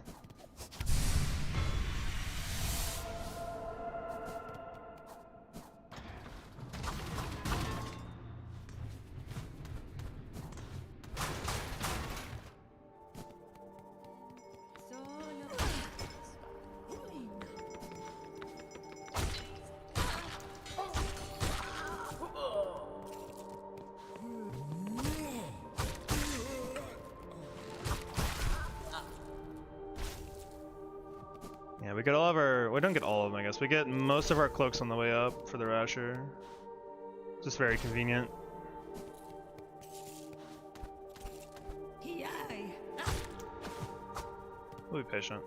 Yeah, we get all of our... We don't get all of them, I guess. We get most of our cloaks on the way up for the Rasher. Just very convenient. We'll be patient.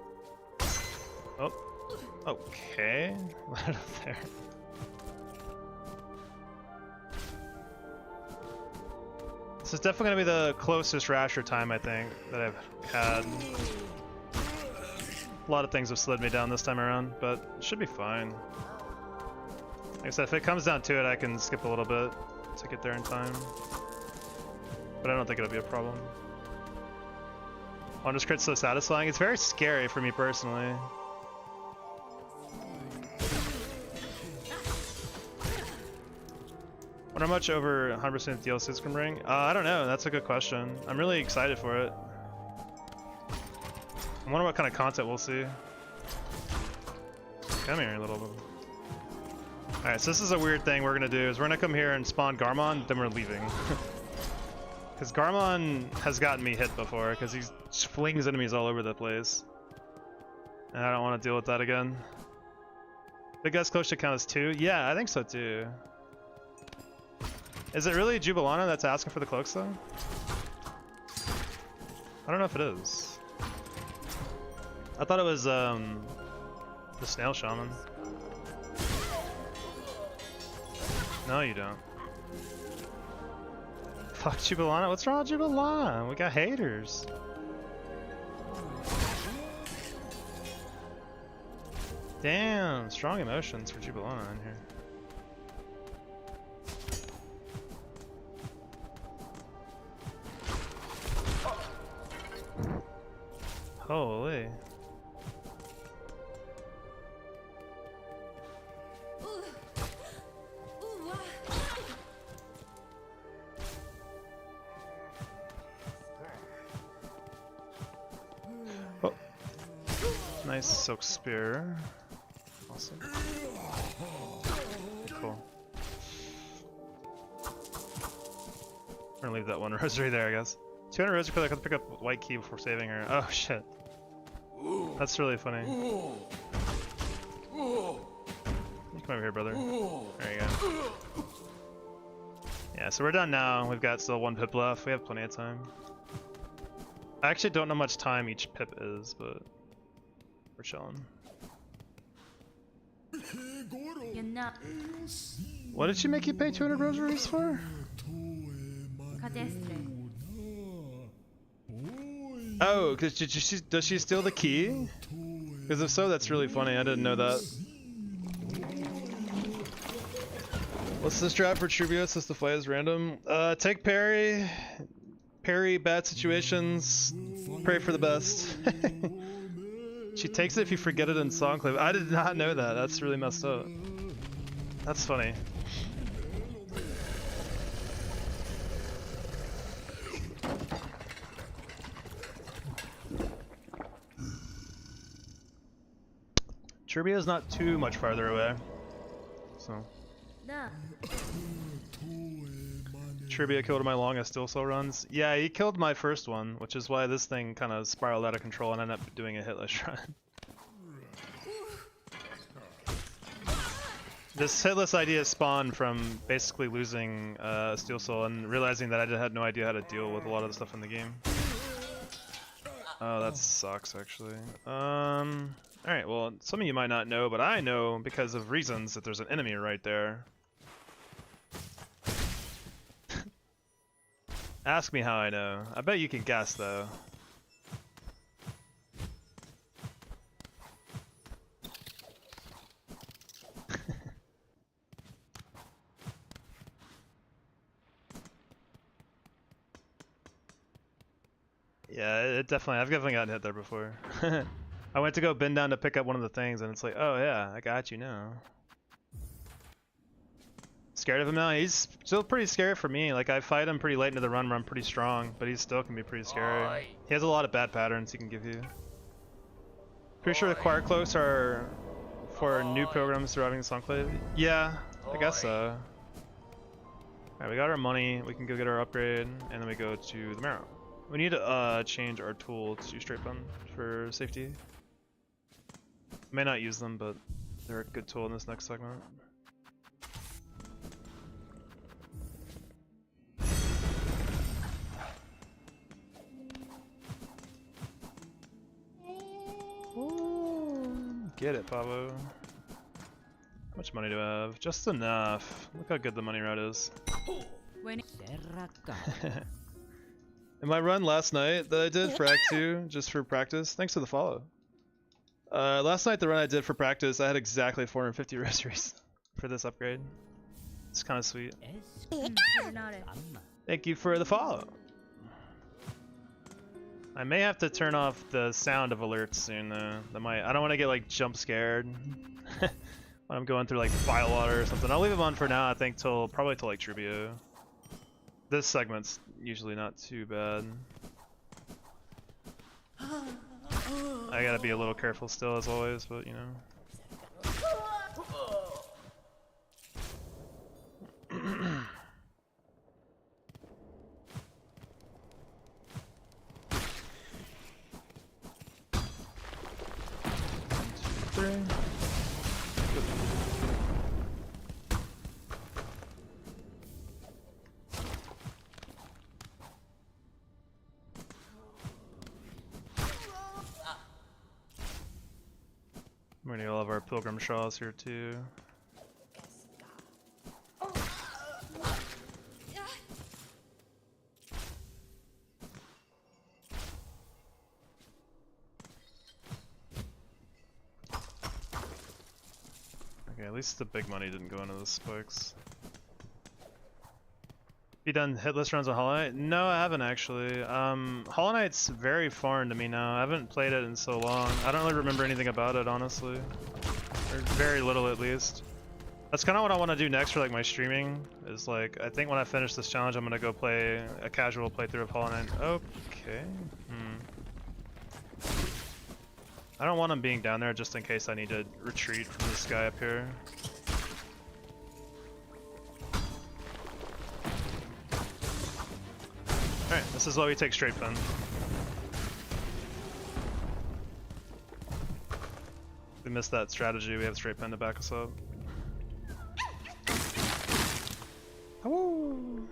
Oh. Okay. Right up there. This is definitely going to be the closest Rasher time, I think, that I've had. A lot of things have slowed me down this time around, but it should be fine. Like I said, if it comes down to it, I can skip a little bit to get there in time. But I don't think it'll be a problem. Wondrous Crit's so satisfying. It's very scary for me personally. Wonder how much over 100% DLCs can bring? I don't know, that's a good question. I'm really excited for it. I wonder what kind of content we'll see. Come here, little one. Alright, so this is a weird thing we're gonna do, is we're gonna come here and spawn Garmon, then we're leaving. Because Garmon has gotten me hit before, because he flings enemies all over the place. And I don't want to deal with that again. Big guy's close to count as 2? Yeah, I think so too. Is it really Jubilana that's asking for the cloaks though? I don't know if it is. I thought it was the Snail Shaman. No, you don't. Fuck Jubilana. What's wrong with Jubilana? We got haters. Damn, strong emotions for Jubilana in here. Holy. Oh. Nice Silk Spear. Awesome. Cool. We're gonna leave that one rosary there, I guess. 200 rosary because I could pick up white key before saving her. Oh shit. That's really funny. You come over here, brother. There you go. Yeah, so we're done now. We've got still 1 pip left. We have plenty of time. I actually don't know how much time each pip is, but we're chilling. What did she make you pay 200 rosaries for? Oh, cause does she steal the key? Because if so, that's really funny. I didn't know that. What's the strat for Trubios? Since the fight is random. Take parry, Parry bad situations, pray for the best. She takes it if you forget it in song clip. I did not know that. That's really messed up. That's funny. Turbia is not too much farther away, so. Turbia killed my longest steel cell runs. Yeah, he killed my first one, which is why this thing kind of spiraled out of control and ended up doing a hitless run. This hitless idea spawned from basically losing steel soul and realizing that I had no idea how to deal with a lot of the stuff in the game. Oh, that sucks actually. Alright, well, some of you might not know, but I know because of reasons that there's an enemy right there. Ask me how I know. I bet you can guess though. Yeah, I've definitely gotten hit there before. I went to go bend down to pick up one of the things and it's like, oh yeah, I got you now. Scared of him now? He's still pretty scary for me. Like, I fight him pretty late into the run where I'm pretty strong, but he still can be pretty scary. Oi. He has a lot of bad patterns he can give you. Pretty sure the choir cloaks are for new pilgrims surviving the Enclave. Yeah, I guess so. Alright, we got our money, we can go get our upgrade, and then we go to the Marrow. We need to change our tool to straight bun for safety. May not use them, but they're a good tool in this next segment. Get it, Pavo. How much money do I have? Just enough. Look how good the money route is. In my run last night that I did for Act 2, just for practice, thanks for the follow. Last night the run I did for practice, I had exactly 450 rosaries for this upgrade. It's kind of sweet. Thank you for the follow. I may have to turn off the sound of alerts soon though. I don't want to get like jump scared when I'm going through like file water or something. I'll leave them on for now, I think probably till like Trubio. This segment's usually not too bad. I gotta be a little careful still as always, but you know. We're gonna get all of our pilgrim shawls here too. Okay, at least the big money didn't go into the spikes. You done hitless runs on Hollow Knight? No, I haven't actually. Hollow Knight's very foreign to me now. I haven't played it in so long. I don't really remember anything about it, honestly. Or very little, at least. That's kind of what I want to do next for like my streaming. Is like, I think when I finish this challenge, I'm gonna go play a casual playthrough of Hollow Knight. Okay. I don't want him being down there just in case I need to retreat from this guy up here. Alright, this is why we take straight pen. We missed that strategy, we have straight pen to back us up. Woo!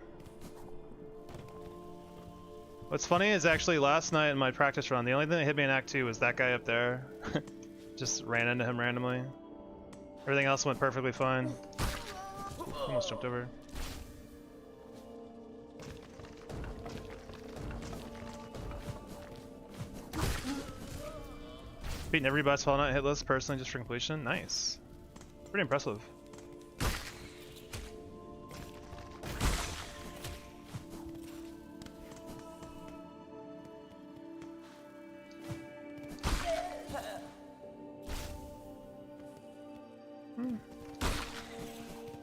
What's funny is actually last night in my practice run, the only thing that hit me in Act 2 was that guy up there. Just ran into him randomly. Everything else went perfectly fine. Almost jumped over. Beating every boss Hollow Knight hitless personally just for completion. Nice. Pretty impressive.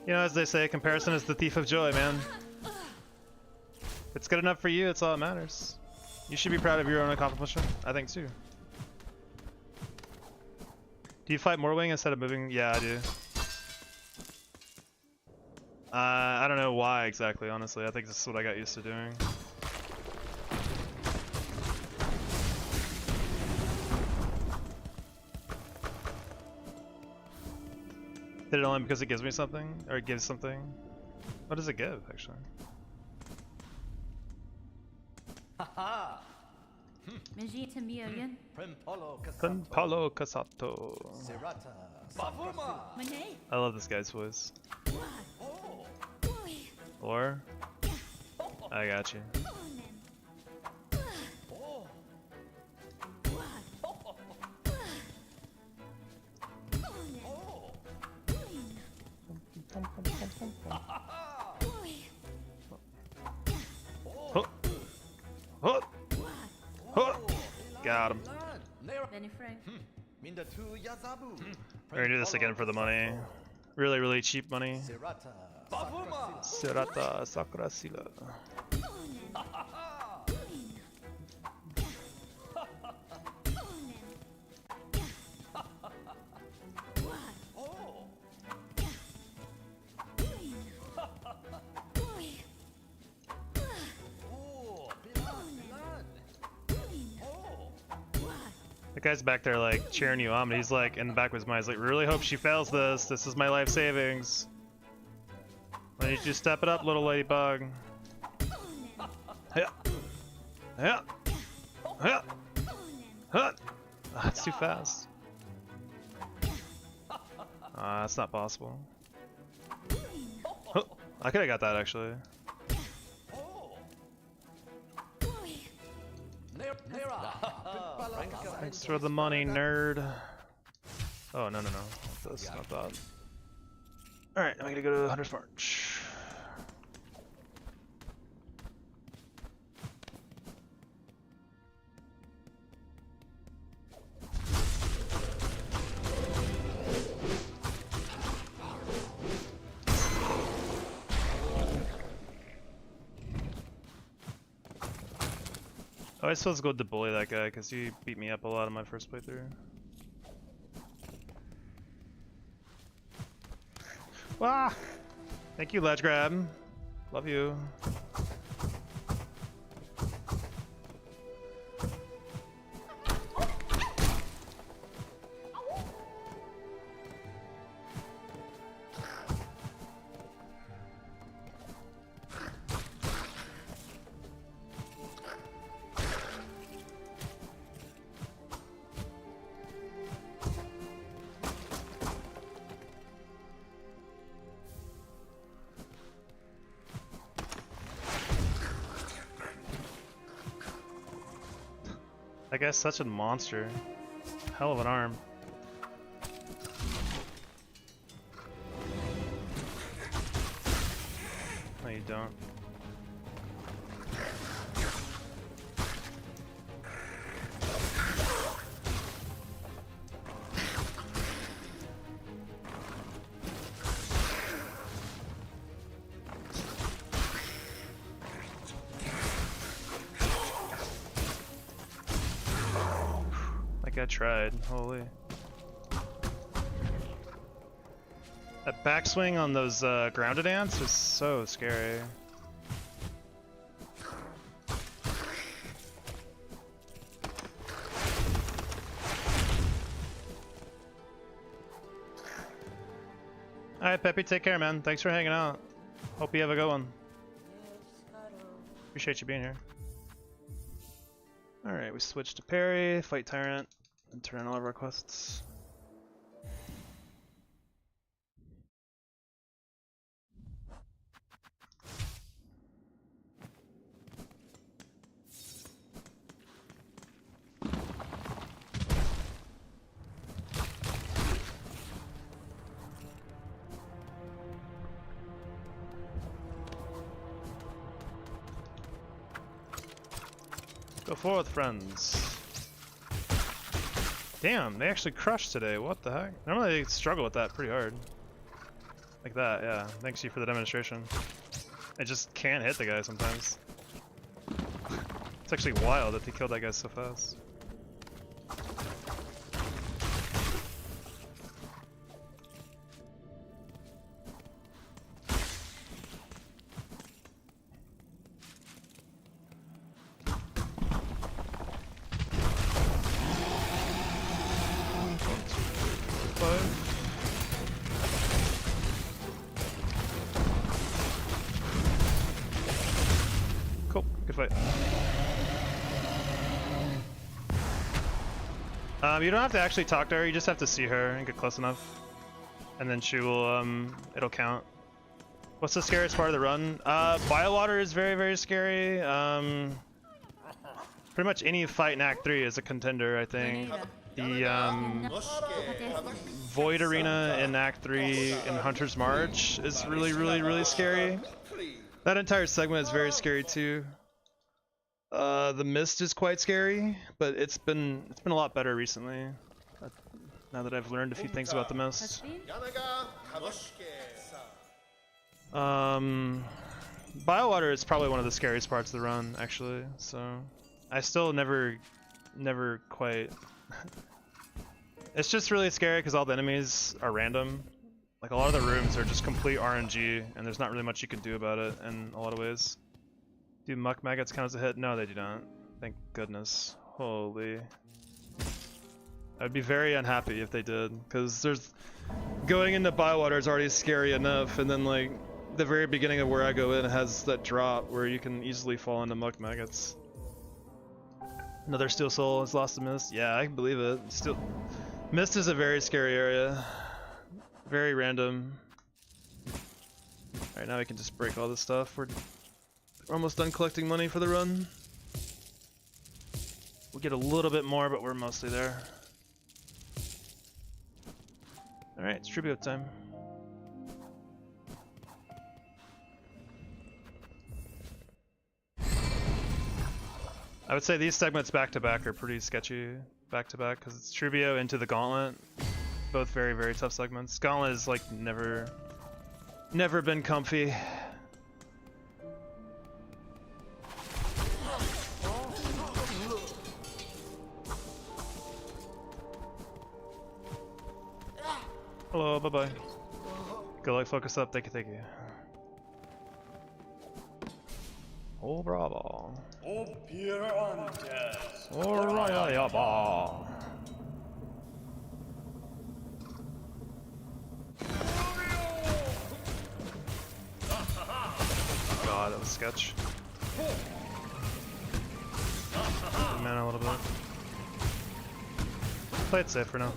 You know, as they say, comparison is the thief of joy, man. If it's good enough for you, it's all that matters. You should be proud of your own accomplishment. I think too. Do you fight Morwing instead of moving? Yeah, I do. I don't know why exactly, honestly. I think this is what I got used to doing. Did it only because it gives me something? Or it gives something? What does it give, actually? Haha! Megita Miyan. Palo Casato. Serata. Bavuma! Mane. I love this guy's voice. Or? I got you. Huh. Huh. Huh. Got him. Benny Frank. We're gonna do this again for the money. Really, really cheap money. Serata Sakurasila. The guy's back there like cheering you on, but he's like in the back of his mind, he's like, really hope she fails this. This is my life savings. I need you to step it up, little ladybug. Yeah. Yeah. Yeah. Huh. That's too fast. That's not possible. Huh. I could have got that actually. Thanks for the money, nerd. Oh, no, no, no. That's not that. Alright, I'm gonna go to Hunter's March. I was supposed to go to bully that guy because he beat me up a lot in my first playthrough. Wah! Thank you, Ledge Grab. Love you. That guy's such a monster. Hell of an arm. No, you don't. I tried, holy. That backswing on those grounded ants is so scary. Alright, Peppy, take care, man. Thanks for hanging out. Hope you have a good one. Appreciate you being here. Alright, we switch to parry, fight Tyrant, and turn in all of our quests. Go forth, friends. Damn, they actually crushed today. What the heck? Normally they struggle with that pretty hard. Like that, yeah. Thanks you for the demonstration. I just can't hit the guy sometimes. It's actually wild that they killed that guy so fast. Cool, good fight. You don't have to actually talk to her, you just have to see her and get close enough. And then she will, it'll count. What's the scariest part of the run? Biowater is very, very scary. Pretty much any fight in Act 3 is a contender, I think. The, Void Arena in Act 3 in Hunter's March is really, really, really scary. That entire segment is very scary too. The Mist is quite scary, but it's been a lot better recently. Now that I've learned a few things about the Mist. Biowater is probably one of the scariest parts of the run, actually. So I still never quite. It's just really scary because all the enemies are random. Like a lot of the rooms are just complete RNG, and there's not really much you can do about it in a lot of ways. Do muck maggots count as a hit? No, they do not. Thank goodness. Holy. I'd be very unhappy if they did, because there's going into Biowater is already scary enough, and then like the very beginning of where I go in has that drop where you can easily fall into muck maggots. Another Steel Soul has lost to Mist. Yeah, I can believe it. Still, Mist is a very scary area. Very random. Alright, now we can just break all this stuff. We're almost done collecting money for the run. We'll get a little bit more, but we're mostly there. Alright, it's tribute time. I would say these segments back to back are pretty sketchy back to back because it's Trubio into the Gauntlet. Both very, very tough segments. Gauntlet is like never been comfy. Hello, bye bye. Good luck, focus up. Thank you, thank you. Oh, bravo. Oh, Pierre Antes. Alright, yeah, bah. God, that was sketch. Man, a little bit. Play it safe for now.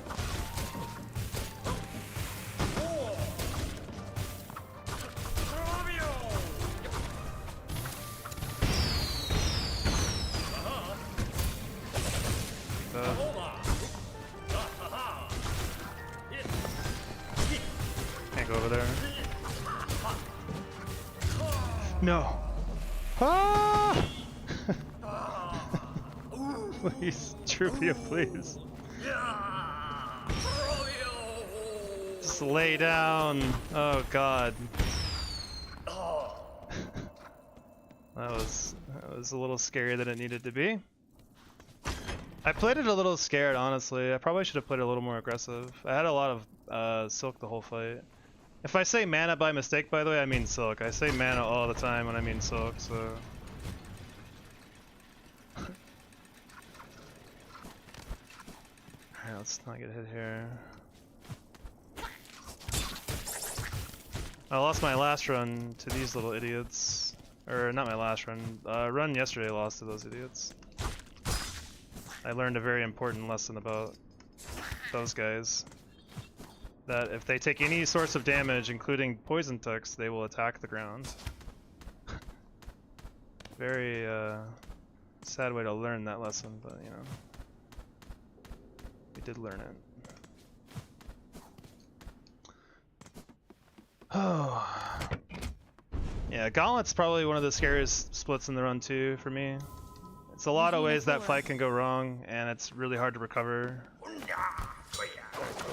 Can't go over there. No. Ah! Please, Trubio, please. Just lay down. Oh God. That was a little scarier than it needed to be. I played it a little scared, honestly. I probably should have played it a little more aggressive. I had a lot of Silk the whole fight. If I say mana by mistake, by the way, I mean Silk. I say mana all the time when I mean Silk, so... Alright, let's not get hit here. I lost my last run to these little idiots. Or, not my last run. Run yesterday I lost to those idiots. I learned a very important lesson about those guys. That if they take any source of damage, including poison ticks, they will attack the ground. Very sad way to learn that lesson, but you know, we did learn it. Oh, yeah, Gauntlet's probably one of the scariest splits in the run too for me. It's a lot of ways that fight can go wrong, and it's really hard to recover.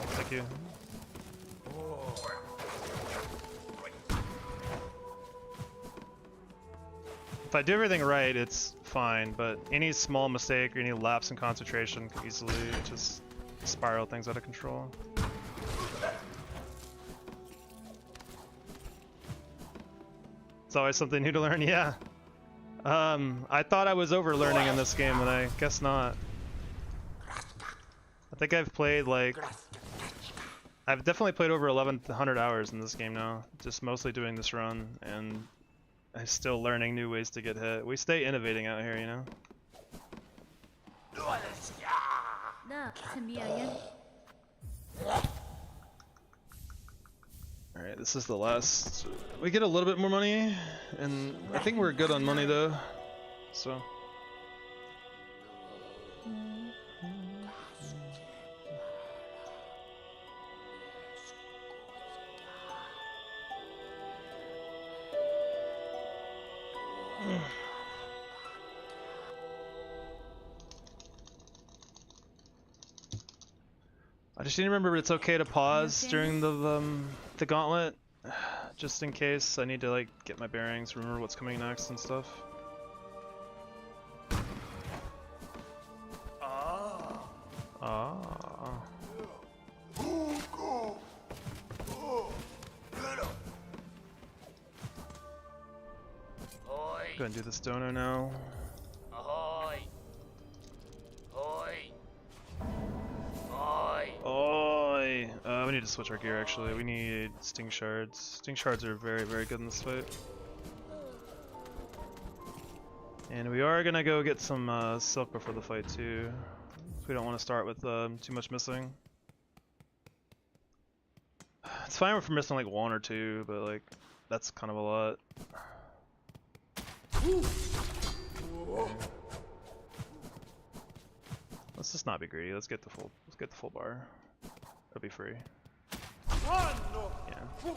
Thank you. If I do everything right, it's fine, but any small mistake or any lapse in concentration could easily just spiral things out of control. It's always something new to learn, yeah. I thought I was overlearning in this game, and I guess not. I think I've played like... I've definitely played over 1,100 hours in this game now, just mostly doing this run, and I'm still learning new ways to get hit. We stay innovating out here, you know? No, Tamiya Yun. Alright, this is the last... We get a little bit more money, and I think we're good on money though, so... I just need to remember it's okay to pause during the gauntlet, just in case I need to like get my bearings, remember what's coming next and stuff. Ah. Oi. Go and do this dono now. Ahoy. Oi. Oi. Oi! We need to switch our gear actually. We need sting shards. Sting shards are very, very good in this fight. And we are gonna go get some silk before the fight too. We don't want to start with too much missing. It's fine if we're missing like one or two, but like that's kind of a lot. Let's just not be greedy. Let's get the full bar. It'll be free. Yeah. All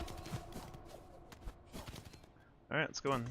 right, let's go in.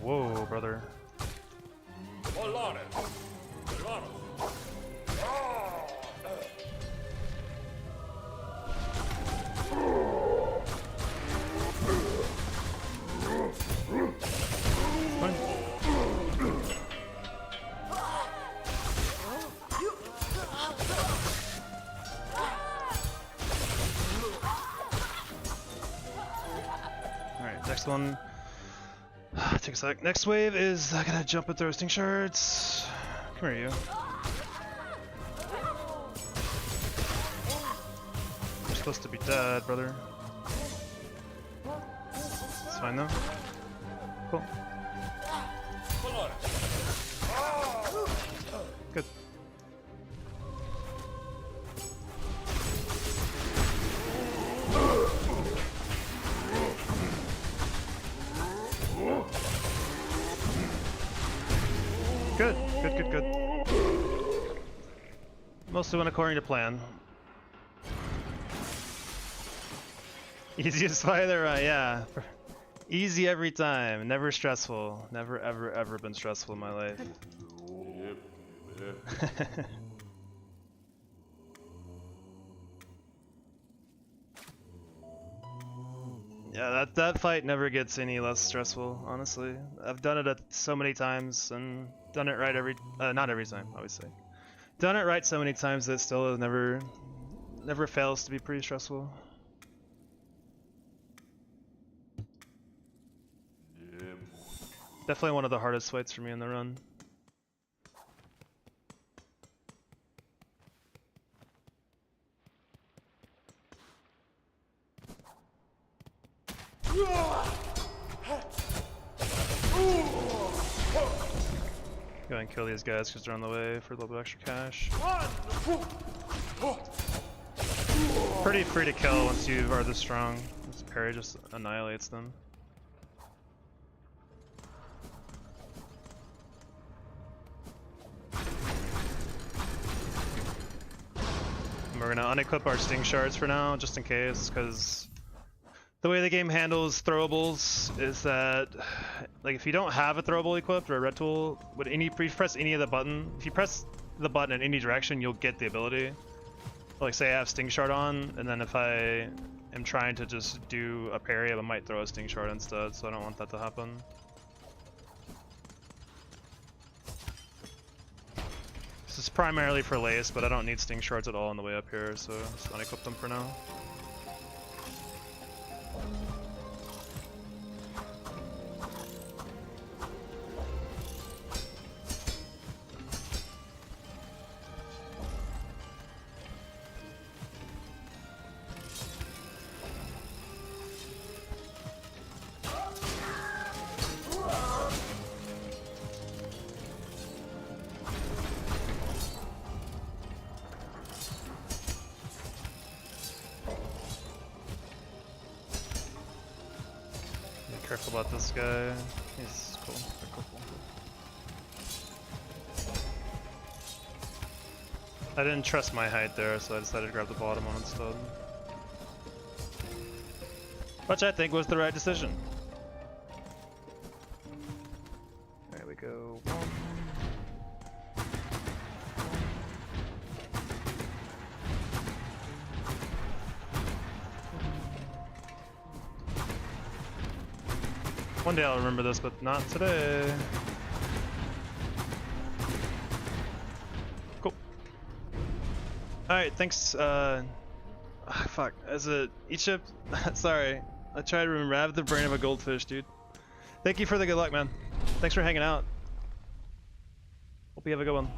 Whoa, brother. Alright, next one. Take a sec. Next wave is I gotta jump and throw sting shards. Come here, you. You're supposed to be dead, brother. It's fine though. Cool. Good. Good, good, good, good. Mostly went according to plan. Easiest fight of the run, yeah. Easy every time, never stressful. Never ever ever been stressful in my life. Yeah, that fight never gets any less stressful, honestly. I've done it so many times and done it right not every time, obviously. Done it right so many times that it still never fails to be pretty stressful. Definitely one of the hardest fights for me in the run. Go ahead and kill these guys because they're on the way for a little bit extra cash. Pretty free to kill once you are this strong. This parry just annihilates them. And we're gonna unequip our sting shards for now, just in case, because the way the game handles throwables is that, like, if you don't have a throwable equipped or a red tool, if you press any of the button, if you press the button in any direction, you'll get the ability. Like, say I have Sting Shard on, and then if I am trying to just do a parry, I might throw a Sting Shard instead, so I don't want that to happen. This is primarily for Lace, but I don't need Sting Shards at all on the way up here, so just unequip them for now. Careful about this guy. He's cool. They're cool. I didn't trust my height there, so I decided to grab the bottom one instead. Which I think was the right decision. There we go. One day I'll remember this, but not today. Cool. Alright, thanks, fuck, as a Egypt, sorry, I tried to remember, I have the brain of a goldfish, dude. Thank you for the good luck, man. Thanks for hanging out. Hope you have a good one.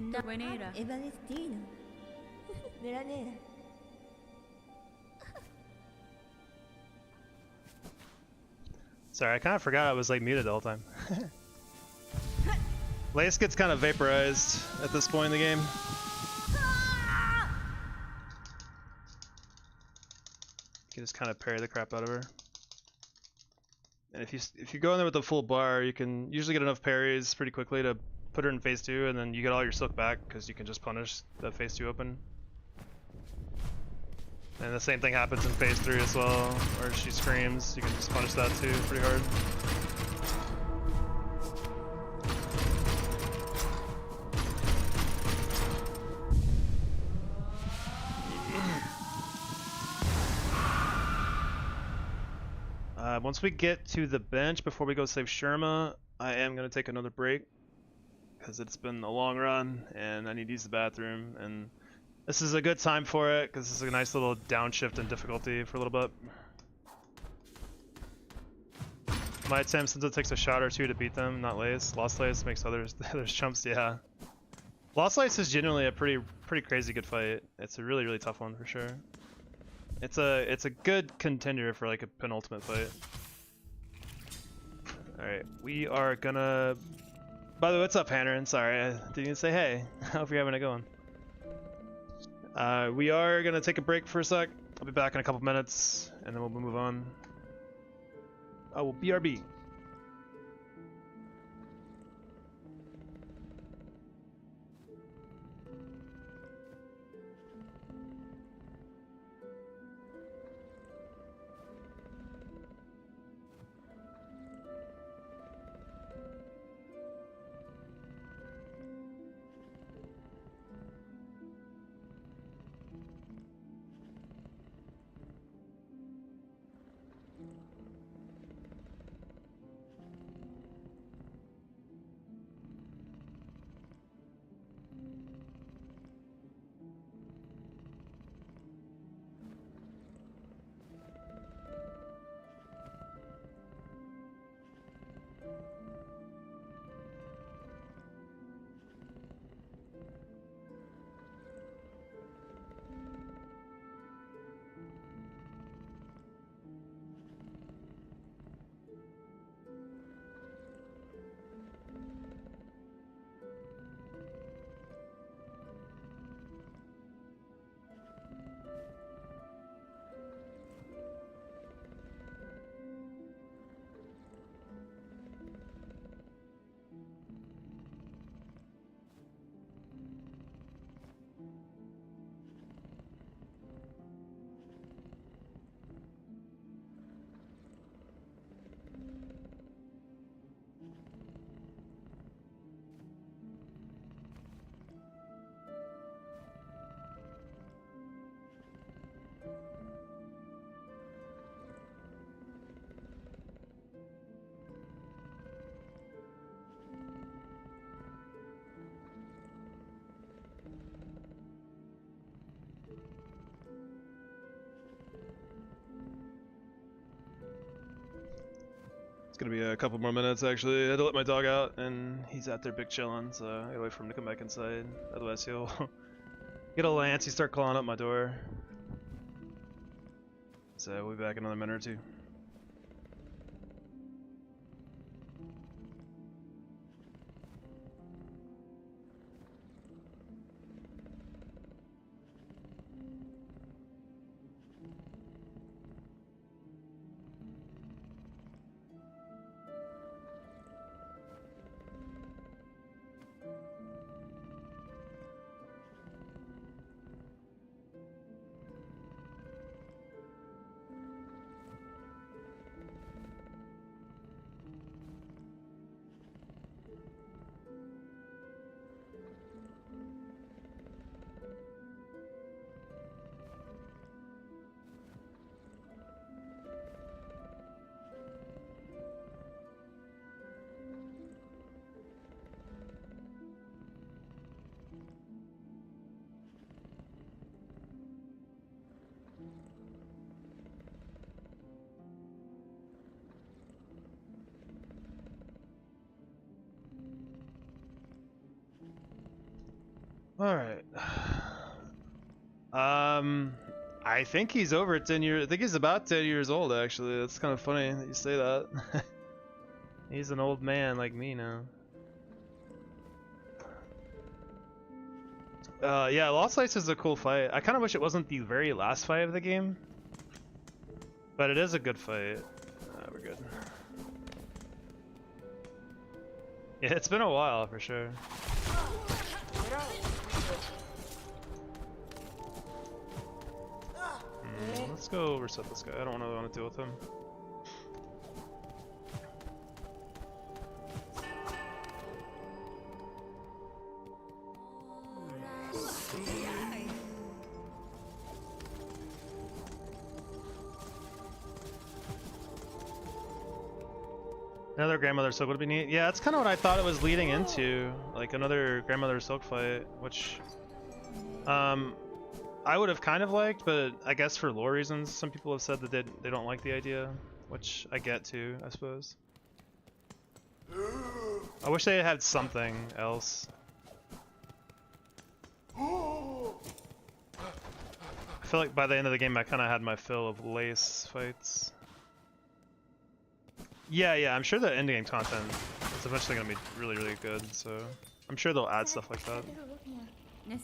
Tutto buonera. E Valestino. Nella nera. Sorry, I kind of forgot I was like muted the whole time. Lace gets kind of vaporized at this point in the game. You can just kind of parry the crap out of her. And if you go in there with the full bar, you can usually get enough parries pretty quickly to put her in phase 2, and then you get all your silk back because you can just punish the phase 2 open. And the same thing happens in phase 3 as well, where she screams. You can just punish that too pretty hard. Once we get to the bench, before we go save Sherma, I am going to take another break because it's been a long run and I need to use the bathroom, and this is a good time for it because this is a nice little downshift in difficulty for a little bit. My attempt, since it takes a shot or two to beat them, not Lace. Lost Lace makes others chumps, yeah. Lost Lace is genuinely a pretty crazy good fight. It's a really tough one for sure. It's a good contender for like a penultimate fight. Alright, we are gonna... By the way, what's up, Hannerin? Sorry, I didn't even say hey. Hope you're having it going. We are gonna take a break for a sec. I'll be back in a couple minutes, and then we'll move on. Oh, well, BRB. Gonna be a couple more minutes actually. I had to let my dog out and he's out there big chilling, so I gotta wait for him to come back inside. Otherwise he'll get a little antsy, start clawing up my door. So we'll be back in another minute or two. Alright. I think he's over 10 years. I think he's about 10 years old, actually. That's kind of funny that you say that. He's an old man like me now. Yeah, Lost Lights is a cool fight. I kind of wish it wasn't the very last fight of the game. But it is a good fight. We're good. Yeah, it's been a while for sure. Let's go reset this guy. I don't want to deal with him. Another grandmother silk would be neat. Yeah, that's kind of what I thought it was leading into, like another grandmother silk fight, which I would have kind of liked, but I guess for lore reasons, some people have said that they don't like the idea, which I get too, I suppose. I wish they had something else. I feel like by the end of the game, I kind of had my fill of lace fights. Yeah, I'm sure the endgame content is eventually going to be really, really good, so I'm sure they'll add stuff like that. That's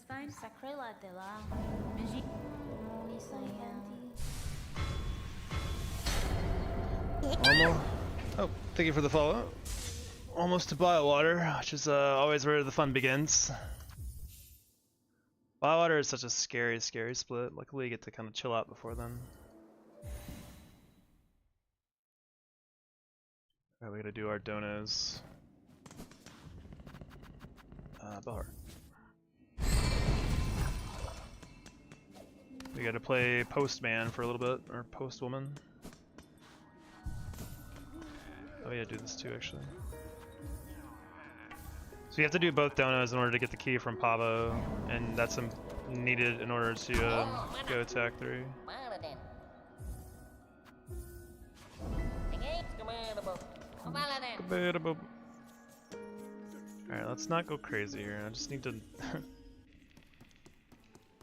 fine. Almost. Oh, thank you for the follow. Almost to Biowater, which is always where the fun begins. Biowater is such a scary split. Luckily, you get to kind of chill out before then. Alright, we gotta do our donos. Bahar. We gotta play Postman for a little bit, or Postwoman. Oh yeah, do this too actually. So you have to do both donos in order to get the key from Pavo, and that's needed in order to go attack 3. Alright, let's not go crazy here. I just need to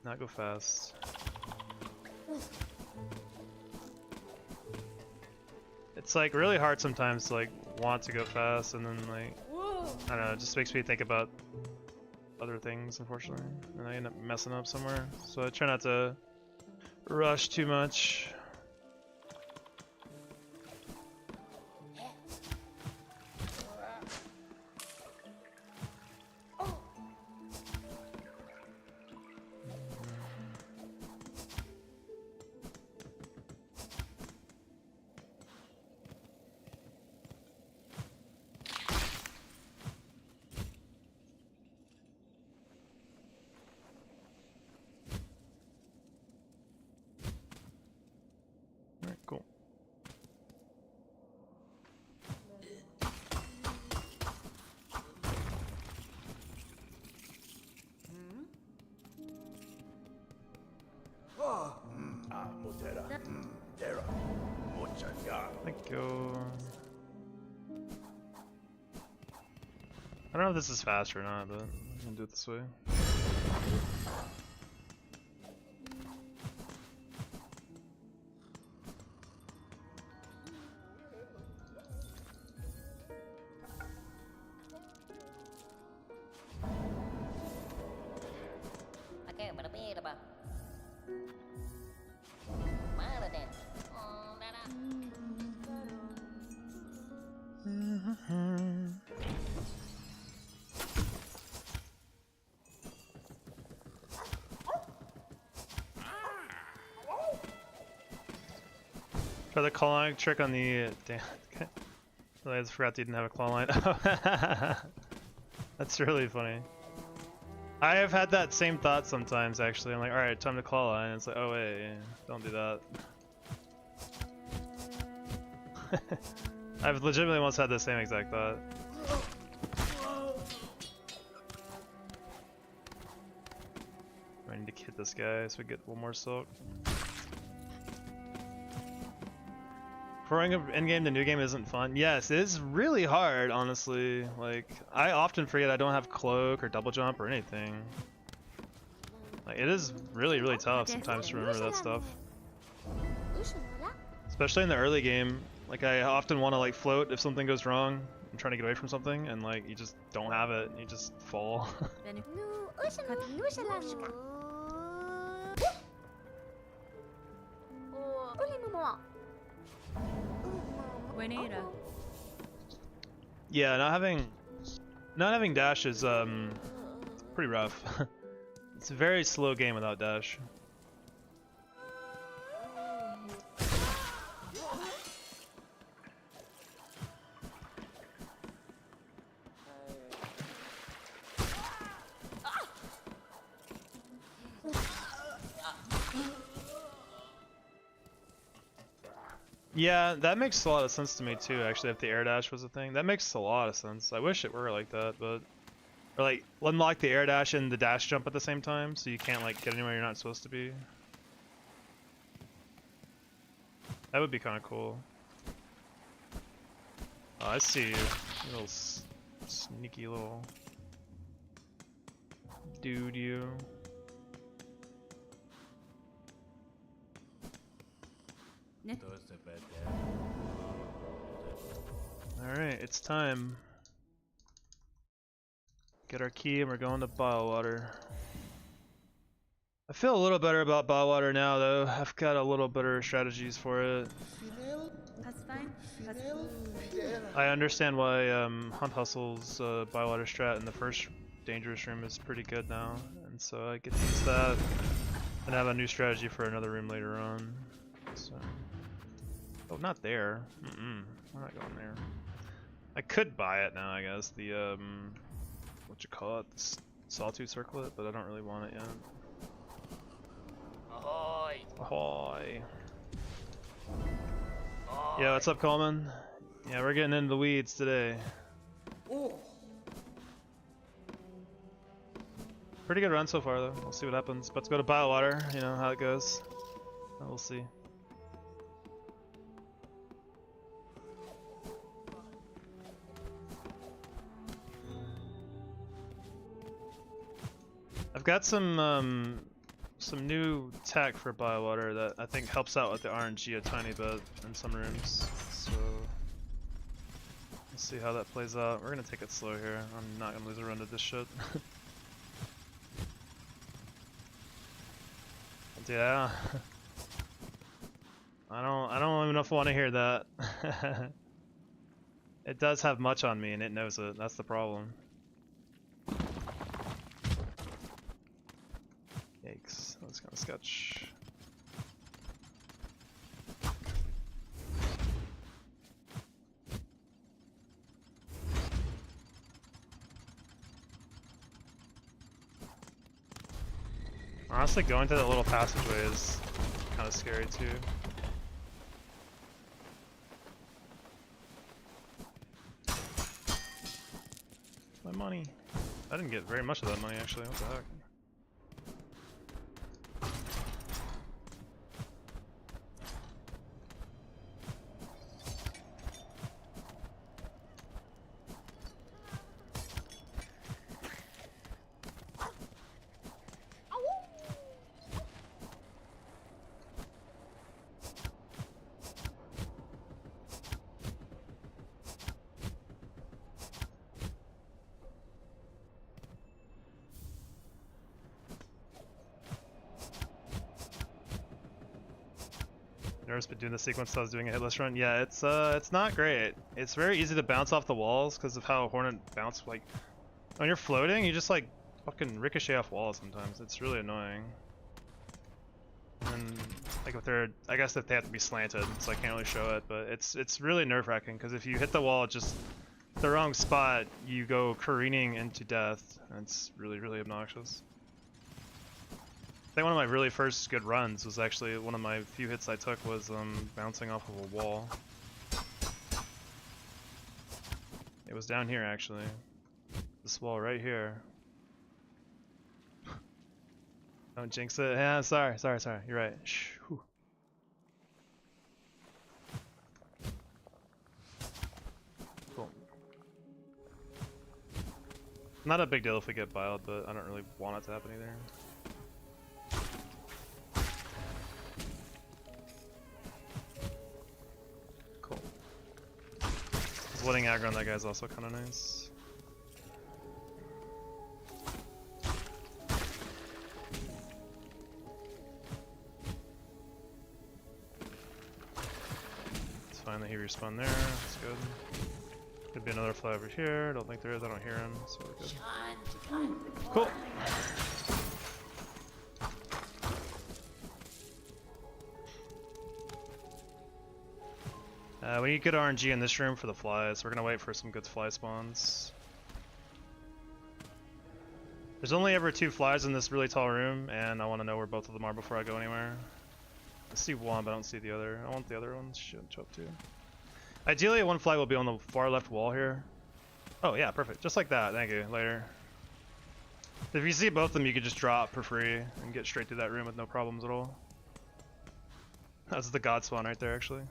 not go fast. It's like really hard sometimes to like want to go fast and then like I don't know, it just makes me think about other things unfortunately, and I end up messing up somewhere. So I try not to rush too much. Cool. Thank you. I don't know if this is fast or not, but I'm gonna do it this way. Try the claw line trick on the damn. I just forgot they didn't have a claw line. That's really funny. I have had that same thought sometimes actually. I'm like, alright, time to claw line. It's like, oh wait, don't do that. I've legitimately once had the same exact thought. I need to hit this guy so we get one more silk. Growing up in-game to new game isn't fun. Yes, it is really hard, honestly. Like, I often forget I don't have cloak or double jump or anything. Like, it is really, really tough sometimes to remember that stuff. Especially in the early game. Like, I often want to like float if something goes wrong. I'm trying to get away from something, and like, you just don't have it, and you just fall. Yeah, not having dash is pretty rough. It's a very slow game without dash. Yeah, that makes a lot of sense to me too, actually, if the air dash was a thing. That makes a lot of sense. I wish it were like that, but... Or like, unlock the air dash and the dash jump at the same time, so you can't like get anywhere you're not supposed to be. That would be kind of cool. Oh, I see you. You little sneaky little... dude, you. Alright, it's time. Get our key and we're going to Biowater. I feel a little better about Biowater now though. I've got a little better strategies for it. That's fine. I understand why Hunt Hustle's Biowater strat in the first dangerous room is pretty good now. And so I get to use that and have a new strategy for another room later on. So. Oh, not there. We're not going there. I could buy it now, I guess. The what you call it? The Sawtooth Circlet, but I don't really want it yet. Ahoy! Ahoy! Yeah, what's up, Coleman? Yeah, we're getting into the weeds today. Pretty good run so far, though. We'll see what happens. About to go to Biowater. You know how it goes. We'll see. I've got some new tech for Biowater that I think helps out with the RNG a tiny bit in some rooms. So we'll see how that plays out. We're gonna take it slow here. I'm not gonna lose a run to this shit. Yeah. I don't even know if I want to hear that. It does have much on me and it knows it. That's the problem. Yikes, that's kind of sketch. Honestly, going to that little passageway is kind of scary too. My money. I didn't get very much of that money actually, what the heck. Nervous been doing the sequence I was doing a Hitless run. Yeah, it's not great. It's very easy to bounce off the walls because of how Hornet bounce. Like when you're floating, you just like fucking ricochet off walls sometimes. It's really annoying. And like if they're, I guess if they have to be slanted, so I can't really show it. But it's really nerve-wracking because if you hit the wall, it just the wrong spot, you go careening into death. And it's really, really obnoxious. I think one of my really first good runs was actually one of my few hits I took was bouncing off of a wall. It was down here actually. This wall right here. Don't jinx it. Yeah, sorry. You're right. Shh. Whew. Cool. Not a big deal if we get biled, but I don't really want it to happen either. Cool. Letting aggro on that guy is also kind of nice. It's fine that he respawned there. That's good. Could be another fly over here. Don't think there is. I don't hear him, so we're good. Cool. We need good RNG in this room for the flies. We're gonna wait for some good fly spawns. There's only ever 2 flies in this really tall room, and I want to know where both of them are before I go anywhere. I see one, but I don't see the other. I want the other ones to show up too. Ideally, one fly will be on the far left wall here. Oh yeah, perfect. Just like that. Thank you. Later. If you see both of them, you could just drop for free and get straight through that room with no problems at all. That's the god spawn right there, actually.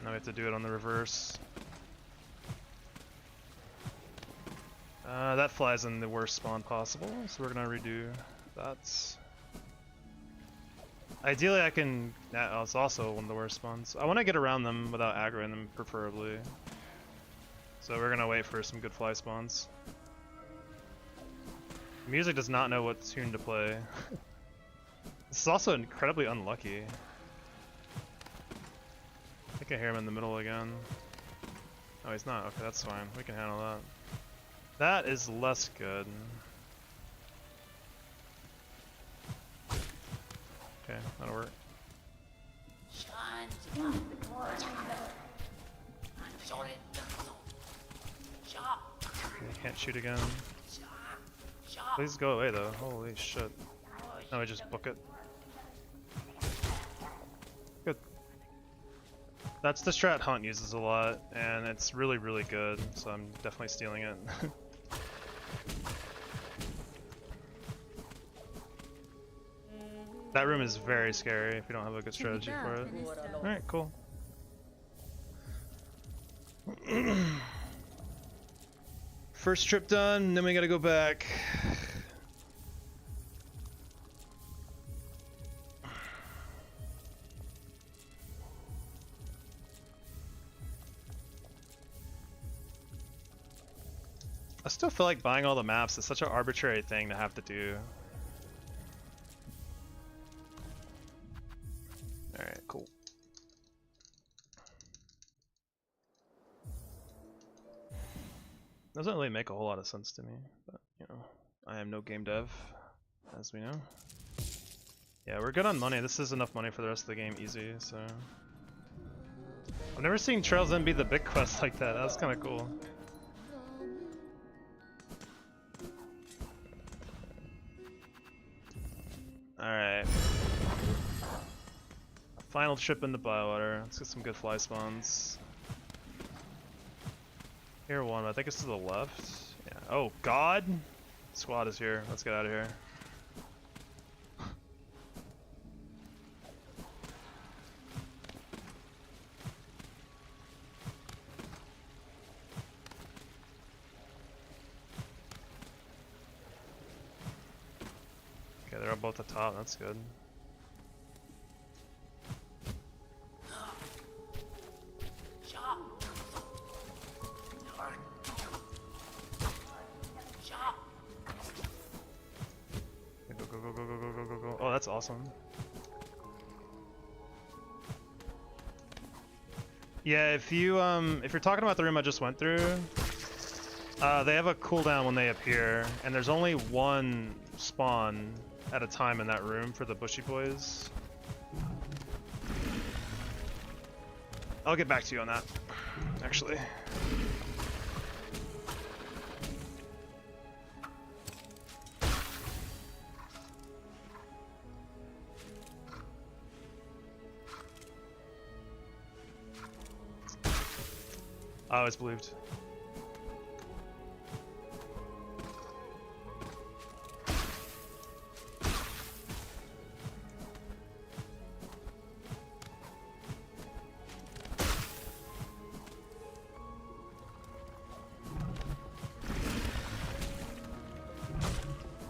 Now we have to do it on the reverse. That flies in the worst spawn possible, so we're gonna redo that. Ideally I can... Oh, it's also one of the worst spawns. I want to get around them without aggroing them, preferably. So we're gonna wait for some good fly spawns. The music does not know what tune to play. This is also incredibly unlucky. I think I hear him in the middle again. Oh, he's not. Okay, that's fine. We can handle that. That is less good. Okay, that'll work. Can't shoot again. Please go away though. Holy shit. No, I just book it. Good. That's the strat Hunt uses a lot, and it's really, really good, so I'm definitely stealing it. That room is very scary if you don't have a good strategy for it. Alright, cool. First trip done, then we gotta go back. I still feel like buying all the maps is such an arbitrary thing to have to do. Alright, cool. Doesn't really make a whole lot of sense to me, but you know, I am no game dev, as we know. Yeah, we're good on money. This is enough money for the rest of the game, easy, so. I've never seen Trails End be the big quest like that. That's kind of cool. Alright. Final trip into Bywater. Let's get some good fly spawns. Here one, but I think it's to the left. Yeah. Oh god! Squad is here. Let's get out of here. Okay, they're all both at the top. That's good. Go. Oh, that's awesome. Yeah, if you're talking about the room I just went through, they have a cooldown when they appear, and there's only one spawn at a time in that room for the bushy boys. I'll get back to you on that, actually. Oh, it's believed.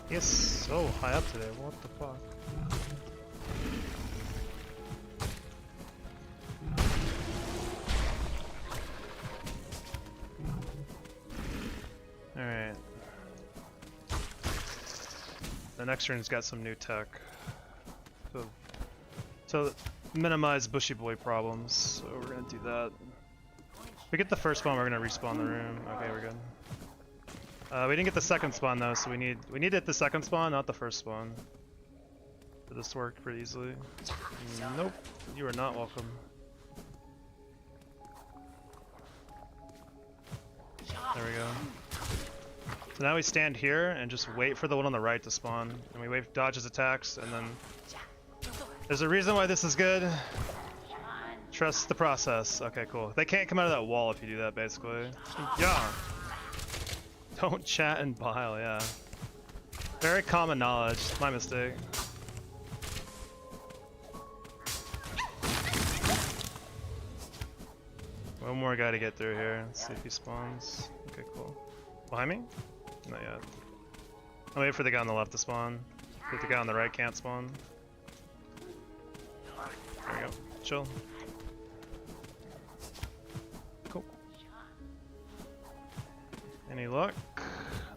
It's so high up today, what the fuck? Alright. The next room's got some new tech. So minimize bushy boy problems, so we're gonna do that. If we get the first spawn, we're gonna respawn the room. Okay, we're good. We didn't get the second spawn though, so we need to hit the second spawn, not the first spawn. For this to work pretty easily. Nope, you are not welcome. There we go. So now we stand here and just wait for the one on the right to spawn. And we wait, dodge his attacks, and then... There's a reason why this is good. Trust the process. Okay, cool. They can't come out of that wall if you do that, basically. Yeah! Don't chat and bile, yeah. Very common knowledge. My mistake. One more guy to get through here. Let's see if he spawns. Okay, cool. Behind me? Not yet. I'll wait for the guy on the left to spawn. If the guy on the right can't spawn. There we go. Chill. Cool. Any luck?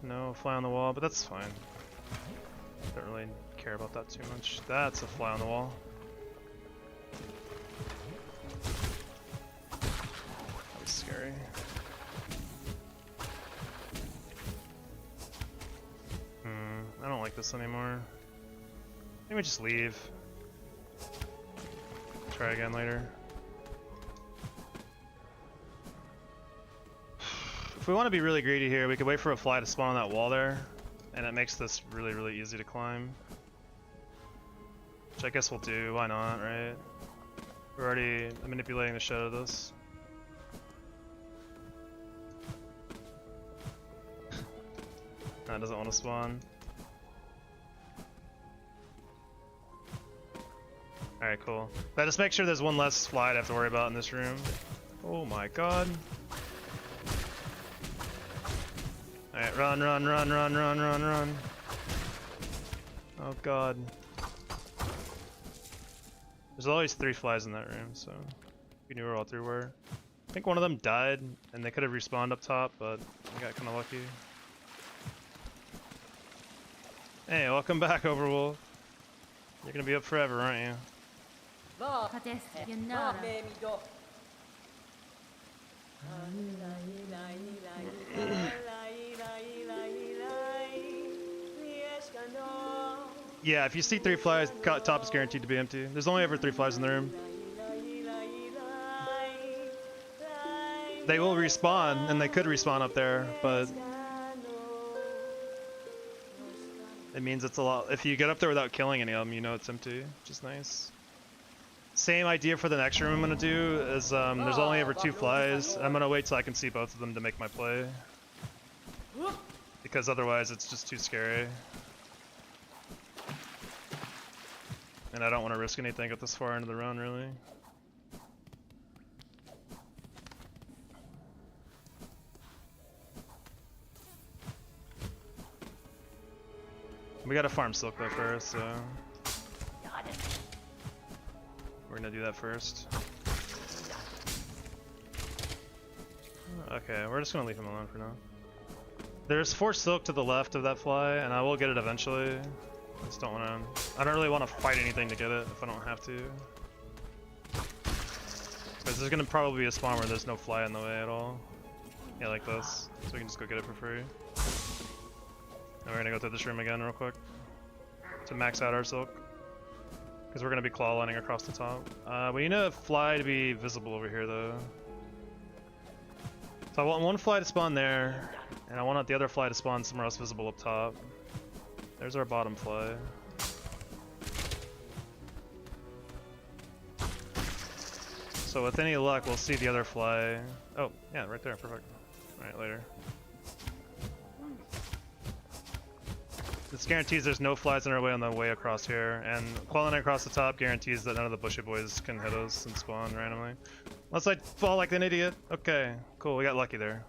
No fly on the wall, but that's fine. Don't really care about that too much. That's a fly on the wall. That was scary. I don't like this anymore. I think we just leave. Try again later. If we want to be really greedy here, we could wait for a fly to spawn on that wall there, and it makes this really, really easy to climb. Which I guess we'll do, why not, right? We're already manipulating the shit out of this. That doesn't want to spawn. Alright, cool. But just make sure there's one less fly to have to worry about in this room. Oh my god. Alright, run, run, run, run, run, run, run. Oh god. There's always 3 flies in that room, so we knew where all 3 were. I think one of them died, and they could have respawned up top, but we got kind of lucky. Hey, welcome back, Overwolf. You're gonna be up forever, aren't you? Yeah, if you see 3 flies, top is guaranteed to be empty. There's only ever 3 flies in the room. They will respawn, and they could respawn up there, but it means it's a lot. If you get up there without killing any of them, you know it's empty, which is nice. Same idea for the next room I'm gonna do is there's only ever 2 flies. I'm gonna wait till I can see both of them to make my play, because otherwise it's just too scary. And I don't want to risk anything at this far into the run, really. We gotta farm silk though first, so we're gonna do that first. Okay, we're just gonna leave him alone for now. There's 4 silk to the left of that fly, and I will get it eventually. I just don't wanna. I don't really want to fight anything to get it if I don't have to. Because there's gonna probably be a spawn where there's no fly in the way at all. Yeah, like this. So we can just go get it for free. And we're gonna go through this room again real quick to max out our silk. Because we're going to be claw lining across the top. We need a fly to be visible over here though. So I want one fly to spawn there, and I want the other fly to spawn somewhere else visible up top. There's our bottom fly. So with any luck, we'll see the other fly. Oh, yeah, right there, perfect. Alright, later. This guarantees there's no flies in our way on the way across here, and quality across the top guarantees that none of the bushy boys can hit us and spawn randomly. Unless I fall like an idiot. Okay, cool, we got lucky there.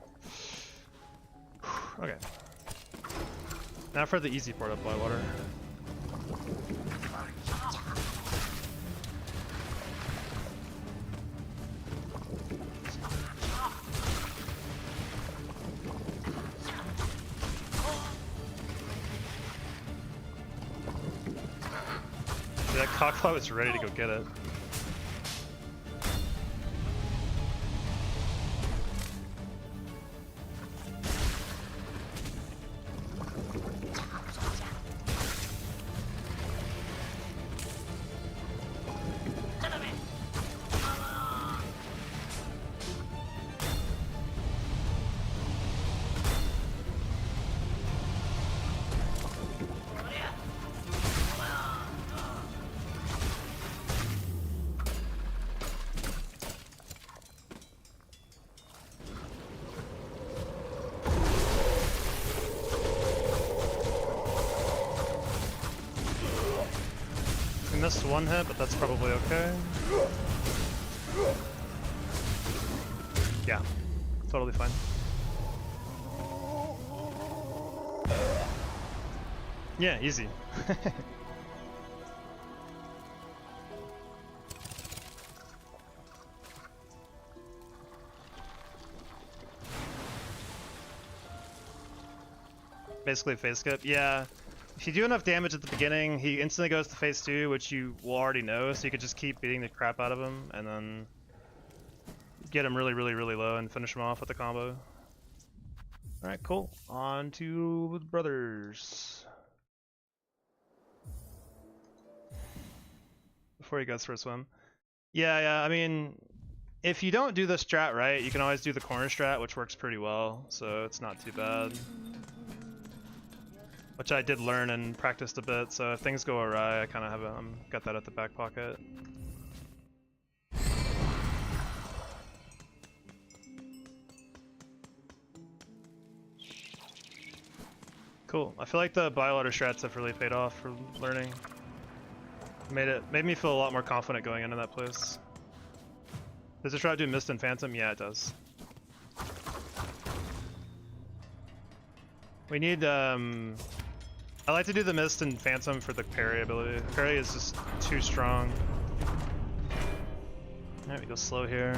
Okay. Now for the easy part of Bywater. That cockfly was ready to go get it. We missed one hit, but that's probably okay. Yeah, totally fine. Yeah, easy. Basically phase skip, yeah. If you do enough damage at the beginning, he instantly goes to phase 2, which you will already know, so you could just keep beating the crap out of him, and then get him really, really, really low and finish him off with the combo. Alright, cool. On to the brothers. Before he goes for a swim. Yeah, I mean, if you don't do the strat right, you can always do the corner strat, which works pretty well, so it's not too bad. Which I did learn and practiced a bit, so if things go awry, I kind of have got that at the back pocket. Cool. I feel like the Bywater strats have really paid off for learning. Made me feel a lot more confident going into that place. Does it try to do Mist and Phantom? Yeah, it does. We need I like to do the Mist and Phantom for the parry ability. The parry is just too strong. Alright, we go slow here.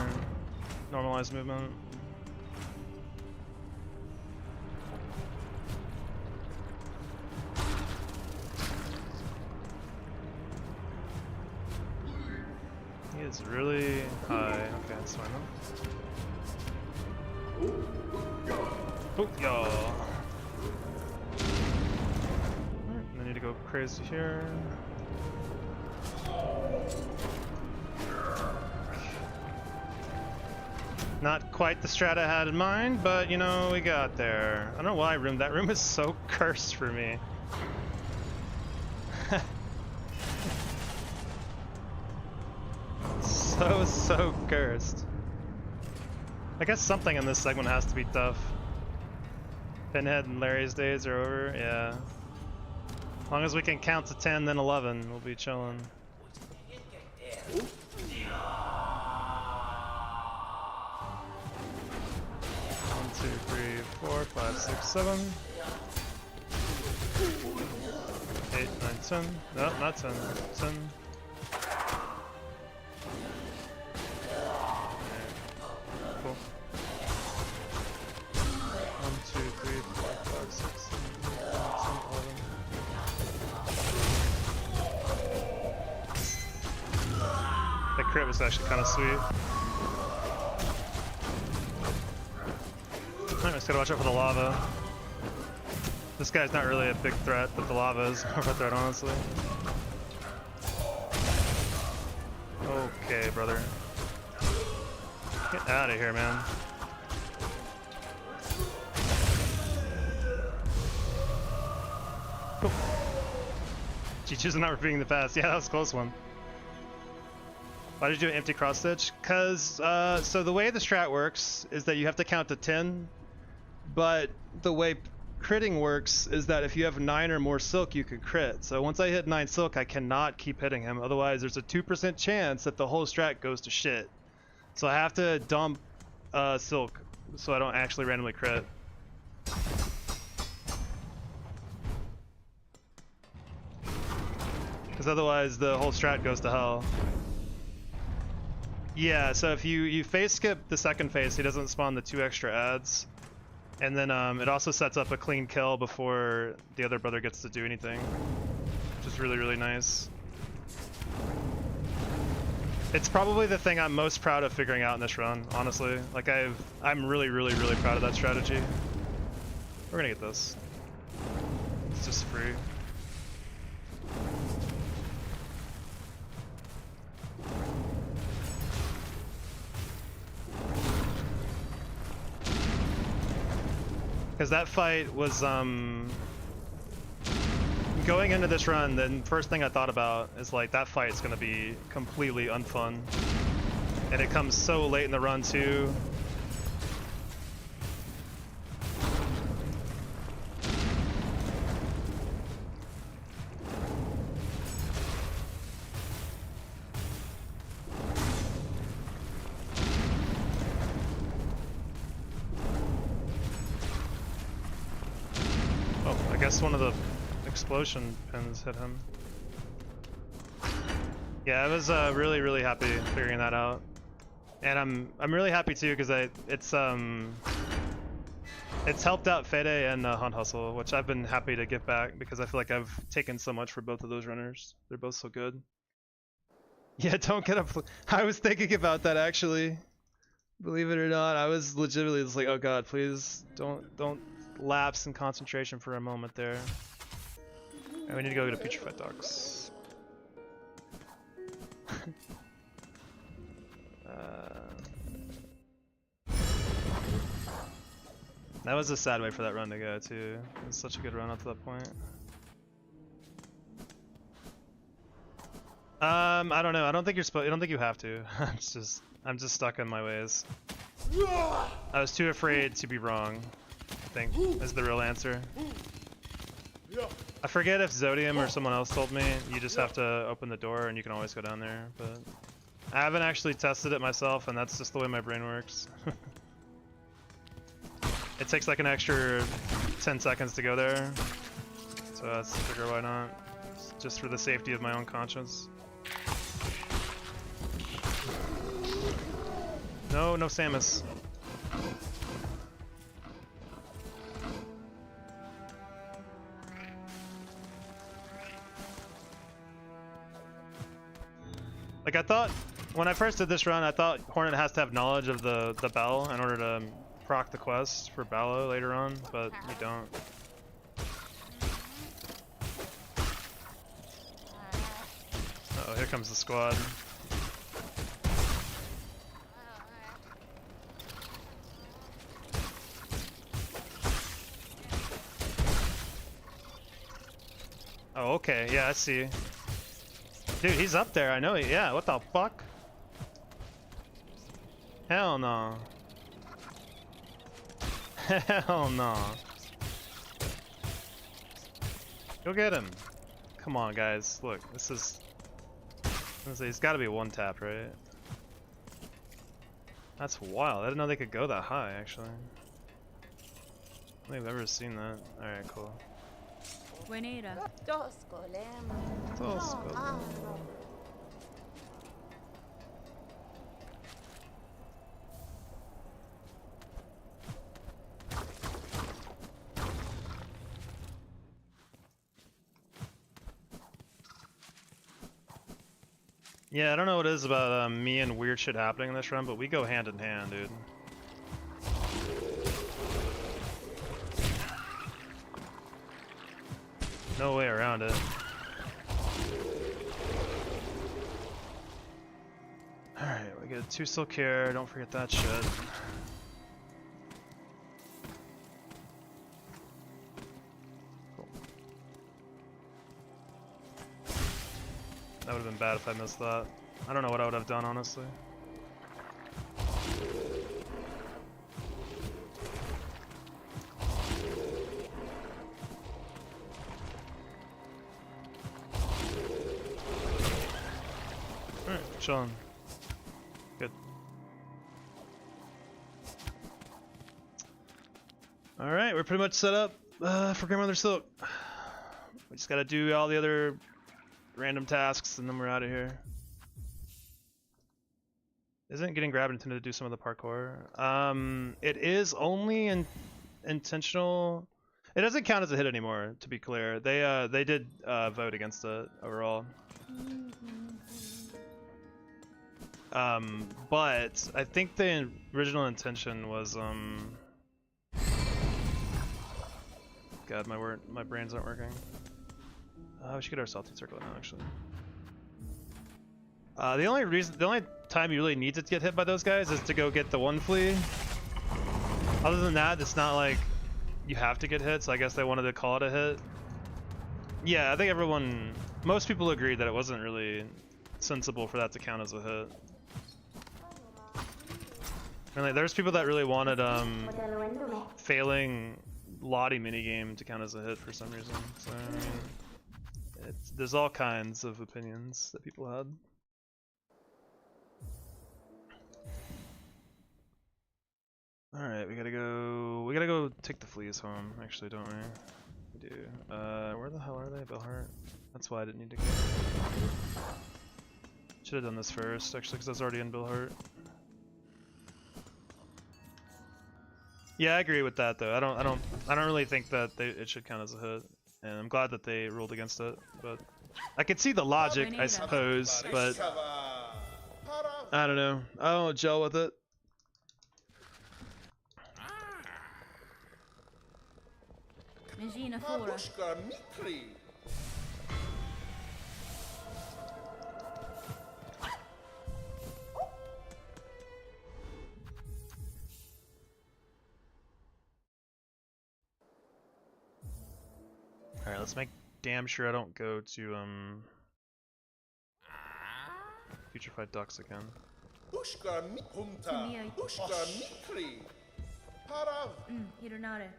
Normalize movement. He is really high. Okay, that's fine though. Oh, y'all. I need to go crazy here. Not quite the strat I had in mind, but you know, we got there. I don't know why that room is so cursed for me. So cursed. I guess something in this segment has to be tough. Pinhead and Larry's days are over, yeah. As long as we can count to 10, then 11, we'll be chilling. 1, 2, 3, 4, 5, 6, 7, 8, 9, 10. No, not 10. 10. Cool. 1, 2, 3, 4, 5, 6, 7, 8, 9, 10, 11. That crit was actually kind of sweet. Alright, just gotta watch out for the lava. This guy's not really a big threat, but the lava is more of a threat, honestly. Okay, brother. Get out of here, man. Cool. GG's not repeating the pass. Yeah, that was a close one. Why did you do an empty cross stitch? Cause so the way the strat works is that you have to count to 10, but the way critting works is that if you have 9 or more silk, you can crit. So once I hit 9 silk, I cannot keep hitting him. Otherwise, there's a 2% chance that the whole strat goes to shit. So I have to dump silk so I don't actually randomly crit. Because otherwise, the whole strat goes to hell. Yeah, so if you phase skip the second phase, he doesn't spawn the 2 extra ads. And then it also sets up a clean kill before the other brother gets to do anything. Which is really, really nice. It's probably the thing I'm most proud of figuring out in this run, honestly. Like I'm really, really, really proud of that strategy. We're gonna get this. It's just free. Because that fight was, going into this run, the first thing I thought about is like, that fight's gonna be completely unfun. And it comes so late in the run too. I guess one of the explosion pins hit him. Yeah, I was really, really happy figuring that out, and I'm really happy too because it's helped out Fede and Hunt Hustle, which I've been happy to give back because I feel like I've taken so much for both of those runners. They're both so good. Yeah, don't get up. I was thinking about that actually. Believe it or not, I was legitimately just like, oh god, please don't lapse in concentration for a moment there. And we need to go to Putrefied Docks. That was a sad way for that run to go too. It was such a good run up to that point. I don't know. I don't think you're supposed. I don't think you have to. I'm just stuck in my ways. I was too afraid to be wrong, I think, is the real answer. I forget if Zodium or someone else told me you just have to open the door and you can always go down there, but I haven't actually tested it myself, and that's just the way my brain works. It takes like an extra 10 seconds to go there, so that's the figure why not. Just for the safety of my own conscience. No, no Samus. Like I thought, when I first did this run, I thought Hornet has to have knowledge of the bell in order to proc the quest for Ballo later on, but you don't. Uh-oh, here comes the squad. Oh, okay, yeah, I see. Dude, he's up there, I know he, yeah, what the fuck? Hell no. Hell no. Go get him. Come on, guys, look, this is... He's gotta be one tapped, right? That's wild, I didn't know they could go that high, actually. I don't think I've ever seen that. Alright, cool. Buenera. Yeah, I don't know what it is about me and weird shit happening in this run, but we go hand in hand, dude. No way around it. we get 2 silk here, don't forget that shit. Cool. That would have been bad if I missed that. I don't know what I would have done, honestly. Alright, chillin'. Good. Alright, we're pretty much set up for Grandmother Silk. We just gotta do all the other random tasks and then we're out of here. Isn't getting grabbed intended to do some of the parkour? It is only intentional. It doesn't count as a hit anymore, to be clear. They did vote against it overall. But I think the original intention was God, my brains aren't working. We should get our salty circle now, actually. The only time you really need to get hit by those guys is to go get the one flea. Other than that, it's not like you have to get hit, so I guess they wanted to call it a hit. Yeah, I think most people agreed that it wasn't really sensible for that to count as a hit. And like, there's people that really wanted failing Lottie minigame to count as a hit for some reason. So I mean, there's all kinds of opinions that people had. Alright, we gotta go take the fleas home, actually, don't we? We do. Where the hell are they? Bellheart? That's why I didn't need to go. Should have done this first, actually, because I was already in Bellheart. Yeah, I agree with that though. I don't really think that it should count as a hit. And I'm glad that they ruled against it, but I could see the logic, I suppose, but I don't know. I don't gel with it. Regina Fora. Alright, let's make damn sure I don't go to Putrefied Ducks again. Hironare.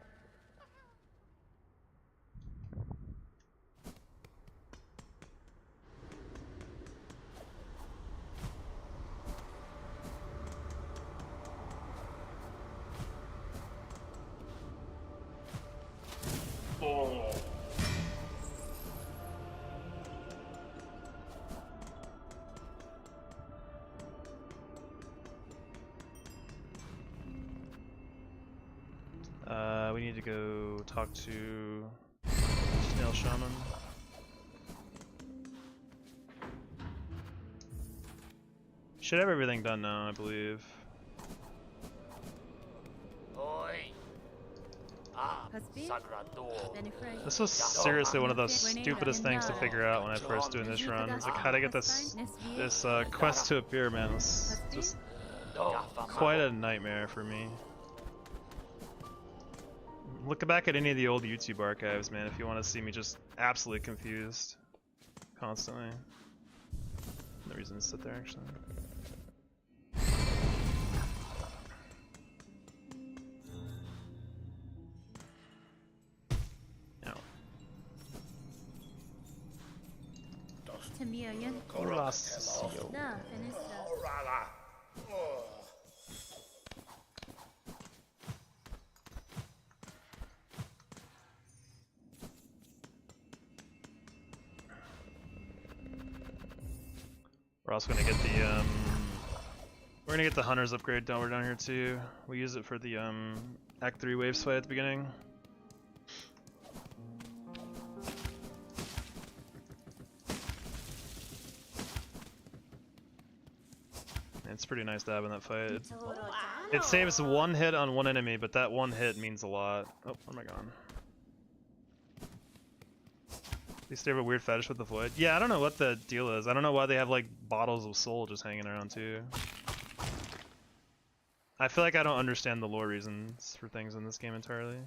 We need to go talk to Snail Shaman. Should have everything done now, I believe. This was seriously one of the stupidest things to figure out when I first doing this run. It's like how to get this quest to appear, man. It's just quite a nightmare for me. Look back at any of the old YouTube archives, man, if you want to see me just absolutely confused constantly. No reason to sit there, actually. No. Horacio. Da, Fenestra. We're also gonna get the we're gonna get the Hunter's upgrade down. We're down here too. We use it for the Act 3 waves fight at the beginning. It's pretty nice to have in that fight. It saves one hit on one enemy, but that one hit means a lot. Oh, where am I gone? least they have a weird fetish with the void. Yeah, I don't know what the deal is. I don't know why they have like bottles of soul just hanging around too. I feel like I don't understand the lore reasons for things in this game entirely.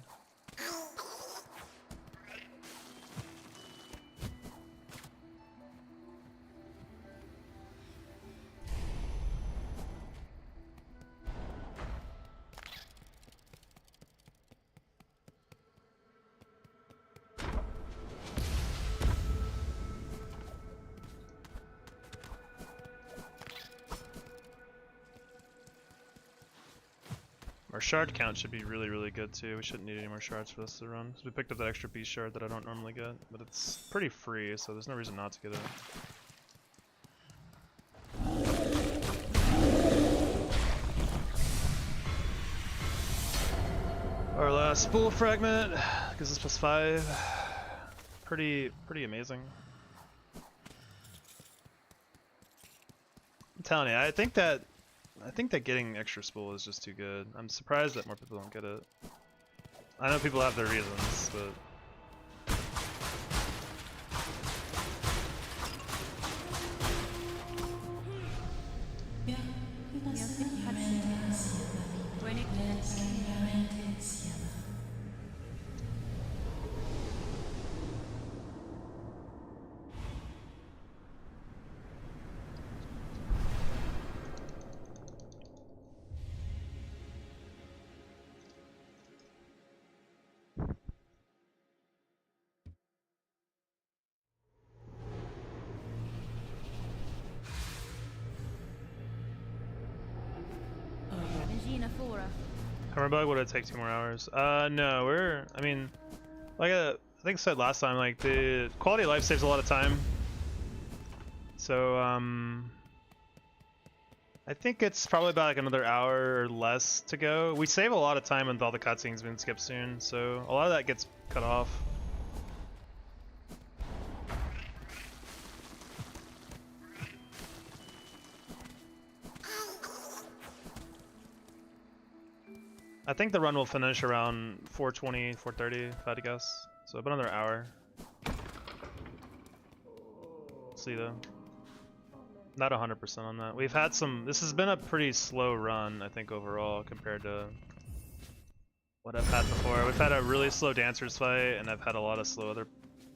Our shard count should be really, really good too. We shouldn't need any more shards for this to run. So we picked up that extra beast shard that I don't normally get, but it's pretty free, so there's no reason not to get it. Our last spool fragment gives us +5. Pretty amazing. I'm telling you, I think that getting extra spool is just too good. I'm surprised that more people don't get it. I know people have their reasons, but Mangina Fora. Hammer bug, would it take 2 more hours? No, I mean, like I think I said last time, like the quality of life saves a lot of time. So, I think it's probably about like another hour or less to go. We save a lot of time with all the cutscenes being skipped soon, so a lot of that gets cut off. I think the run will finish around 4:20, 4:30, if I had to guess. So about another hour. See though. Not 100% on that. We've had some. This has been a pretty slow run, I think, overall compared to what I've had before. We've had a really slow dancers fight, and I've had a lot of slow other.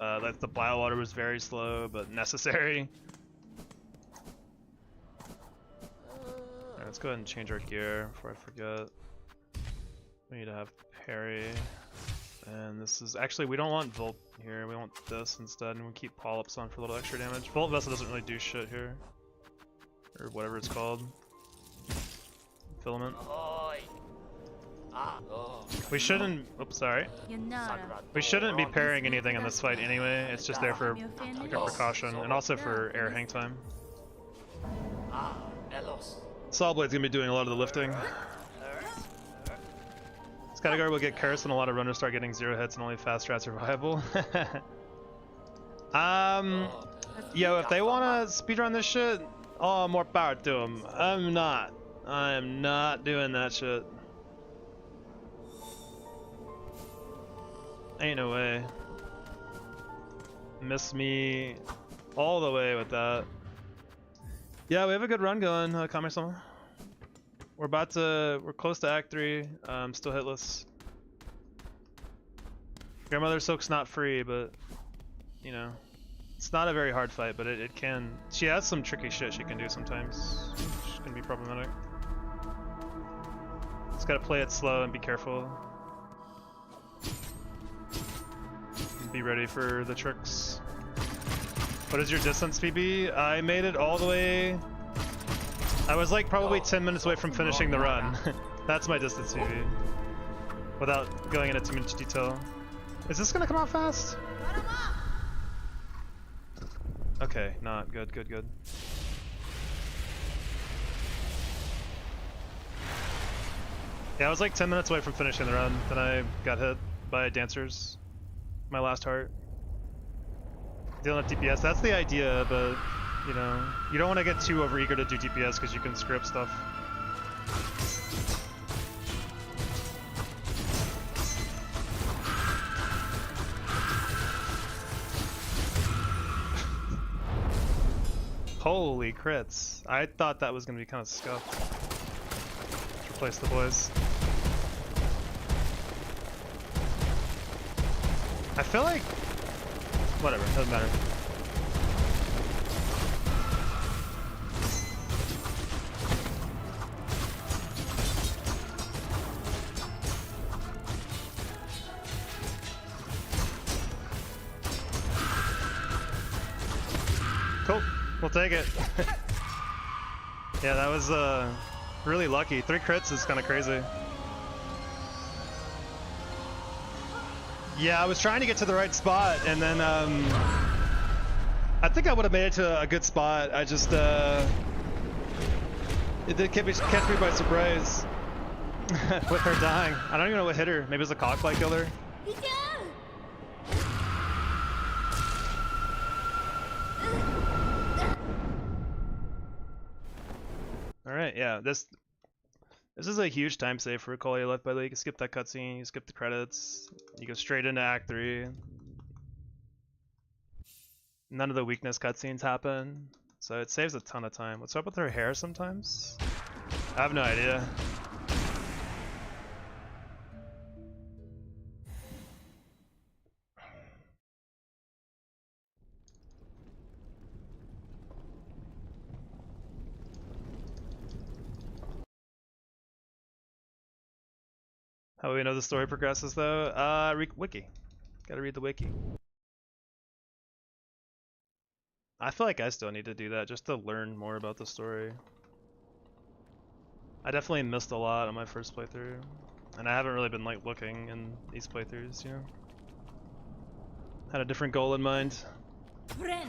Like the Biowater was very slow, but necessary. Alright, let's go ahead and change our gear before I forget. We need to have parry, and this is actually, we don't want Volt here, we want this instead, and we keep Polyps on for a little extra damage. Volt Vessel doesn't really do shit here, or whatever it's called. Filament. We shouldn't, oops, sorry. Yanara. We shouldn't be parrying anything in this fight anyway, it's just there for like a precaution, and also for air hang time. Solblade's gonna be doing a lot of the lifting. Skyguard will get cursed and a lot of runners start getting 0 hits and only fast strats are viable. Yo, if they wanna speedrun this shit, oh, more power to them. I am not doing that shit. Ain't no way. Miss me all the way with that. Yeah, we have a good run going, Kami-sama. We're close to Act 3, still hitless. Grandmother Silk's not free, but, you know, it's not a very hard fight, but it can, she has some tricky shit she can do sometimes, which can be problematic. Just gotta play it slow and be careful. And be ready for the tricks. What is your distance, PB? I made it all the way. I was like probably 10 minutes away from finishing the run. That's my distance, PB. Without going into too much detail. Is this gonna come out fast? Okay, not good, good, good. Yeah, I was like 10 minutes away from finishing the run, then I got hit by dancers. My last heart. Dealing with DPS, that's the idea, but you know, you don't want to get too overeager to do DPS because you can script stuff. Holy crits. I thought that was gonna be kind of scuffed. Let's replace the boys. I feel like... whatever, doesn't matter. Cool, we'll take it. Yeah, that was really lucky. 3 crits is kind of crazy. Yeah, I was trying to get to the right spot, and then I think I would have made it to a good spot. I just it did catch me by surprise with her dying. I don't even know what hit her. Maybe it was a cockfight killer. Alright, yeah, this is a huge time save for a call you left by Lake. You skip that cutscene, you skip the credits, you go straight into Act 3. None of the weakness cutscenes happen, so it saves a ton of time. What's up with her hair sometimes? I have no idea. How do we know the story progresses though? Wiki. Gotta read the wiki. I feel like I still need to do that just to learn more about the story. I definitely missed a lot on my first playthrough, and I haven't really been like looking in these playthroughs, you know? Had a different goal in mind. Friend.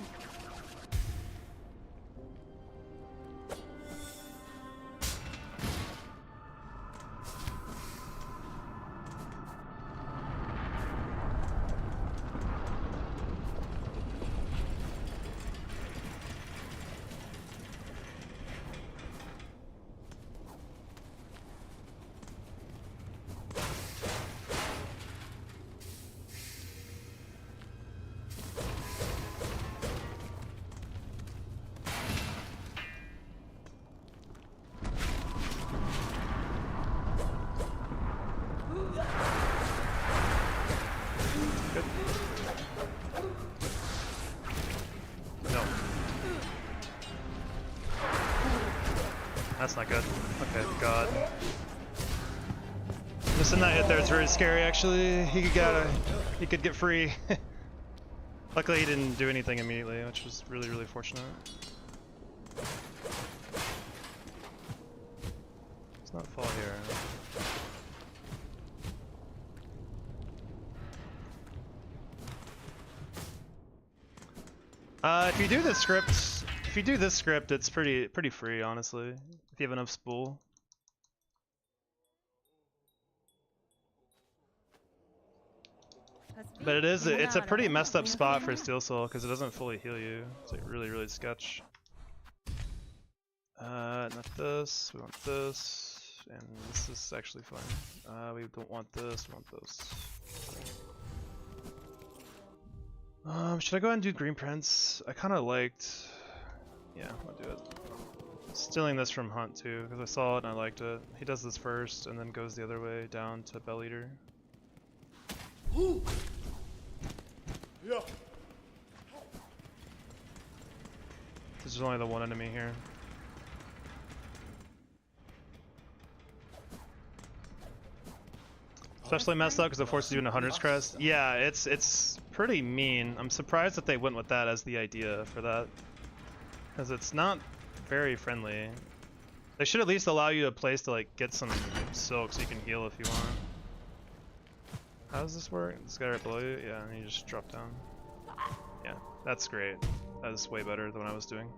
That's not good. Okay, God. Missing that hit there is very scary actually. He could get free. Luckily he didn't do anything immediately, which was really, really fortunate. Let's not fall here. If you do this script, it's pretty free, honestly. If you have enough spool. But it's a pretty messed up spot for Steel Soul because it doesn't fully heal you. It's like really, really sketch. Not this, we want this, and this is actually fine. We don't want this, we want this. Should I go ahead and do Green Prince? I kinda liked... yeah, I'll do it. Stealing this from Hunt too, because I saw it and I liked it. He does this first and then goes the other way down to Bell Eater. Yeah. There's only the one enemy here. Especially messed up because it forces you into Hunter's Crest. Yeah, it's pretty mean. I'm surprised that they went with that as the idea for that. Because it's not very friendly. They should at least allow you a place to like get some silk so you can heal if you want. How does this work? This guy right below you? Yeah, and you just drop down. Yeah, that's great. That's way better than what I was doing.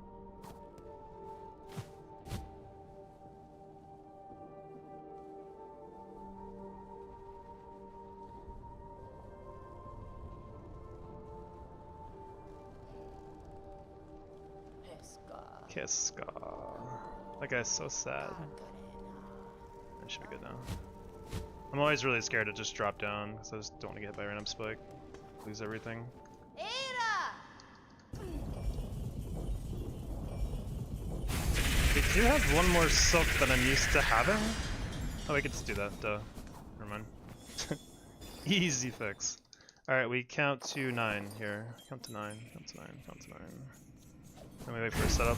Kiska. That guy's so sad. That should be good now. I'm always really scared to just drop down because I just don't want to get hit by a random spike. Lose everything. do have one more silk than I'm used to having. Oh, we could just do that, duh. Never mind. Easy fix. Alright, we count to 9 here. Count to 9, count to 9, count to 9. Then we wait for a setup.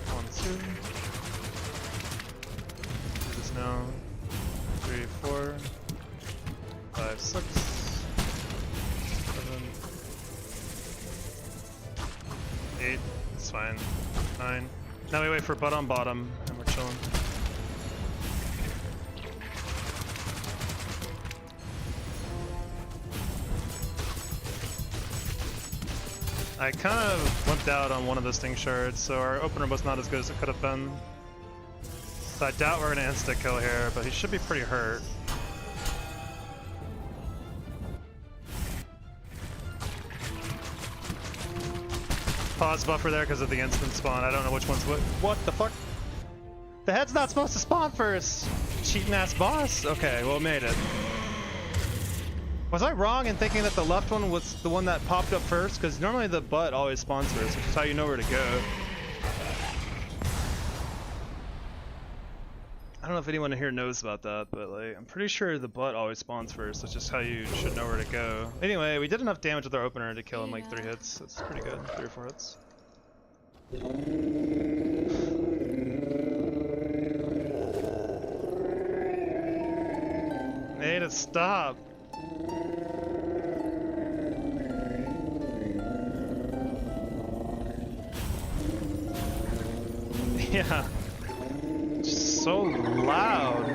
One, two. Do this now. 3, 4, 5, 6, 7, 8. It's fine. 9. Now we wait for butt on bottom, and we're chilling. I kind of wimped out on one of those sting shards, so our opener was not as good as it could have been. So I doubt we're gonna insta-kill here, but he should be pretty hurt. Pause buffer there because of the instant spawn. I don't know which one's what. What the fuck? The head's not supposed to spawn first! Cheating ass boss? Okay, well, it made it. Was I wrong in thinking that the left one was the one that popped up first? Because normally the butt always spawns first, which is how you know where to go. I don't know if anyone here knows about that, but like, I'm pretty sure the butt always spawns first, which is how you should know where to go. Anyway, we did enough damage with our opener to kill him like 3 hits. That's pretty good, 3 or 4 hits. Made it stop. Yeah. Just so loud.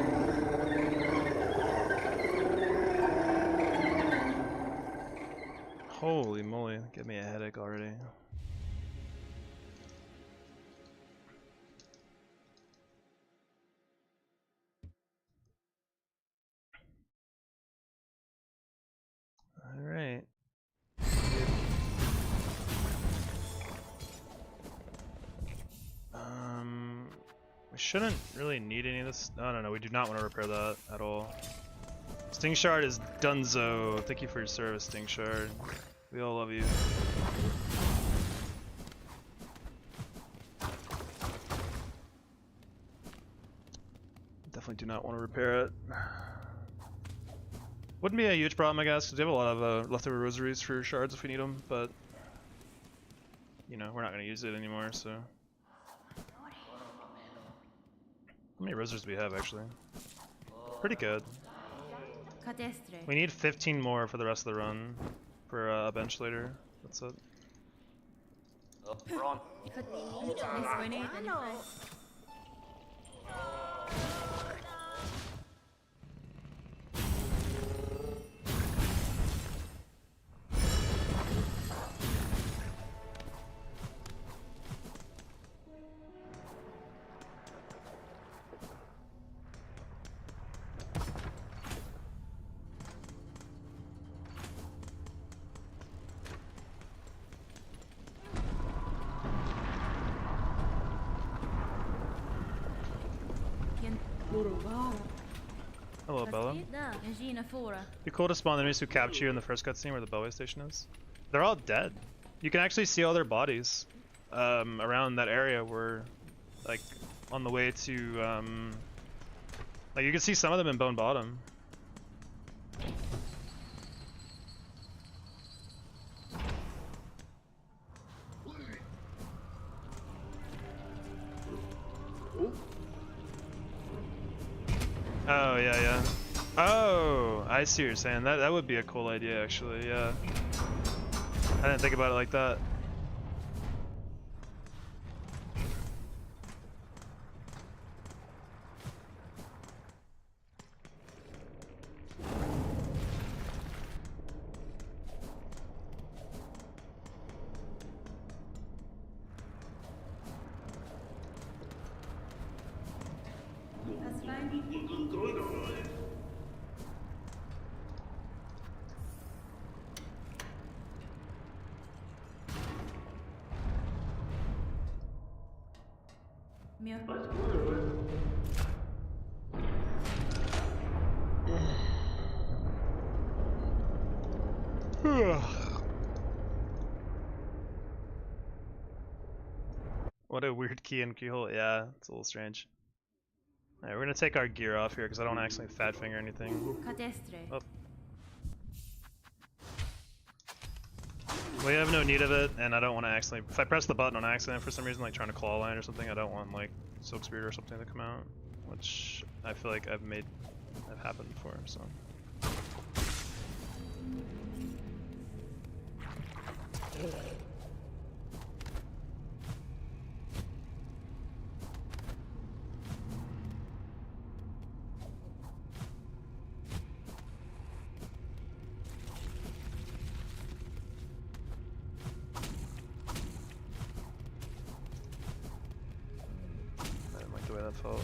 Holy moly, give me a headache already. Alright. We shouldn't really need any of this. No, we do not want to repair that at all. Sting Shard is dunzo. Thank you for your service, Sting Shard. We all love you. Definitely do not want to repair it. Wouldn't be a huge problem, I guess, because we have a lot of leftover rosaries for shards if we need them, but you know, we're not going to use it anymore, so. How many rosaries do we have, actually? Pretty good. We need 15 more for the rest of the run for a bench later. That's it. Ron. Hello, Bella. Be cool to spawn enemies who capture you in the first cutscene where the Bellway station is. They're all dead. You can actually see all their bodies around that area where, like, on the way to, like, you can see some of them in Bone Bottom. Oh, yeah. Oh, I see what you're saying. That would be a cool idea, actually, yeah. I didn't think about it like that. What a weird key and keyhole. Yeah, it's a little strange. Alright, we're gonna take our gear off here because I don't want to accidentally fat finger anything. Cadestre. Oh. We have no need of it, and I don't want to accidentally. If I press the button on accident for some reason, like trying to claw line or something, I don't want like Silk Spirit or something to come out, which I feel like I've happened before. So. I didn't like the way that felt.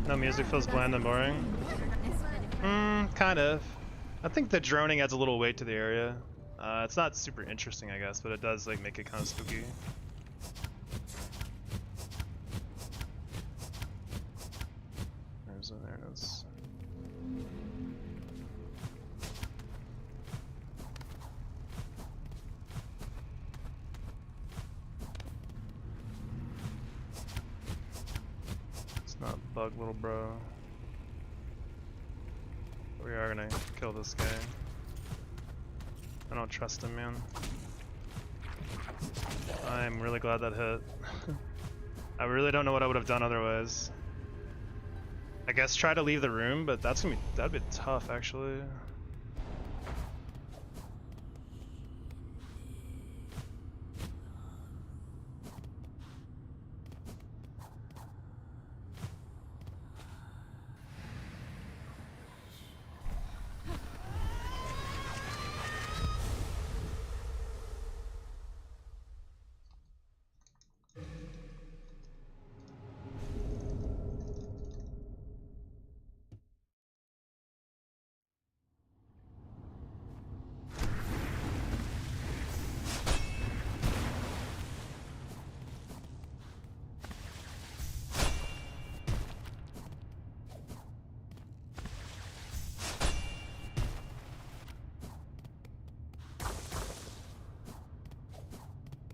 No music feels bland and boring. Kind of. I think the droning adds a little weight to the area. It's not super interesting, I guess, but it does like make it kind of spooky. There it is. It's not bug, little bro. We are gonna kill this guy. I don't trust him, man. I'm really glad that hit. I really don't know what I would have done otherwise. I guess try to leave the room, but that'd be tough actually.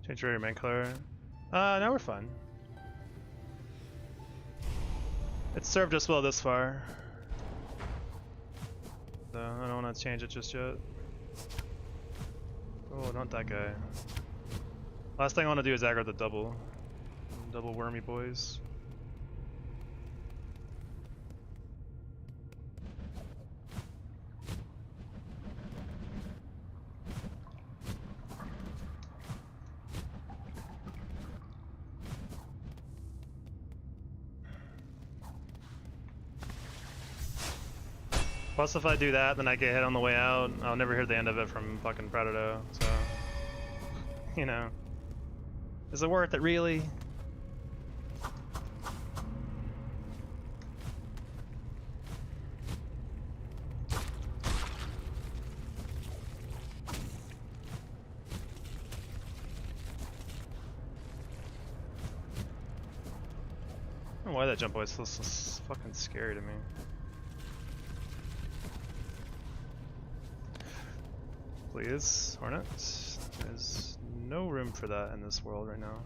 Change your main color. Now we're fine. It's served us well this far. So I don't want to change it just yet. Oh, not that guy. Last thing I want to do is aggro the double wormy boys. Plus, if I do that, then I get hit on the way out. I'll never hear the end of it from fucking Predator, so... You know. Is it worth it, really? I don't know why that jump always feels so fucking scary to me. Please, Hornet. There's no room for that in this world right now.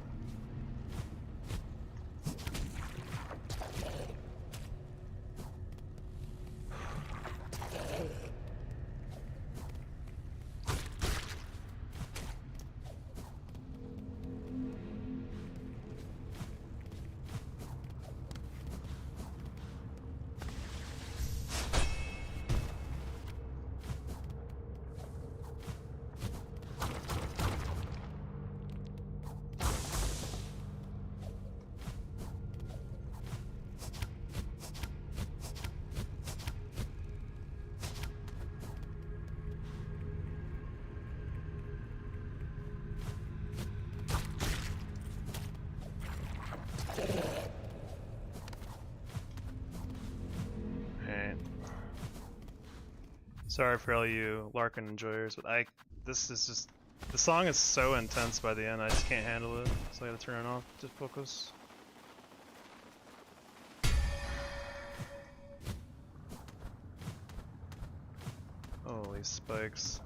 Sorry for all you Larkin enjoyers, but this is just, the song is so intense by the end, I just can't handle it, so I gotta turn it off to focus. Holy spikes.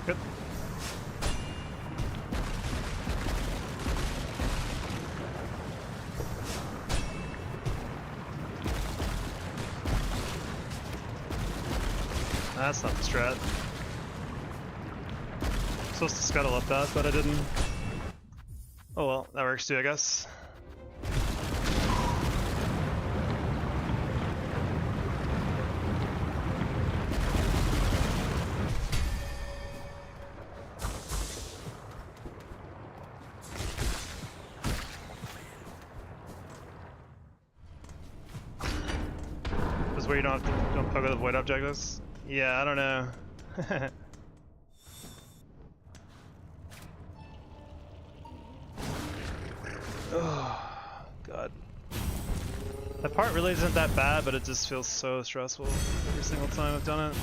Good. That's not the strat. I'm supposed to scuttle up that, but I didn't. Oh well, that works too, I guess. Where you don't poke with the void objectives? Yeah, I don't know. Oh god. That part really isn't that bad, but it just feels so stressful every single time I've done it.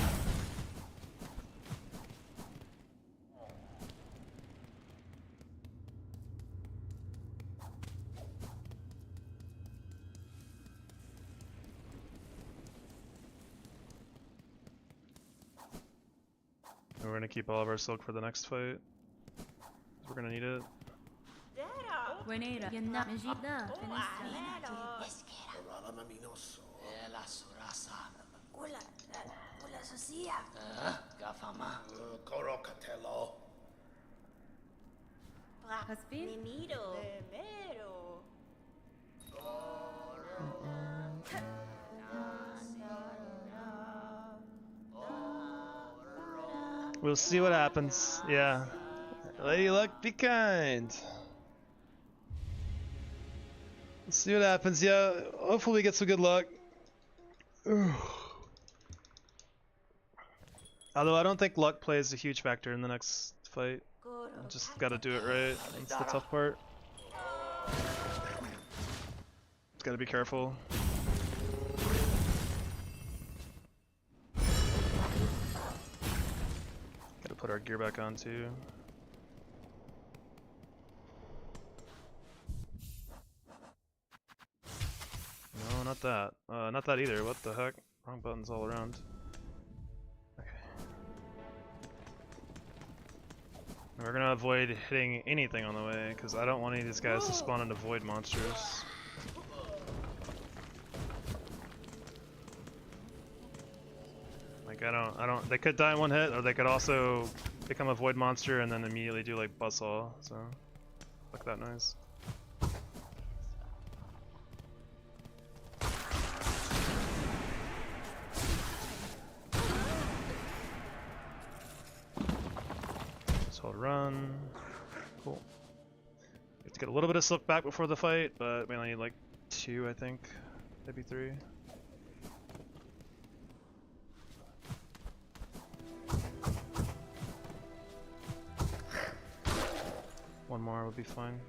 We're gonna keep all of our silk for the next fight. We're gonna need it. Buenera. Yanna. Mejida. Korokatelo. Haspin. We'll see what happens. Yeah. Lady Luck, be kind. Let's see what happens. Yeah. Hopefully we get some good luck. Although I don't think luck plays a huge factor in the next fight. Just gotta do it right. That's the tough part. Gotta be careful. Gotta put our gear back on too. No, not that. Not that either. What the heck? Wrong buttons all around. Okay. And we're gonna avoid hitting anything on the way, because I don't want any of these guys to spawn into void monsters. Like I don't, they could die in one hit, or they could also become a void monster and then immediately do like buzzsaw, so fuck that noise. Just hold run. Cool. We have to get a little bit of silk back before the fight, but we only need like 2, I think, maybe 3. One more would be fine.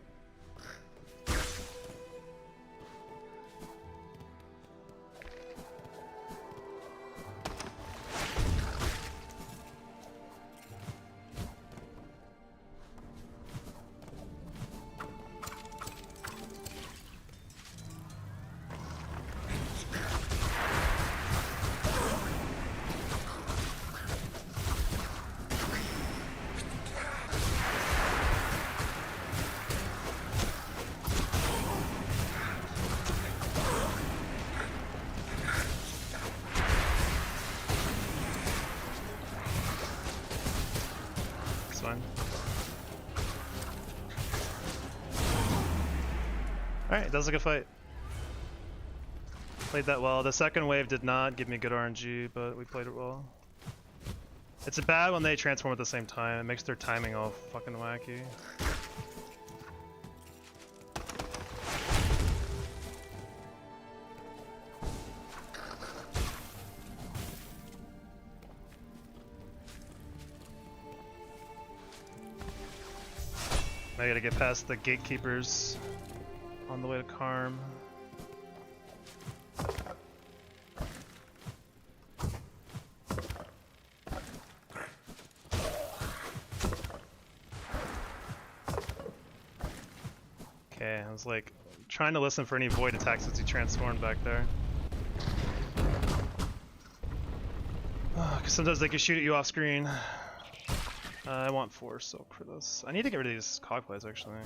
fine. Alright, that was a good fight. Played that well. The second wave did not give me good RNG, but we played it well. It's bad when they transform at the same time. It makes their timing all fucking wacky. I gotta get past the gatekeepers on the way to Karm. Okay, I was like trying to listen for any void attacks as he transformed back there. Cause sometimes they can shoot at you off screen. I want 4 silk for this. I need to get rid of these cogplays actually.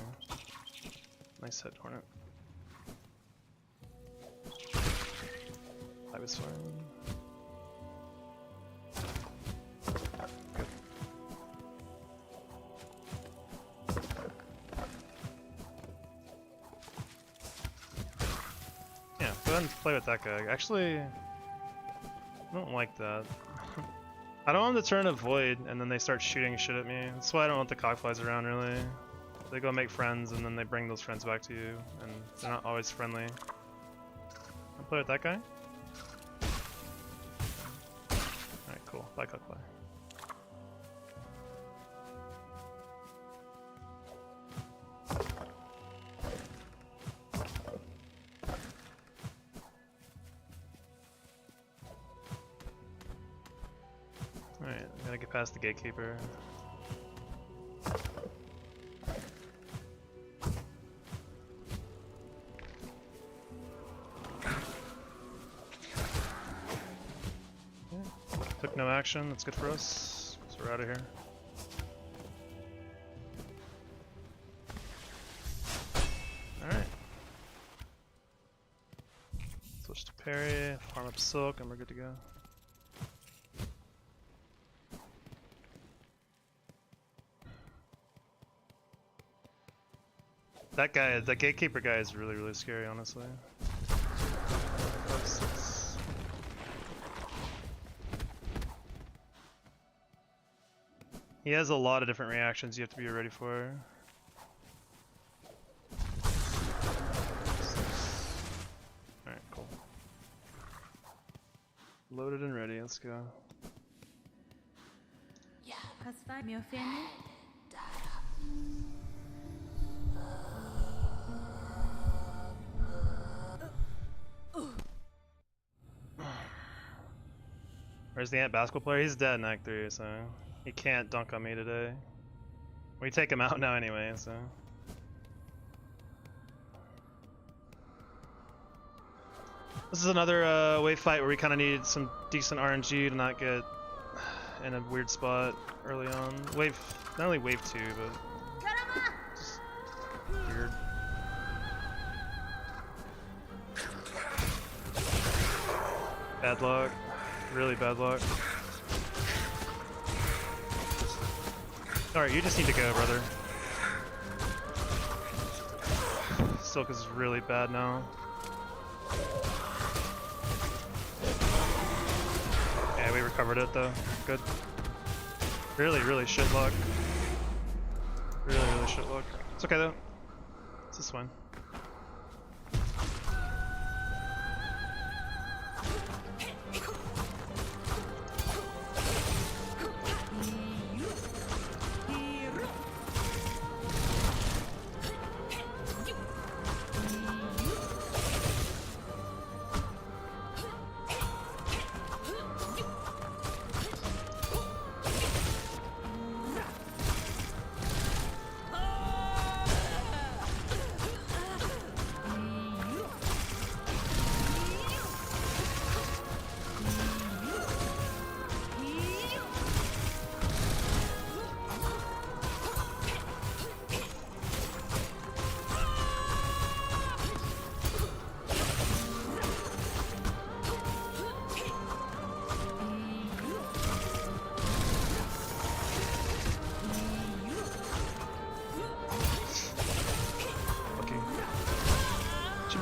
Nice hit, Hornet. I was fine. Good. Yeah, go ahead and play with that guy. Actually, I don't like that. I don't want them to turn a void and then they start shooting shit at me. That's why I don't want the cockflies around really. They go make friends and then they bring those friends back to you and they're not always friendly. I'll play with that guy. Alright, cool. Bye cockfly. Alright, I gotta get past the gatekeeper. Took no action, that's good for us. So we're out of here. Alright. Switch to parry, farm up silk, and we're good to go. That guy, the gatekeeper guy is really, really scary, honestly. He has a lot of different reactions you have to be ready for. Alright, cool. Loaded and ready, let's go. Pacify me offended. Where's the Ant basketball player? He's dead in Act 3, so he can't dunk on me today. We take him out now anyway, so. This is another wave fight where we kind of need some decent RNG to not get in a weird spot early on. Not only wave 2, but just weird. Bad luck. Really bad luck. Alright, you just need to go, brother. Silk is really bad now. Yeah, we recovered it though. Good. Really, really shit luck. Really, really shit luck. It's okay though. This is fine.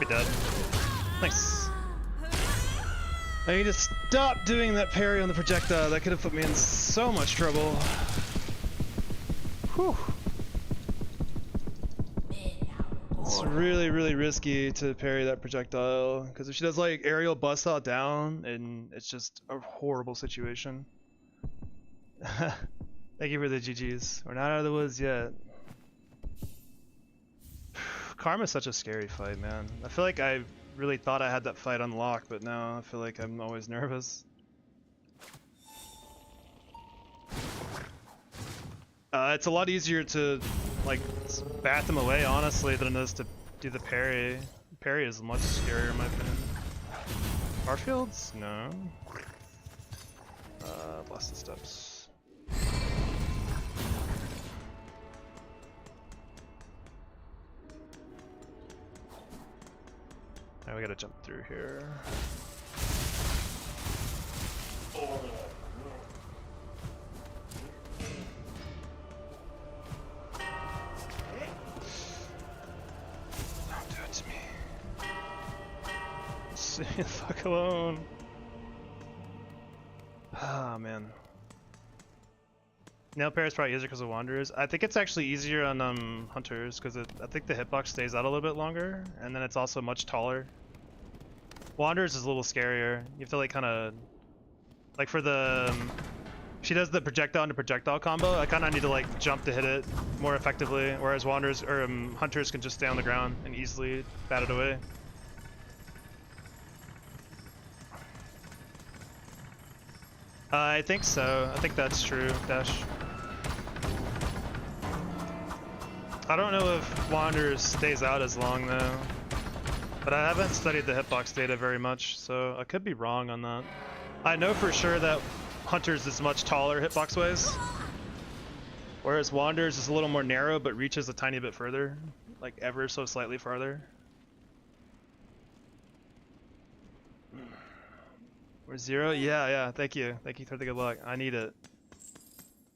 be dead. Nice. I need to stop doing that parry on the projectile. That could have put me in so much trouble. Whew. It's really, really risky to parry that projectile, because if she does like aerial bust out down, and it's just a horrible situation. Thank you for the GGs. We're not out of the woods yet. Karma's such a scary fight, man. I feel like I really thought I had that fight unlocked, but now I feel like I'm always nervous. It's a lot easier to like bat them away, honestly, than it is to do the parry. Parry is much scarier in my opinion. Barfields? No. Blasted steps. Now we gotta jump through here. Don't do it to me. Leave me the fuck alone. Ah, man. Nail parry is probably easier because of Wanderers. I think it's actually easier on Hunters because I think the hitbox stays out a little bit longer, and then it's also much taller. Wanderers is a little scarier. You have to like kind of, like for the, she does the projectile into projectile combo. I kind of need to like jump to hit it more effectively, whereas Wanderers or Hunters can just stay on the ground and easily bat it away. I think so. I think that's true, Dash. I don't know if Wanderers stays out as long though, but I haven't studied the hitbox data very much, so I could be wrong on that. I know for sure that Hunters is much taller hitbox ways, whereas Wanderers is a little more narrow but reaches a tiny bit further, like ever so slightly farther. We're 0? Yeah, thank you. Thank you for the good luck. I need it.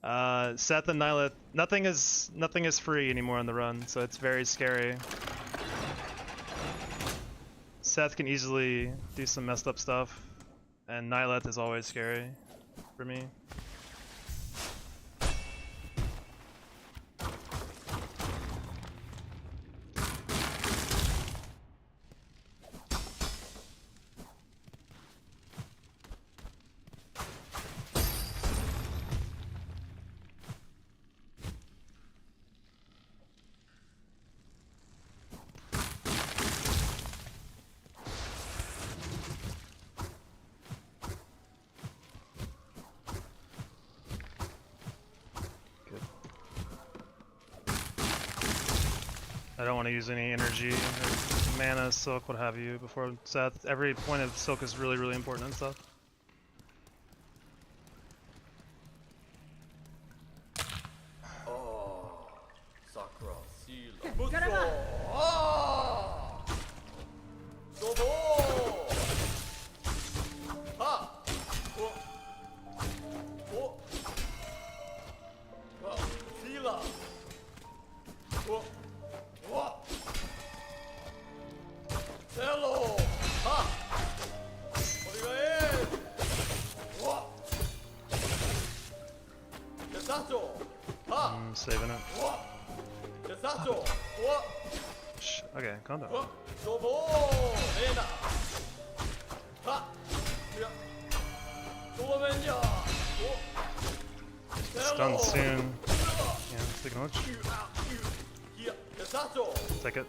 Seth and Nyleth, nothing is free anymore on the run, so it's very scary. Seth can easily do some messed up stuff, and Nyleth is always scary for me. I don't want to use any energy, or mana, silk, what have you, before Seth. Every point of silk is really, really important and stuff. Oh, Sakura, Sila. Garama! Ah! Dodo! Ha! Oh! Oh! Ah, Sila! Oh! Oh! Hello! Ha! Origae! Oh! Desato! Ha! I'm saving it. Oh! Desato! Oh! Shh, okay, calm down. Oh! Dobo! Ena! Ha! Ya! Dobenja! Oh! Stun soon. Yeah, speaking of which, Here! Desato! take it.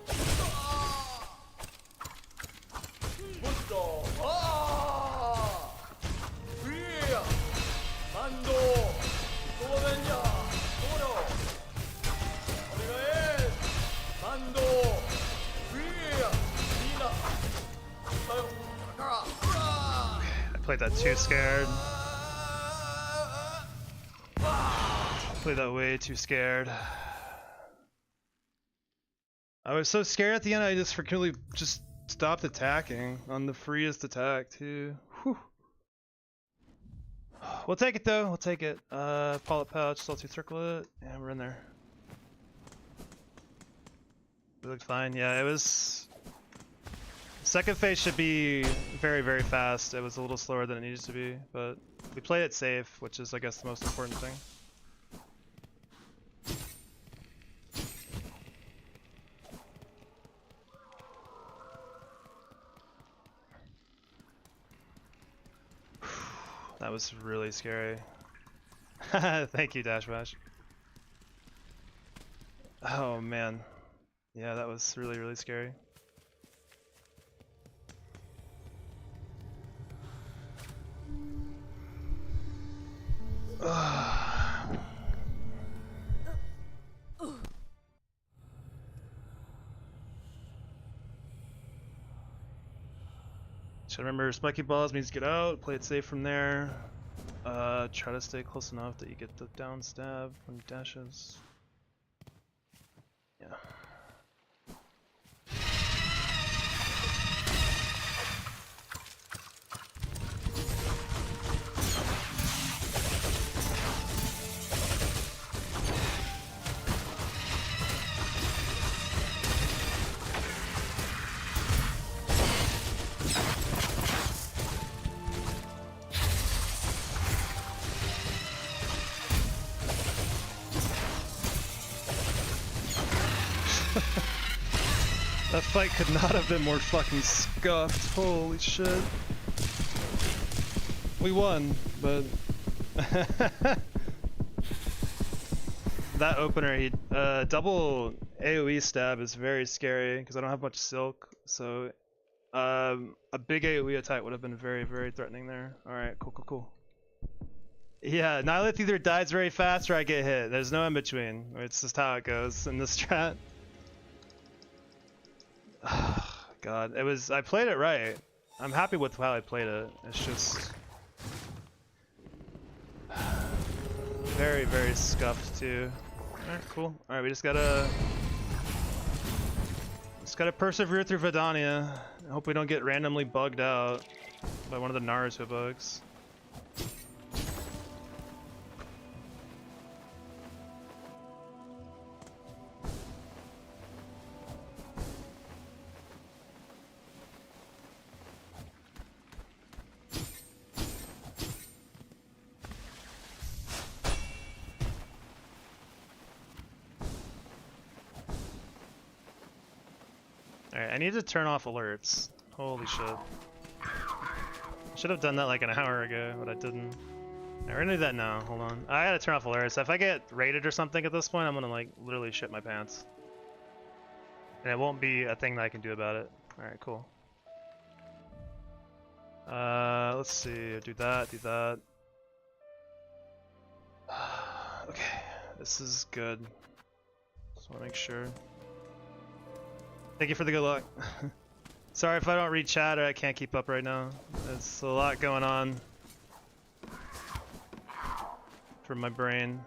Busto! Ah! Here! Mando! Dobenja! Toro! Origae! Mando! Here! Nina! Sayo! Sakura! I played that too scared. Played that way too scared. I was so scared at the end I just frequently just stopped attacking on the freest attack too. Whew. We'll take it though, we'll take it. Polyp pouch, salty circle it. Yeah, we're in there. It looked fine. Yeah, it was Second phase should be very, very fast. It was a little slower than it needed to be, but we played it safe, which is, I guess, the most important thing. That was really scary. Thank you, Dash Bash. Oh man. Yeah, that was really, really scary. So remember, spiky balls means get out, play it safe from there. Try to stay close enough that you get the down stab when he dashes. Yeah. That fight could not have been more fucking scuffed. Holy shit. We won, but that opener, he double AoE stab is very scary because I don't have much silk. So a big AoE attack would have been very, very threatening there. All right, cool, cool, cool. Yeah, Nihilith either dies very fast or I get hit. There's no in between. It's just how it goes in this strat. God, it was. I played it right. I'm happy with how I played it. It's just very, very scuffed too. Alright, cool. Alright, we just gotta persevere through Vidania. I hope we don't get randomly bugged out by one of the Naruto bugs. Alright, I need to turn off alerts. Holy shit. I should have done that like an hour ago, but I didn't. Alright, we're gonna do that now. Hold on. I gotta turn off alerts. If I get raided or something at this point, I'm gonna like literally shit my pants. And it won't be a thing that I can do about it. Alright, cool. Let's see. Do that, do that. Okay, this is good. Just wanna make sure. Thank you for the good luck. Sorry if I don't read chat or I can't keep up right now. There's a lot going on for my brain.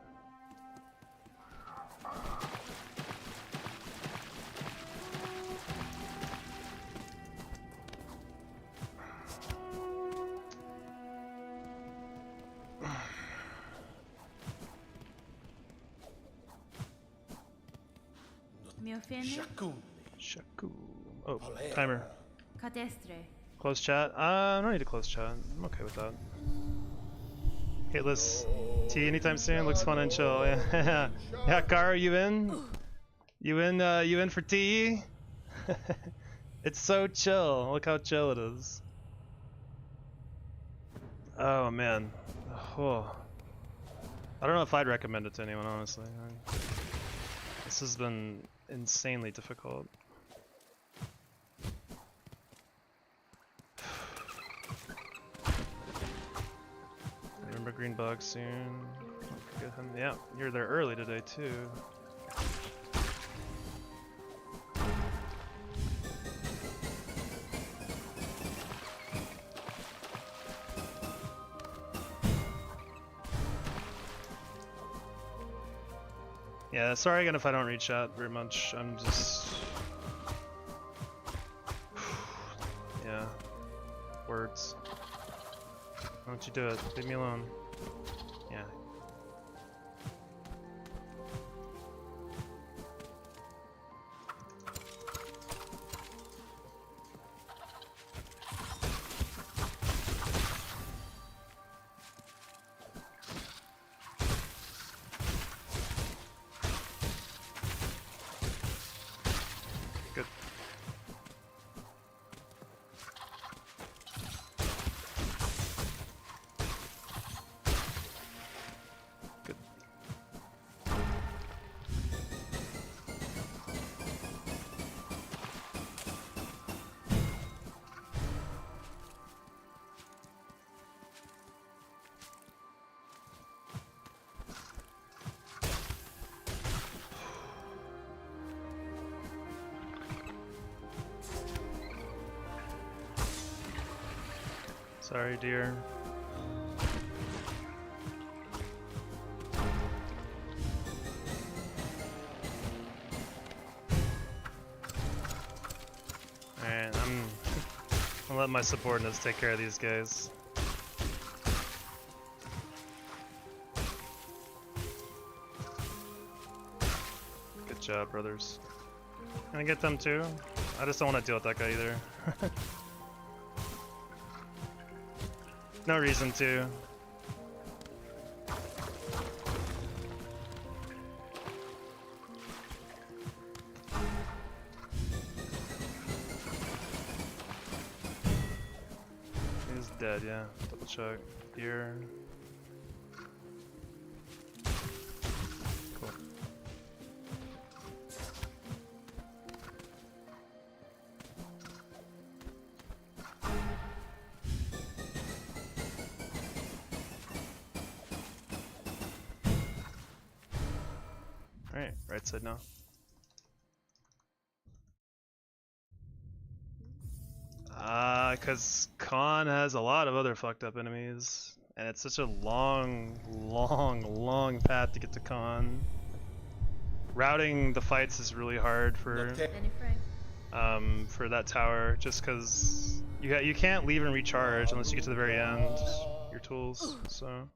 Mi offende? Shaku. Shaku. Oh, timer. Cadestre. Close chat? I don't need to close chat. I'm okay with that. Hitless T anytime soon. Looks fun and chill. Yeah, yeah. Garo, you in? You in? You in for T? It's so chill. Look how chill it is. Oh man. Oh. I don't know if I'd recommend it to anyone, honestly. This has been insanely difficult. Remember green bug soon. Don't forget him. Yeah, you're there early today too. Yeah, sorry again if I don't read chat very much. I'm just... yeah. Words. Why don't you do it? Leave me alone. Yeah. Sorry, dear. Alright, I'll let my subordinates take care of these guys. Good job, brothers. Can I get them too? I just don't want to deal with that guy either. No reason to. He's dead, yeah. Double check. Here. Cool. Alright, right side now. Cause Khan has a lot of other fucked up enemies, and it's such a long path to get to Khan. Routing the fights is really hard for that tower, just cause you can't leave and recharge unless you get to the very end. Your tools, so.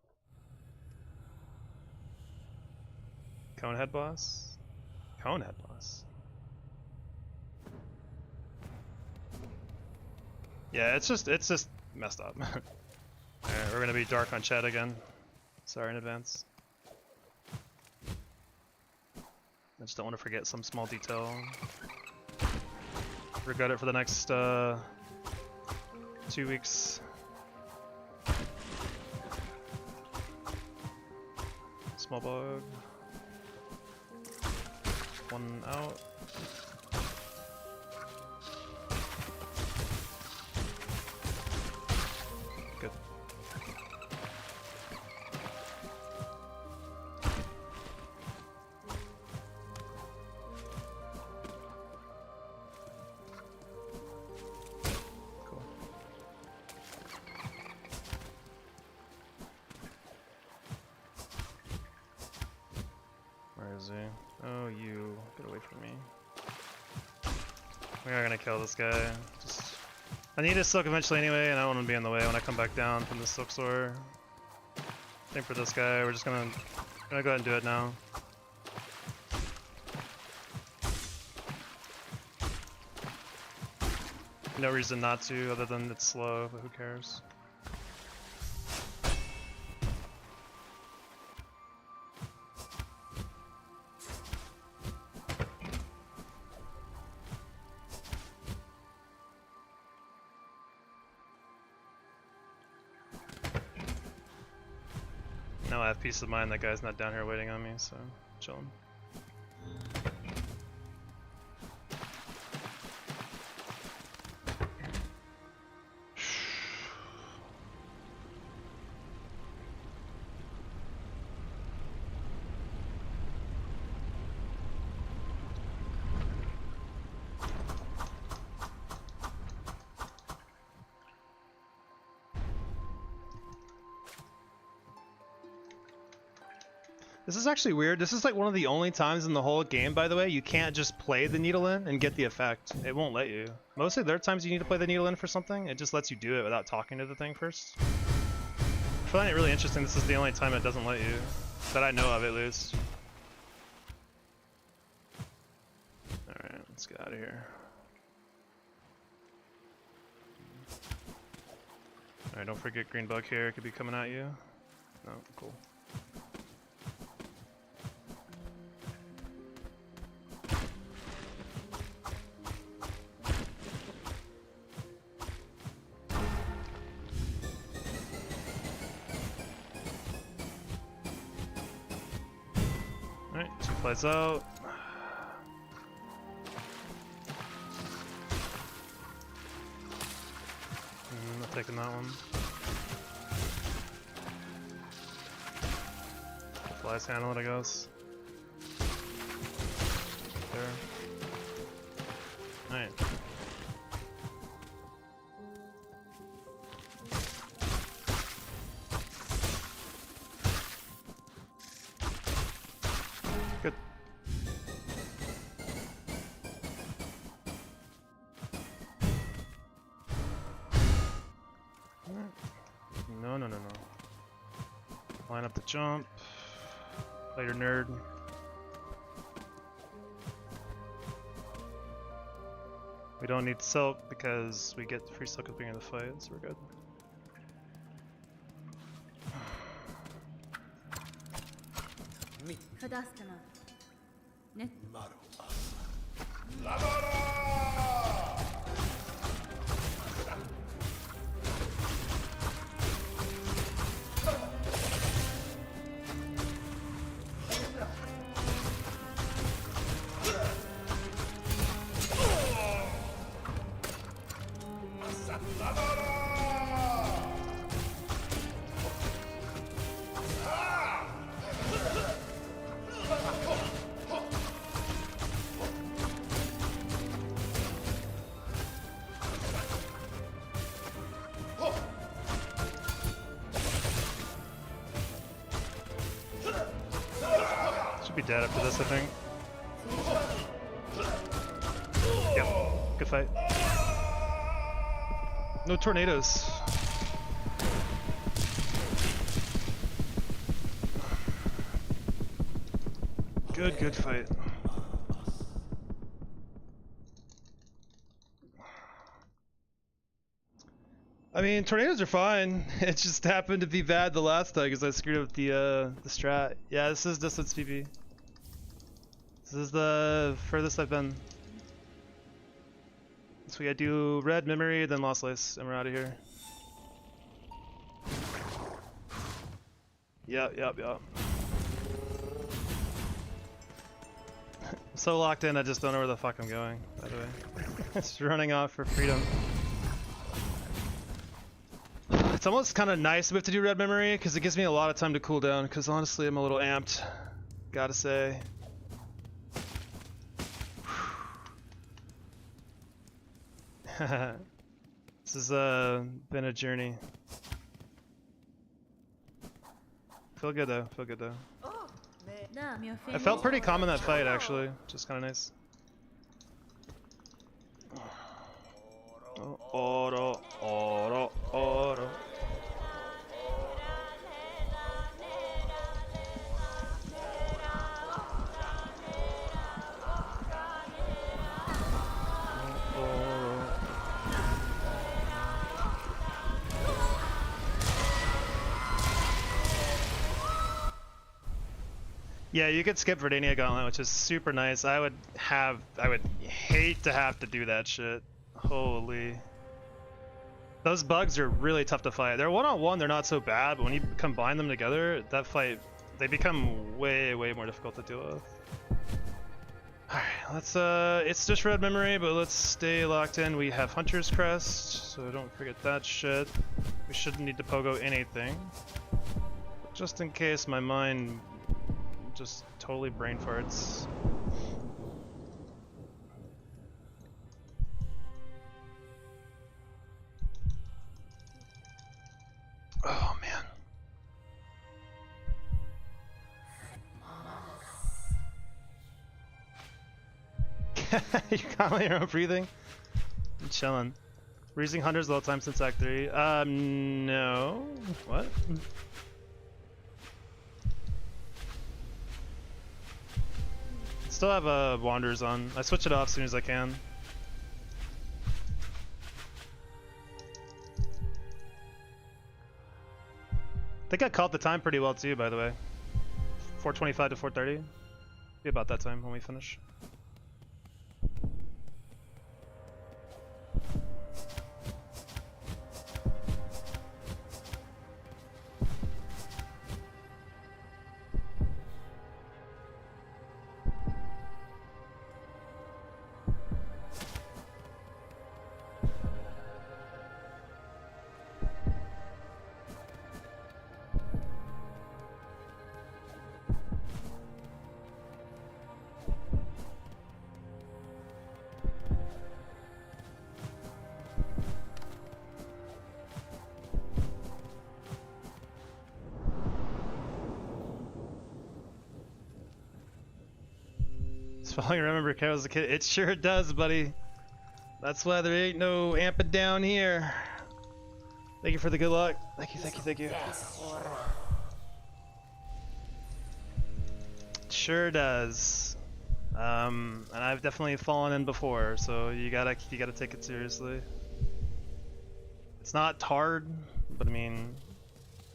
Conehead boss? Conehead boss. Yeah, it's just messed up. Alright, we're gonna be dark on chat again. Sorry in advance. I just don't want to forget some small detail. Regret it for the next 2 weeks. Small bug. One out. Good. Cool. Where is he? Oh, you. Get away from me. We are gonna kill this guy. I need his silk eventually anyway, and I don't want to be in the way when I come back down from the silk sword. I think for this guy, we're just gonna go ahead and do it now. No reason not to, other than it's slow, but who cares? Now I have peace of mind that guy's not down here waiting on me, so chillin'. This is actually weird. This is like one of the only times in the whole game, by the way, you can't just play the needle in and get the effect. It won't let you. Mostly there are times you need to play the needle in for something. It just lets you do it without talking to the thing first. I find it really interesting. This is the only time it doesn't let you. That I know of, at least. Alright, let's get out of here. Alright, don't forget green bug here. It could be coming at you. No, cool. Alright, 2 flights out. Not taking that one. The flies handle it, I guess. There. Alright. Line up the jump. Later, nerd. We don't need silk because we get free silk at the beginning of the fight, so we're good. Kadastama. Net. Should be dead after this, I think. Yep, good fight. No tornadoes. Good fight. I mean, tornadoes are fine. It just happened to be bad the last time because I screwed up the strat. Yeah, this is distance PP. This is the furthest I've been. So we gotta do red memory, then lost lace, and we're out of here. Yep. I'm so locked in, I just don't know where the fuck I'm going, by the way. Just running off for freedom. It's almost kind of nice we have to do red memory, because it gives me a lot of time to cool down, because honestly I'm a little amped, gotta say. This has been a journey. Feel good though, I felt pretty calm in that fight actually, which is kind of nice. Oro. Yeah, you could skip Verdania Gauntlet, which is super nice. I would hate to have to do that shit. Holy. Those bugs are really tough to fight. They're one-on-one, they're not so bad, but when you combine them together, that fight, they become way more difficult to deal with. Alright, let's it's just red memory, but let's stay locked in. We have Hunter's Crest, so don't forget that shit. We shouldn't need to pogo anything. Just in case my mind just totally brain farts. Oh man. You calm your own breathing? I'm chilling. We're using Hunters the whole time since Act 3. No. What? Still have Wanderers on. I switch it off as soon as I can. I think I called the time pretty well too, by the way. 4:25 to 4:30. Be about that time when we finish. Following Remember Cat was a kid. It sure does, buddy. That's why there ain't no amping down here. Thank you for the good luck. Thank you. Sure does. And I've definitely fallen in before, so you gotta take it seriously. It's not hard, but I mean,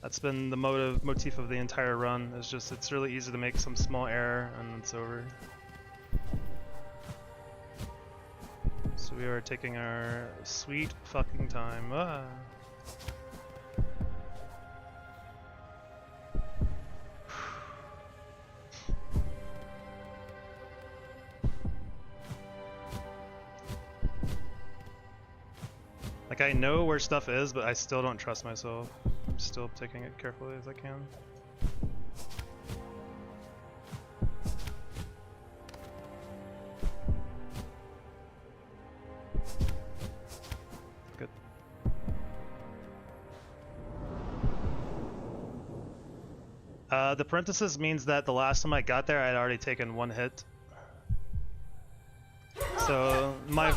that's been the motif of the entire run. It's just it's really easy to make some small error and it's over. So we are taking our sweet fucking time. Ah. Like, I know where stuff is, but I still don't trust myself. I'm still taking it carefully as I can. Good. The parenthesis means that the last time I got there, I had already taken one hit. So my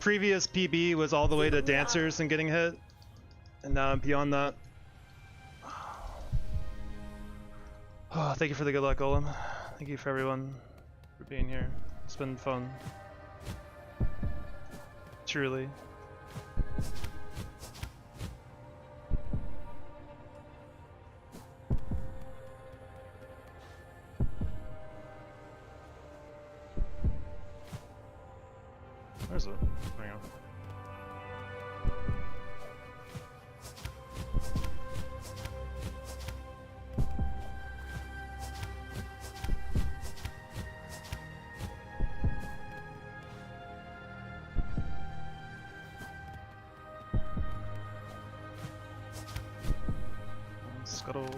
previous PB was all the way to dancers and getting hit, and now I'm beyond that. Oh, thank you for the good luck, Golem. Thank you for everyone for being here. It's been fun. Truly. Where's it? Hang on. Scuttle.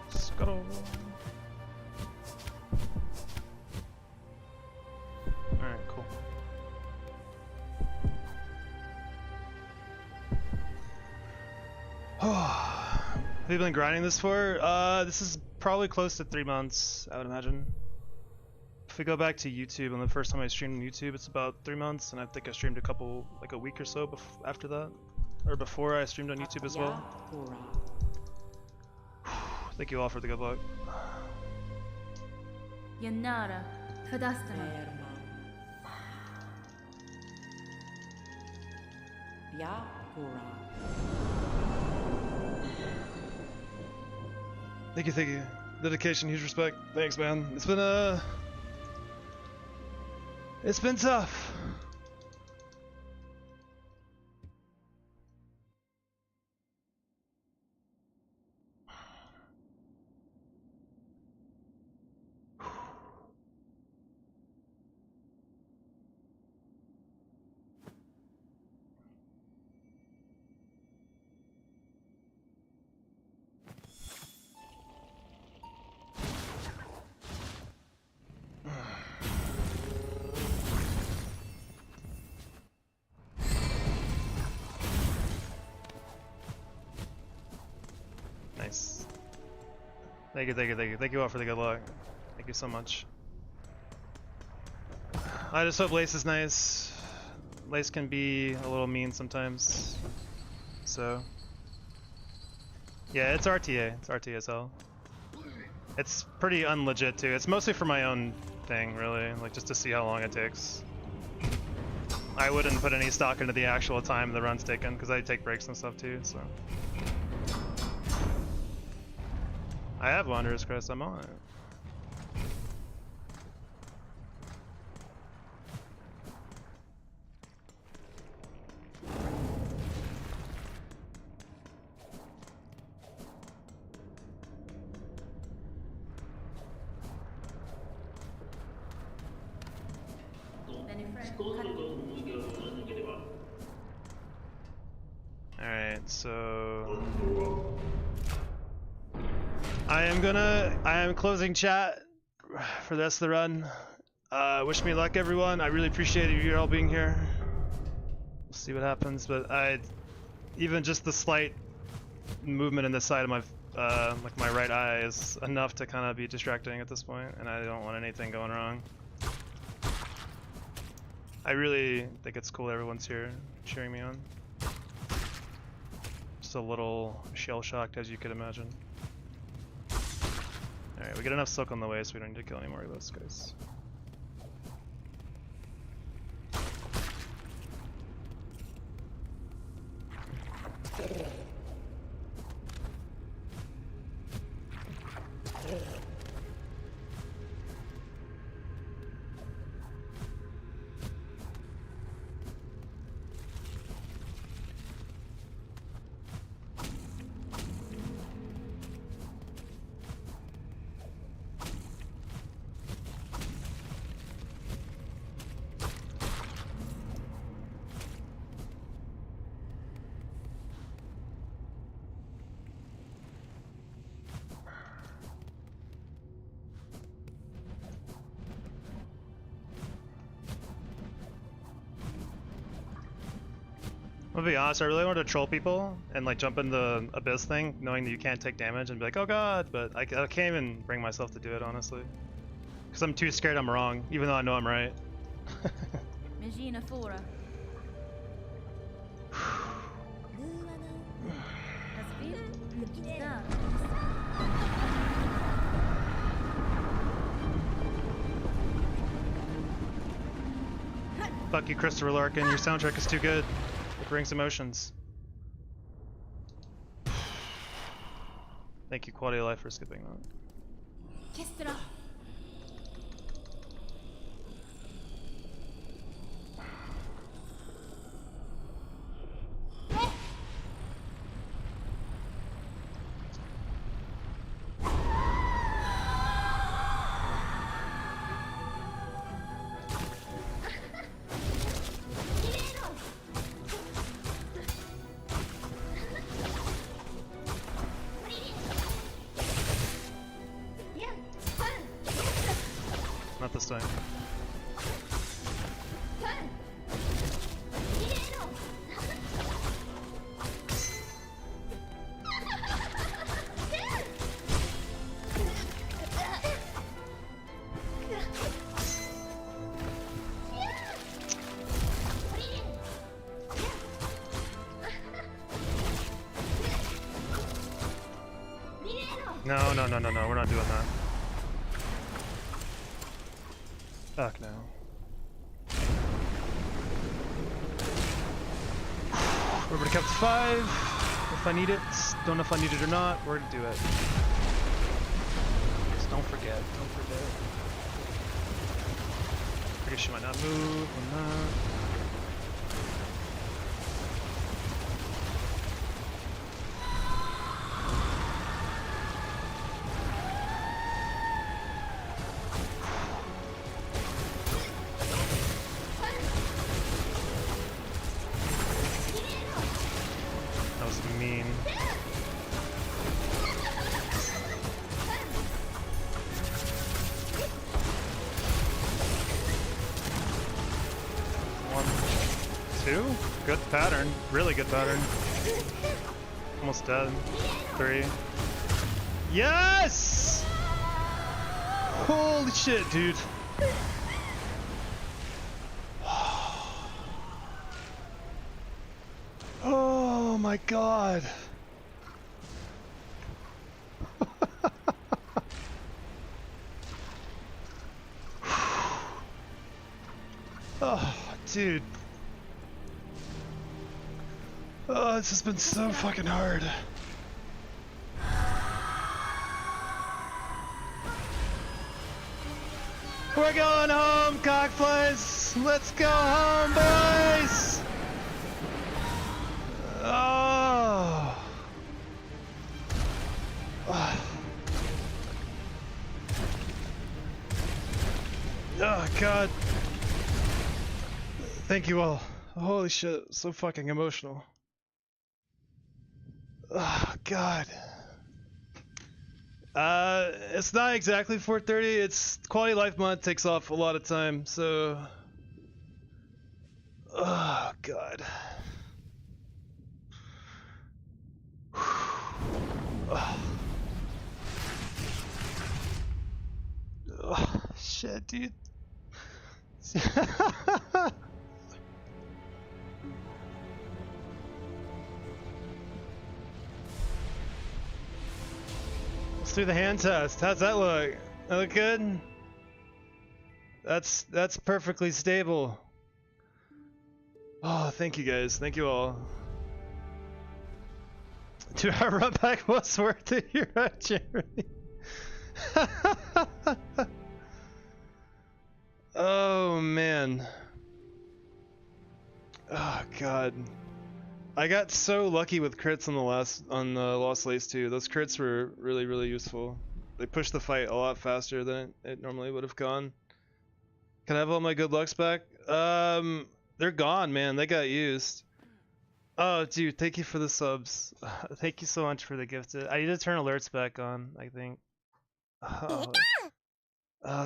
Scuttle. Alright, cool. Have you been grinding this for? This is probably close to 3 months, I would imagine. If we go back to YouTube, and the first time I streamed on YouTube, it's about 3 months, and I think I streamed like a week or so after that. Or before I streamed on YouTube as well. Thank you all for the good luck. Yanara, Kadastana. Thank you. Dedication, huge respect. Thanks, man. It's been tough. Nice. Thank you. Thank you all for the good luck. Thank you so much. I just hope Lace is nice. Lace can be a little mean sometimes. So. Yeah, it's RTA. It's RTA as hell. It's pretty unlegit too. It's mostly for my own thing, really. Like, just to see how long it takes. I wouldn't put any stock into the actual time the run's taken, because I take breaks and stuff too, so. I have Wanderer's Crest, I'm on it. Alright, so I am closing chat for the rest of the run. Wish me luck, everyone. I really appreciate you all being here. We'll see what happens, but even just the slight movement in the side of my like my right eye is enough to kind of be distracting at this point, and I don't want anything going wrong. I really think it's cool everyone's here cheering me on. Just a little shell-shocked, as you could imagine. Alright, we get enough silk on the way so we don't need to kill any more of those guys. I'll be honest, I really wanted to troll people and like jump in the abyss thing, knowing that you can't take damage and be like, oh god, but I can't even bring myself to do it, honestly. Because I'm too scared I'm wrong, even though I know I'm right. Megina Fora. Fuck you, Christopher Larkin, your soundtrack is too good. It brings emotions. Thank you, Quality of Life, for skipping that. Kestra. Not this time. No, no, no, no, no, we're not doing that. Fuck no. Everybody kept 5. If I need it, don't know if I need it or not, we're gonna do it. Just don't forget, don't forget. I guess she might not move or not. Mean. One, two, good pattern, really good pattern. Almost dead. 3. Yes! Holy shit, dude. Oh my god. Oh, dude. Oh, this has been so fucking hard. We're going home, cockflies! Let's go home, boys! Oh. Oh god. Thank you all. Holy shit, so fucking emotional. Oh god. It's not exactly 4:30, it's Quality of Life Month, takes off a lot of time, so... Oh god. Oh, shit, dude. Let's do the hand test. How's that look? That look good? That's perfectly stable. Oh, thank you guys. Thank you all. 2 hour run back was worth it. You're right, Jeremy. Oh man. Oh god. I got so lucky with crits on the Lost Lace too. Those crits were really useful. They pushed the fight a lot faster than it normally would have gone. Can I have all my good lucks back? They're gone, man. They got used. Oh, dude, thank you for the subs. Thank you so much for the gifted. I need to turn alerts back on, I think. Oh,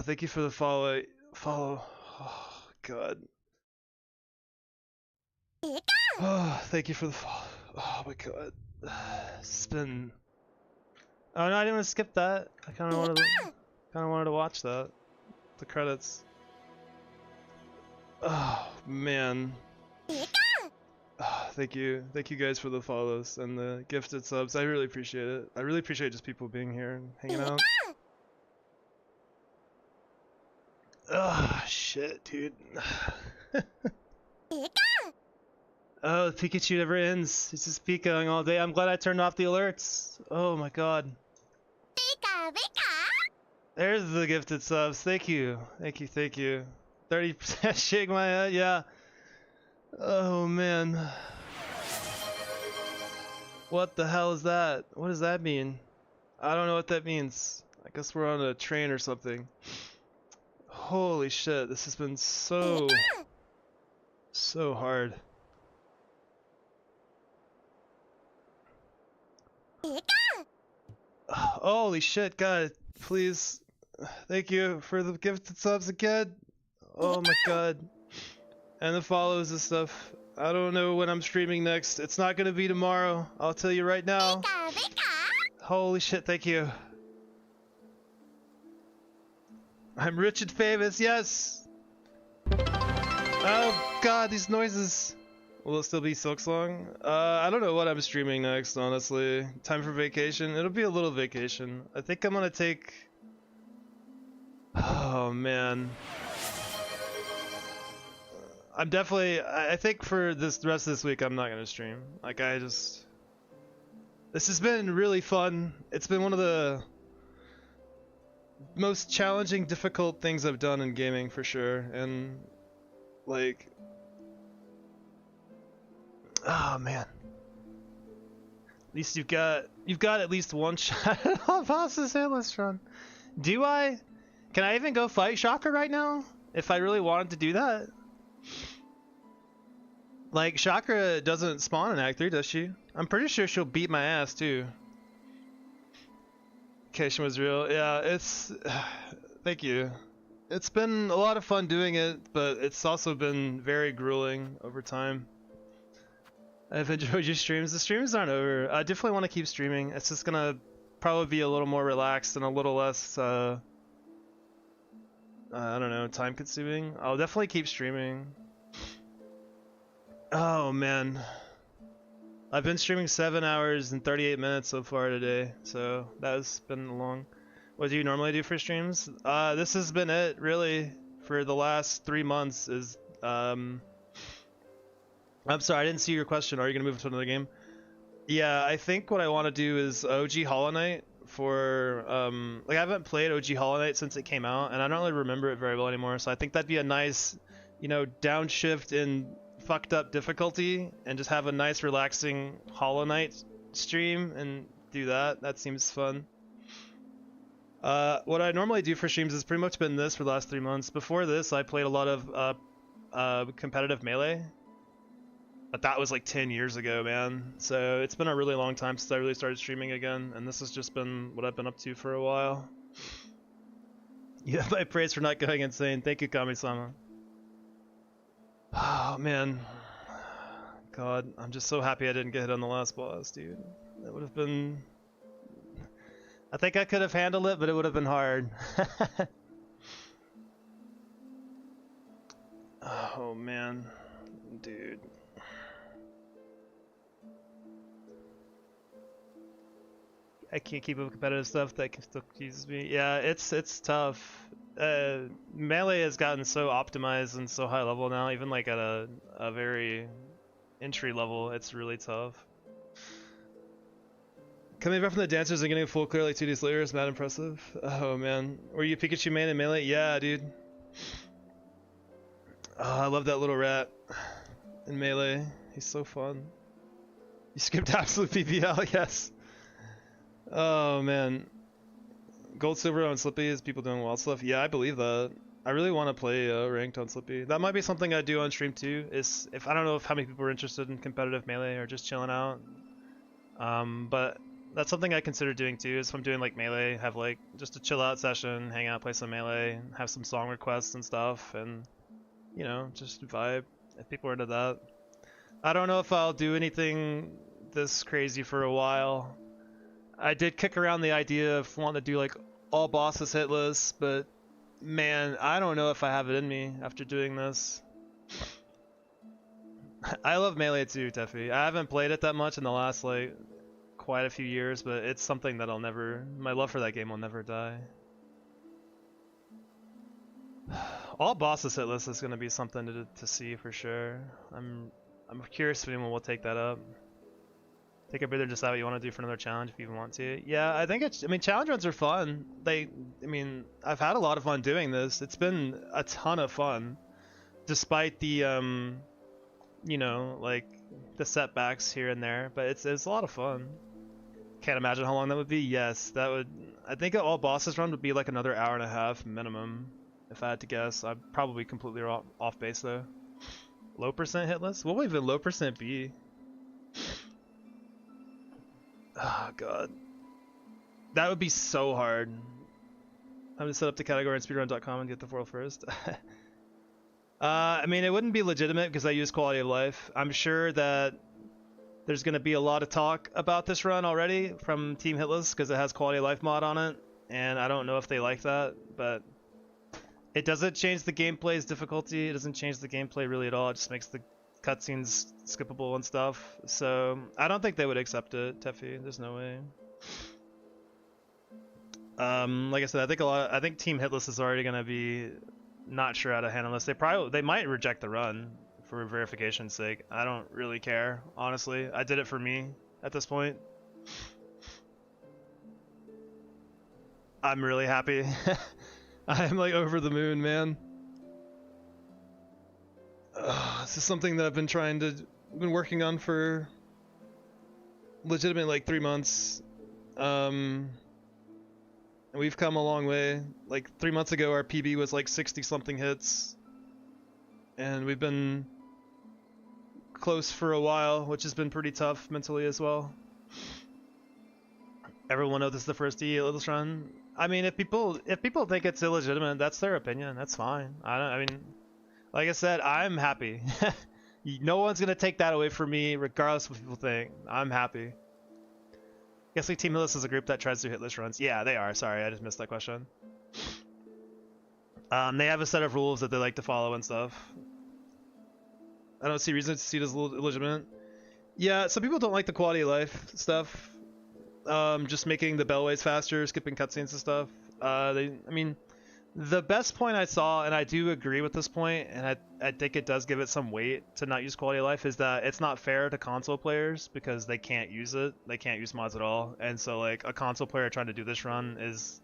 thank you for the follow. Oh, God. Oh, thank you for the follow. Oh my God. It's been. Oh no, I didn't want to skip that. I kind of wanted to watch that. The credits. Oh man. Thank you guys for the follows and the gifted subs. I really appreciate it. I really appreciate just people being here and hanging out. Oh shit, dude. Oh, the Pikachu never ends. It's just Pikaing all day. I'm glad I turned off the alerts. Oh my god. There's the gifted subs. Thank you. 30% shake my head, yeah. Oh man. What the hell is that? What does that mean? I don't know what that means. I guess we're on a train or something. Holy shit, this has been so hard. Holy shit, God, please. Thank you for the gifted subs again. Oh my god. And the follows and stuff. I don't know when I'm streaming next. It's not gonna be tomorrow. I'll tell you right now. Holy shit, thank you. I'm rich and famous, yes! Oh god, these noises. Will it still be Silksong? I don't know what I'm streaming next, honestly. Time for vacation? It'll be a little vacation. I think I'm gonna take... Oh man. I'm definitely... I think for the rest of this week I'm not gonna stream. Like this has been really fun. It's been one of the most challenging, difficult things I've done in gaming for sure. And like... Oh man. At least you've got at least one shot at Boss's Hitless run. Do I? Can I even go fight Shaka right now? If I really wanted to do that? Like, Chakra doesn't spawn in Act 3, does she? I'm pretty sure she'll beat my ass, too. Cation was real. Yeah, it's... Thank you. It's been a lot of fun doing it, but it's also been very grueling over time. I've enjoyed your streams. The streams aren't over. I definitely want to keep streaming. It's just gonna probably be a little more relaxed and a little less, I don't know, time consuming. I'll definitely keep streaming. Oh man. I've been streaming 7 hours and 38 minutes so far today, so that has been long. What do you normally do for streams? This has been it, really, for the last 3 months is, I'm sorry, I didn't see your question. Are you gonna move to another game? Yeah, I think what I want to do is OG Hollow Knight for, like I haven't played OG Hollow Knight since it came out, and I don't really remember it very well anymore, so I think that'd be a nice, you know, downshift in fucked up difficulty, and just have a nice relaxing Hollow Knight stream, and do that. That seems fun. What I normally do for streams has pretty much been this for the last 3 months. Before this, I played a lot of competitive Melee. But that was like 10 years ago, man. So it's been a really long time since I really started streaming again, and this has just been what I've been up to for a while. Yeah, my praise for not going insane. Thank you, Kami-sama. Oh, man. God, I'm just so happy I didn't get hit on the last boss, dude. That would have been... I think I could have handled it, but it would have been hard. Oh, man. Dude. I can't keep up with competitive stuff. That still confuses me. Yeah, it's tough. Melee has gotten so optimized and so high level now. Even like at a very entry level, it's really tough. Coming back from the dancers and getting full clear like 2 days later is mad impressive. Oh man, were you Pikachu main in Melee? Yeah, dude. Oh, I love that little rat in Melee. He's so fun. You skipped absolute PPL, yes. Oh man. Gold, silver on Slippy is people doing wild stuff. Yeah, I believe that. I really want to play ranked on Slippy. That might be something I do on stream too. Is if I don't know if how many people are interested in competitive Melee or just chilling out. But that's something I consider doing too. Is if I'm doing like Melee, have like just a chill out session, hang out, play some Melee, have some song requests and stuff, and you know, just vibe. If people are into that. I don't know if I'll do anything this crazy for a while. I did kick around the idea of wanting to do like all bosses hitless, but man, I don't know if I have it in me after doing this. I love Melee too, Teffy. I haven't played it that much in the last like quite a few years, but it's something that my love for that game will never die. All bosses hitless is going to be something to see for sure. I'm curious if anyone will take that up. Take a breather, decide what you want to do for another challenge if you even want to. Yeah, I think challenge runs are fun. I've had a lot of fun doing this. It's been a ton of fun, despite the, you know, like the setbacks here and there. But it's a lot of fun. Can't imagine how long that would be. Yes, that would. I think an all bosses run would be like another hour and a half minimum, if I had to guess. I'd probably completely off base though. Low percent hitless? What would even low percent be? Oh god. That would be so hard. I'm gonna set up the category on speedrun.com and get the world first. I mean, it wouldn't be legitimate because I use quality of life. I'm sure that there's gonna be a lot of talk about this run already from Team Hitless because it has quality of life mod on it, and I don't know if they like that, but it doesn't change the gameplay's difficulty. It doesn't change the gameplay really at all. It just makes the cutscenes skippable and stuff. So I don't think they would accept it, Teffy. There's no way. Like I said, I think Team Hitless is already gonna be not sure how to handle this. They might reject the run for verification's sake. I don't really care, honestly. I did it for me at this point. I'm really happy. I'm like over the moon, man. This is something that I've been working on for legitimately like 3 months. And we've come a long way. Like 3 months ago, our PB was like 60 something hits. And we've been close for a while, which has been pretty tough mentally as well. Everyone knows this is the first Hitless run. I mean, if people think it's illegitimate, that's their opinion. That's fine. I mean, like I said, I'm happy. No one's gonna take that away from me, regardless of what people think. I'm happy. Guess like Team Hitless is a group that tries to do hitless runs. Yeah, they are. Sorry, I just missed that question. They have a set of rules that they like to follow and stuff. I don't see reason to see it as illegitimate. Yeah, some people don't like the quality of life stuff. Just making the bellways faster, skipping cutscenes and stuff. I mean, the best point I saw, and I do agree with this point, and I think it does give it some weight to not use quality of life, is that it's not fair to console players because they can't use it. They can't use mods at all. And so like a console player trying to do this run is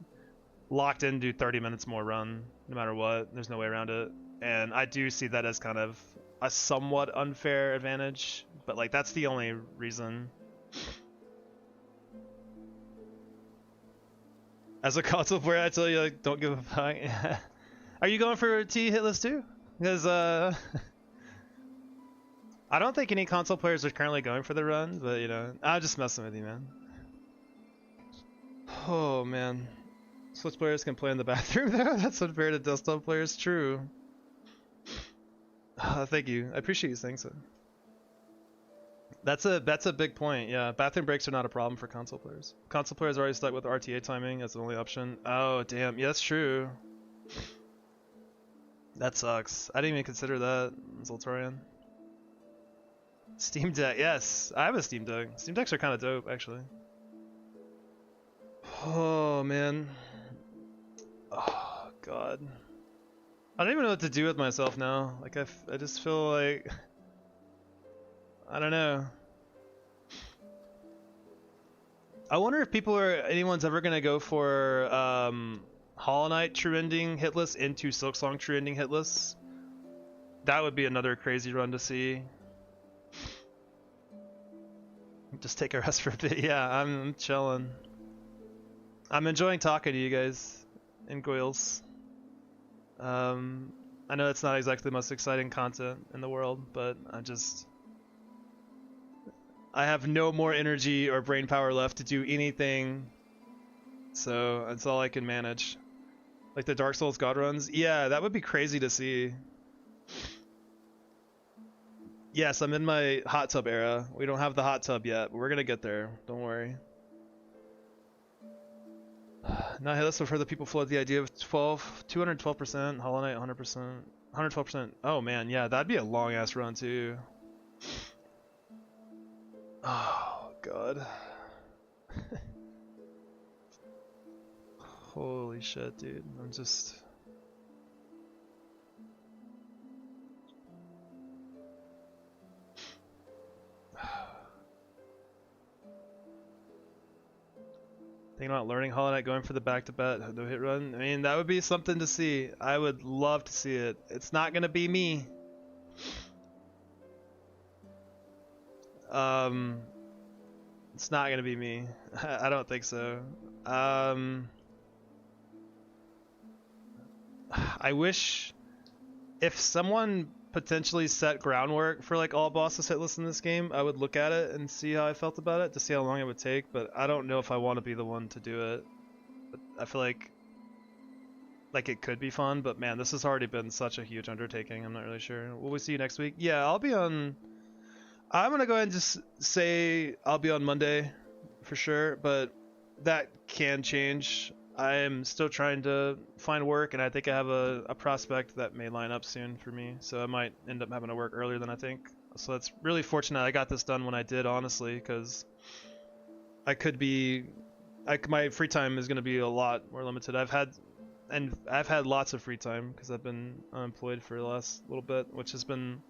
locked into 30 minutes more run, no matter what. There's no way around it. And I do see that as kind of a somewhat unfair advantage, but like that's the only reason. As a console player, I tell you, like, don't give a fuck. Are you going for T Hitless too? Because I don't think any console players are currently going for the run, but you know, I'm just messing with you, man. Oh man, Switch players can play in the bathroom though. That's unfair to desktop players. True. Thank you. I appreciate you saying so. That's a big point. Yeah, bathroom breaks are not a problem for console players. Console players are already stuck with RTA timing as the only option. Oh damn, yeah, that's true. That sucks. I didn't even consider that, Zoltorian. Steam Deck, yes, I have a Steam Deck. Steam Decks are kind of dope, actually. Oh man. Oh god. I don't even know what to do with myself now. Like I just feel like I don't know. I wonder if anyone's ever gonna go for Hollow Knight true ending hitless into Silksong true ending hitless. That would be another crazy run to see. Just take a rest for a bit. Yeah, I'm chilling. I'm enjoying talking to you guys in Goyles. I know it's not exactly the most exciting content in the world, but I have no more energy or brain power left to do anything, so that's all I can manage. Like the Dark Souls God runs? Yeah, that would be crazy to see. Yes, I'm in my hot tub era. We don't have the hot tub yet, but we're gonna get there. Don't worry. Not hitless, I've heard that people float the idea of 212%, Hollow Knight 100%, 112%. Oh man, yeah, that'd be a long ass run too. Oh god. Holy shit, dude. I'm just... Thinking about learning Hollow Knight, going for the back-to-back no-hit run. I mean, that would be something to see. I would love to see it. It's not gonna be me. It's not gonna be me. I don't think so. I wish if someone potentially set groundwork for like all bosses hitless in this game, I would look at it and see how I felt about it to see how long it would take, but I don't know if I want to be the one to do it. But I feel like it could be fun, but man, this has already been such a huge undertaking. I'm not really sure. Will we see you next week? Yeah, I'll be on... I'm gonna go ahead and just say I'll be on Monday for sure, but that can change. I am still trying to find work, and I think I have a prospect that may line up soon for me, so I might end up having to work earlier than I think. So that's really fortunate I got this done when I did, honestly, because I could be... my free time is going to be a lot more limited. I've had lots of free time because I've been unemployed for the last little bit, which has been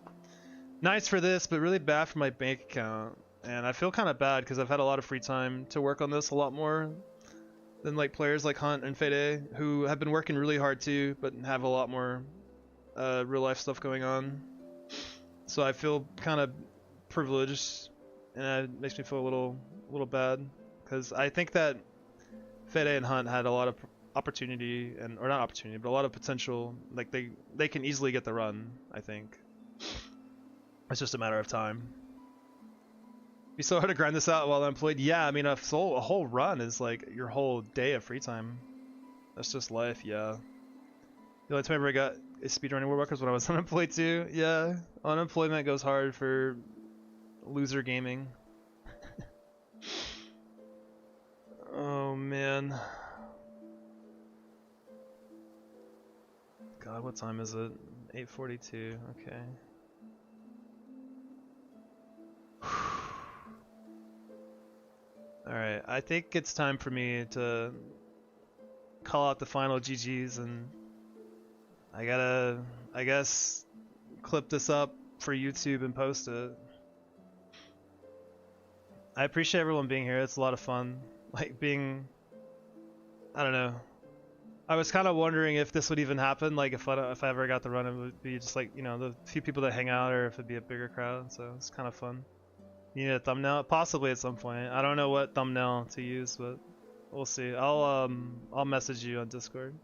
nice for this, but really bad for my bank account. And I feel kind of bad because I've had a lot of free time to work on this a lot more than like players like Hunt and Fede, who have been working really hard too, but have a lot more real life stuff going on. So I feel kind of privileged, and it makes me feel a little bad because I think that Fede and Hunt had a lot of opportunity, or not opportunity, but a lot of potential. Like they can easily get the run. I think it's just a matter of time. Be so hard to grind this out while employed. Yeah, I mean a whole run is like your whole day of free time. That's just life. Yeah. The only time I ever got is speedrunning World Records when I was unemployed too. Yeah, unemployment goes hard for loser gaming. Oh man. God, what time is it? 8:42. Okay. Alright, I think it's time for me to call out the final GGs, and I gotta, I guess, clip this up for YouTube and post it. I appreciate everyone being here. It's a lot of fun. Like being, I don't know. I was kind of wondering if this would even happen, like if I ever got the run, it would be just like, you know, the few people that hang out, or if it'd be a bigger crowd, so it's kind of fun. You need a thumbnail? Possibly at some point. I don't know what thumbnail to use, but we'll see. I'll message you on Discord.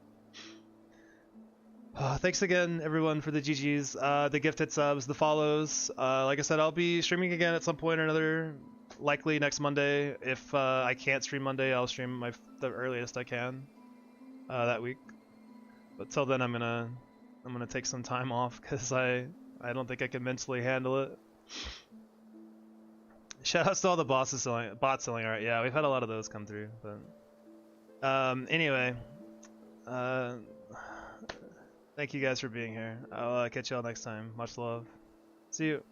Thanks again, everyone, for the GGs, the gifted subs, the follows. Like I said, I'll be streaming again at some point or another, likely next Monday. If I can't stream Monday, I'll stream the earliest I can that week. But till then, I'm gonna take some time off because I don't think I can mentally handle it. Shoutouts to all the bot selling art. Yeah, we've had a lot of those come through. But anyway, thank you guys for being here. I'll catch y'all next time. Much love. See you.